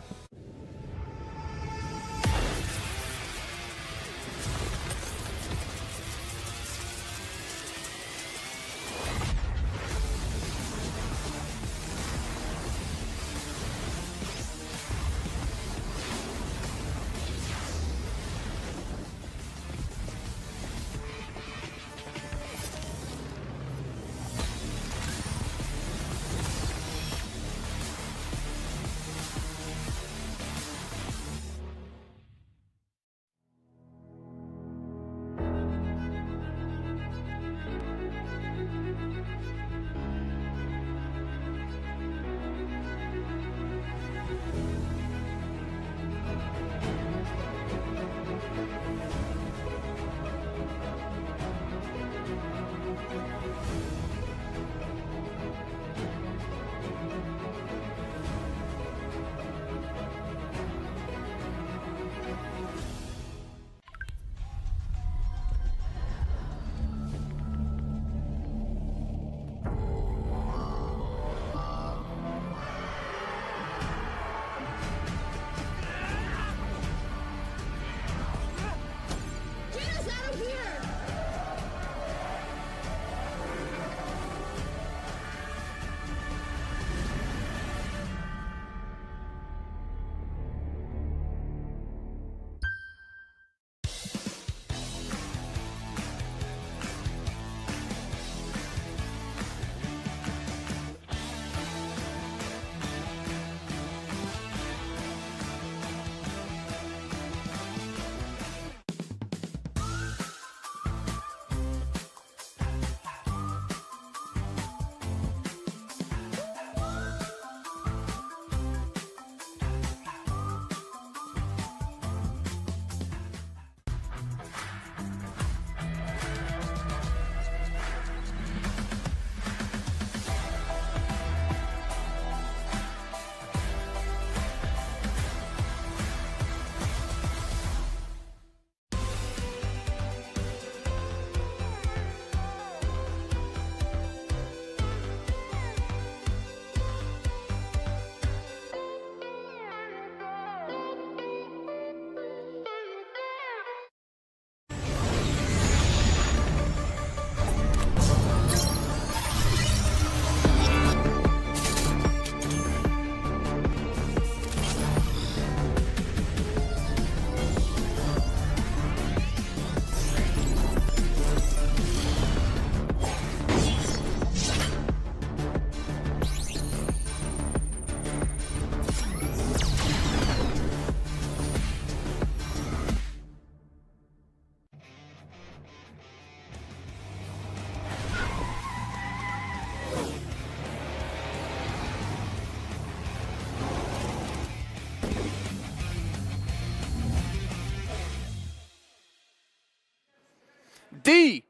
DRX.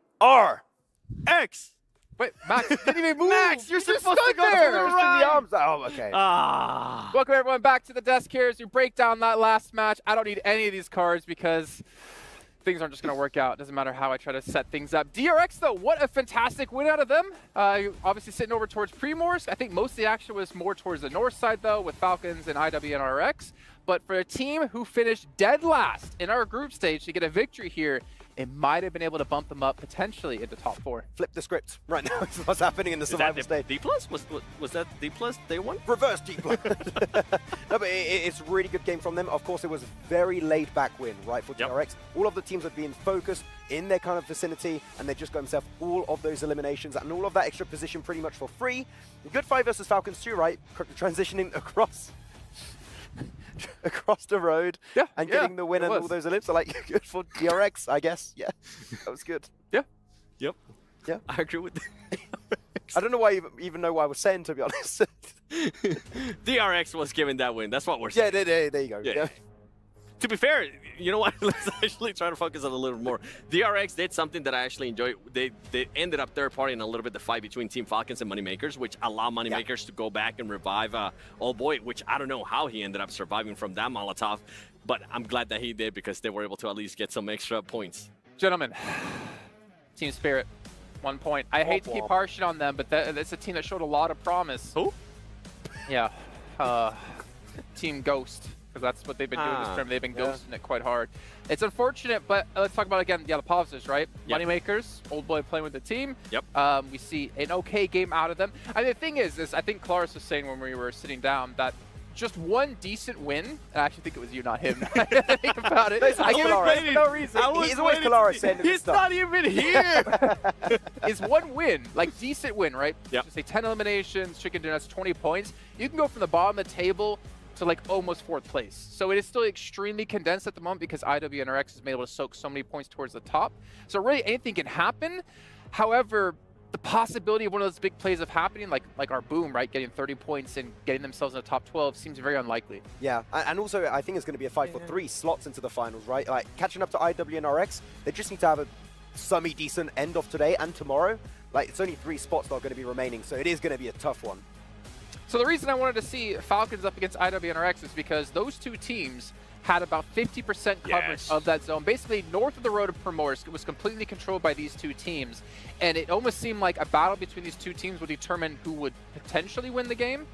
Wait, Max didn't even move. Max, you're just supposed to stood go there. first in the arms. Oh, okay. Welcome everyone back to the desk here as we break down that last match. I don't need any of these cards because things aren't just going to work out. Doesn't matter how I try to set things up. DRX, though, what a fantastic win out of them. Obviously sitting over towards Primorsk. I think most of the action was more towards the north side, though, with Falcons and IWNRX. But for a team who finished dead last in our group stage to get a victory here, it might have been able to bump them up potentially into top 4. Flip the script right now. Is what's happening in the survival stage. D+? Was that D+ they won? Reverse D+. No, but it's a really good game from them. Of course, it was a very laid-back win, right, for DRX. All of the teams have been focused in their kind of vicinity, and they just got themselves all of those eliminations and all of that extra position pretty much for free. Good fight versus Falcons too, right? Transitioning across the road and getting the win and all those elips are like good for DRX, I guess. Yeah, that was good. Yeah. Yep. Yeah. I agree with I don't know why even know what I was saying, to be honest. DRX was given that win. That's what we're saying. Yeah, there you go. Yeah. To be fair, you know what? Let's actually try to focus on a little more. DRX did something that I actually enjoyed. They ended up third party in a little bit the fight between Team Falcons and Moneymakers, which allowed Moneymakers to go back and revive Old Boy, which I don't know how he ended up surviving from that Molotov, but I'm glad that he did because they were able to at least get some extra points. Gentlemen, Team Spirit, 1 point. I hate to keep harshing on them, but that's a team that showed a lot of promise. Who? Yeah, Team Ghost. Because that's what they've been doing this term. They've been ghosting it quite hard. It's unfortunate, but let's talk about, again, the positives, right? Moneymakers, Old Boy playing with the team. Yep. We see an okay game out of them. I mean, the thing is I think Claris was saying when we were sitting down that just one decent win, and I actually think it was you, not him. I think about it. I give it for no reason. He's always Claris saying this He's stuff. not even here. Is one win, like decent win, right? Yep. Just say 10 eliminations, chicken dinners, 20 points. You can go from the bottom of the table to like almost 4th place. So it is still extremely condensed at the moment because IWNRX has been able to soak so many points towards the top. So really anything can happen. However, the possibility of one of those big plays of happening, like our Boom, right, getting 30 points and getting themselves in the top 12 seems very unlikely. Yeah, and also I think it's going to be a fight for 3 slots into the finals, right? Like catching up to IWNRX, they just need to have a semi-decent end of today and tomorrow. Like it's only 3 spots that are going to be remaining, so it is going to be a tough one. So the reason I wanted to see Falcons up against IWNRX is because those two teams had about 50% coverage of that zone. Basically, north of the road of Primorsk, it was completely controlled by these two teams. And it almost seemed like a battle between these two teams would determine who would potentially win the game.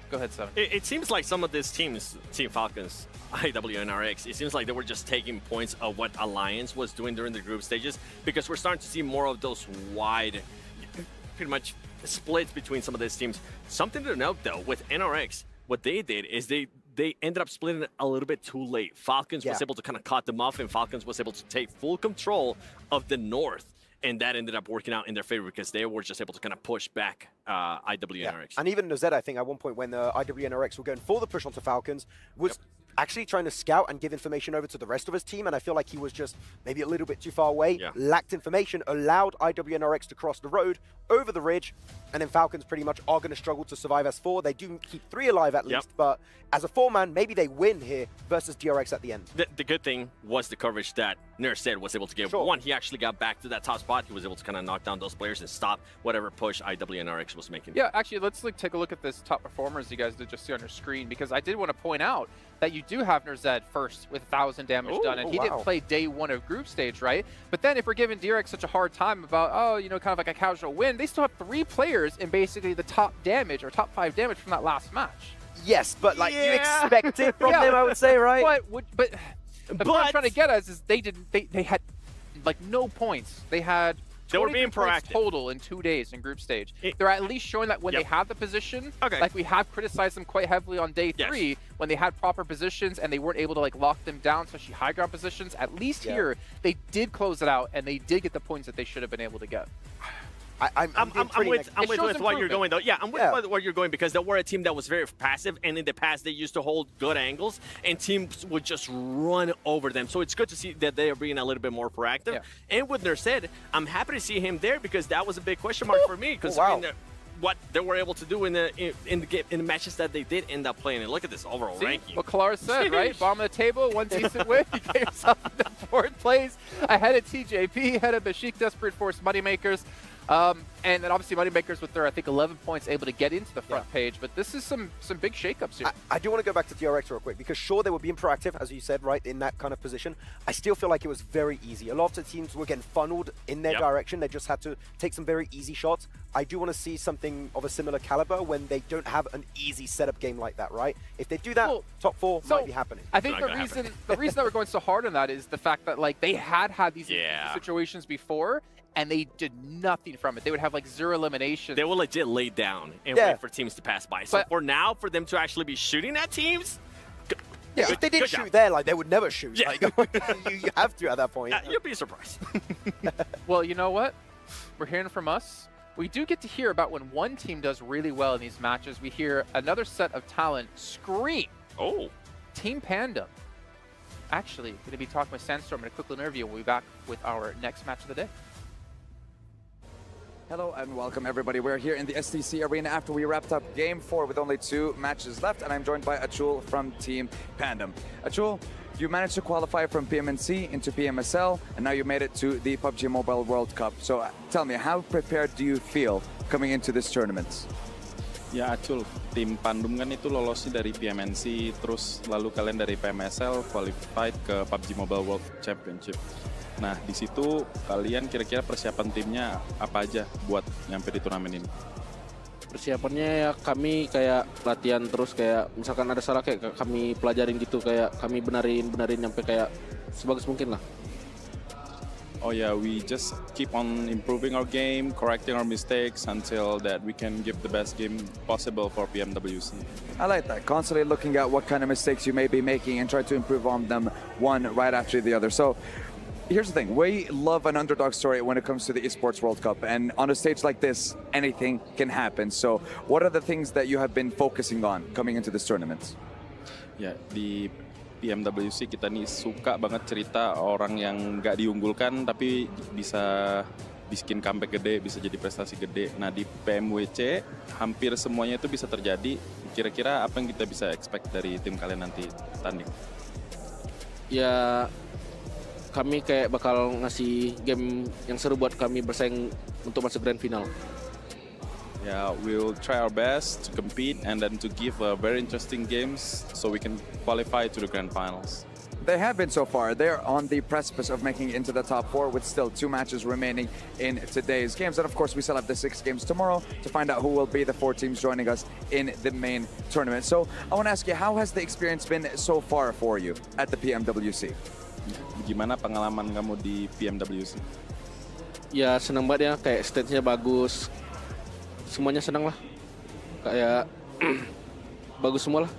Go ahead, Seven. It seems like some of these teams, Team Falcons, IWNRX, it seems like they were just taking points of what Alliance was doing during the group stages, because we're starting to see more of those wide, pretty much splits between some of these teams. Something to note, though, with NRX, what they did is they ended up splitting it a little bit too late. Falcons was able to kind of cut them off, and Falcons was able to take full control of the north. And that ended up working out in their favor because they were just able to kind of push back IWNRX. Yeah. And even Nozed, I think, at one point when the IWNRX were going for the push onto Falcons, was actually trying to scout and give information over to the rest of his team. And I feel like he was just maybe a little bit too far away, lacked information, allowed IWNRX to cross the road over the ridge. And then Falcons pretty much are going to struggle to survive as 4. They do keep 3 alive at least, but as a 4-man, maybe they win here versus DRX at the end. The good thing was the coverage that Nozed was able to give. One, he actually got back to that top spot. He was able to kind of knock down those players and stop whatever push IWNRX was making. Yeah, actually, let's take a look at this top performers you guys did just see on your screen, because I did want to point out that you do have Nozed first with 1,000 damage done, and he didn't play day 1 of group stage, right? But then if we're giving DRX such a hard time about, oh, you know, kind of like a casual win, they still have 3 players in basically the top damage or top 5 damage from that last match. Yes, but like you expect it from them, I would say, right? But the point I'm trying to get at is they had like no points. They had they were being proactive total in 2 days in group stage. They're at least showing that when they have the position, like we have criticized them quite heavily on day 3, when they had proper positions and they weren't able to like lock them down, especially high ground positions. At least here, they did close it out and they did get the points that they should have been able to get. I'm with what you're going, though. Yeah, I'm with what you're going, because they were a team that was very passive, and in the past they used to hold good angles, and teams would just run over them. So it's good to see that they are being a little bit more proactive. And with Nozed, I'm happy to see him there, because that was a big question mark for me, because what they were able to do in the matches that they did end up playing. And look at this overall ranking. What Kalar said, right? Bottom of the table, 1 decent win. You get yourself into 4th place, ahead of TJP, ahead of Besiktas, Brute Force Moneymakers. And then obviously Moneymakers with their, I think, 11 points able to get into the front page. But this is some big shakeups here. I do want to go back to TRX real quick, because sure, they were being proactive, as you said, right, in that kind of position. I still feel like it was very easy. A lot of the teams were getting funneled in their direction. They just had to take some very easy shots. I do want to see something of a similar caliber when they don't have an easy setup game like that, right? If they do that, top 4 might be happening. I think the reason that we're going so hard on that is the fact that like they had these situations before, and they did nothing from it. They would have like 0 eliminations. They will legit lay down and wait for teams to pass by. So for now, for them to actually be shooting at teams, if they didn't shoot there, like they would never shoot. Like, you have to at that point. You'll be surprised. Well, you know what? We're hearing from us. We do get to hear about when one team does really well in these matches. We hear another set of talent scream. Oh. Team Pandem. Actually, going to be talking with Sandstorm in a quick little interview. We'll be back with our next match of the day. Hello and welcome everybody. We're here in the STC Arena after we wrapped up Game 4 with only 2 matches left, and I'm joined by Achul from Team Pandem. Achul, you managed to qualify from PMNC into PMSL, and now you made it to the PUBG Mobile World Cup. So tell me, how prepared do you feel coming into this tournament? Ya Acul, tim Pandem kan itu lolosnya dari PMNC, terus lalu kalian dari PMSL qualified ke PUBG Mobile World Championship. Nah, di situ kalian kira-kira persiapan timnya apa aja buat nyampe di turnamen ini? Persiapannya ya kami kayak latihan terus, kayak misalkan ada salah kayak kami pelajarin gitu, kayak kami benarin nyampe kayak sebagus mungkin lah. Oh yeah, we just keep on improving our game, correcting our mistakes until that we can give the best game possible for Pmwc. I like that, constantly looking at what kind of mistakes you may be making and try to improve on them one right after the other. So here's the thing, we love an underdog story when it comes to the Esports World Cup, and on a stage like this, anything can happen. So what are the things that you have been focusing on coming into this tournament? Ya, di Pmwc kita nih suka banget cerita orang yang nggak diunggulkan tapi bisa bikin comeback gede, bisa jadi prestasi gede. Nah di Pmwc hampir semuanya itu bisa terjadi. Kira-kira apa yang kita bisa expect dari tim kalian nanti tanding? Ya kami kayak bakal ngasih game yang seru buat kami bersaing untuk masuk grand final. Yeah, we'll try our best to compete and then to give very interesting games so we can qualify to the grand finals. They have been so far. They're on the precipice of making it into the top 4 with still 2 matches remaining in today's games. And of course, we still have the 6 games tomorrow to find out who will be the 4 teams joining us in the main tournament. So I want to ask you, how has the experience been so far for you at the Pmwc? Gimana pengalaman kamu di Pmwc? Ya senang banget ya, kayak stage-nya bagus. Semuanya senang lah, kayak bagus semua lah.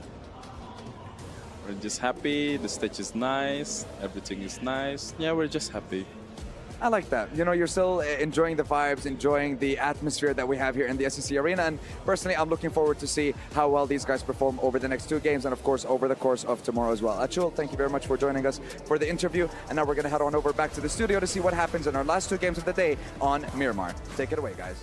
We're just happy, the stage is nice, everything is nice. Yeah, we're just happy. I like that. You know, you're still enjoying the vibes, enjoying the atmosphere that we have here in the SEC Arena. And personally, I'm looking forward to see how well these guys perform over the next 2 games and, of course, over the course of tomorrow as well. Achul, thank you very much for joining us for the interview. And now we're going to head on over back to the studio to see what happens in our last 2 games of the day on Miramar. Take it away, guys.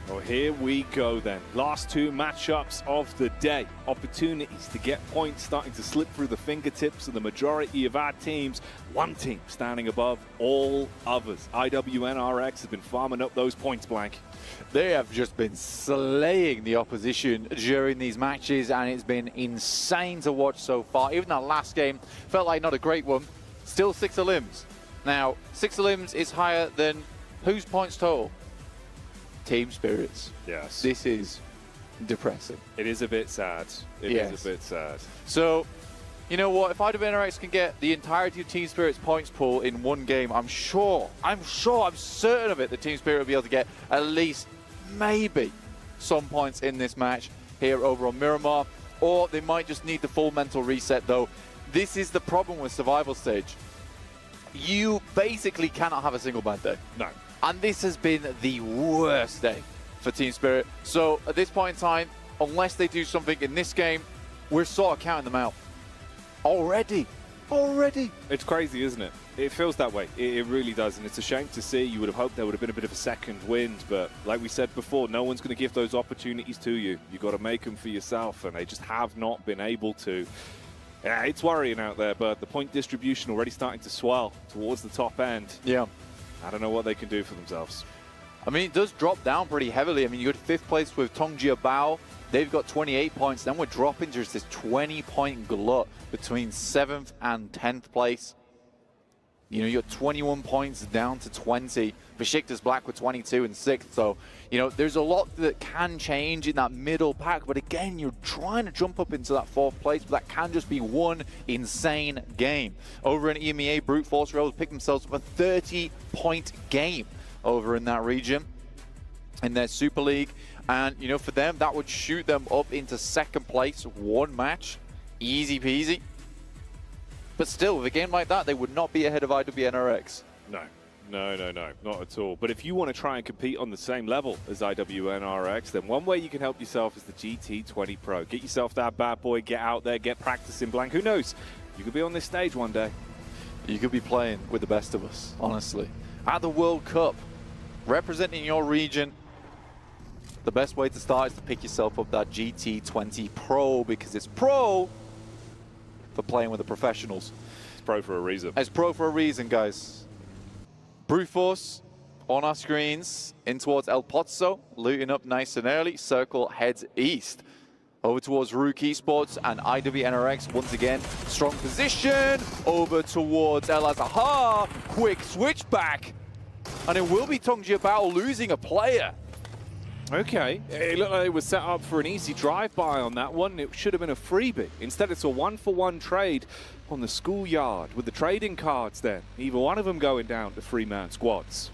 Well, here we go then. Last 2 matchups of the day. Opportunities to get points starting to slip through the fingertips of the majority of our teams. One team standing above all others. IWNRX has been farming up those points, Blank. They have just been slaying the opposition during these matches, and it's been insane to watch so far. Even that last game felt like not a great one. Still 6 elims. Now, 6 elims is higher than whose points total? Team spirits. Yes. This is depressing. It is a bit sad. It is a bit sad. So, you know what? If IWNRX can get the entirety of Team Spirit's points pool in 1 game, I'm certain of it, that Team Spirit will be able to get at least maybe some points in this match here over on Miramar, or they might just need the full mental reset though. This is the problem with Survival Stage. You basically cannot have a single bad day. No. And this has been the worst day for Team Spirit. So at this point in time, unless they do something in this game, we're sort of counting them out. Already. It's crazy, isn't it? It feels that way. It really does. And it's a shame to see. You would have hoped there would have been a bit of a second wind. But like we said before, no one's going to give those opportunities to you. You've got to make them for yourself. And they just have not been able to. Yeah, it's worrying out there. But the point distribution already starting to swell towards the top end. Yeah. I don't know what they can do for themselves. I mean, it does drop down pretty heavily. I mean, you got 5th place with Bao. They've got 28 points. Then we're dropping just this 20-point glut between 7th and 10th place. You know, you got 21 points down to 20. Besiktas Black with 22 and 6th. So, you know, there's a lot that can change in that middle pack. But again, you're trying to jump up into that 4th place, but that can just be one insane game. Over in EMEA, Brute Force were able to pick themselves up a 30-point game over in that region in their Super League. And, you know, for them, that would shoot them up into 2nd place, 1 match. Easy peasy. But still, with a game like that, they would not be ahead of IWNRX. No, not at all. But if you want to try and compete on the same level as IWNRX, then one way you can help yourself is the GT20 Pro. Get yourself that bad boy, get out there, get practicing blank. Who knows? You could be on this stage one day. You could be playing with the best of us, honestly. At the World Cup, representing your region, the best way to start is to pick yourself up that GT20 Pro, because it's pro for playing with the professionals. It's pro for a reason. It's pro for a reason, guys. Brute Force on our screens, in towards El Pozzo, looting up nice and early. Circle heads east. Over towards Rook Esports and IWNRX, once again, strong position. Over towards El Azahar, quick switch back. And it will be Bao losing a player. Okay, it looked like it was set up for an easy drive-by on that one. It should have been a freebie. Instead, it's a 1-for-1 trade on the schoolyard with the trading cards then. Either one of them going down to 3-man squads.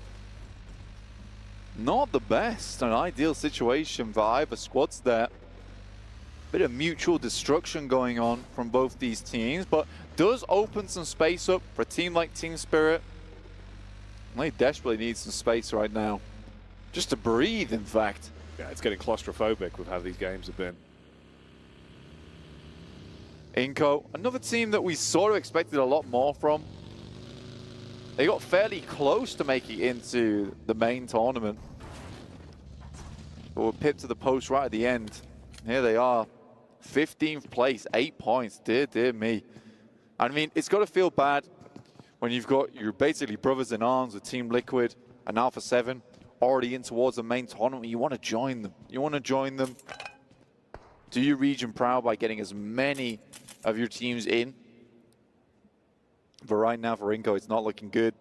Not the best, an ideal situation for either squads there. Bit of mutual destruction going on from both these teams, but does open some space up for a team like Team Spirit. They desperately need some space right now. Just to breathe, in fact. Yeah, it's getting claustrophobic with how these games have been. Inco, another team that we sort of expected a lot more from. They got fairly close to making it into the main tournament, but were pipped to the post right at the end. Here they are, 15th place, 8 points. Dear me. I mean, it's got to feel bad when you've got your basically brothers in arms with Team Liquid and Alpha 7 already in towards the main tournament. You want to join them. You want to join them. Do your region proud by getting as many of your teams in. But right now for Inco, it's not looking good.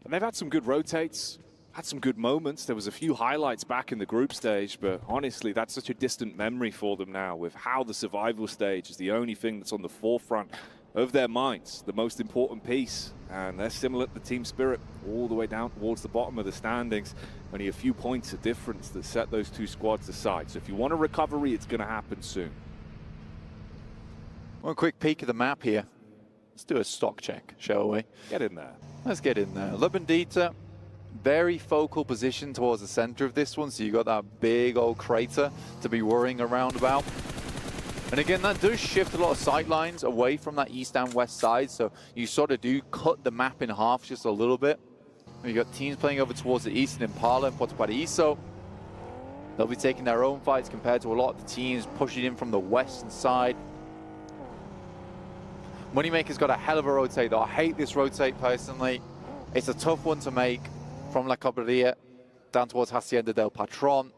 And they've had some good rotates, had some good moments. There was a few highlights back in the group stage, but honestly, that's such a distant memory for them now with how the survival stage is the only thing that's on the forefront of their minds, the most important piece. And they're similar to Team Spirit, all the way down towards the bottom of the standings. Only a few points of difference that set those two squads aside. So if you want a recovery, it's going to happen soon. One quick peek at the map here. Let's do a stock check, shall we? Get in there. Let's get in there. La Bandita, very focal position towards the center of this one, so you got that big old crater to be worrying around about. And again, that does shift a lot of sight lines away from that east and west side, so you sort of do cut the map in half just a little bit. You got teams playing over towards the east in Impala and Puerto Paraíso. They'll be taking their own fights compared to a lot of the teams pushing in from the western side. Moneymaker's got a hell of a rotate though. I hate this rotate personally. It's a tough one to make from La Cabrera down towards Hacienda del Patron.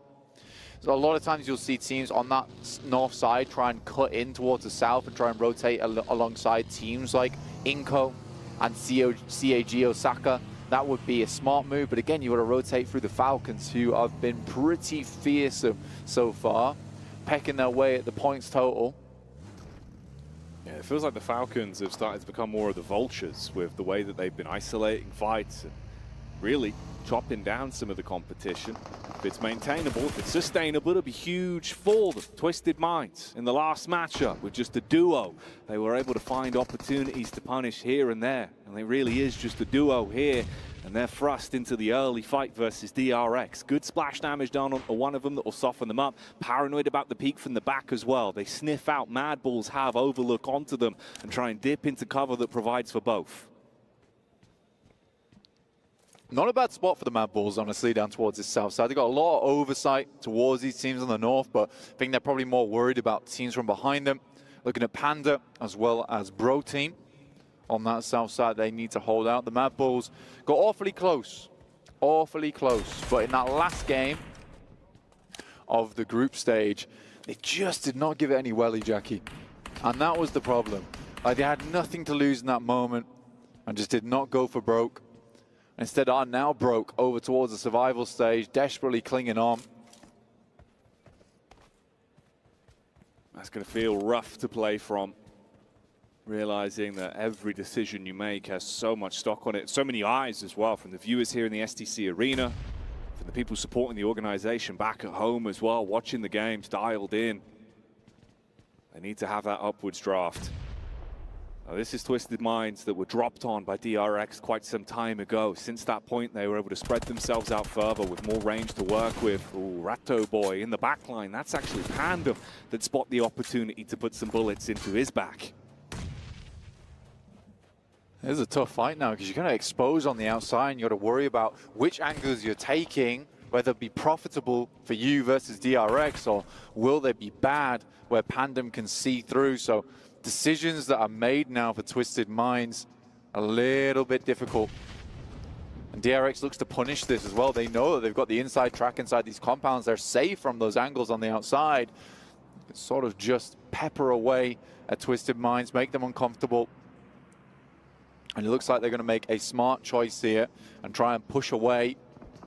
So a lot of times you'll see teams on that north side try and cut in towards the south and try and rotate alongside teams like Inco and CAG Osaka. That would be a smart move, but again, you want to rotate through the Falcons, who have been pretty fearsome so far, pecking their way at the points total. Yeah, it feels like the Falcons have started to become more of the vultures with the way that they've been isolating fights and really chopping down some of the competition. If it's maintainable, if it's sustainable, it'll be huge for them. Twisted Minds in the last matchup with just a duo. They were able to find opportunities to punish here and there, and it really is just a duo here, and they're thrust into the early fight versus DRX. Good splash damage done on one of them that will soften them up. Paranoid about the peek from the back as well. They sniff out Mad Balls, have overlook onto them, and try and dip into cover that provides for both. Not a bad spot for the Mad Bulls, honestly, down towards this south side. They've got a lot of oversight towards these teams on the north, but I think they're probably more worried about teams from behind them. Looking at Panda as well as Bro Team on that south side. They need to hold out. The Mad Bulls got awfully close. Awfully close. But in that last game of the group stage, they just did not give it any welly, Jackie. And that was the problem. Like, they had nothing to lose in that moment and just did not go for broke. Instead are now broke over towards the survival stage, desperately clinging on. That's going to feel rough to play from. Realizing that every decision you make has so much stock on it. So many eyes as well from the viewers here in the STC arena, from the people supporting the organization back at home as well, watching the games dialed in. They need to have that upwards draft. Now, this is Twisted Minds that were dropped on by DRX quite some time ago. Since that point, they were able to spread themselves out further with more range to work with. Ooh, Ratto Boy in the back line. That's actually Panda that spot the opportunity to put some bullets into his back. It's a tough fight now because you're going to expose on the outside and you've got to worry about which angles you're taking, whether it be profitable for you versus DRX, or will they be bad where Pandem can see through. So decisions that are made now for Twisted Minds a little bit difficult. And DRX looks to punish this as well. They know that they've got the inside track inside these compounds. They're safe from those angles on the outside. It's sort of just pepper away at Twisted Minds, make them uncomfortable. And it looks like they're going to make a smart choice here and try and push away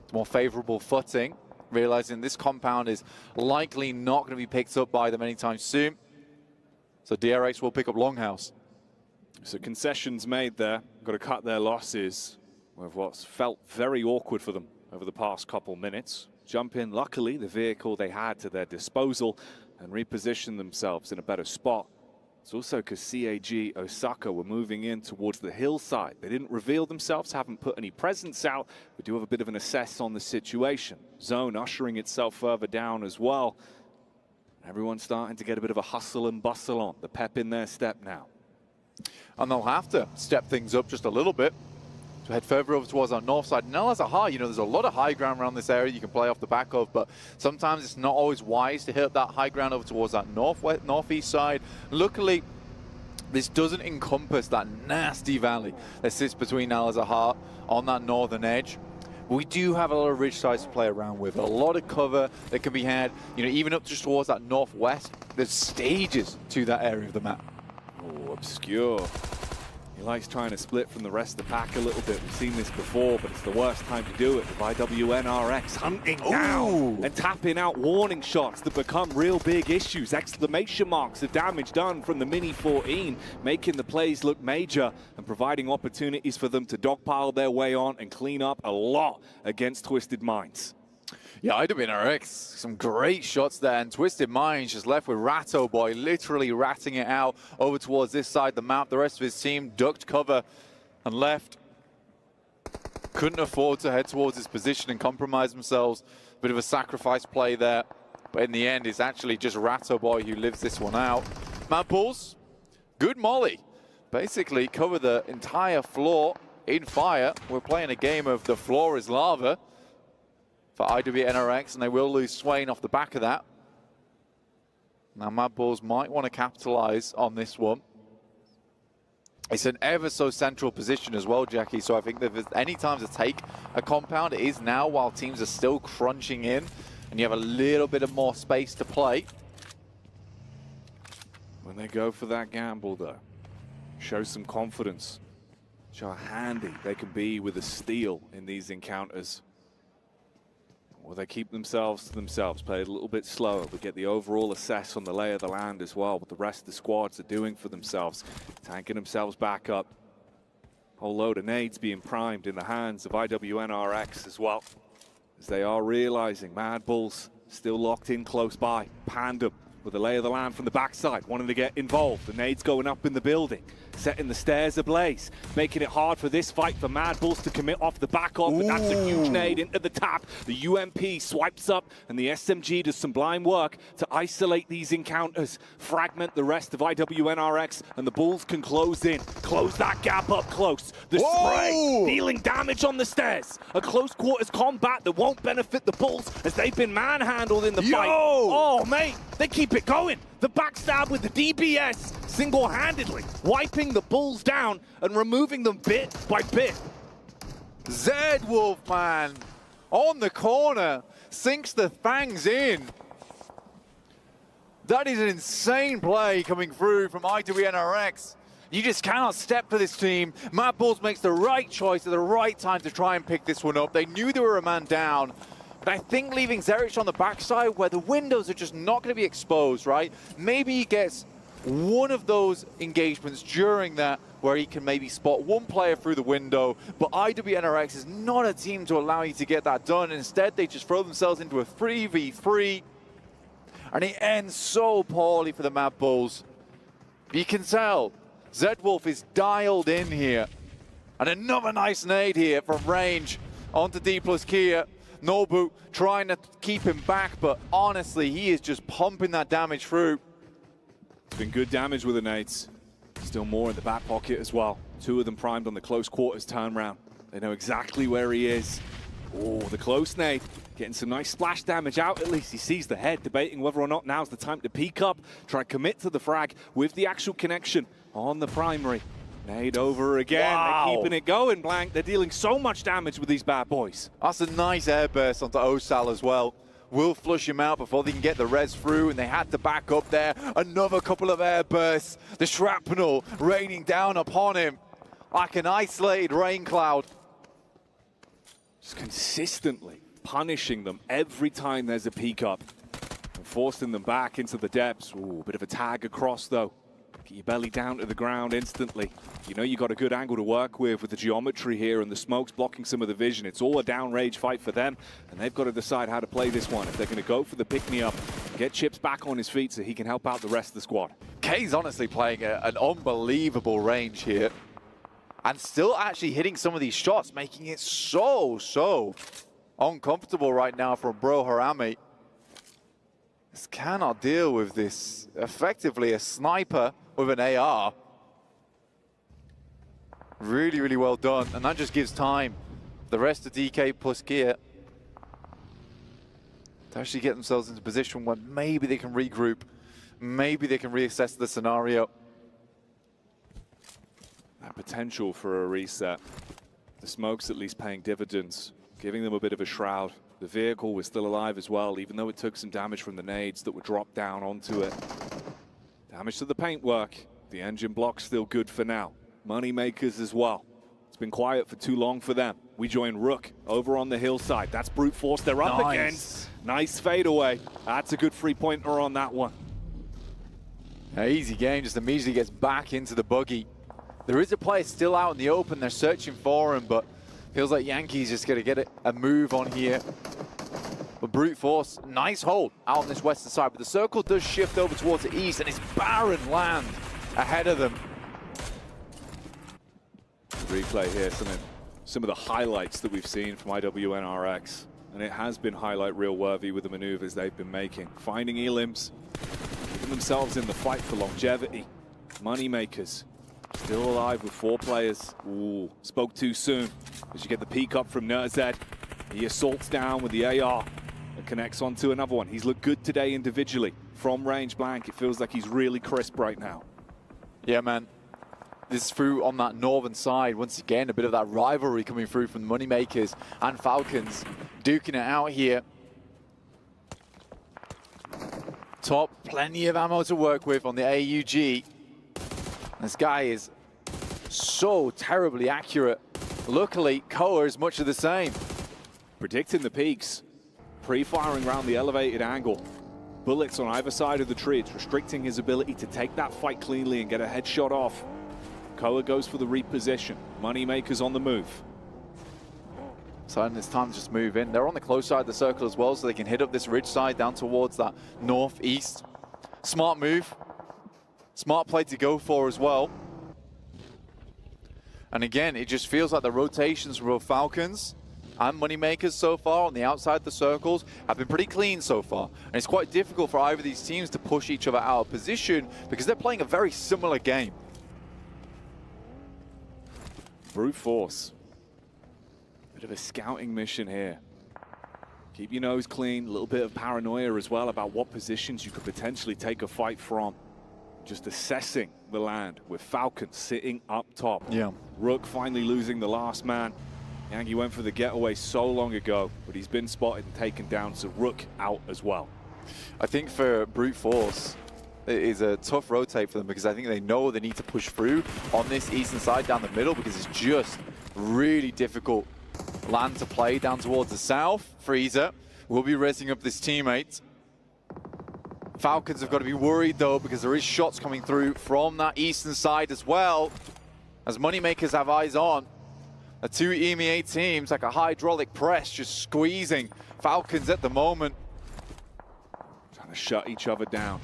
to more favorable footing, realizing this compound is likely not going to be picked up by them anytime soon. So DRX will pick up Longhouse. So concessions made there. Got to cut their losses with what's felt very awkward for them over the past couple minutes. Jump in, luckily, the vehicle they had to their disposal and reposition themselves in a better spot. It's also because CAG Osaka were moving in towards the hillside. They didn't reveal themselves, haven't put any presence out, but do have a bit of an assess on the situation. Zone ushering itself further down as well. Everyone's starting to get a bit of a hustle and bustle on. The pep in their step now. And they'll have to step things up just a little bit to head further over towards our north side. Now as a high, you know, there's a lot of high ground around this area you can play off the back of, but sometimes it's not always wise to hit up that high ground over towards that northeast side. Luckily, this doesn't encompass that nasty valley that sits between Al Azhar on that northern edge. We do have a lot of ridge sides to play around with, a lot of cover that can be had, you know, even up just towards that northwest. There's stages to that area of the map. Oh, obscure. He likes trying to split from the rest of the pack a little bit. We've seen this before, but it's the worst time to do it. With IWNRX hunting down and tapping out warning shots that become real big issues. Exclamation marks of damage done from the Mini 14, making the plays look major and providing opportunities for them to dogpile their way on and clean up a lot against Twisted Minds. Yeah, IWNRX, some great shots there, and Twisted Minds just left with Ratto Boy, literally ratting it out over towards this side of the map. The rest of his team ducked cover and left. Couldn't afford to head towards his position and compromise themselves. Bit of a sacrifice play there, but in the end, it's actually just Ratto Boy who lives this one out. Mad Bulls, good molly. Basically cover the entire floor in fire. We're playing a game of the floor is lava for IWNRX, and they will lose Swain off the back of that. Now Mad Bulls might want to capitalize on this one. It's an ever so central position as well, Jackie, so I think that if there's any time to take a compound, it is now while teams are still crunching in and you have a little bit of more space to play. When they go for that gamble though, show some confidence. Show how handy they can be with a steal in these encounters. Or they keep themselves to themselves, play it a little bit slower, but get the overall assess on the lay of the land as well, what the rest of the squads are doing for themselves, tanking themselves back up. Whole load of nades being primed in the hands of IWNRX as well, as they are realizing Mad Bulls still locked in close by. Pandem with the lay of the land from the backside, wanting to get involved. The nades going up in the building, setting the stairs ablaze, making it hard for this fight for Mad Bulls to commit off the back of, but that's a huge nade into the tap. The UMP swipes up, and the SMG does some blind work to isolate these encounters, fragment the rest of IWNRX, and the Bulls can close in, close that gap up close. The spray dealing damage on the stairs. A close quarters combat that won't benefit the Bulls as they've been manhandled in the fight. Oh, mate, they keep keep it going. The backstab with the DBS single-handedly wiping the Bulls down and removing them bit by bit. Zed Wolf, man, on the corner, sinks the fangs in. That is an insane play coming through from IWNRX. You just cannot step for this team. Mad Bulls makes the right choice at the right time to try and pick this one up. They knew they were a man down. But I think leaving Zerich on the backside where the windows are just not going to be exposed, right? Maybe he gets one of those engagements during that where he can maybe spot one player through the window. But IWNRX is not a team to allow you to get that done. Instead, they just throw themselves into a 3v3. And it ends so poorly for the Mad Bulls. You can tell Zed Wolf is dialed in here. And another nice nade here from range onto D plus Kia. Nobu trying to keep him back, but honestly, he is just pumping that damage through. It's been good damage with the nades. Still more in the back pocket as well. Two of them primed on the close quarters turnaround. They know exactly where he is. Oh, the close nade. Getting some nice splash damage out at least. He sees the head, debating whether or not now's the time to peek up. Try to commit to the frag with the actual connection on the primary. Nade over again. Wow. They're keeping it going, Blank. They're dealing so much damage with these bad boys. That's a nice air burst onto Osal as well. Will flush him out before they can get the res through, and they had to back up there. Another couple of air bursts. The shrapnel raining down upon him like an isolated rain cloud. Just consistently punishing them every time there's a peek up and forcing them back into the depths. Ooh, a bit of a tag across though. Get your belly down to the ground instantly. You know you got a good angle to work with the geometry here, and the smoke's blocking some of the vision. It's all a downrange fight for them, and they've got to decide how to play this one. If they're going to go for the pick-me-up, get Chips back on his feet so he can help out the rest of the squad. Kay's honestly playing an unbelievable range here, and still actually hitting some of these shots, making it so uncomfortable right now from Bro Harami. Just cannot deal with this. Effectively a sniper with an AR. Really well done, and that just gives time for the rest of DK plus Gear to actually get themselves into a position where maybe they can regroup, maybe they can reassess the scenario. That potential for a reset. The smoke's at least paying dividends, giving them a bit of a shroud. The vehicle was still alive as well, even though it took some damage from the nades that were dropped down onto it. Damage to the paintwork. The engine block's still good for now. Moneymakers as well. It's been quiet for too long for them. We join Rook over on the hillside. That's brute force they're up against. Nice fadeaway. That's a good three-pointer on that one. Easy game, just immediately gets back into the buggy. There is a player still out in the open. They're searching for him, but feels like Yankees just going to get a move on here. But brute force, nice hold out on this western side, but the circle does shift over towards the east, and it's barren land ahead of them. Replay here, some of the highlights that we've seen from IWNRX, and it has been highlight reel worthy with the maneuvers they've been making. Finding elims, keeping themselves in the fight for longevity. Moneymakers, still alive with 4 players. Ooh, spoke too soon. As you get the peek up from Nerzed, he assaults down with the AR and connects onto another one. He's looked good today individually. From range blank, it feels like he's really crisp right now. Yeah, man. This is through on that northern side. Once again, a bit of that rivalry coming through from the Moneymakers and Falcons. Duking it out here. Top, plenty of ammo to work with on the AUG. This guy is so terribly accurate. Luckily, Koa is much of the same. Predicting the peaks. Pre-firing around the elevated angle. Bullets on either side of the tree. It's restricting his ability to take that fight cleanly and get a headshot off. Koa goes for the reposition. Moneymakers on the move. So it's time to just move in. They're on the close side of the circle as well, so they can hit up this ridge side down towards that northeast. Smart move. Smart play to go for as well. And again, it just feels like the rotations for both Falcons and Moneymakers so far on the outside of the circles have been pretty clean so far. And it's quite difficult for either of these teams to push each other out of position because they're playing a very similar game. Brute force. Bit of a scouting mission here. Keep your nose clean, a little bit of paranoia as well about what positions you could potentially take a fight from. Just assessing the land with Falcons sitting up top. Yeah. Rook finally losing the last man. Yangi went for the getaway so long ago, but he's been spotted and taken down, so Rook out as well. I think for Brute Force, it is a tough rotate for them because I think they know they need to push through on this eastern side down the middle because it's just really difficult land to play down towards the south. Freezer will be raising up this teammate. Falcons have got to be worried though because there is shots coming through from that eastern side as well. As Moneymakers have eyes on the two EMEA teams, like a hydraulic press, just squeezing Falcons at the moment. Trying to shut each other down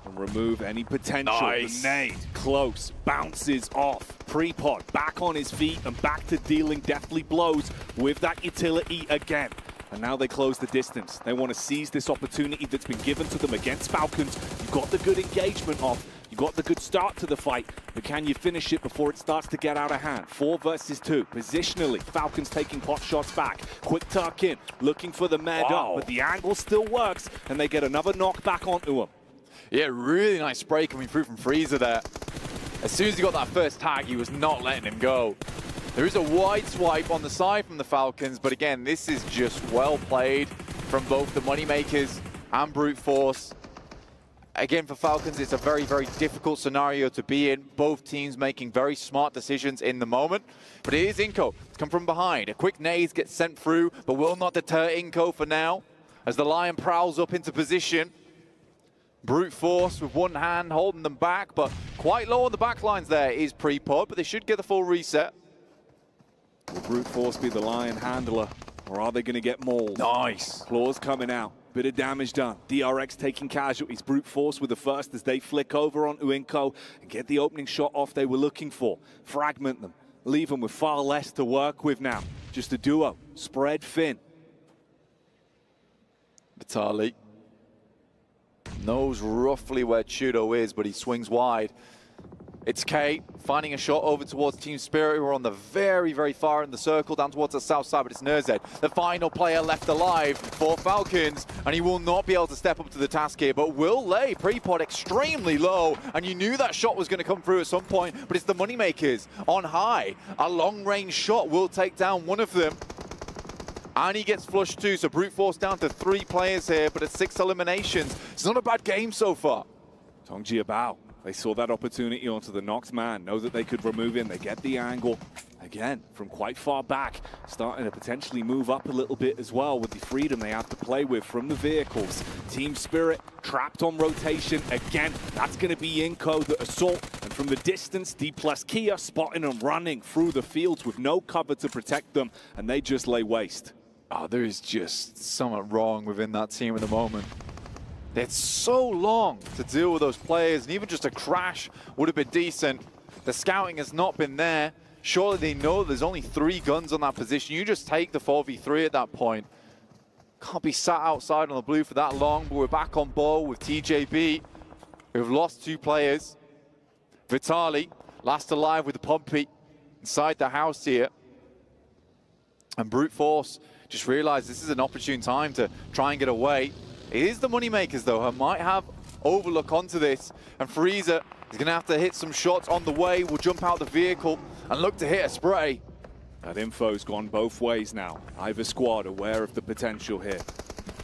and remove any potential. Nice. The nade, close, bounces off. Pre-pod back on his feet and back to dealing deathly blows with that utility again. And now they close the distance. They want to seize this opportunity that's been given to them against Falcons. You've got the good engagement off. You've got the good start to the fight. But can you finish it before it starts to get out of hand? 4 versus 2. Positionally, Falcons taking pot shots back. Quick tuck in, looking for the med up. But the angle still works, and they get another knock back onto him. Yeah, really nice spray coming through from Freezer there. As soon as he got that first tag, he was not letting him go. There is a wide swipe on the side from the Falcons, but again, this is just well played from both the Moneymakers and Brute Force. Again, for Falcons, it's a very, very difficult scenario to be in. Both teams making very smart decisions in the moment. But it is Inko to come from behind. A quick nade gets sent through, but will not deter Inko for now. As the Lion prowls up into position. Brute Force with one hand holding them back, but quite low on the back lines there is Pre-Pod, but they should get the full reset. Will Brute Force be the Lion handler, or are they going to get mauled? Nice. Claws coming out. Bit of damage done. DRX taking casualties. Brute Force with the first as they flick over onto Inko and get the opening shot off they were looking for. Fragment them. Leave them with far less to work with now. Just a duo. Spread Finn. Vitali knows roughly where Chudo is, but he swings wide. It's K finding a shot over towards Team Spirit, who are on the very, very far in the circle, down towards the south side, but it's Nerzed, the final player left alive for Falcons, and he will not be able to step up to the task here, but will lay Pre-Pod extremely low, and you knew that shot was going to come through at some point, but it's the Moneymakers on high. A long-range shot will take down one of them, and he gets flushed too, so Brute Force down to 3 players here, but it's 6 eliminations. It's not a bad game so far. Tongji Bao. They saw that opportunity onto the knocked man, know that they could remove him, they get the angle. Again, from quite far back, starting to potentially move up a little bit as well with the freedom they have to play with from the vehicles. Team Spirit trapped on rotation again. That's going to be Inko, the assault. And from the distance, D plus Kia spotting them running through the fields with no cover to protect them, and they just lay waste. Oh, there is just something wrong within that team at the moment. It's so long to deal with those players, and even just a crash would have been decent. The scouting has not been there. Surely they know there's only 3 guns on that position. You just take the 4v3 at that point. Can't be sat outside on the blue for that long, but we're back on board with TJB, who've lost 2 players. Vitali, last alive with the Pumpy inside the house here. And Brute Force just realized this is an opportune time to try and get away. It is the Moneymakers, though, who might have overlook onto this. And Freezer is going to have to hit some shots on the way. Will jump out the vehicle and look to hit a spray. That info's gone both ways now. Either squad aware of the potential here.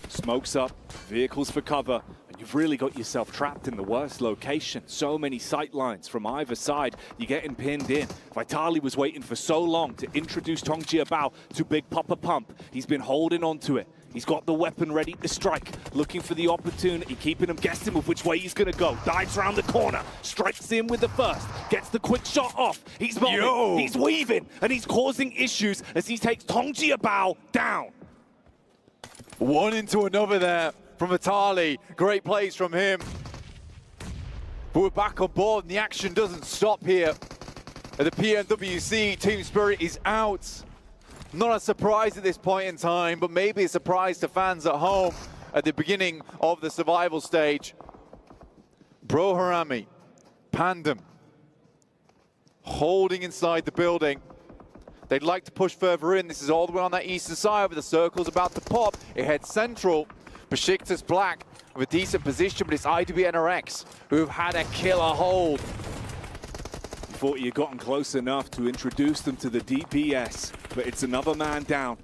Smokes up, vehicles for cover, and you've really got yourself trapped in the worst location. So many sight lines from either side. You're getting pinned in. Vitali was waiting for so long to introduce Tongji Bao to Big Papa Pump. He's been holding on to it. He's got the weapon ready to strike, looking for the opportunity, keeping him guessing with which way he's going to go. Dives around the corner, strikes in with the first, gets the quick shot off. He's bombing, he's weaving, and he's causing issues as he takes Tongji Bao down. One into another there from Vitali. Great plays from him. But we're back on board, and the action doesn't stop here. At the Pmwc, Team Spirit is out. Not a surprise at this point in time, but maybe a surprise to fans at home at the beginning of the survival stage. Bro Harami, Pandem, holding inside the building. They'd like to push further in. This is all the way on that eastern side where the circle's about to pop. It heads central. Besiktas Black with a decent position, but it's IWNRX who've had a killer hold. You thought you gotten close enough to introduce them to the DPS, but it's another man down.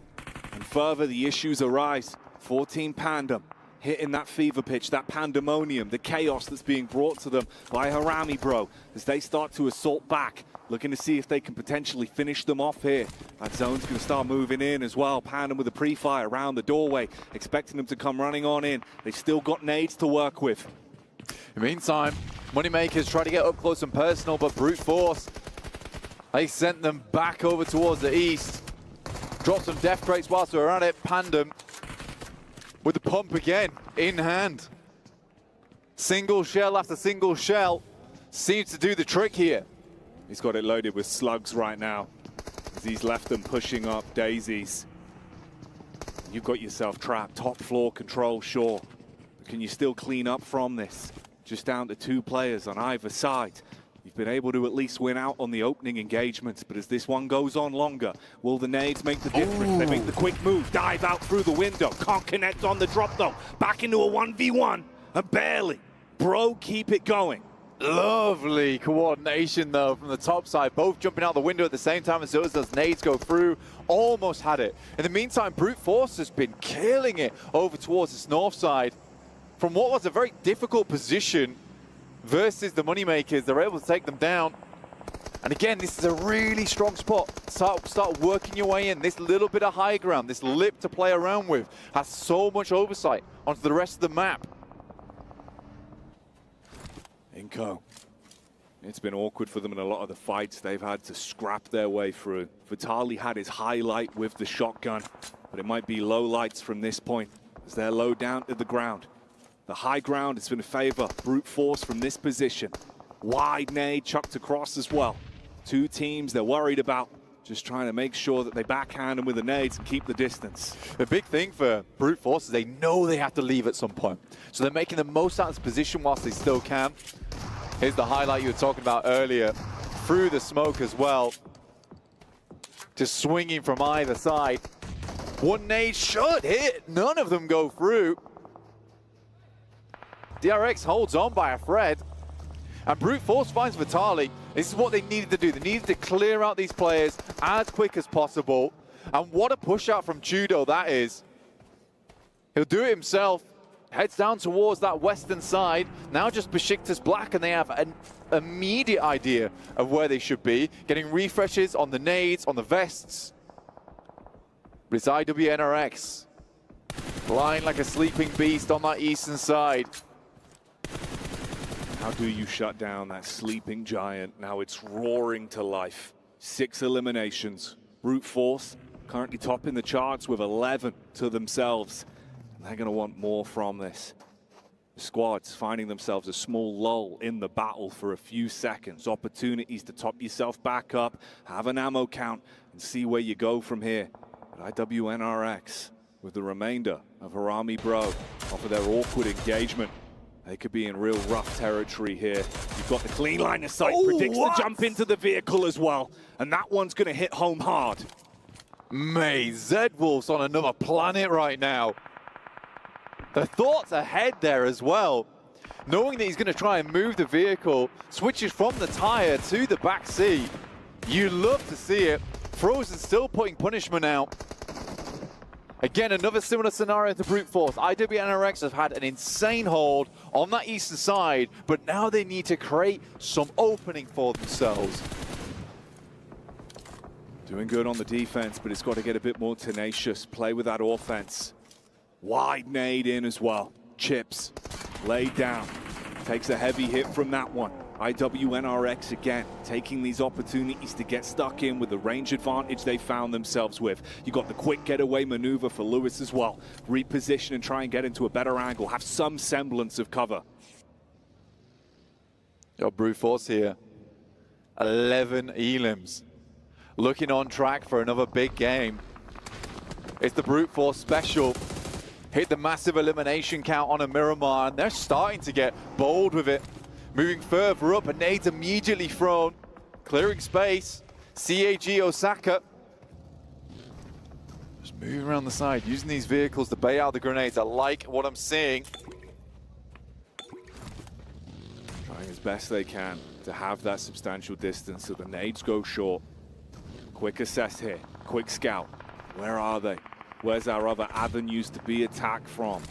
And further, the issues arise. 14 Pandem hitting that fever pitch, that pandemonium, the chaos that's being brought to them by Harami Bro as they start to assault back, looking to see if they can potentially finish them off here. That zone's going to start moving in as well. Pandem with a pre-fire around the doorway, expecting them to come running on in. They've still got nades to work with. In the meantime, Moneymakers try to get up close and personal, but brute force, they sent them back over towards the east. Dropped some death crates whilst we were at it. Pandem with the pump again in hand. Single shell after single shell seems to do the trick here. He's got it loaded with slugs right now as he's left them pushing up daisies. You've got yourself trapped. Top floor control, sure. But can you still clean up from this? Just down to 2 players on either side. You've been able to at least win out on the opening engagements, but as this one goes on longer, will the nades make the difference? They make the quick move, dive out through the window. Can't connect on the drop though. Back into a 1v1, and barely. Bro, keep it going. Lovely coordination though from the top side, both jumping out the window at the same time as those nades go through. Almost had it. In the meantime, brute force has been killing it over towards this north side. From what was a very difficult position versus the Moneymakers, they're able to take them down. And again, this is a really strong spot. Start working your way in. This little bit of high ground, this lip to play around with, has so much oversight onto the rest of the map. Inco. It's been awkward for them in a lot of the fights they've had to scrap their way through. Vitali had his highlight with the shotgun, but it might be low lights from this point as they're low down to the ground. The high ground has been a favor. Brute force from this position. Wide nade chucked across as well. 2 teams they're worried about. Just trying to make sure that they backhand them with the nades and keep the distance. The big thing for brute force is they know they have to leave at some point. So they're making the most out of this position whilst they still can. Here's the highlight you were talking about earlier. Through the smoke as well. Just swinging from either side. One nade should hit. None of them go through. DRX holds on by a thread. And brute force finds Vitali. This is what they needed to do. They needed to clear out these players as quick as possible. And what a push out from Judo that is. He'll do it himself. Heads down towards that western side. Now just Besiktas Black, and they have an immediate idea of where they should be. Getting refreshes on the nades, on the vests. But it's IWNRX. Flying like a sleeping beast on that eastern side. How do you shut down that sleeping giant? Now it's roaring to life. 6 eliminations. Brute force currently topping the charts with 11 to themselves. And they're going to want more from this. The squad's finding themselves a small lull in the battle for a few seconds. Opportunities to top yourself back up, have an ammo count, and see where you go from here. But IWNRX, with the remainder of Harami Bro, off of their awkward engagement, they could be in real rough territory here. You've got the clean line of sight, predicts the jump into the vehicle as well. And that one's going to hit home hard. Mate, Z-Wolf's on another planet right now. The thoughts ahead there as well. Knowing that he's going to try and move the vehicle, switches from the tire to the back seat. You love to see it. Frozen still putting punishment out. Again, another similar scenario to brute force. IWNRX have had an insane hold on that eastern side, but now they need to create some opening for themselves. Doing good on the defense, but it's got to get a bit more tenacious. Play with that offense. Wide nade in as well. Chips laid down. Takes a heavy hit from that one. IWNRX again, taking these opportunities to get stuck in with the range advantage they found themselves with. You got the quick getaway maneuver for Lewis as well. Reposition and try and get into a better angle. Have some semblance of cover. Got brute force here. 11 elims. Looking on track for another big game. It's the brute force special. Hit the massive elimination count on a Miramar, and they're starting to get bold with it. Moving further up, a nade's immediately thrown. Clearing space. CAG Osaka Just moving around the side, using these vehicles to bait out the grenades. I like what I'm seeing. Trying as best they can to have that substantial distance so the nades go short. Quick assess here, quick scout. Where are they? Where's our other avenues to be attacked from?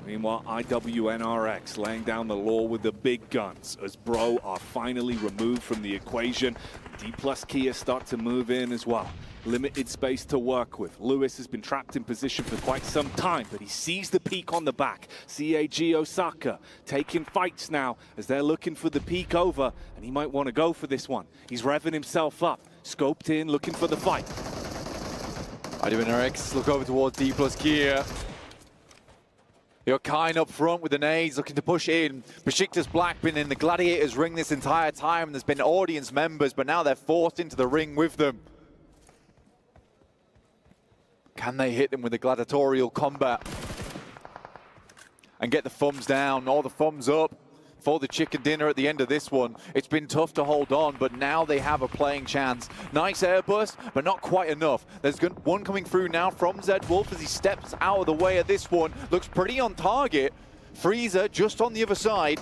Meanwhile, IWNRX laying down the law with the big guns as Bro are finally removed from the equation. D plus Kia start to move in as well. Limited space to work with. Lewis has been trapped in position for quite some time, but he sees the peak on the back. CAG Osaka taking fights now as they're looking for the peak over, and he might want to go for this one. He's revving himself up, scoped in, looking for the fight. IWNRX look over towards D plus Kia. You're kind up front with the nades, looking to push in. Besiktas Black been in the Gladiators ring this entire time. There's been audience members, but now they're forced into the ring with them. Can they hit them with the gladiatorial combat and get the thumbs down or the thumbs up for the chicken dinner at the end of this one? It's been tough to hold on, but now they have a playing chance. Nice airburst, but not quite enough. There's one coming through now from Zed Wolf as he steps out of the way of this one. Looks pretty on target. Freezer just on the other side.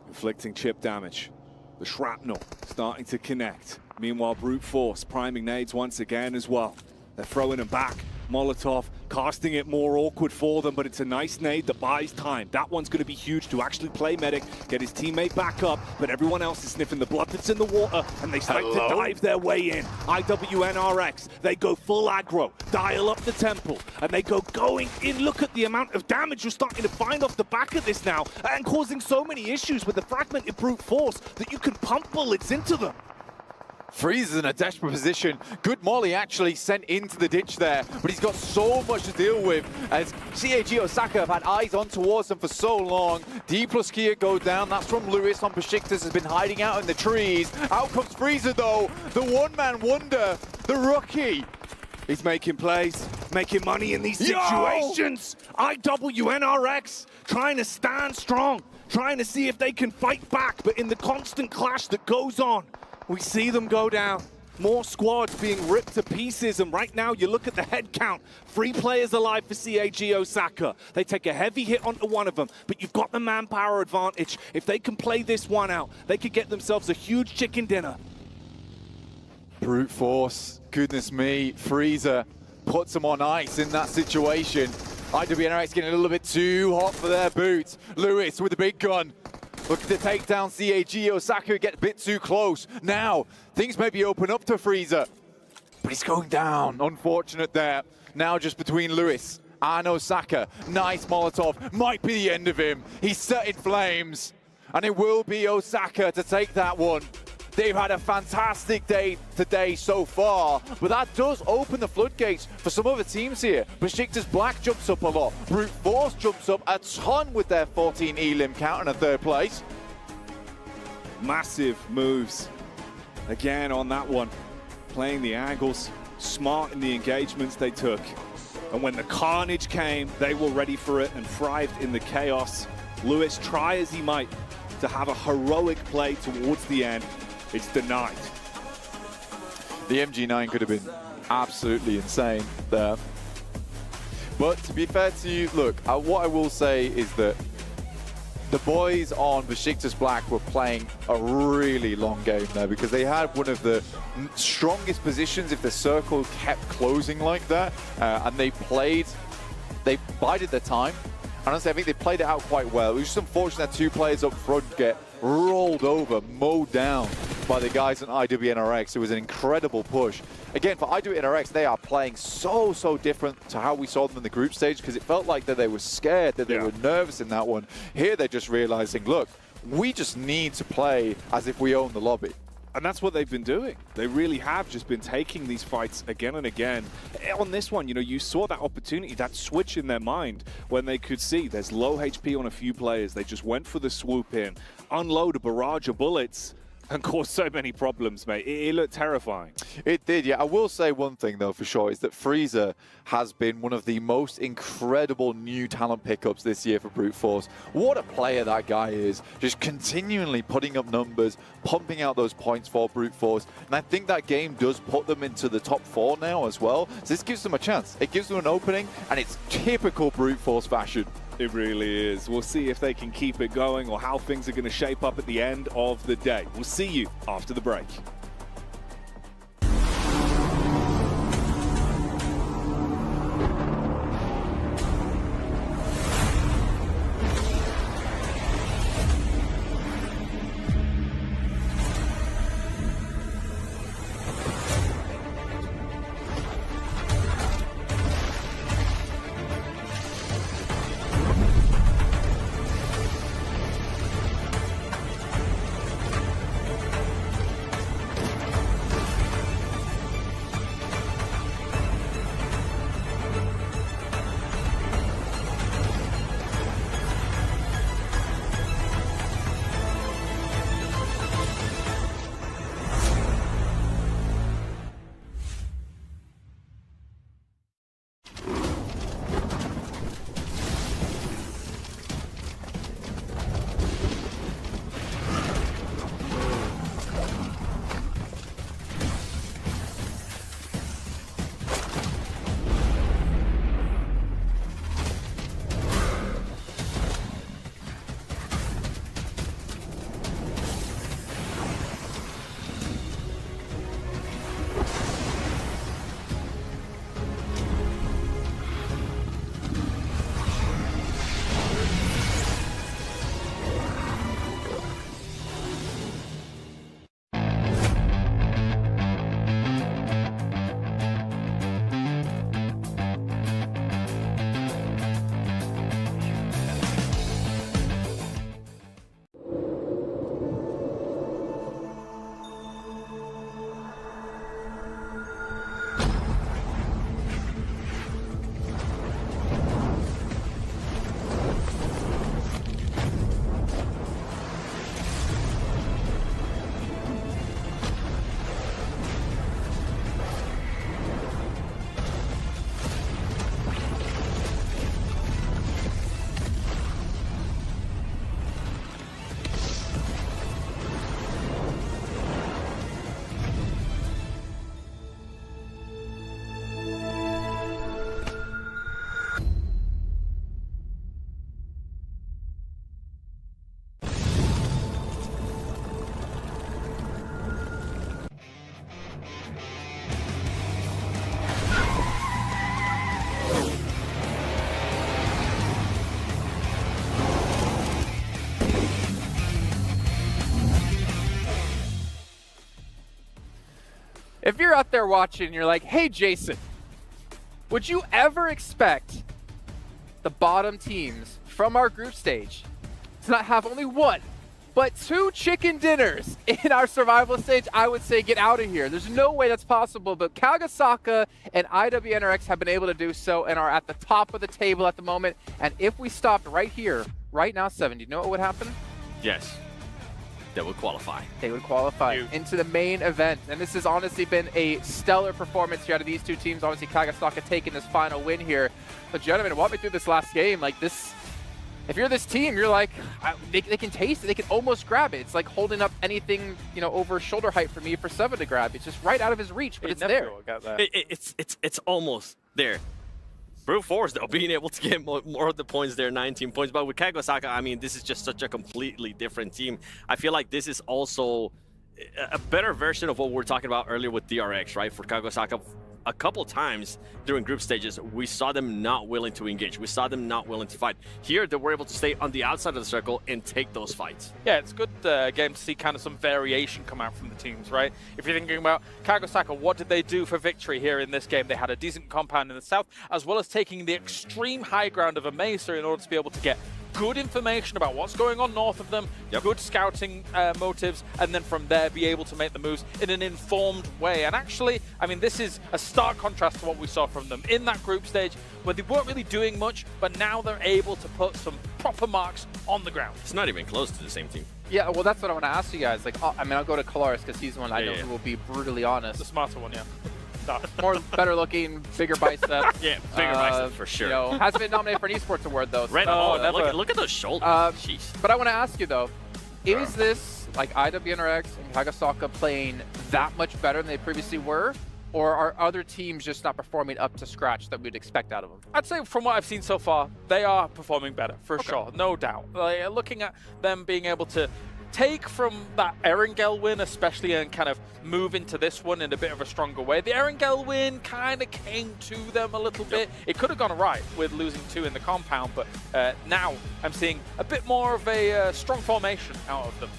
Inflicting chip damage. The shrapnel starting to connect. Meanwhile, Brute Force priming nades once again as well. They're throwing them back. Molotov casting it more awkward for them, but it's a nice nade that buys time. That one's going to be huge to actually play medic, get his teammate back up, but everyone else is sniffing the blood that's in the water, and they start to dive their way in. IWNRX, they go full aggro, dial up the temple, and they go going in. Look at the amount of damage you're starting to find off the back of this now, and causing so many issues with the fragmented Brute Force that you can pump bullets into them. Freeze is in a desperate position. Good molly actually sent into the ditch there, but he's got so much to deal with as CAG Osaka have had eyes on towards them for so long. D plus Kia go down. That's from Lewis on Besiktas, has been hiding out in the trees. Out comes Freezer though, the one-man wonder, the rookie. He's making plays, making money in these situations. IWNRX trying to stand strong, trying to see if they can fight back, but in the constant clash that goes on, we see them go down. More squads being ripped to pieces, and right now you look at the head count. 3 players alive for CAG Osaka. They take a heavy hit onto one of them, but you've got the manpower advantage. If they can play this one out, they could get themselves a huge chicken dinner. Brute Force, goodness me, Freezer puts them on ice in that situation. IWNRX getting a little bit too hot for their boots. Lewis with the big gun. Looking to take down CAG Osaka, get a bit too close. Now, things maybe open up to Freezer, but he's going down. Unfortunate there. Now just between Lewis and Osaka. Nice Molotov, might be the end of him. He's set in flames, and it will be Osaka to take that one. They've had a fantastic day today so far, but that does open the floodgates for some other teams here. Besiktas Black jumps up a lot. Brute Force jumps up a ton with their 14 elim count and a 3rd place. Massive moves again on that one. Playing the angles, smart in the engagements they took. And when the carnage came, they were ready for it and thrived in the chaos. Lewis, try as he might to have a heroic play towards the end. It's denied. The MG9 could have been absolutely insane there. But to be fair to you, look, what I will say is that the boys on Besiktas Black were playing a really long game there because they had one of the strongest positions if the circle kept closing like that. And they bided their time. Honestly, I think they played it out quite well. It was just unfortunate that 2 players up front get rolled over, mowed down by the guys on IWNRX. It was an incredible push. Again, for IWNRX, they are playing so different to how we saw them in the group stage because it felt like that they were scared, that they were nervous in that one. Here, they're just realizing, look, we just need to play as if we own the lobby. And that's what they've been doing. They really have just been taking these fights again and again. On this one, you know, you saw that opportunity, that switch in their mind when they could see there's low HP on a few players. They just went for the swoop in, unload a barrage of bullets, and caused so many problems, mate. It looked terrifying. It did, yeah. I will say one thing, though, for sure, is that Freezer has been one of the most incredible new talent pickups this year for Brute Force. What a player that guy is. Just continually putting up numbers, pumping out those points for Brute Force. And I think that game does put them into the top 4 now as well. So this gives them a chance. It gives them an opening, and it's typical Brute Force fashion. It really is. We'll see if they can keep it going or how things are going to shape up at the end of the day. We'll see you after the break. If you're out there watching, you're like, hey, Jason, would you ever expect the bottom teams from our group stage to not have only one, but 2 chicken dinners in our survival stage? I would say get out of here. There's no way that's possible, but Kagasaka and IWNRX have been able to do so and are at the top of the table at the moment. And if we stopped right here, right now, 7, do you know what would happen? Yes. They would qualify. They would qualify into the main event. And this has honestly been a stellar performance here out of these 2 teams. Obviously, Kagasaka taking this final win here. But gentlemen, walk me through this last game. Like this, if you're this team, you're like, they can taste it. They can almost grab it. It's like holding up anything, you know, over shoulder height for me for 7 to grab. It's just right out of his reach, but it's there. It's almost there. Brute Force, though, being able to get more of the points there, 19 points. But with Kagasaka, I mean, this is just such a completely different team. I feel like this is also a better version of what we were talking about earlier with DRX, right? For Kagasaka, a couple times during group stages, we saw them not willing to engage. We saw them not willing to fight. Here, they were able to stay on the outside of the circle and take those fights. Yeah, it's good game to see kind of some variation come out from the teams, right? If you're thinking about Kagasaka, what did they do for victory here in this game? They had a decent compound in the south, as well as taking the extreme high ground of a Mesa in order to be able to get good information about what's going on north of them, good scouting motives, and then from there be able to make the moves in an informed way. And actually, I mean, this is a stark contrast to what we saw from them in that group stage, where they weren't really doing much, but now they're able to put some proper marks on the ground. It's not even close to the same team. Yeah, well, that's what I want to ask you guys. Like, I mean, I'll go to Kalaris because he's one I know who will be brutally honest. The smarter one, yeah. More better looking, bigger biceps. Yeah, bigger biceps for sure. You know, hasn't been nominated for an esports award though. Right. So, Look at those shoulders. Jeez. But I want to ask you though, is this like IWNRX and Hagasaka playing that much better than they previously were? Or are other teams just not performing up to scratch that we'd expect out of them? I'd say from what I've seen so far, they are performing better, for sure, no doubt. Like, looking at them being able to take from that Erangel win, especially, and kind of move into this one in a bit of a stronger way. The Erangel win kind of came to them a little bit. It could have gone right with losing 2 in the compound, but now I'm seeing a bit more of a strong formation out of them.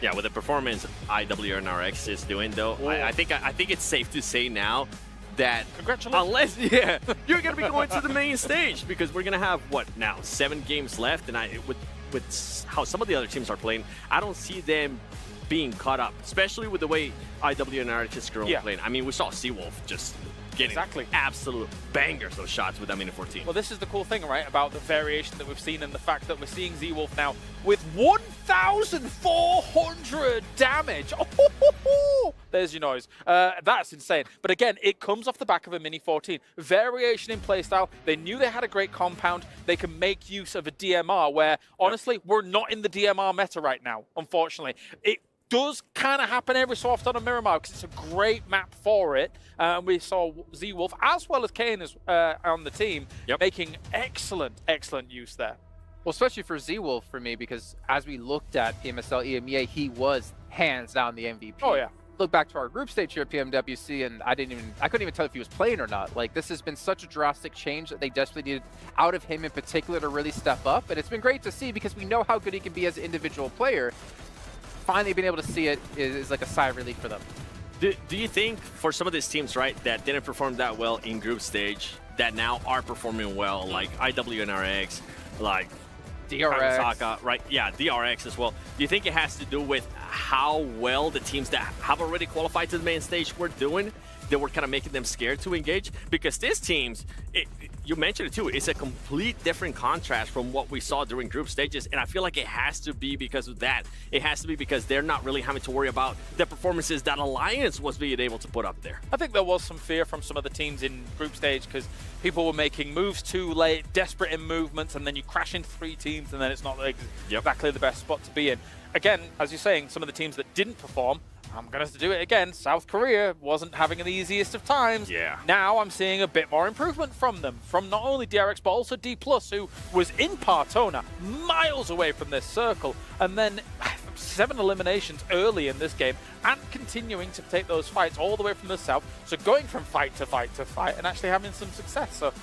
Yeah, with the performance IWNRX is doing, though, I think it's safe to say now that unless you're gonna be going to the main stage, because we're gonna have what now 7 games left, and with how some of the other teams are playing, I don't see them being caught up, especially with the way IWNRX is currently playing. I mean, we saw Seawolf just getting absolute bangers of shots with that Mini 14. Well, this is the cool thing, right, about the variation that we've seen and the fact that we're seeing Zwolf now with 1,400 damage. Oh, there's your noise. That's insane. But again, it comes off the back of a Mini 14. Variation in playstyle. They knew they had a great compound. They can make use of a DMR where, honestly, we're not in the DMR meta right now, unfortunately. It does kind of happen every so often on Miramar because it's a great map for it. We saw Zwolf as well as Kane on the team making excellent use there. Well, especially for Zwolf for me, because as we looked at PMSL EMEA, he was hands down the MVP. Oh yeah. Look back to our group stage here at PMWC, and I couldn't even tell if he was playing or not. Like, this has been such a drastic change that they desperately needed out of him in particular to really step up, and it's been great to see because we know how good he can be as an individual player. Finally being able to see it is like a sigh of relief for them. Do you think for some of these teams, right, that didn't perform that well in group stage, that now are performing well, like IWNRX, like DRX, Hagasaka, right? Yeah, DRX as well. Do you think it has to do with how well the teams that have already qualified to the main stage were doing, that were kind of making them scared to engage? Because these teams, you mentioned it too, it's a complete different contrast from what we saw during group stages, and I feel like it has to be because of that. It has to be because they're not really having to worry about the performances that Alliance was being able to put up there. I think there was some fear from some of the teams in group stage because people were making moves too late, desperate in movements, and then you crash into 3 teams, and then it's not exactly the best spot to be in. Again, as you're saying, some of the teams that didn't perform, I'm going to do it again. South Korea wasn't having the easiest of times. Yeah. Now I'm seeing a bit more improvement from them, from not only DRX but also D+, who was in Partona, miles away from this circle, and then 7 eliminations early in this game, and continuing to take those fights all the way from the south. So going from fight to fight to fight, and actually having some success. So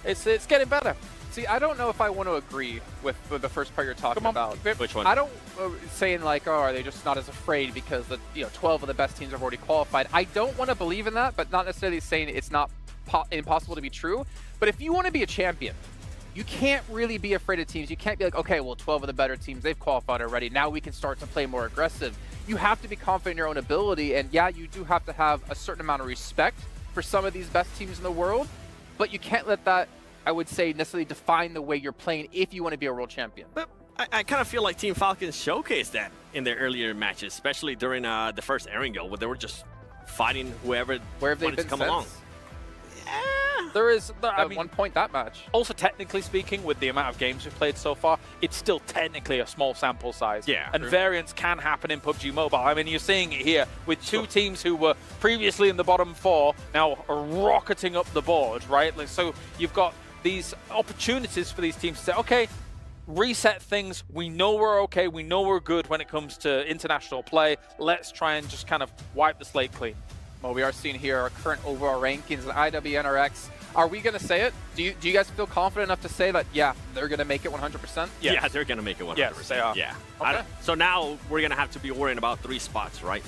it's getting better. See, I don't know if I want to agree with the first part you're talking about. Which one? I don't saying like, oh, are they just not as afraid because the 12 of the best teams have already qualified. I don't want to believe in that, but not necessarily saying it's not impossible to be true. But if you want to be a champion, you can't really be afraid of teams. You can't be like, okay, well, 12 of the better teams, they've qualified already. Now we can start to play more aggressive. You have to be confident in your own ability, and yeah, you do have to have a certain amount of respect for some of these best teams in the world, but you can't let that, I would say, necessarily define the way you're playing if you want to be a world champion. But I kind of feel like Team Falcons showcased that in their earlier matches, especially during the first Erangel, where they were just fighting whoever wanted to come along. There is, I mean, 1 point that match. Also, technically speaking, with the amount of games we've played so far, it's still technically a small sample size. Yeah. And variance can happen in PUBG Mobile. I mean, you're seeing it here with 2 teams who were previously in the bottom 4, now are rocketing up the board, right? Like, so you've got these opportunities for these teams to say, okay, reset things. We know we're okay. We know we're good when it comes to international play. Let's try and just kind of wipe the slate clean. Well, we are seeing here our current overall rankings in IWNRX. Are we going to say it? Do you guys feel confident enough to say that, yeah, they're going to make it 100%? Yes. Yeah, they're going to make it 100%. Yes, they are. Yeah. Okay. So now we're going to have to be worrying about 3 spots, right?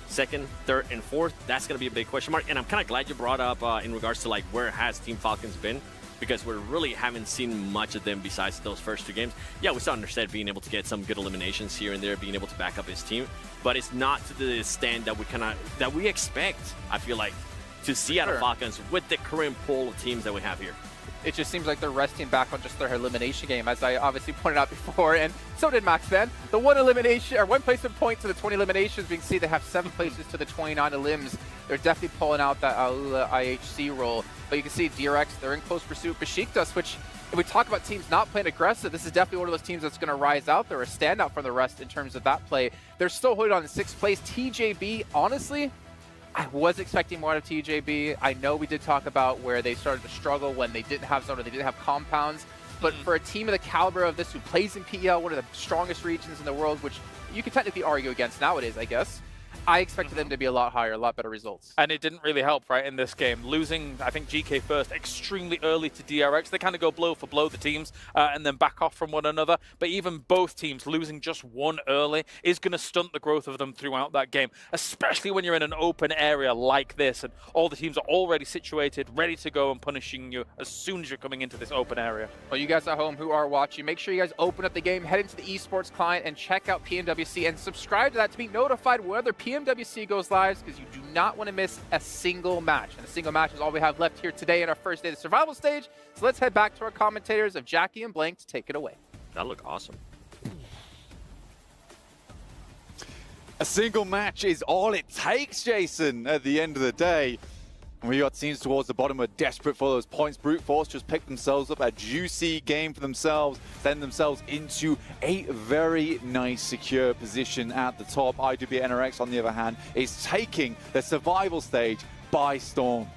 2nd, 3rd, and 4th. That's going to be a big question mark. And I'm kind of glad you brought up in regards to like where has Team Falcons been, because we really haven't seen much of them besides those first 2 games. Yeah, we saw Understead being able to get some good eliminations here and there, being able to back up his team, but it's not to the extent that we expect, I feel like, to Seattle Falcons with the current pool of teams that we have here. It just seems like they're resting back on just their elimination game, as I obviously pointed out before, and so did Max then. The one elimination, or one placement point to the 20 eliminations, we can see they have 7 places to the 29 elims. They're definitely pulling out that IHC role. But you can see DRX, they're in close pursuit of Besiktas, which, if we talk about teams not playing aggressive, this is definitely one of those teams that's going to rise out there, a standout from the rest in terms of that play. They're still holding on in 6th place. TJB, honestly, I was expecting more out of TJB. I know we did talk about where they started to struggle when they didn't have zone or they didn't have compounds. But for a team of the caliber of this who plays in PEL, one of the strongest regions in the world, which you could technically argue against nowadays, I guess, I expected them to be a lot higher, a lot better results. And it didn't really help, right, in this game. Losing, I think, GK first extremely early to DRX. They kind of go blow for blow, the teams, and then back off from one another. But even both teams losing just one early is going to stunt the growth of them throughout that game, especially when you're in an open area like this and all the teams are already situated, ready to go and punishing you as soon as you're coming into this open area. Well, you guys at home who are watching, make sure you guys open up the game, head into the esports client, and check out Pmwc and subscribe to that to be notified whether Pmwc goes live, because you do not want to miss a single match. And a single match is all we have left here today in our first day of the survival stage. So let's head back to our commentators of Jackie and Blank to take it away. That looked awesome. A single match is all it takes, Jason, at the end of the day. And we got teams towards the bottom who are desperate for those points. Brute Force just picked themselves up a juicy game for themselves, send themselves into a very nice, secure position at the top. IWB NRX, on the other hand, is taking the survival stage by storm.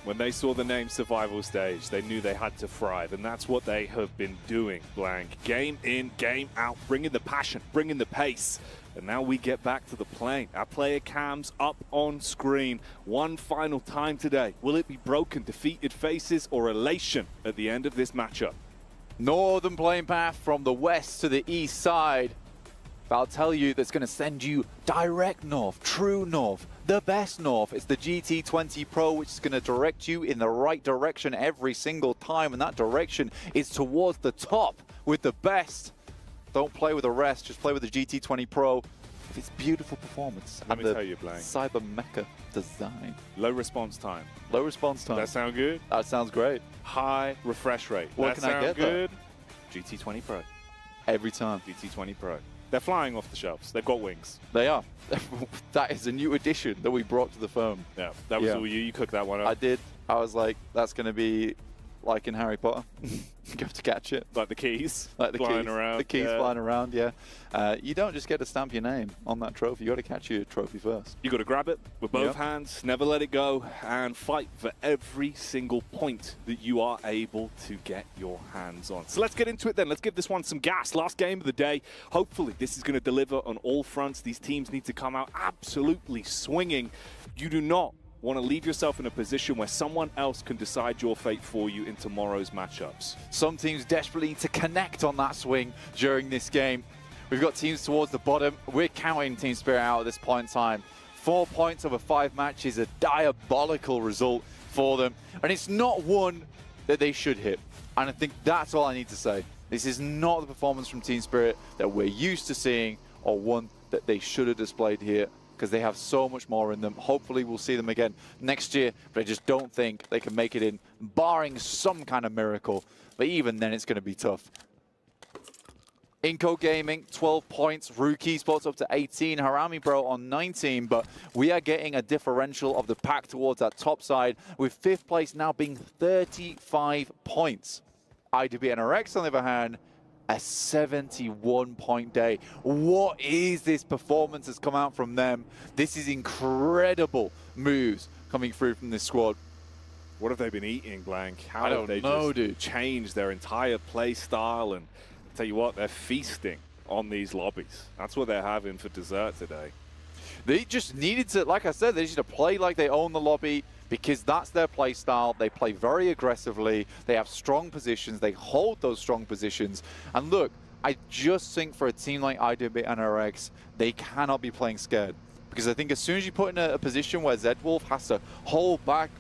When they saw the name Survival Stage, they knew they had to thrive, and that's what they have been doing, Blank. Game in, game out, bringing the passion, bringing the pace. And now we get back to the playing. Our player cams up on screen. One final time today. Will it be broken, defeated faces, or elation at the end of this matchup? Northern playing path from the west to the east side. But I'll tell you, that's going to send you direct north, true north, the best north. It's the GT20 Pro, which is going to direct you in the right direction every single time. And that direction is towards the top with the best. Don't play with the rest, just play with the GT20 Pro. It's beautiful performance. Let me tell you, Blank. Cyber Mecha design. Low response time. Low response time. That sound good? That sounds great. High refresh rate. What can I get good? GT20 Pro. Every time. GT20 Pro. They're flying off the shelves. They've got wings. They are. That is a new addition that we brought to the phone. Yeah, that was all you. You cooked that one up. I did. I was like, that's going to be like in Harry Potter. You have to catch it. Like the keys. Like the flying keys. around. The keys flying around, yeah. You don't just get to stamp your name on that trophy. You got to catch your trophy first. You got to grab it with both hands, never let it go, and fight for every single point that you are able to get your hands on. So let's get into it then. Let's give this one some gas. Last game of the day. Hopefully this is going to deliver on all fronts. These teams need to come out absolutely swinging. You do not want to leave yourself in a position where someone else can decide your fate for you in tomorrow's matchups. Some teams desperately need to connect on that swing during this game. We've got teams towards the bottom. We're counting Team Spirit out at this point in time. 4 points over 5 matches, a diabolical result for them. And it's not one that they should hit. And I think that's all I need to say. This is not the performance from Team Spirit that we're used to seeing, or one that they should have displayed here, because they have so much more in them. Hopefully we'll see them again next year, but I just don't think they can make it in, barring some kind of miracle. But even then, it's going to be tough. Inco Gaming, 12 points. Rookie spots up to 18. Harami Bro on 19, but we are getting a differential of the pack towards that top side, with 5th place now being 35 points. IWB NRX, on the other hand, a 71-point day. What is this performance that's come out from them? This is incredible moves coming through from this squad. What have they been eating, Blank? How I have don't they know, just dude. changed their entire play style? And I'll tell you what, they're feasting on these lobbies. That's what they're having for dessert today. They just needed to, like I said, they just need to play like they own the lobby, because that's their play style. They play very aggressively. They have strong positions. They hold those strong positions. And look, I just think for a team like IWB NRX, they cannot be playing scared. Because I think as soon as you put in a position where Zedwolf has to hold back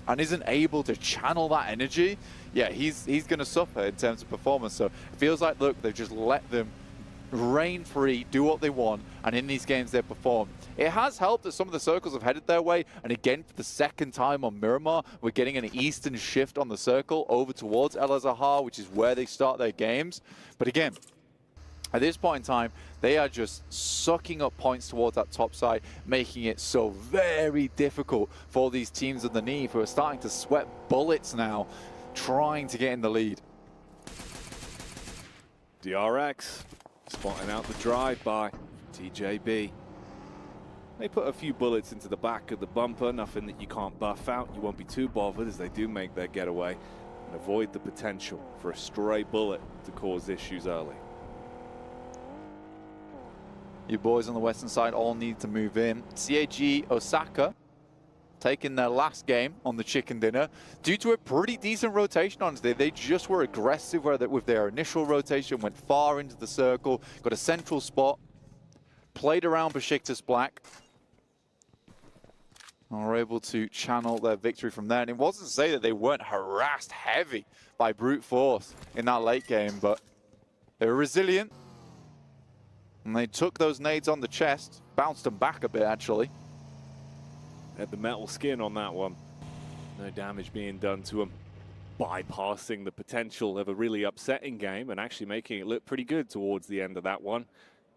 and isn't able to channel that energy, yeah, he's going to suffer in terms of performance. So it feels like, look, they've just let them reign free, do what they want, and in these games they perform. It has helped that some of the circles have headed their way, and again, for the second time on Miramar, we're getting an eastern shift on the circle over towards El Azahar, which is where they start their games. But again, at this point in time, they are just sucking up points towards that top side, making it so very difficult for these teams underneath who are starting to sweat bullets now, trying to get in the lead. DRX spotting out the drive-by, TJB. They put a few bullets into the back of the bumper, nothing that you can't buff out. You won't be too bothered as they do make their getaway and avoid the potential for a stray bullet to cause issues early. You boys on the western side all need to move in. CAG Osaka taking their last game on the chicken dinner due to a pretty decent rotation, honestly. They just were aggressive with their initial rotation, went far into the circle, got a central spot, played around Besiktas Black, and were able to channel their victory from there. And it wasn't to say that they weren't harassed heavy by brute force in that late game, but they were resilient. And they took those nades on the chest, bounced them back a bit, actually. Had the metal skin on that one. No damage being done to him. Bypassing the potential of a really upsetting game and actually making it look pretty good towards the end of that one.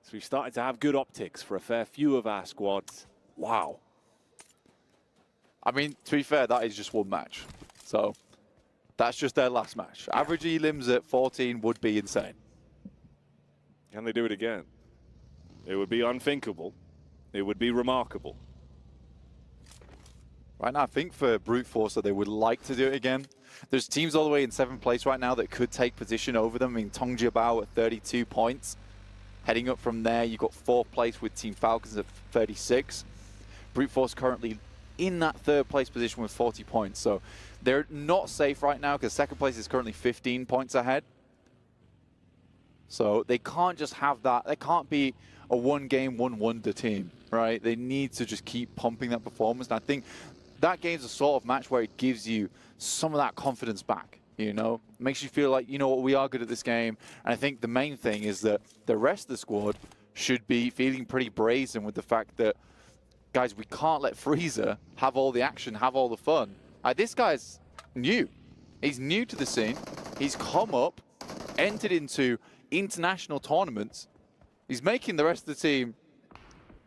So we've started to have good optics for a fair few of our squads. Wow. I mean, to be fair, that is just one match. So that's just their last match. Average elims at 14 would be insane. Can they do it again? It would be unthinkable. It would be remarkable. Right now, I think for brute force that they would like to do it again. There's teams all the way in 7th place right now that could take position over them. I mean, Tongjiabao at 32 points. Heading up from there, you've got 4th place with Team Falcons at 36. Brute force currently in that 3rd place position with 40 points. So they're not safe right now because 2nd place is currently 15 points ahead. So they can't just have that. They can't be a one-game, one-wonder team, right? They need to just keep pumping that performance. And I think that game's a sort of match where it gives you some of that confidence back, you know? Makes you feel like, you know what, we are good at this game. And I think the main thing is that the rest of the squad should be feeling pretty brazen with the fact that, guys, we can't let Freezer have all the action, have all the fun. This guy's new. He's new to the scene. He's come up, entered into international tournaments. He's making the rest of the team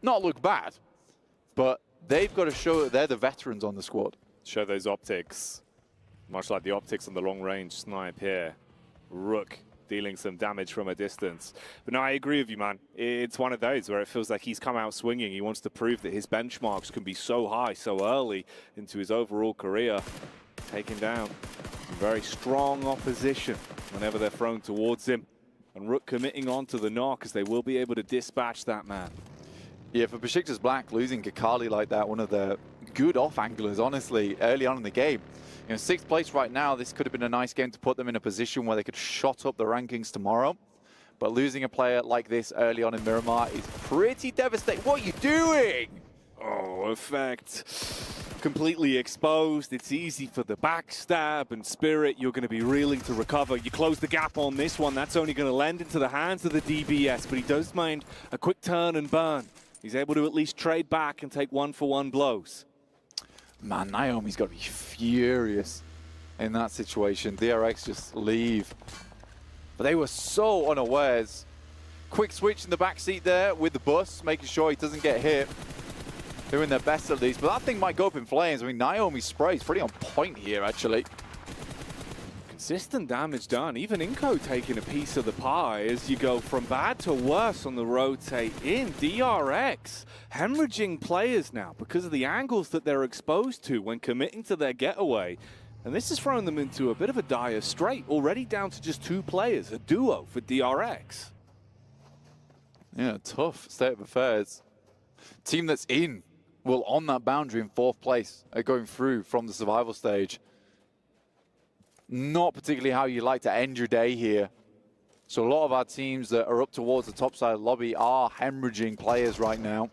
not look bad, but they've got to show that they're the veterans on the squad. Show those optics, much like the optics on the long-range snipe here. Rook dealing some damage from a distance. But no, I agree with you, man. It's one of those where it feels like he's come out swinging. He wants to prove that his benchmarks can be so high so early into his overall career. Taking down very strong opposition whenever they're thrown towards him. And Rook committing on to the knock as they will be able to dispatch that man. Yeah, for Besiktas Black, losing Kakali like that, one of the good off-anglers, honestly, early on in the game. You know, 6th place right now, this could have been a nice game to put them in a position where they could shot up the rankings tomorrow. But losing a player like this early on in Miramar is pretty devastating. What are you doing? Oh, effect. Completely exposed. It's easy for the backstab and Spirit. You're going to be reeling to recover. You close the gap on this one. That's only going to lend into the hands of the DBS, but he does mind a quick turn and burn. He's able to at least trade back and take one-for-one blows. Man, Naomi's got to be furious in that situation. DRX just leave. But they were so unawares. Quick switch in the backseat there with the bus, making sure he doesn't get hit. Doing their best at least, but that thing might go up in flames. I mean, Naomi's spray is pretty on point here, actually. Consistent damage done. Even Inko taking a piece of the pie as you go from bad to worse on the rotate in. DRX hemorrhaging players now because of the angles that they're exposed to when committing to their getaway. And this has thrown them into a bit of a dire strait, already down to just 2 players, a duo for DRX. Yeah, tough state of affairs. Team that's in, well, on that boundary in 4th place, going through from the survival stage. Not particularly how you like to end your day here. So a lot of our teams that are up towards the top side of the lobby are hemorrhaging players right now.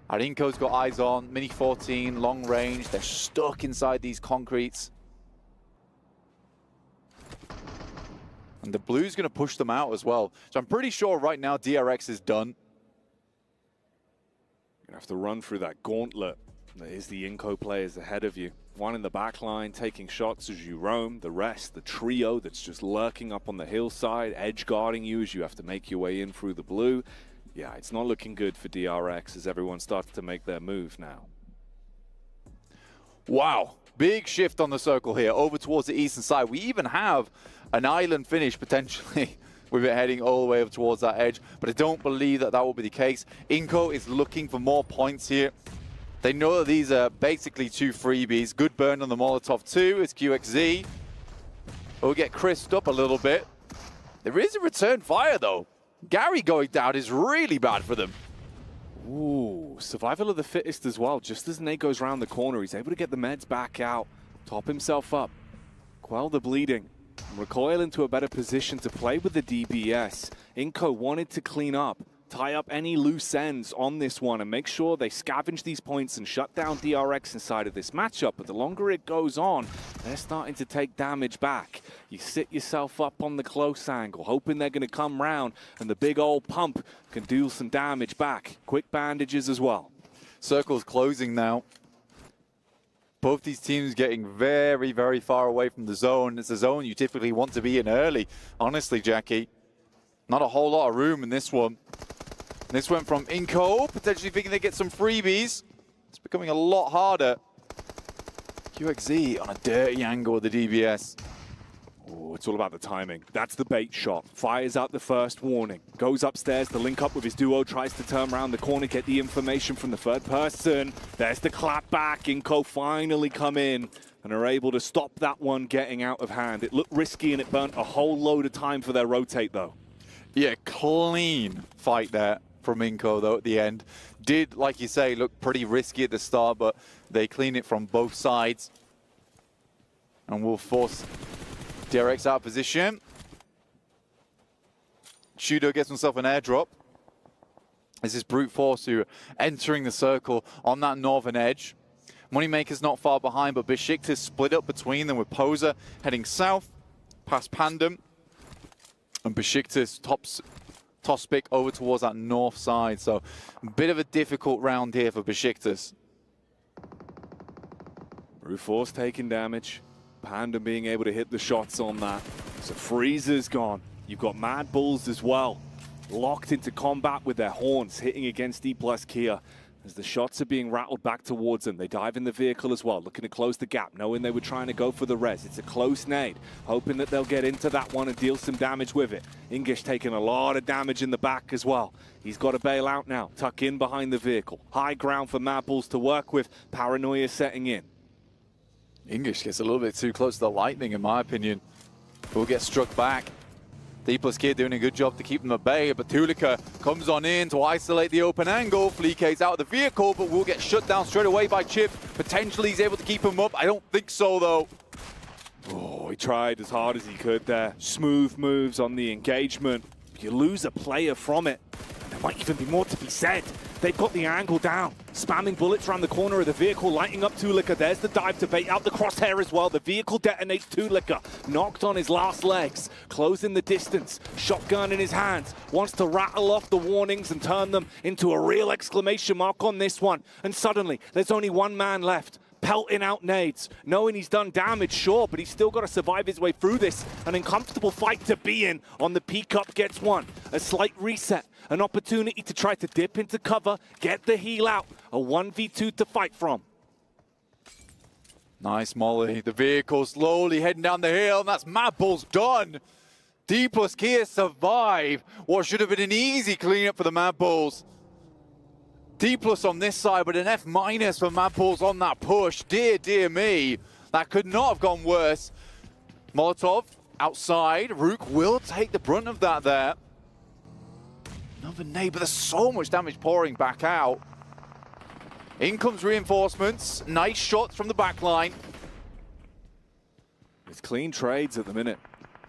Arinko's got eyes on, Mini 14, long range. They're stuck inside these concretes. And the blue's going to push them out as well. So I'm pretty sure right now DRX is done. You're going to have to run through that gauntlet. That is the Inco players ahead of you. One in the back line, taking shots as you roam. The rest, the trio that's just lurking up on the hillside, edge guarding you as you have to make your way in through the blue. Yeah, it's not looking good for DRX as everyone starts to make their move now. Wow, big shift on the circle here, over towards the eastern side. We even have an island finish potentially. We've been heading all the way up towards that edge, but I don't believe that that will be the case. Inco is looking for more points here. They know that these are basically 2 freebies. Good burn on the Molotov too, it's QXZ. We'll get crisped up a little bit. There is a return fire though. Gary going down is really bad for them. Ooh, survival of the fittest as well. Just as Nate goes around the corner, he's able to get the meds back out, top himself up, quell the bleeding, and recoil into a better position to play with the DBS. Inco wanted to clean up, tie up any loose ends on this one and make sure they scavenge these points and shut down DRX inside of this matchup. But the longer it goes on, they're starting to take damage back. You sit yourself up on the close angle, hoping they're going to come round and the big old pump can do some damage back. Quick bandages as well. Circle's closing now. Both these teams getting very, very far away from the zone. It's a zone you typically want to be in early. Honestly, Jackie, not a whole lot of room in this one. This went from Inco, potentially thinking they get some freebies. It's becoming a lot harder. QXZ on a dirty angle with the DBS. Oh, it's all about the timing. That's the bait shot. Fires out the first warning. Goes upstairs to link up with his duo, tries to turn around the corner, get the information from the third person. There's the clap back. Inco finally come in and are able to stop that one getting out of hand. It looked risky and it burnt a whole load of time for their rotate though. Yeah, clean fight there from Inco though at the end. Did, like you say, look pretty risky at the start, but they clean it from both sides. And will force DRX out of position. Shudo gets himself an airdrop. This is Brute Force who are entering the circle on that northern edge. Moneymaker's not far behind, but Besiktas split up between them with Poser heading south past Pandem. And Besiktas toss pick over towards that north side. So a bit of a difficult round here for Besiktas. Brute Force taking damage. Panda being able to hit the shots on that. So Freezer's gone. You've got Mad Bulls as well. Locked into combat with their horns, hitting against E+ Kia. As the shots are being rattled back towards them, they dive in the vehicle as well, looking to close the gap, knowing they were trying to go for the res. It's a close nade, hoping that they'll get into that one and deal some damage with it. English taking a lot of damage in the back as well. He's got to bail out now, tuck in behind the vehicle. High ground for Mad Bulls to work with, paranoia setting in. English gets a little bit too close to the lightning, in my opinion. Will get struck back. D+ Kid doing a good job to keep them at bay, but Tulika comes on in to isolate the open angle. Fleeka's out of the vehicle, but will get shut down straight away by Chip. Potentially he's able to keep him up. I don't think so, though. Oh, he tried as hard as he could there. Smooth moves on the engagement. You lose a player from it. There might even be more to be said. They've got the angle down. Spamming bullets around the corner of the vehicle, lighting up Tulika. There's the dive to bait out the crosshair as well. The vehicle detonates Tulika. Knocked on his last legs. Closing the distance. Shotgun in his hands. Wants to rattle off the warnings and turn them into a real exclamation mark on this one. And suddenly, there's only one man left. Pelting out nades, knowing he's done damage, sure, but he's still got to survive his way through this. An uncomfortable fight to be in. On the P-Cup gets one. A slight reset, an opportunity to try to dip into cover, get the heal out. A 1v2 to fight from. Nice molly. The vehicle slowly heading down the hill, and that's Mad Bulls done. D+ Kia survive what should have been an easy cleanup for the Mad Bulls. D+ on this side, but an F- for Mad Bulls on that push. Dear, dear me. That could not have gone worse. Molotov outside. Rook will take the brunt of that there. Another nade, but there's so much damage pouring back out. In comes reinforcements. Nice shots from the back line. It's clean trades at the minute.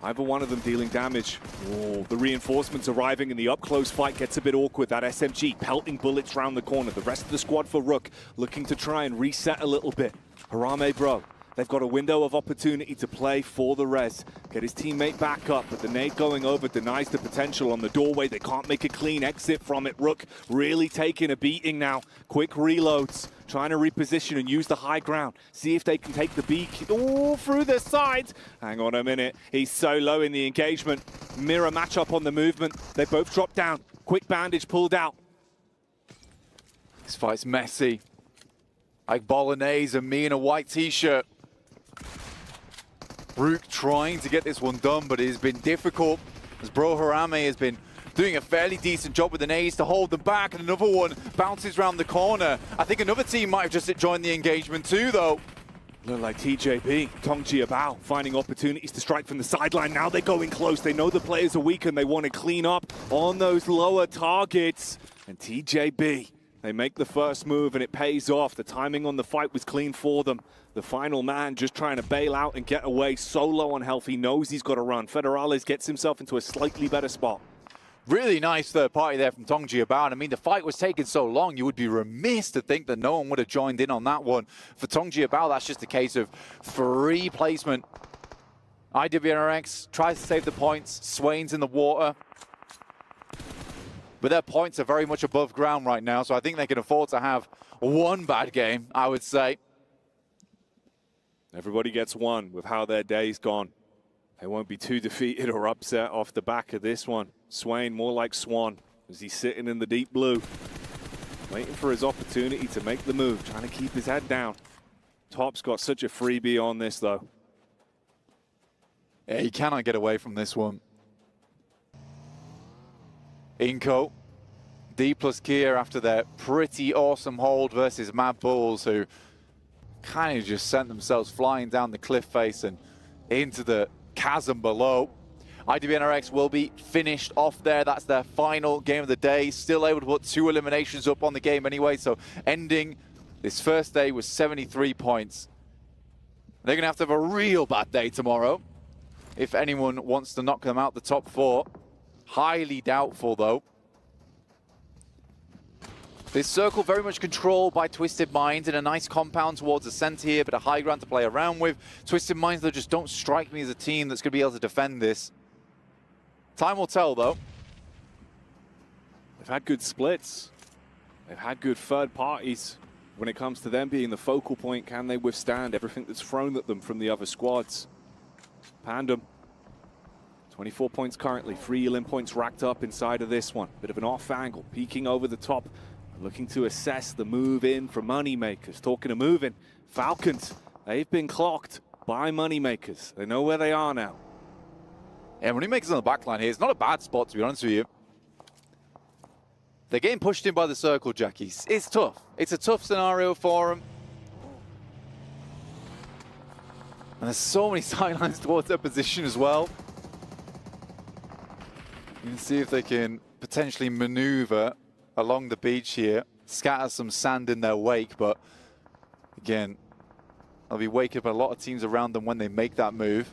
Either one of them dealing damage. Oh, the reinforcements arriving and the up-close fight gets a bit awkward. That SMG pelting bullets round the corner. The rest of the squad for Rook looking to try and reset a little bit. Harame Bro They've got a window of opportunity to play for the res. Get his teammate back up, but the nade going over denies the potential on the doorway. They can't make a clean exit from it. Rook really taking a beating now. Quick reloads, trying to reposition and use the high ground. See if they can take the B through the sides. Hang on a minute. He's so low in the engagement. Mirror matchup on the movement. They both drop down. Quick bandage pulled out. This fight's messy. Like bolognese and me in a white t-shirt. Rook trying to get this one done, but it has been difficult as Bro Harame has been doing a fairly decent job with the nades to hold them back, and another one bounces around the corner. I think another team might have just joined the engagement too, though. Look like TJB, Tong Jiabao, finding opportunities to strike from the sideline. Now they're going close. They know the players are weak and they want to clean up on those lower targets. And TJB, they make the first move and it pays off. The timing on the fight was clean for them. The final man just trying to bail out and get away. So low on health, he knows he's got to run. Federales gets himself into a slightly better spot. Really nice third party there from Tong Jiabao. I mean, the fight was taking so long, you would be remiss to think that no one would have joined in on that one. For Tong Jiabao, that's just a case of free placement. IWNRX tries to save the points. Swain's in the water. But their points are very much above ground right now, so I think they can afford to have one bad game, I would say. Everybody gets one with how their day's gone. They won't be too defeated or upset off the back of this one. Swain more like Swan as he's sitting in the deep blue, waiting for his opportunity to make the move, trying to keep his head down. Top's got such a freebie on this, though. Yeah, he cannot get away from this one. Inco, D plus Kia after their pretty awesome hold versus Mad Bulls, who kind of just sent themselves flying down the cliff face and into the chasm below. IWNRX will be finished off there. That's their final game of the day. Still able to put 2 eliminations up on the game anyway, so ending this first day with 73 points. They're going to have a real bad day tomorrow if anyone wants to knock them out the top 4. Highly doubtful, though. This circle very much controlled by Twisted Minds in a nice compound towards the center here, but a high ground to play around with. Twisted Minds, though, just don't strike me as a team that's going to be able to defend this. Time will tell, though. They've had good splits. They've had good third parties. When it comes to them being the focal point, can they withstand everything that's thrown at them from the other squads? Pandem, 24 points currently, 3 Elim points racked up inside of this one. Bit of an off angle, peeking over the top, looking to assess the move in from Moneymakers. Talking of moving, Falcons, they've been clocked by Moneymakers. They know where they are now. Yeah, Moneymakers on the back line here. It's not a bad spot, to be honest with you. They're getting pushed in by the circle, Jackie. It's tough. It's a tough scenario for them. And there's so many sidelines towards their position as well. You can see if they can potentially maneuver along the beach here, scatter some sand in their wake, but again, they'll be waking up a lot of teams around them when they make that move.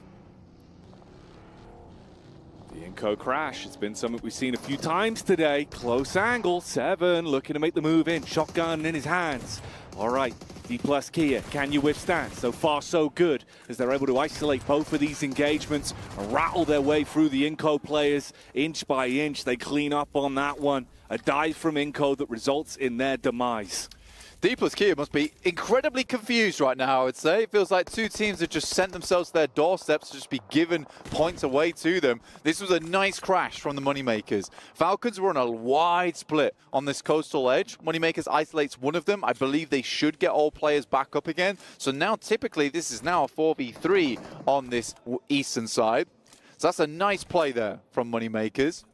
The Inco crash, it's been something we've seen a few times today. Close angle, 7, looking to make the move in, shotgun in his hands. All right, D plus Kia, can you withstand? So far, so good, as they're able to isolate both of these engagements and rattle their way through the Inco players. Inch by inch, they clean up on that one. A dive from Inco that results in their demise. D plus Kia must be incredibly confused right now, I would say. It feels like 2 teams have just sent themselves to their doorsteps to just be given points away to them. This was a nice crash from the Moneymakers. Falcons were on a wide split on this coastal edge. Moneymakers isolates one of them. I believe they should get all players back up again. So now typically this is now a 4v3 on this eastern side. So that's a nice play there from Moneymakers.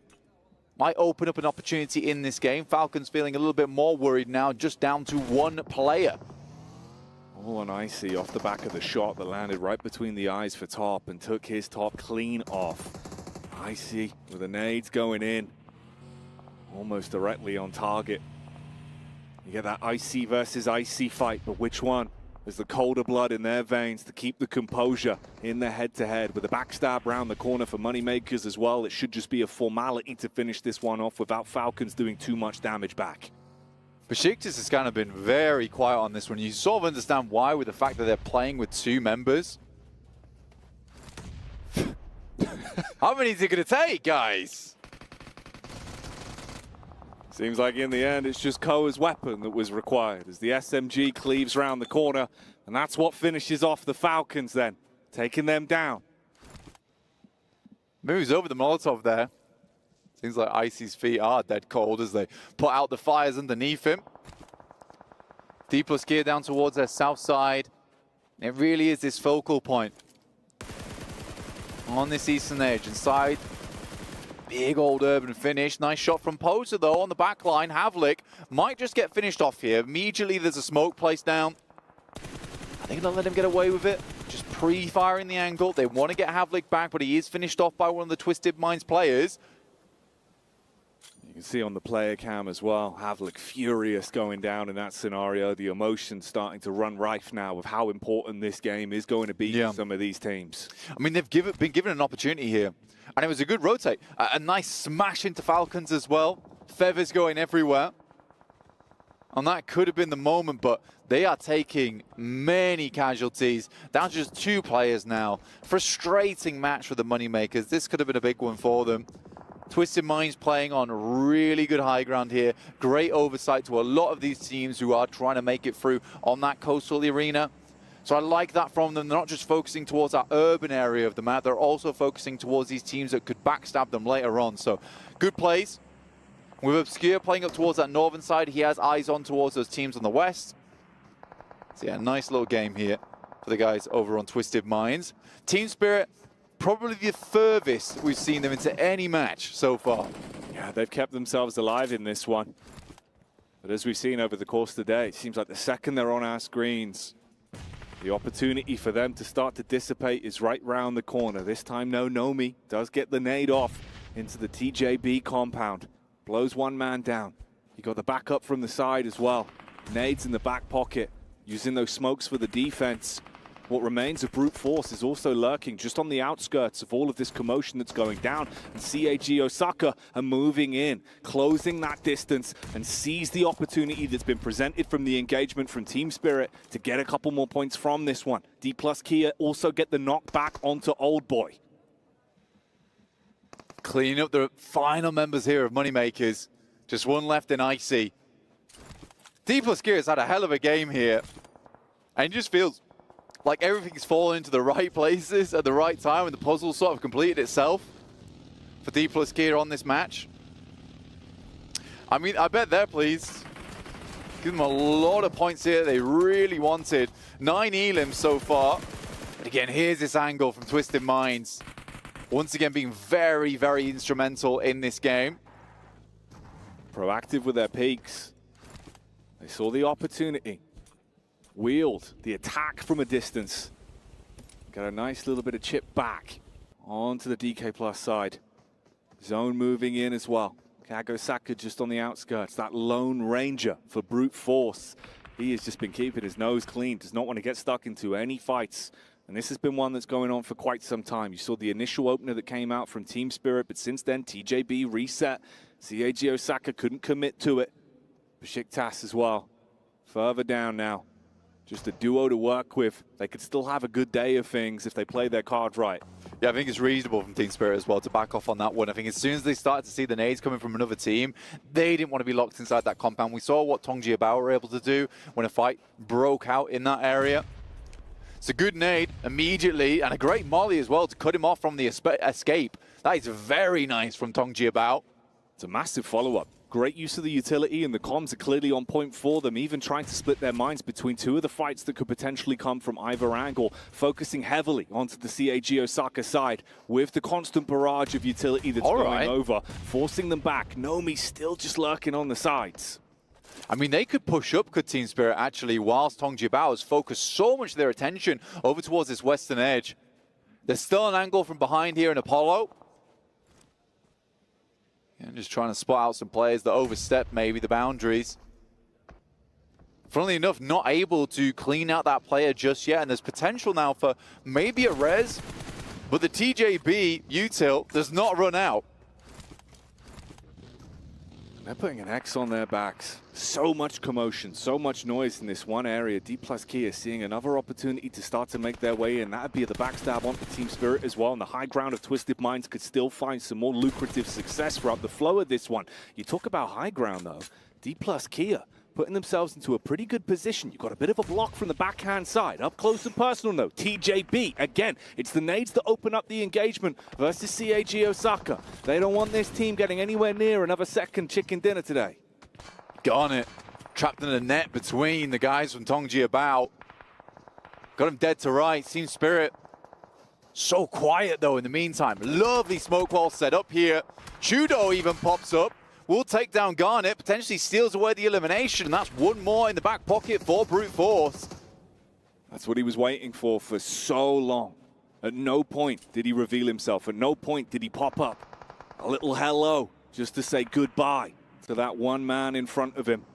Might open up an opportunity in this game. Falcons feeling a little bit more worried now, just down to 1 player. Oh, and Icy off the back of the shot that landed right between the eyes for Top and took his top clean off. Icy with the nades going in, almost directly on target. You get that Icy versus Icy fight, but which one? There's the colder blood in their veins to keep the composure in the head-to-head. With a backstab round the corner for Moneymakers as well, it should just be a formality to finish this one off without Falcons doing too much damage back. Besiktas has kind of been very quiet on this one. You sort of understand why with the fact that they're playing with 2 members. How many is it going to take, guys? Seems like in the end, it's just Koa's weapon that was required as the SMG cleaves round the corner. And that's what finishes off the Falcons then, taking them down. Moves over the Molotov there. Seems like Icy's feet are dead cold as they put out the fires underneath him. D+Gear down towards their south side. It really is this focal point on this eastern edge. Inside, big old urban finish. Nice shot from Poser though on the back line. Havlik might just get finished off here. Immediately there's a smoke placed down. Are they going to let him get away with it? Just pre-firing the angle. They want to get Havlik back, but he is finished off by one of the Twisted Minds players. You can see on the player cam as well, Havlik furious going down in that scenario. The emotion starting to run rife now with how important this game is going to be for some of these teams. I mean, they've been given an opportunity here, and it was a good rotate. A nice smash into Falcons as well. Feathers going everywhere. And that could have been the moment, but they are taking many casualties. Down to just 2 players now. Frustrating match for the Moneymakers. This could have been a big one for them. Twisted Minds playing on really good high ground here. Great oversight to a lot of these teams who are trying to make it through on that coastal arena. So I like that from them. They're not just focusing towards that urban area of the map. They're also focusing towards these teams that could backstab them later on. So good plays. With Obscure playing up towards that northern side, he has eyes on towards those teams on the west. So yeah, nice little game here for the guys over on Twisted Minds. Team Spirit, probably the furthest we've seen them into any match so far. Yeah, they've kept themselves alive in this one. But as we've seen over the course of the day, it seems like the second they're on our screens, the opportunity for them to start to dissipate is right round the corner. This time, no Nomi does get the nade off into the TJB compound. Blows one man down. You got the backup from the side as well. Nades in the back pocket, using those smokes for the defense. What remains of brute force is also lurking just on the outskirts of all of this commotion that's going down. And CAG Osaka are moving in, closing that distance, and seize the opportunity that's been presented from the engagement from Team Spirit to get a couple more points from this one. D+Kia also get the knock back onto Old Boy. Cleaning up the final members here of Moneymakers. Just one left in Icy. D+Gear has had a hell of a game here. And it just feels like everything's fallen into the right places at the right time and the puzzle sort of completed itself for D+Gear on this match. I mean, I bet they're pleased. Give them a lot of points here they really wanted. 9 elims so far. But again, here's this angle from Twisted Minds. Once again, being very, very instrumental in this game. Proactive with their peaks. They saw the opportunity. Wheeled the attack from a distance. Got a nice little bit of chip back onto the DK Plus side. Zone moving in as well. Kagosaka just on the outskirts. That lone ranger for brute force. He has just been keeping his nose clean. Does not want to get stuck into any fights. And this has been one that's going on for quite some time. You saw the initial opener that came out from Team Spirit, but since then, TJB reset. CAG Osaka couldn't commit to it. Besiktas as well. Further down now. Just a duo to work with. They could still have a good day of things if they play their cards right. Yeah, I think it's reasonable from Team Spirit as well to back off on that one. I think as soon as they started to see the nades coming from another team, they didn't want to be locked inside that compound. We saw what Tong Jiabao were able to do when a fight broke out in that area. It's a good nade immediately, and a great molly as well to cut him off from the escape. That is very nice from Tong Jiabao. It's a massive follow-up. Great use of the utility, and the comms are clearly on point for them, even trying to split their minds between 2 of the fights that could potentially come from either angle, focusing heavily onto the CAG Osaka side with the constant barrage of utility that's going over, forcing them back. Nomi still just lurking on the sides. I mean, they could push up, could Team Spirit, actually, whilst Tong Jiabao has focused so much of their attention over towards this western edge. There's still an angle from behind here in Apollo. And just trying to spot out some players that overstep maybe the boundaries. Funnily enough, not able to clean out that player just yet, and there's potential now for maybe a res, but the TJB util does not run out. They're putting an X on their backs. So much commotion, so much noise in this one area. D plus Kia seeing another opportunity to start to make their way in. That'd be the backstab onto Team Spirit as well. And the high ground of Twisted Minds could still find some more lucrative success throughout the flow of this one. You talk about high ground though. D plus Kia putting themselves into a pretty good position. You've got a bit of a block from the backhand side. Up close and personal though. TJB, again, it's the nades that open up the engagement versus CAG Osaka. They don't want this team getting anywhere near another second chicken dinner today. Got it. Trapped in a net between the guys from Tongji Bao. Got him dead to right. Team Spirit. So quiet though in the meantime. Lovely smoke wall set up here. Chudo even pops up. Will take down Garnet, potentially steals away the elimination, and that's one more in the back pocket for Brute Force. That's what he was waiting for so long. At no point did he reveal himself. At no point did he pop up. A little hello, just to say goodbye to that one man in front of him.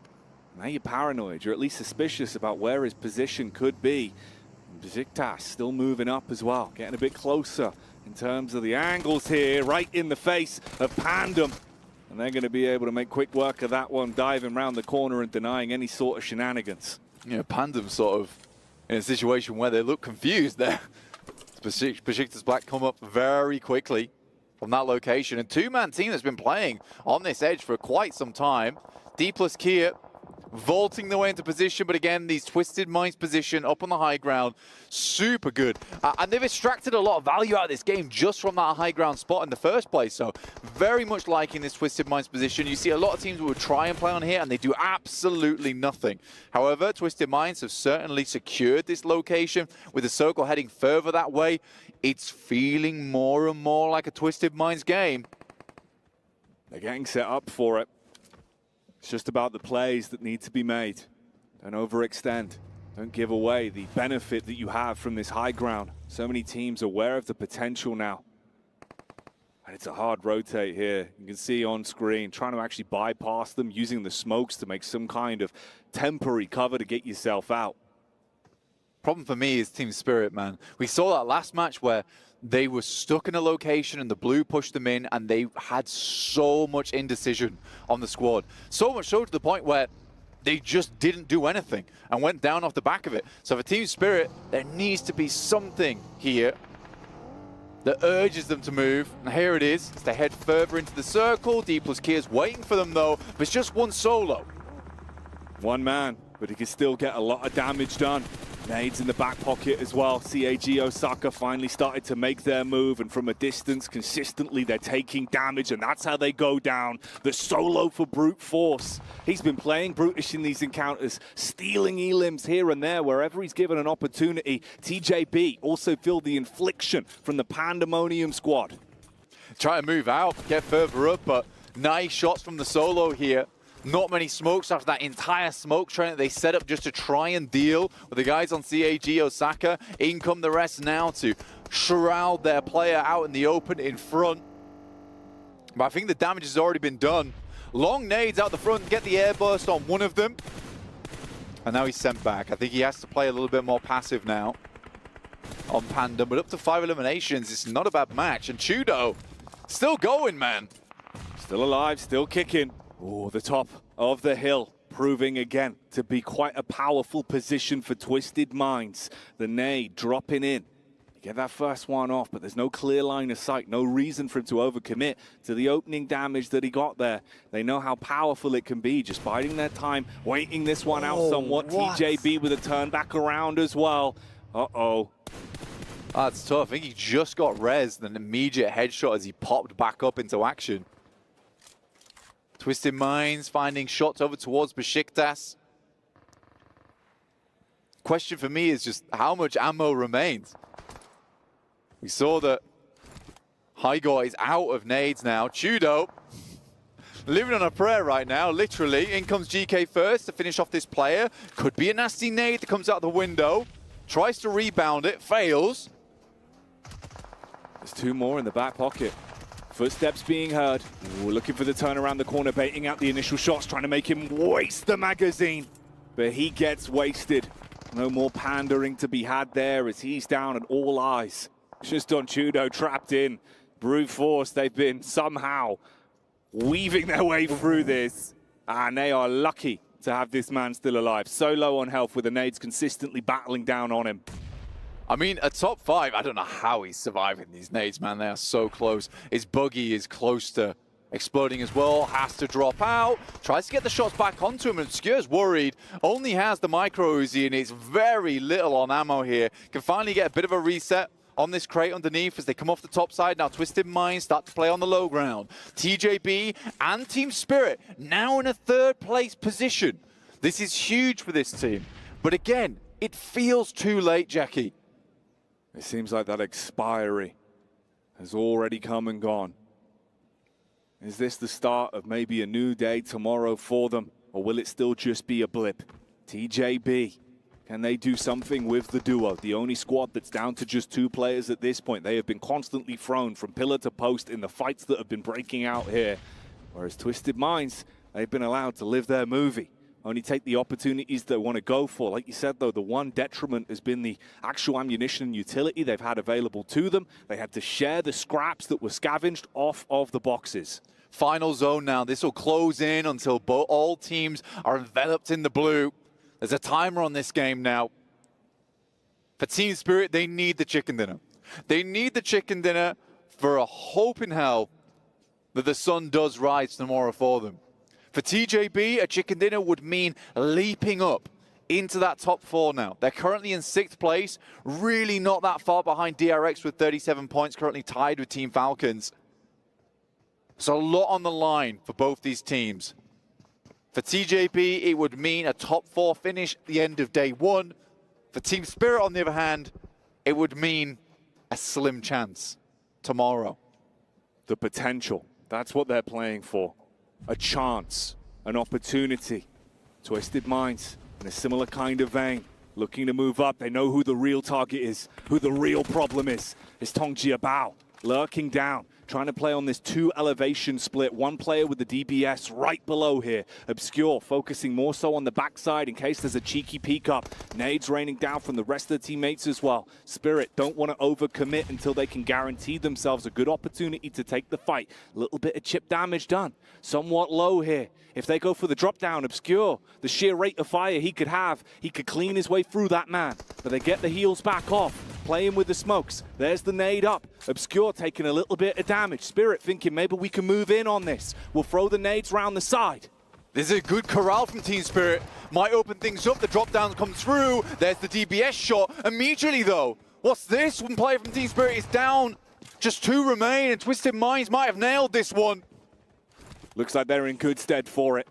Now you're paranoid. You're at least suspicious about where his position could be. Besiktas still moving up as well, getting a bit closer in terms of the angles here, right in the face of Pandem. And they're going to be able to make quick work of that one, diving around the corner and denying any sort of shenanigans. Yeah, Pandem sort of in a situation where they look confused there. Besiktas Black come up very quickly from that location. And two-man team that's been playing on this edge for quite some time. D plus Kia vaulting their way into position, but again, these Twisted Minds position up on the high ground, super good. And they've extracted a lot of value out of this game just from that high ground spot in the first place. So very much liking this Twisted Minds position. You see a lot of teams who would try and play on here and they do absolutely nothing. However, Twisted Minds have certainly secured this location with the circle heading further that way. It's feeling more and more like a Twisted Minds game. They're getting set up for it. It's just about the plays that need to be made. Don't overextend. Don't give away the benefit that you have from this high ground. So many teams aware of the potential now. And it's a hard rotate here. You can see on screen, trying to actually bypass them, using the smokes to make some kind of temporary cover to get yourself out. Problem for me is Team Spirit, man. We saw that last match where they were stuck in a location and the blue pushed them in and they had so much indecision on the squad. So much so to the point where they just didn't do anything and went down off the back of it. So for Team Spirit, there needs to be something here that urges them to move. And here it is. It's to head further into the circle. D plus Kia's waiting for them though, but it's just one solo. One man, but he can still get a lot of damage done. Nades in the back pocket as well. CAG Osaka finally started to make their move, and from a distance, consistently, they're taking damage, and that's how they go down. The solo for Brute Force. He's been playing brutish in these encounters, stealing elims here and there wherever he's given an opportunity. TJB also filled the infliction from the Pandemonium squad. Try to move out, get further up, but nice shots from the solo here. Not many smokes after that entire smoke train that they set up just to try and deal with the guys on CAG Osaka. In come the rest now to shroud their player out in the open in front. But I think the damage has already been done. Long nades out the front, get the airburst on one of them. And now he's sent back. I think he has to play a little bit more passive now on Panda. But up to 5 eliminations, it's not a bad match. And Chudo still going, man. Still alive, still kicking. Oh, the top of the hill, proving again to be quite a powerful position for Twisted Minds. The nade dropping in. You get that first one off, but there's no clear line of sight, no reason for him to overcommit to the opening damage that he got there. They know how powerful it can be, just biding their time, waiting this one out somewhat. What? TJB with a turn back around as well. Uh-oh. That's tough. I think he just got rezzed, an immediate headshot as he popped back up into action. Twisted Minds finding shots over towards Besiktas. Question for me is just how much ammo remains. We saw that Hygor is out of nades now. Chudo living on a prayer right now, literally. In comes GK first to finish off this player. Could be a nasty nade that comes out the window. Tries to rebound it, fails. There's two more in the back pocket. Footsteps being heard. Ooh, looking for the turn around the corner, baiting out the initial shots, trying to make him waste the magazine. But he gets wasted. No more pandering to be had there as he's down and all eyes. Just on Chudo, trapped in. Brute Force, they've been somehow weaving their way through this. And they are lucky to have this man still alive. So low on health with the nades consistently battling down on him. I mean, a top 5, I don't know how he's surviving these nades, man. They are so close. His buggy is close to exploding as well. Has to drop out. Tries to get the shots back onto him. And Obscure's worried. Only has the micro Uzi and it's very little on ammo here. Can finally get a bit of a reset on this crate underneath as they come off the top side. Now Twisted Minds start to play on the low ground. TJB and Team Spirit now in a 3rd place position. This is huge for this team. But again, it feels too late, Jackie. It seems like that expiry has already come and gone. Is this the start of maybe a new day tomorrow for them? Or will it still just be a blip? TJB, can they do something with the duo? The only squad that's down to just 2 players at this point. They have been constantly thrown from pillar to post in the fights that have been breaking out here. Whereas Twisted Minds, they've been allowed to live their movie. Only take the opportunities they want to go for. Like you said, though, the one detriment has been the actual ammunition and utility they've had available to them. They had to share the scraps that were scavenged off of the boxes. Final zone now. This will close in until all teams are enveloped in the blue. There's a timer on this game now. For Team Spirit, they need the chicken dinner. They need the chicken dinner for a hope in hell that the sun does rise tomorrow for them. For TJB, a chicken dinner would mean leaping up into that top 4 now. They're currently in 6th place, really not that far behind DRX with 37 points, currently tied with Team Falcons. So a lot on the line for both these teams. For TJB, it would mean a top 4 finish at the end of day 1. For Team Spirit, on the other hand, it would mean a slim chance tomorrow. The potential, that's what they're playing for. A chance, an opportunity. Twisted Minds, in a similar kind of vein, looking to move up. They know who the real target is, who the real problem is. It's Tong Jiabao, lurking down, trying to play on this 2 elevation split. 1 player with the DBS right below here. Obscure, focusing more so on the backside in case there's a cheeky peek up. Nades raining down from the rest of the teammates as well. Spirit don't want to overcommit until they can guarantee themselves a good opportunity to take the fight. A little bit of chip damage done. Somewhat low here. If they go for the drop down, Obscure, the sheer rate of fire he could have, he could clean his way through that man. But they get the heals back off, playing with the smokes. There's the nade up. Obscure taking a little bit of damage. Spirit thinking maybe we can move in on this. We'll throw the nades round the side. This is a good corral from Team Spirit. Might open things up. The drop down comes through. There's the DBS shot. Immediately though, what's this? One player from Team Spirit is down. Just 2 remain and Twisted Minds might have nailed this one. Looks like they're in good stead for it.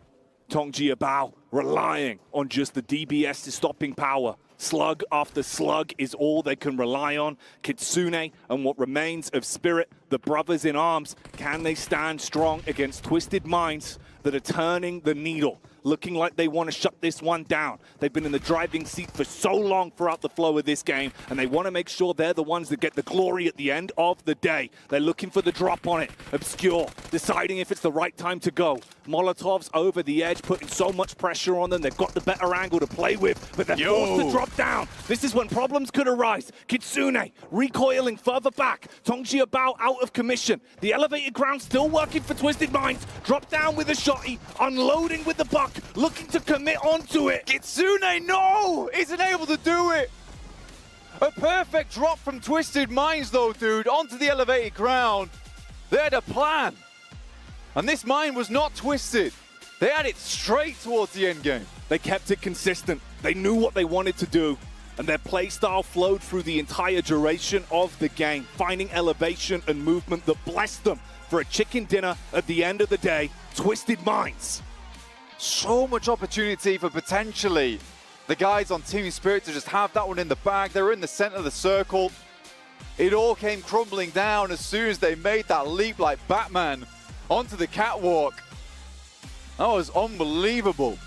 Tong Jiabao relying on just the DBS's stopping power. Slug after slug is all they can rely on. Kitsune and what remains of Spirit, the brothers in arms, can they stand strong against Twisted Minds that are turning the needle? Looking like they want to shut this one down. They've been in the driving seat for so long throughout the flow of this game, and they want to make sure they're the ones that get the glory at the end of the day. They're looking for the drop on it. Obscure, deciding if it's the right time to go. Molotov's over the edge, putting so much pressure on them. They've got the better angle to play with, but they're forced to drop down. This is when problems could arise. Kitsune recoiling further back. Tong Jiabao out of commission. The elevated ground still working for Twisted Minds. Drop down with a shotty, unloading with the buck, looking to commit onto it. Kitsune, no! Isn't able to do it. A perfect drop from Twisted Minds though, dude, onto the elevated ground. They had a plan. And this mine was not twisted. They had it straight towards the end game. They kept it consistent. They knew what they wanted to do, and their play style flowed through the entire duration of the game, finding elevation and movement that blessed them for a chicken dinner at the end of the day. Twisted Minds. So much opportunity for potentially the guys on Team Spirit to just have that one in the bag. They were in the center of the circle. It all came crumbling down as soon as they made that leap like Batman onto the catwalk. That was unbelievable.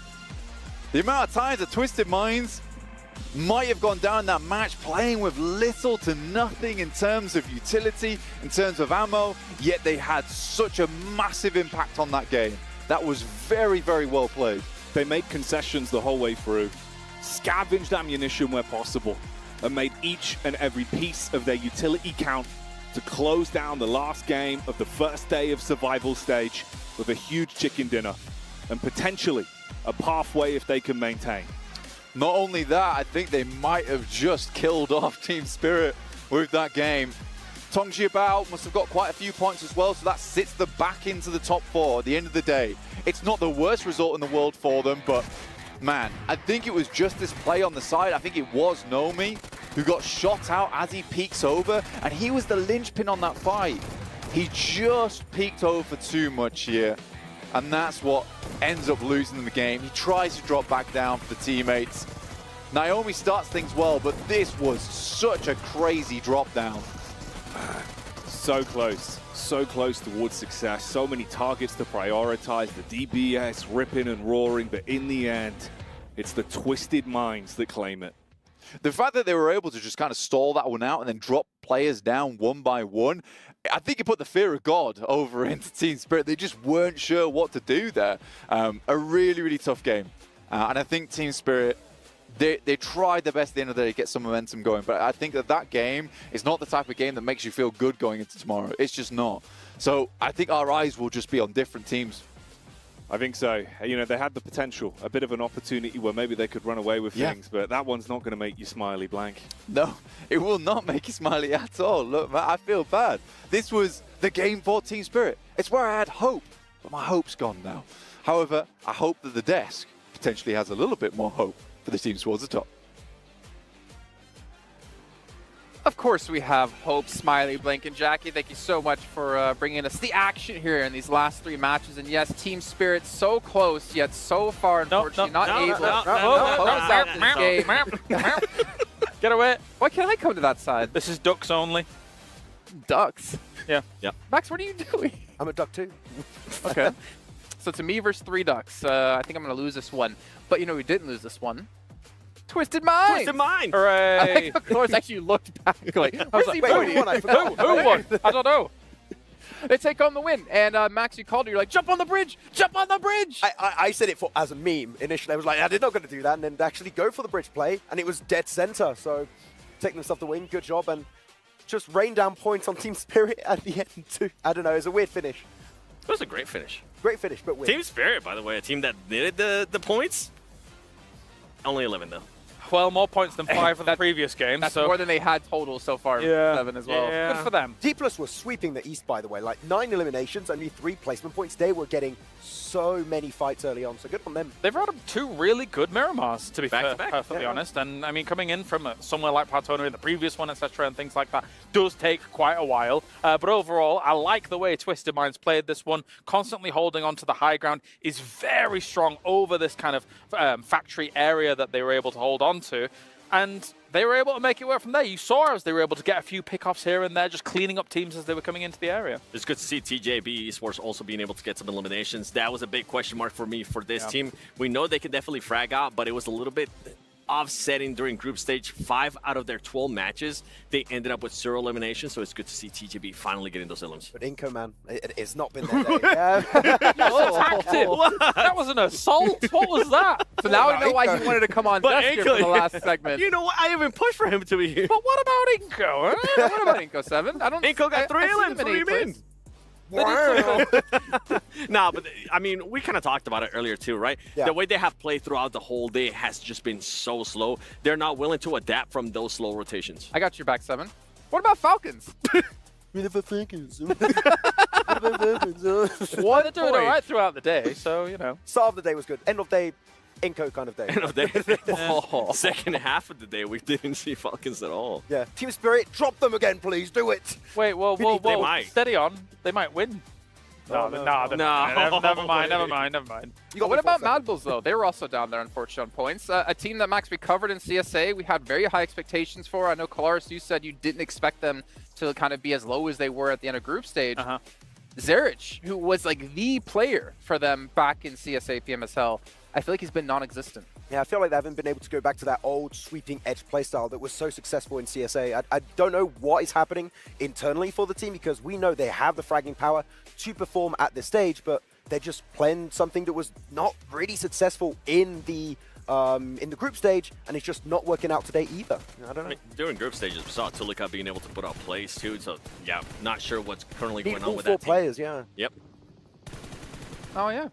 The amount of times that Twisted Minds might have gone down that match playing with little to nothing in terms of utility, in terms of ammo, yet they had such a massive impact on that game. That was very, very well played. They made concessions the whole way through, scavenged ammunition where possible, and made each and every piece of their utility count to close down the last game of the first day of survival stage with a huge chicken dinner and potentially a pathway if they can maintain. Not only that, I think they might have just killed off Team Spirit with that game. Tong Jiabao must have got quite a few points as well, so that sits them back into the top 4 at the end of the day. It's not the worst result in the world for them, but man, I think it was just this play on the side. I think it was Nomi who got shot out as he peeks over, and he was the linchpin on that fight. He just peeked over too much here, and that's what ends up losing them the game. He tries to drop back down for the teammates. Naomi starts things well, but this was such a crazy drop down. So close towards success. So many targets to prioritize. The DBS ripping and roaring, but in the end, it's the twisted minds that claim it. The fact that they were able to just kind of stall that one out and then drop players down one by one, I think it put the fear of God over into Team Spirit. They just weren't sure what to do there. A really, really tough game. And I think Team Spirit, they tried their best at the end of the day to get some momentum going, but I think that game is not the type of game that makes you feel good going into tomorrow. It's just not. So I think our eyes will just be on different teams. I think so. You know, they had the potential, a bit of an opportunity where maybe they could run away with things, but that one's not going to make you smiley blank. No, it will not make you smiley at all. Look, man, I feel bad. This was the game for Team Spirit. It's where I had hope, but my hope's gone now. However, I hope that the desk potentially has a little bit more hope for the teams towards the top. Of course we have hope, Smiley, Blink, and Jackie. Thank you so much for bringing us the action here in these last 3 matches. And yes, Team Spirit so close, yet so far, unfortunately, not able to close out this game. Get away. Why can't I come to that side? This is ducks only. Ducks? Yeah. Max, what are you doing? I'm a duck too. Okay. So to me versus 3 ducks. I think I'm going to lose this one. But you know who didn't lose this one? Twisted Mind! Twisted Mind! Hooray! I think, of course, actually looked back like, where's he who won? I forgot. Who won? I don't know. They take home the win. And Max, you called it. You're like, jump on the bridge! Jump on the bridge! I said it as a meme initially. I was like, I did not going to do that. And then actually go for the bridge play. And it was dead center. So taking themselves the win. Good job. And just rain down points on Team Spirit at the end too. I don't know. It was a weird finish. It was a great finish. Great finish, but weird. Team Spirit, by the way, a team that needed the points. Only 11, though. Well, more points than 5 for the previous game. That's so more than they had total so far. Yeah. 7 as well. Yeah. Good for them. D+ was sweeping the East, by the way. Like 9 eliminations, only 3 placement points. They were getting so many fights early on, so good on them. They've had 2 really good Miramars, to be Back-to-back. perfectly honest. And I mean, coming in from somewhere like Partona, the previous one, etc., and things like that, does take quite a while. But overall, I like the way Twisted Minds played this one. Constantly holding on to the high ground is very strong over this kind of factory area that they were able to hold on to. And they were able to make it work from there. You saw as they were able to get a few pickoffs here and there, just cleaning up teams as they were coming into the area. It's good to see TJB Esports also being able to get some eliminations. That was a big question mark for me for this team. We know they can definitely frag out, but it was a little bit offsetting during group stage. 5 out of their 12 matches, they ended up with 0 eliminations, so it's good to see TJB finally getting those elims. But Inco, man, it's not been their day. That was an assault? What was that? So now I know why he wanted to come on desk here for the last segment. You know what? I even pushed for him to be here. But what about Inco? Huh? What about Inco 7? Inco got 3 elims. What do you mean? Nah, but I mean, we kind of talked about it earlier too, right? Yeah. The way they have played throughout the whole day has just been so slow. They're not willing to adapt from those slow rotations. I got your back 7. What about Falcons? What about Falcons? Well, they're doing all right throughout the day, so, you know. Start of the day was good. End of day, Inco kind of day. End of day. Second half of the day, we didn't see Falcons at all. Yeah. Team Spirit, drop them again, please. Do it. Wait, whoa. They might. Steady on. They might win. No. Never mind. What about Mad Bulls, though? They were also down there, unfortunately, on points. A team that, Max, we covered in CSA. We had very high expectations for. I know, Kalaris, you said you didn't expect them to kind of be as low as they were at the end of group stage. Zerich, who was like the player for them back in CSA PMSL, I feel like he's been non-existent. Yeah, I feel like they haven't been able to go back to that old sweeping edge playstyle that was so successful in CSA. I don't know what is happening internally for the team, because we know they have the fragging power to perform at this stage, but they're just playing something that was not really successful in the in the group stage, and it's just not working out today either. I don't know. I mean, during group stages, we saw Tulika being able to put out plays too. So yeah, not sure what's currently going on with that team. Players, yeah. Yep. Oh yeah.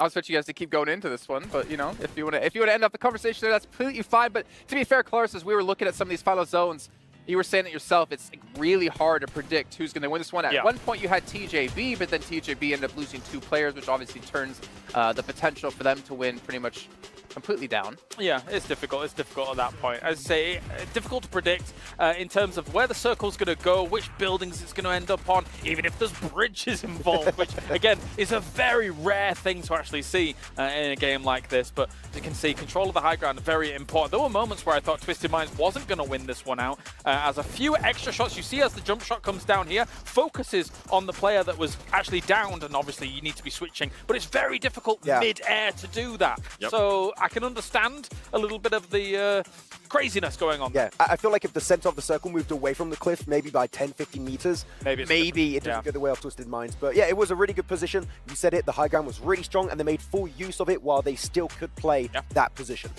I was expecting you guys to keep going into this one, but you know, if you want to end up the conversation there, that's completely fine. But to be fair, Clarus, as we were looking at some of these final zones, you were saying it yourself, it's really hard to predict who's going to win this one. At one point, you had TJB, but then TJB ended up losing 2 players, which obviously turns the potential for them to win pretty much completely down. Yeah, it's difficult. It's difficult at that point. As I say, difficult to predict in terms of where the circle's going to go, which buildings it's going to end up on, even if there's bridges involved, which, again, is a very rare thing to actually see in a game like this. But as you can see, control of the high ground, very important. There were moments where I thought Twisted Minds wasn't going to win this one out, as a few extra shots. You see as the jump shot comes down here, focuses on the player that was actually downed, and obviously you need to be switching, but it's very difficult mid-air to do that. So I can understand a little bit of the craziness going on. Yeah, I feel like if the center of the circle moved away from the cliff, maybe by 10, 15 meters, maybe it doesn't go the way of Twisted Minds. But yeah, it was a really good position. You said it, the high ground was really strong, and they made full use of it while they still could play that position.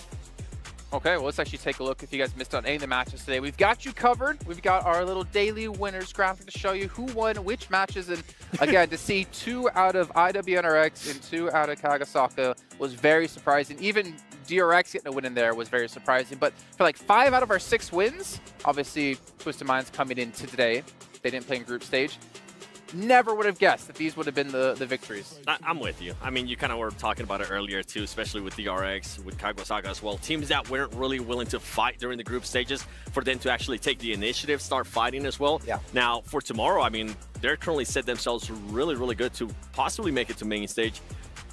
Okay, well, let's actually take a look if you guys missed on any of the matches today. We've got you covered. We've got our little daily winners graphic to show you who won which matches. And again, to see 2 out of IWNRX and 2 out of Kagasaka was very surprising. Even DRX getting a win in there was very surprising. But for like 5 out of our 6 wins, obviously Twisted Minds coming in today. They didn't play in group stage. Never would have guessed that these would have been the victories. I'm with you. I mean, you kind of were talking about it earlier too, especially with DRX, with Kagosaga as well. Teams that weren't really willing to fight during the group stages, for them to actually take the initiative, start fighting as well. Yeah. Now, for tomorrow, I mean, they're currently set themselves really, really good to possibly make it to main stage.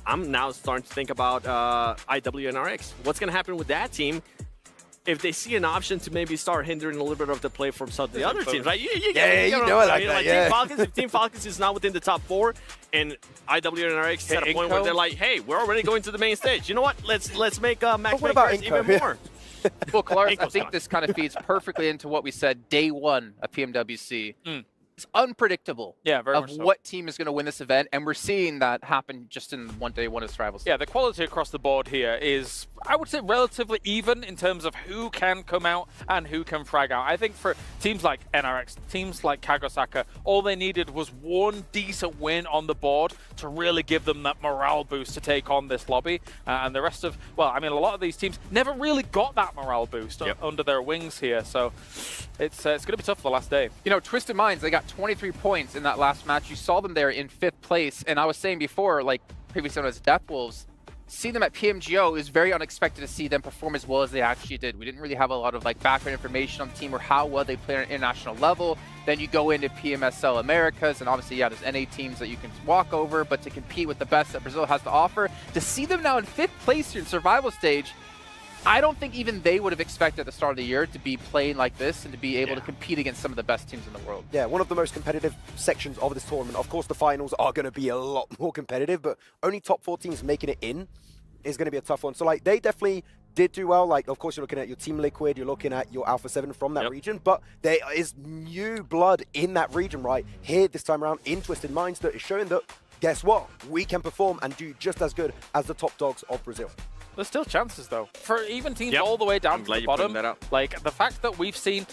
I'm now starting to think about IWNRX. What's going to happen with that team if they see an option to maybe start hindering a little bit of the play from some of the other teams, right? You know it like that, Team Falcons, if Team Falcons is not within the top 4, and IWNRX is at a point where they're like, hey, we're already going to the main stage. You know what? Let's make matchmakers even more. Well, Clark, I think this kind of feeds perfectly into what we said day 1 of PMWC. It's unpredictable of what team is going to win this event, and we're seeing that happen just in day 1 of Survival Stage. Yeah, the quality across the board here is, I would say, relatively even in terms of who can come out and who can frag out. I think for teams like NRX, teams like Kagasaka, all they needed was one decent win on the board to really give them that morale boost to take on this lobby. And the rest of, well, I mean, a lot of these teams never really got that morale boost under their wings here. So it's going to be tough for the last day. You know, Twisted Minds, they got 23 points in that last match. You saw them there in 5th place. And I was saying before, like previously known as Death Wolves, seeing them at PMGO is very unexpected to see them perform as well as they actually did. We didn't really have a lot of like background information on the team or how well they play on an international level. Then you go into PMSL Americas, and obviously, yeah, there's NA teams that you can walk over, but to compete with the best that Brazil has to offer, to see them now in 5th place here in Survival Stage, I don't think even they would have expected at the start of the year to be playing like this and to be able to compete against some of the best teams in the world. Yeah, one of the most competitive sections of this tournament. Of course, the finals are going to be a lot more competitive, but only top 4 teams making it in is going to be a tough one. So, like, they definitely did do well. Like, of course, you're looking at your Team Liquid, you're looking at your Alpha 7 from that region, but there is new blood in that region right here this time around in Twisted Minds that is showing that, guess what? We can perform and do just as good as the top dogs of Brazil. There's still chances, though, for even teams all the way down to the bottom. Like, the fact that we've seen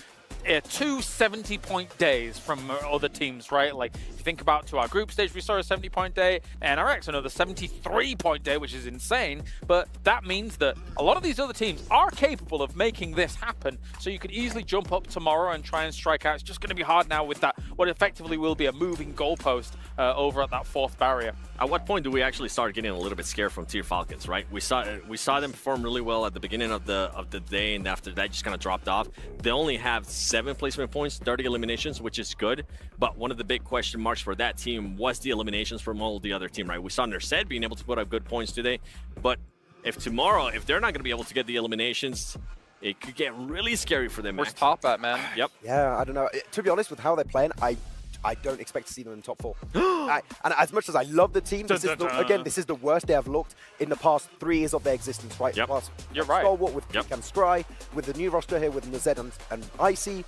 2 70-point days from other teams, right? Like, if you think about to our group stage, we saw a 70-point day, NRX another 73-point day, which is insane. But that means that a lot of these other teams are capable of making this happen. So you could easily jump up tomorrow and try and strike out. It's just going to be hard now with that, what effectively will be a moving goalpost over at that 4th barrier. At what point do we actually start getting a little bit scared from Tier Falcons, right? We saw them perform really well at the beginning of the day, and after that just kind of dropped off. They only have 7 placement points, 30 eliminations, which is good. But one of the big question marks for that team was the eliminations from all the other team, right? We saw Nerset being able to put up good points today. But if tomorrow, if they're not going to be able to get the eliminations, it could get really scary for them. Where's top at, man? Yep. Yeah, I don't know. To be honest, with how they're playing, I don't expect to see them in the top 4. And as much as I love the team, this is this is the worst they have looked in the past 3 years of their existence, right? Yep. You're right. Stalwart with Peak and Scry, with the new roster here with Nazed and Icy,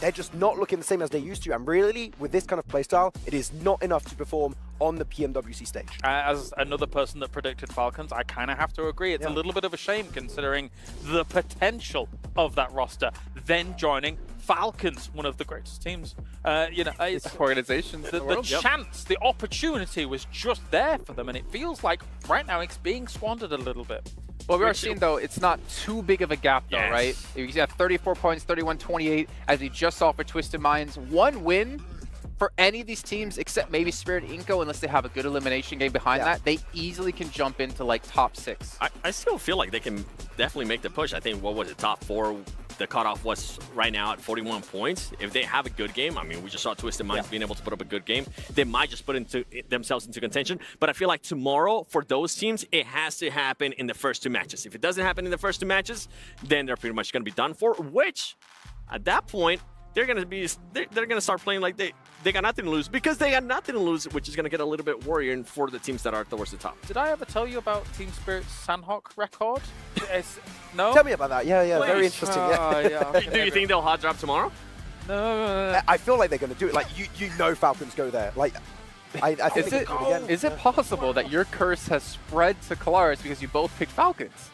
they're just not looking the same as they used to. And really, with this kind of playstyle, it is not enough to perform on the Pmwc stage. As another person that predicted Falcons, I kind of have to agree. It's a little bit of a shame considering the potential of that roster. Then joining Falcons, one of the greatest teams, organizations the chance, the opportunity was just there for them, and it feels like right now it's being squandered a little bit. Well, we are seeing, though, it's not too big of a gap, though, right? You have 34 points, 31-28, as we just saw for Twisted Minds. One win for any of these teams, except maybe Spirit Inco, unless they have a good elimination game behind that, they easily can jump into, like, top 6. I still feel like they can definitely make the push. I think, what was it, top 4? The cutoff was right now at 41 points. If they have a good game, I mean, we just saw Twisted Minds being able to put up a good game. They might just put themselves into contention. But I feel like tomorrow, for those teams, it has to happen in the first 2 matches. If it doesn't happen in the first 2 matches, then they're pretty much going to be done for, which, at that point, they're going to start playing like they got nothing to lose, because they got nothing to lose, which is going to get a little bit worrying for the teams that are towards the top. Did I ever tell you about Team Spirit's Sandhawk record? No? Tell me about that. Yeah, Please. very interesting. Do you think they'll hot drop tomorrow? No. I feel like they're going to do it. Like, you know Falcons go there. Like, I think they could again. Is it possible that your curse has spread to Kalaris because you both picked Falcons?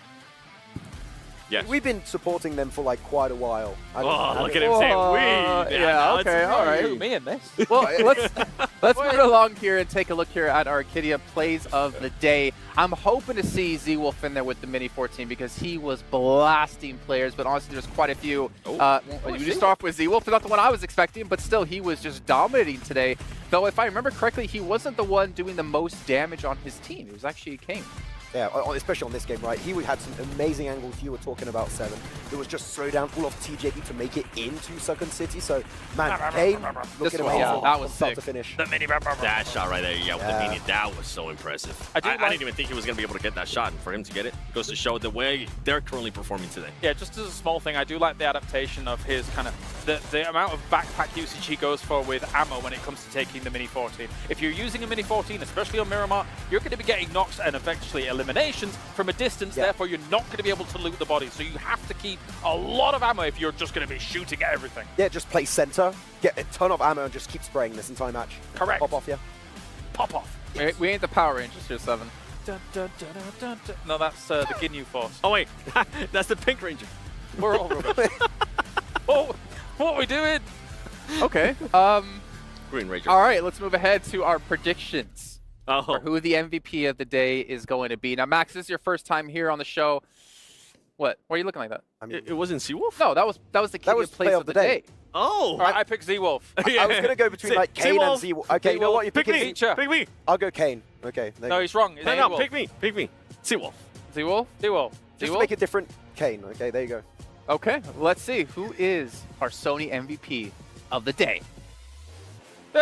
Yes. We've been supporting them for like quite a while. Look at him saying we. Yeah, okay, all right. Me and this. Well, let's move along here and take a look here at our Arcadia plays of the day. I'm hoping to see Z-Wolf in there with the Mini 14 because he was blasting players, but honestly, there's quite a few. You just start off with Z-Wolf, not the one I was expecting, but still, he was just dominating today. Though, if I remember correctly, he wasn't the one doing the most damage on his team. It was actually King. Yeah, especially on this game, right? He had some amazing angles you were talking about, Seven. It was just so down full of TJB to make it into Second City. So, man, Kane, look at him. That was start sick. to finish. The mini that shot right there, with the mini, that was so impressive. I didn't even think he was going to be able to get that shot, and for him to get it goes to show the way they're currently performing today. Yeah, just as a small thing, I do like the adaptation of his kind of the amount of backpack usage he goes for with ammo when it comes to taking the Mini 14. If you're using a Mini 14, especially on Miramar, you're going to be getting knocks and eventually eliminations from a distance, therefore you're not going to be able to loot the body. So you have to keep a lot of ammo if you're just going to be shooting at everything. Yeah, just play center, get a ton of ammo, and just keep spraying this entire match. Correct. Pop off, yeah. Pop off. We ain't the Power Rangers here, Seven. No, that's the Ginyu Force. Oh, wait. That's the Pink Ranger. We're all rubbish. Oh, what are we doing? Okay. Green Ranger. All right, let's move ahead to our predictions. Oh. For who the MVP of the day is going to be. Now, Max, this is your first time here on the show. What? Why are you looking like that? I mean, it wasn't Seawolf? No, that was the king of plays of the day. Oh. All right, I picked Z-Wolf. I was going to go between like Kane and Z-Wolf. Okay, you know what? You're pick picking me. Pick me. I'll go Kane. Okay. No, he's wrong. No, pick me. Pick me. Z-Wolf. Z-Wolf? Z-Wolf. Just to make it different, Kane. Okay, there you go. Okay, let's see. Who is our Sony MVP of the day? Yay!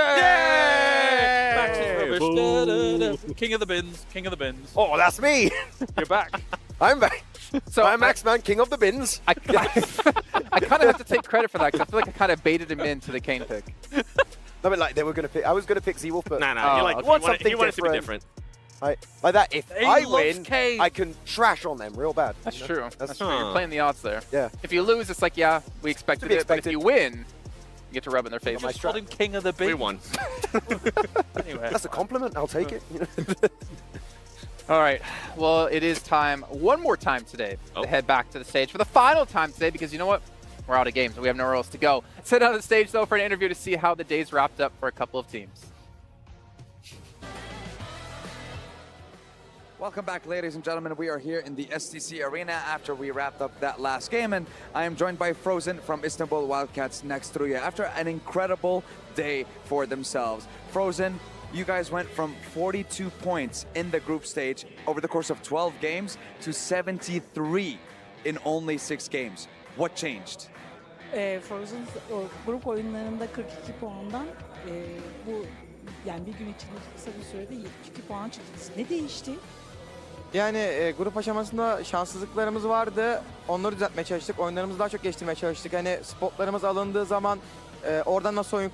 Max is rubbish. King of the bins. King of the bins. Oh, that's me. You're back. I'm back. So I'm X-Man, King of the Bins. I kind of have to take credit for that because I feel like I kind of baited him into the Kane pick. No, but like they were gonna pick. I was gonna pick Z-Wolf, but he wanted to be different. Like that, if He I loves win, Kane. I can trash on them real bad. That's you know? true. That's true. You're playing the odds there. Yeah. If you lose, it's like, yeah, we expected it. But if you win, you get to rub it in their face. You just called him King of the Bins. We won. Anyway. That's a compliment. I'll take it. You know? All right. Well, it is time, one more time today, to head back to the stage for the final time today because you know what? We're out of games and we have nowhere else to go. Sit on the stage, though, for an interview to see how the day's wrapped up for a couple of teams. Welcome back, ladies and gentlemen. We are here in the STC Arena after we wrapped up that last game, and I am joined by Frozen from Istanbul Wildcats next to you after an incredible day for themselves. Frozen, you guys went from 42 points in the group stage over the course of 12 games to 73 in only 6 games. What changed? Frozen grup oyunlarında 42 puandan bu yani bir gün içinde kısa bir sürede 72 puan çıktı. Ne değişti? Yani grup aşamasında şanssızlıklarımız vardı. Onları düzeltmeye çalıştık. Oyunlarımızı daha çok geliştirmeye çalıştık. Hani spotlarımız alındığı zaman oradan nasıl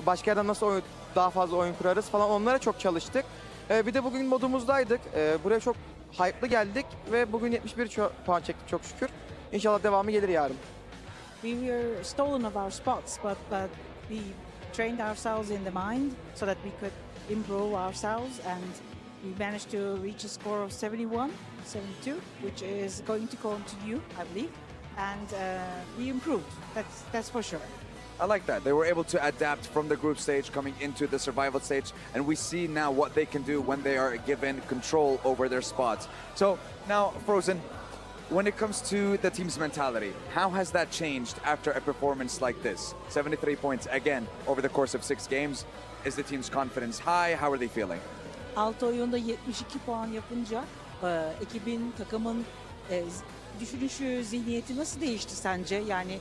başka yerden nasıl daha fazla oyun kurarız falan onlara çok çalıştık. Bir de bugün modumuzdaydık. Buraya çok hype'lı geldik ve bugün 71 puan çektik çok şükür. İnşallah devamı gelir yarın. We were stolen of our spots, but we trained ourselves in the mind so that we could improve ourselves, and we managed to reach a score of 71, 72, which is going to continue, I believe, and we improved. That's for sure. I like that. They were able to adapt from the group stage coming into the survival stage, and we see now what they can do when they are given control over their spots. So now, Frozen, when it comes to the team's mentality, how has that changed after a performance like this? 73 points again over the course of 6 games. Is the team's confidence high? How are they feeling? 6 oyunda 72 puan yapınca ekibin, takımın düşünüşü, zihniyeti nasıl değişti sence? Yani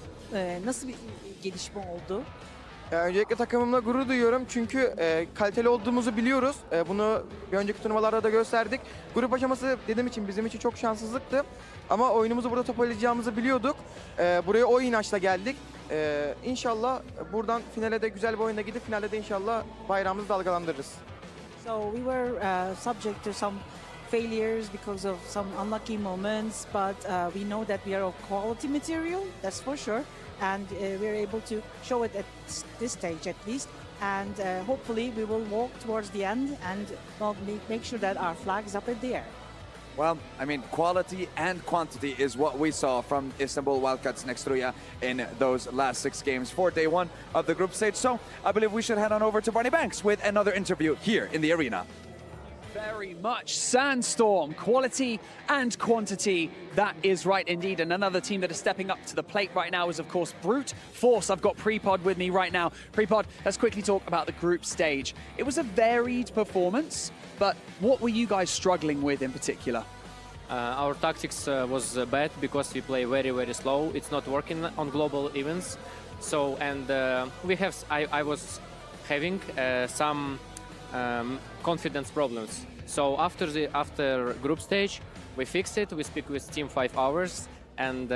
nasıl bir gelişme oldu? Öncelikle takımımla gurur duyuyorum çünkü kaliteli olduğumuzu biliyoruz. Bunu bir önceki turnuvalarda da gösterdik. Grup aşaması dediğim için bizim için çok şanssızlıktı. Ama oyunumuzu burada toparlayacağımızı biliyorduk. Buraya o inançla geldik. İnşallah buradan finale de güzel bir oyunda gidip finalde de inşallah bayrağımızı dalgalandırırız. So we were subject to some failures because of some unlucky moments, but we know that we are of quality material, that's for sure, and we're able to show it at this stage at least, and hopefully we will walk towards the end and make sure that our flag is up in the air. Well, I mean, quality and quantity is what we saw from Istanbul Wildcats Nextruya in those last 6 games for day 1 of the group stage. So I believe we should head on over to Barney Banks with another interview here in the arena. Very much. Sandstorm, quality and quantity. That is right indeed. And another team that is stepping up to the plate right now is, of course, Brute Force. I've got Prepod with me right now. Prepod, let's quickly talk about the group stage. It was a varied performance, but what were you guys struggling with in particular? Our tactics was bad because we play very, very slow. It's not working on global events. So, and I was having some confidence problems. So after group stage, we fixed it. We speak with team 5 hours, and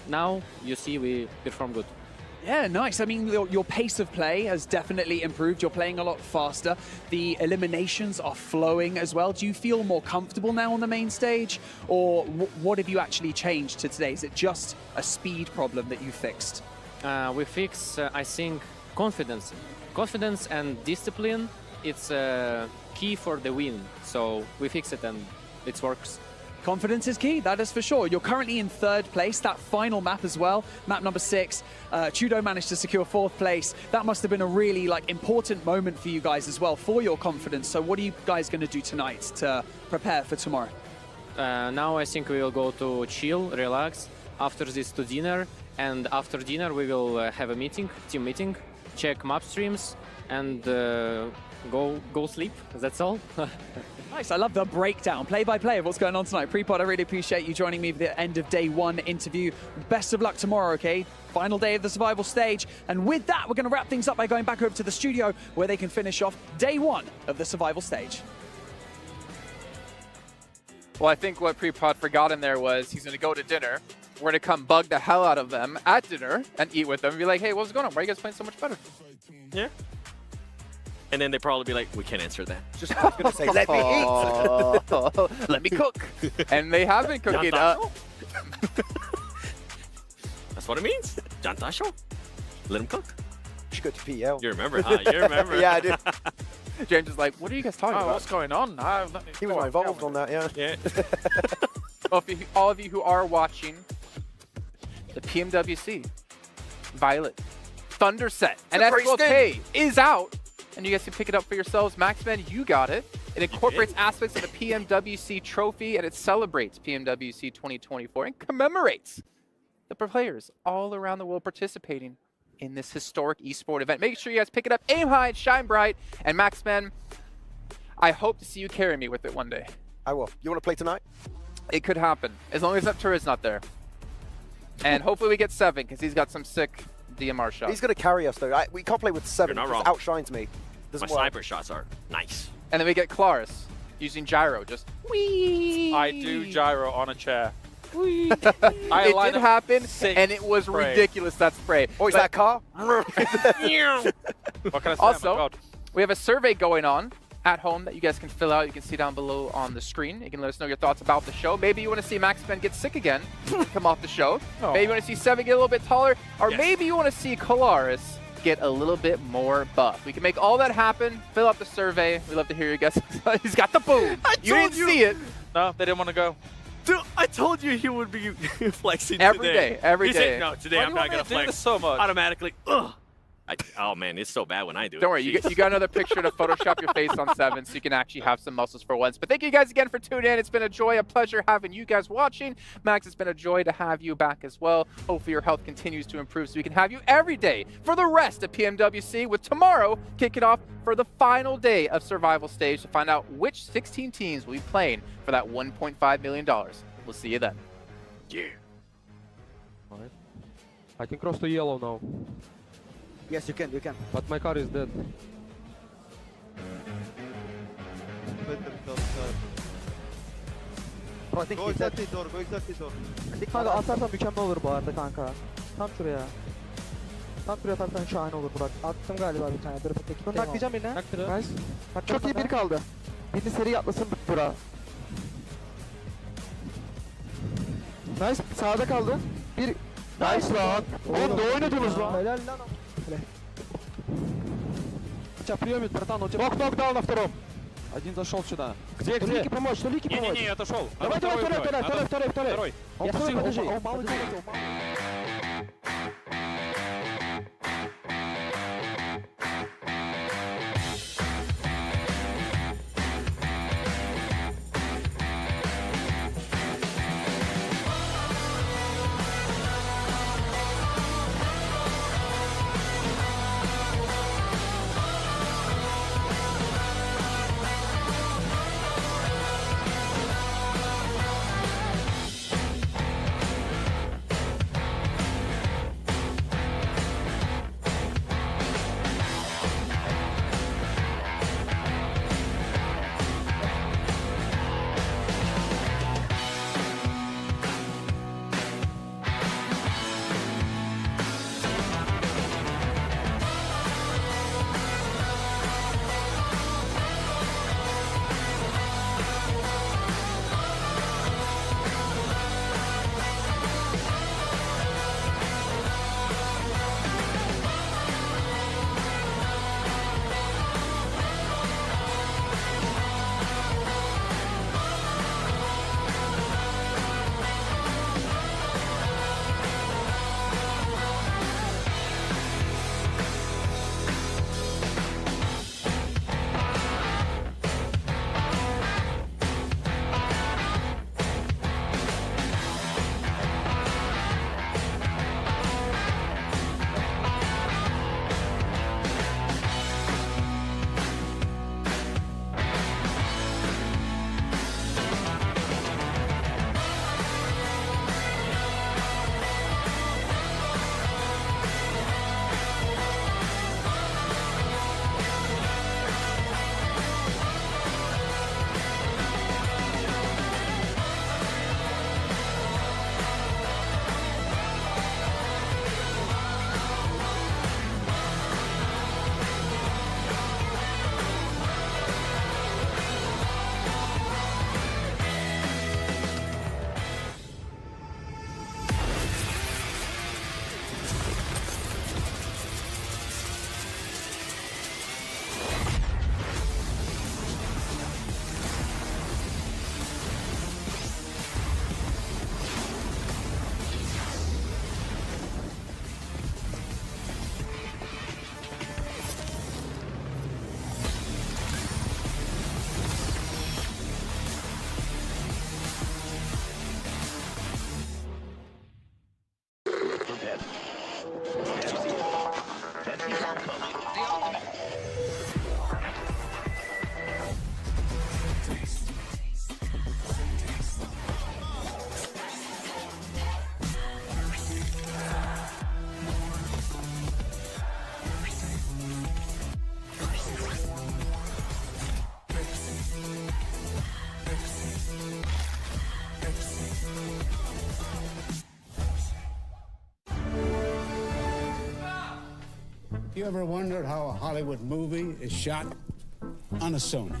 now you see we perform good. Yeah, nice. I mean, your pace of play has definitely improved. You're playing a lot faster. The eliminations are flowing as well. Do you feel more comfortable now on the main stage? Or what have you actually changed to today? Is it just a speed problem that you fixed? We fix, I think, confidence. Confidence and discipline, it's key for the win. So we fix it and it works. Confidence is key, that is for sure. You're currently in 3rd place, that final map as well, map number 6. Chudo managed to secure 4th place. That must have been a really important moment for you guys as well, for your confidence. So what are you guys going to do tonight to prepare for tomorrow? Now I think we will go to chill, relax. After this to dinner, and after dinner we will have a meeting, team meeting, check map streams, and go sleep. That's all. Nice, I love the breakdown, play-by-play of what's going on tonight. Prepod, I really appreciate you joining me for the end of day 1 interview. Best of luck tomorrow, okay? Final day of the survival stage. And with that, we're going to wrap things up by going back over to the studio where they can finish off day 1 of the survival stage. Well, I think what Prepod forgot in there was he's going to go to dinner. We're going to come bug the hell out of them at dinner and eat with them and be like, hey, what's going on? Why are you guys playing so much better? Yeah. And then they probably be like, we can't answer that. Just going to say, let me eat. Let me cook. And they have been cooking. That's what it means. Jantasho. Let him cook. You should go to PL. You remember, huh? You remember. Yeah, I do. James is like, what are you guys talking about? What's going on? He was involved on that, yeah. Yeah. Well, all of you who are watching the Pmwc, Violet, Thunder set, and SLK is out. And you guys can pick it up for yourselves. Maxman, you got it. It incorporates aspects of the Pmwc trophy, and it celebrates Pmwc 2024 and commemorates the players all around the world participating in this historic esport event. Make sure you guys pick it up. Aim high, shine bright. And Maxman, I hope to see you carry me with it one day. I will. You want to play tonight? It could happen, as long as Neptura's not there. And hopefully we get 7, because he's got some sick DMR shots. He's going to carry us, though. We can't play with 7. You're not wrong. Outshines me. My sniper shots are nice. And then we get Claris using gyro, just whee. I do gyro on a chair. Whee. It did happen, and it was ridiculous, that spray. Oh, is that car? What can I say? Also, we have a survey going on at home that you guys can fill out. You can see down below on the screen. You can let us know your thoughts about the show. Maybe you want to see Maxman get sick again, come off the show. Maybe you want to see 7 get a little bit taller, or maybe you want to see Claris get a little bit more buff. We can make all that happen. Fill out the survey. We love to hear your guesses. He's got the boom. You didn't see it. No, they didn't want to go. Dude, I told you he would be flexing Every today. day, every He day. said, no, today Why I'm do you not want me going to to do flex this so much? automatically. Ugh. Oh, man, it's so bad when I do it. Don't worry, you got another picture to Photoshop your face on 7 so you can actually have some muscles for once. But thank you guys again for tuning in. It's been a joy, a pleasure having you guys watching. Max, it's been a joy to have you back as well. Hopefully your health continues to improve so we can have you every day for the rest of PMWC, with tomorrow kicking off for the final day of Survival Stage to find out which 16 teams will be playing for that $1.5 million. We'll see you then. Yeah. Alright. I can cross to yellow now. Yes, you can. But my car is dead. Go exactly door. Kanka atarsan mükemmel olur bu arada kanka. Tam şuraya. Tam şuraya atarsan şahane olur Burak. Attım galiba bir tane. Dur peki. Bunu naklayacağım birine. Nice. Çok iyi biri kaldı. Birini seri atlasın Burak. Nice. Sağda kaldı. Bir. Nice lan. Oğlum ne oynadınız lan? Helal lan. Чаприёмит, братан, у тебя... Нокдаун на втором. Один зашел сюда. Где? Толики помочь, толики помочь. Не, отошел. Давай, второй. Я второй, подожди. You ever wondered how a Hollywood movie is shot? On a Sony.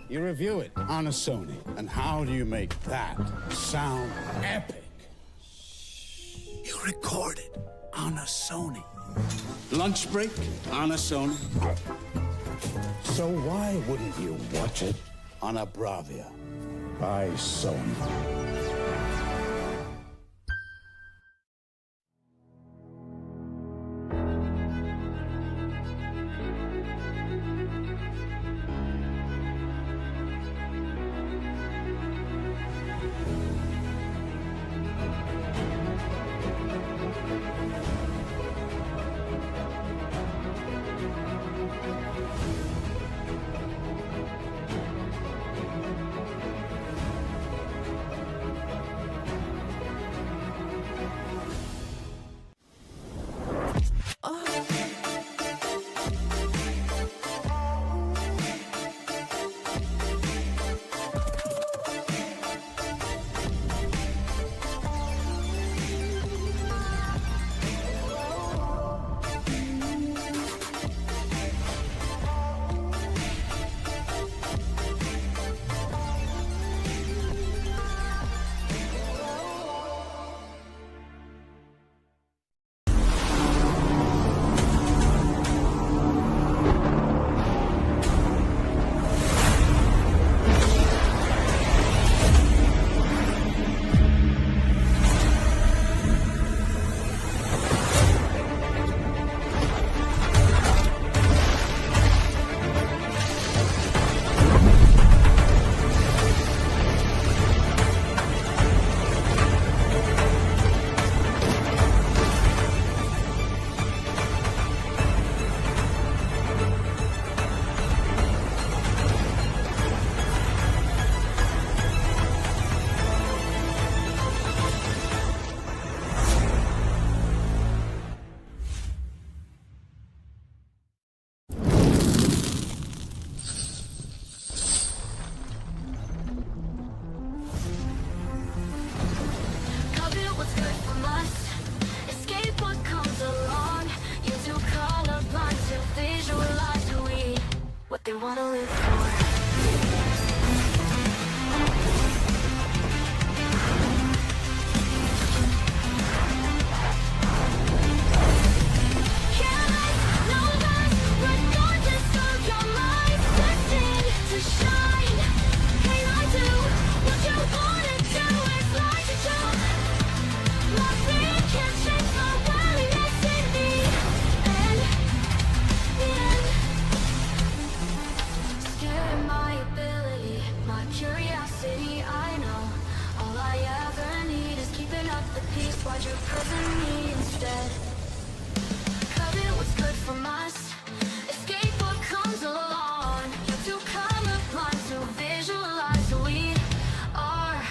You review it on a Sony. And how do you make that sound epic? You record it on a Sony. Lunch break on a Sony. So why wouldn't you watch it on a Bravia by Sony? They wanna live for. Why'd you prison me instead? Covet what's good from us. Escape what comes along. You have to come upon to visualize who we are.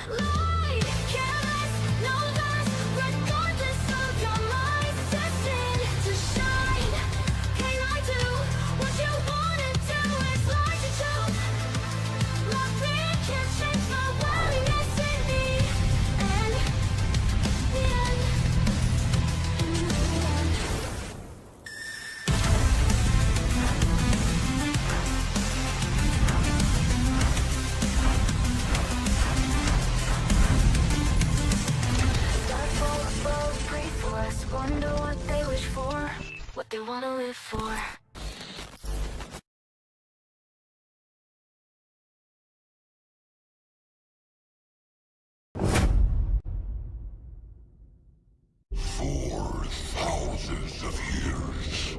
Light, careless, no less. Regardless of your mind, destined to shine. Can I do what you wanna do? It's like to choke. My fear can't change my willingness in me. And wonder what they wish for, what they wanna live for. For thousands of years,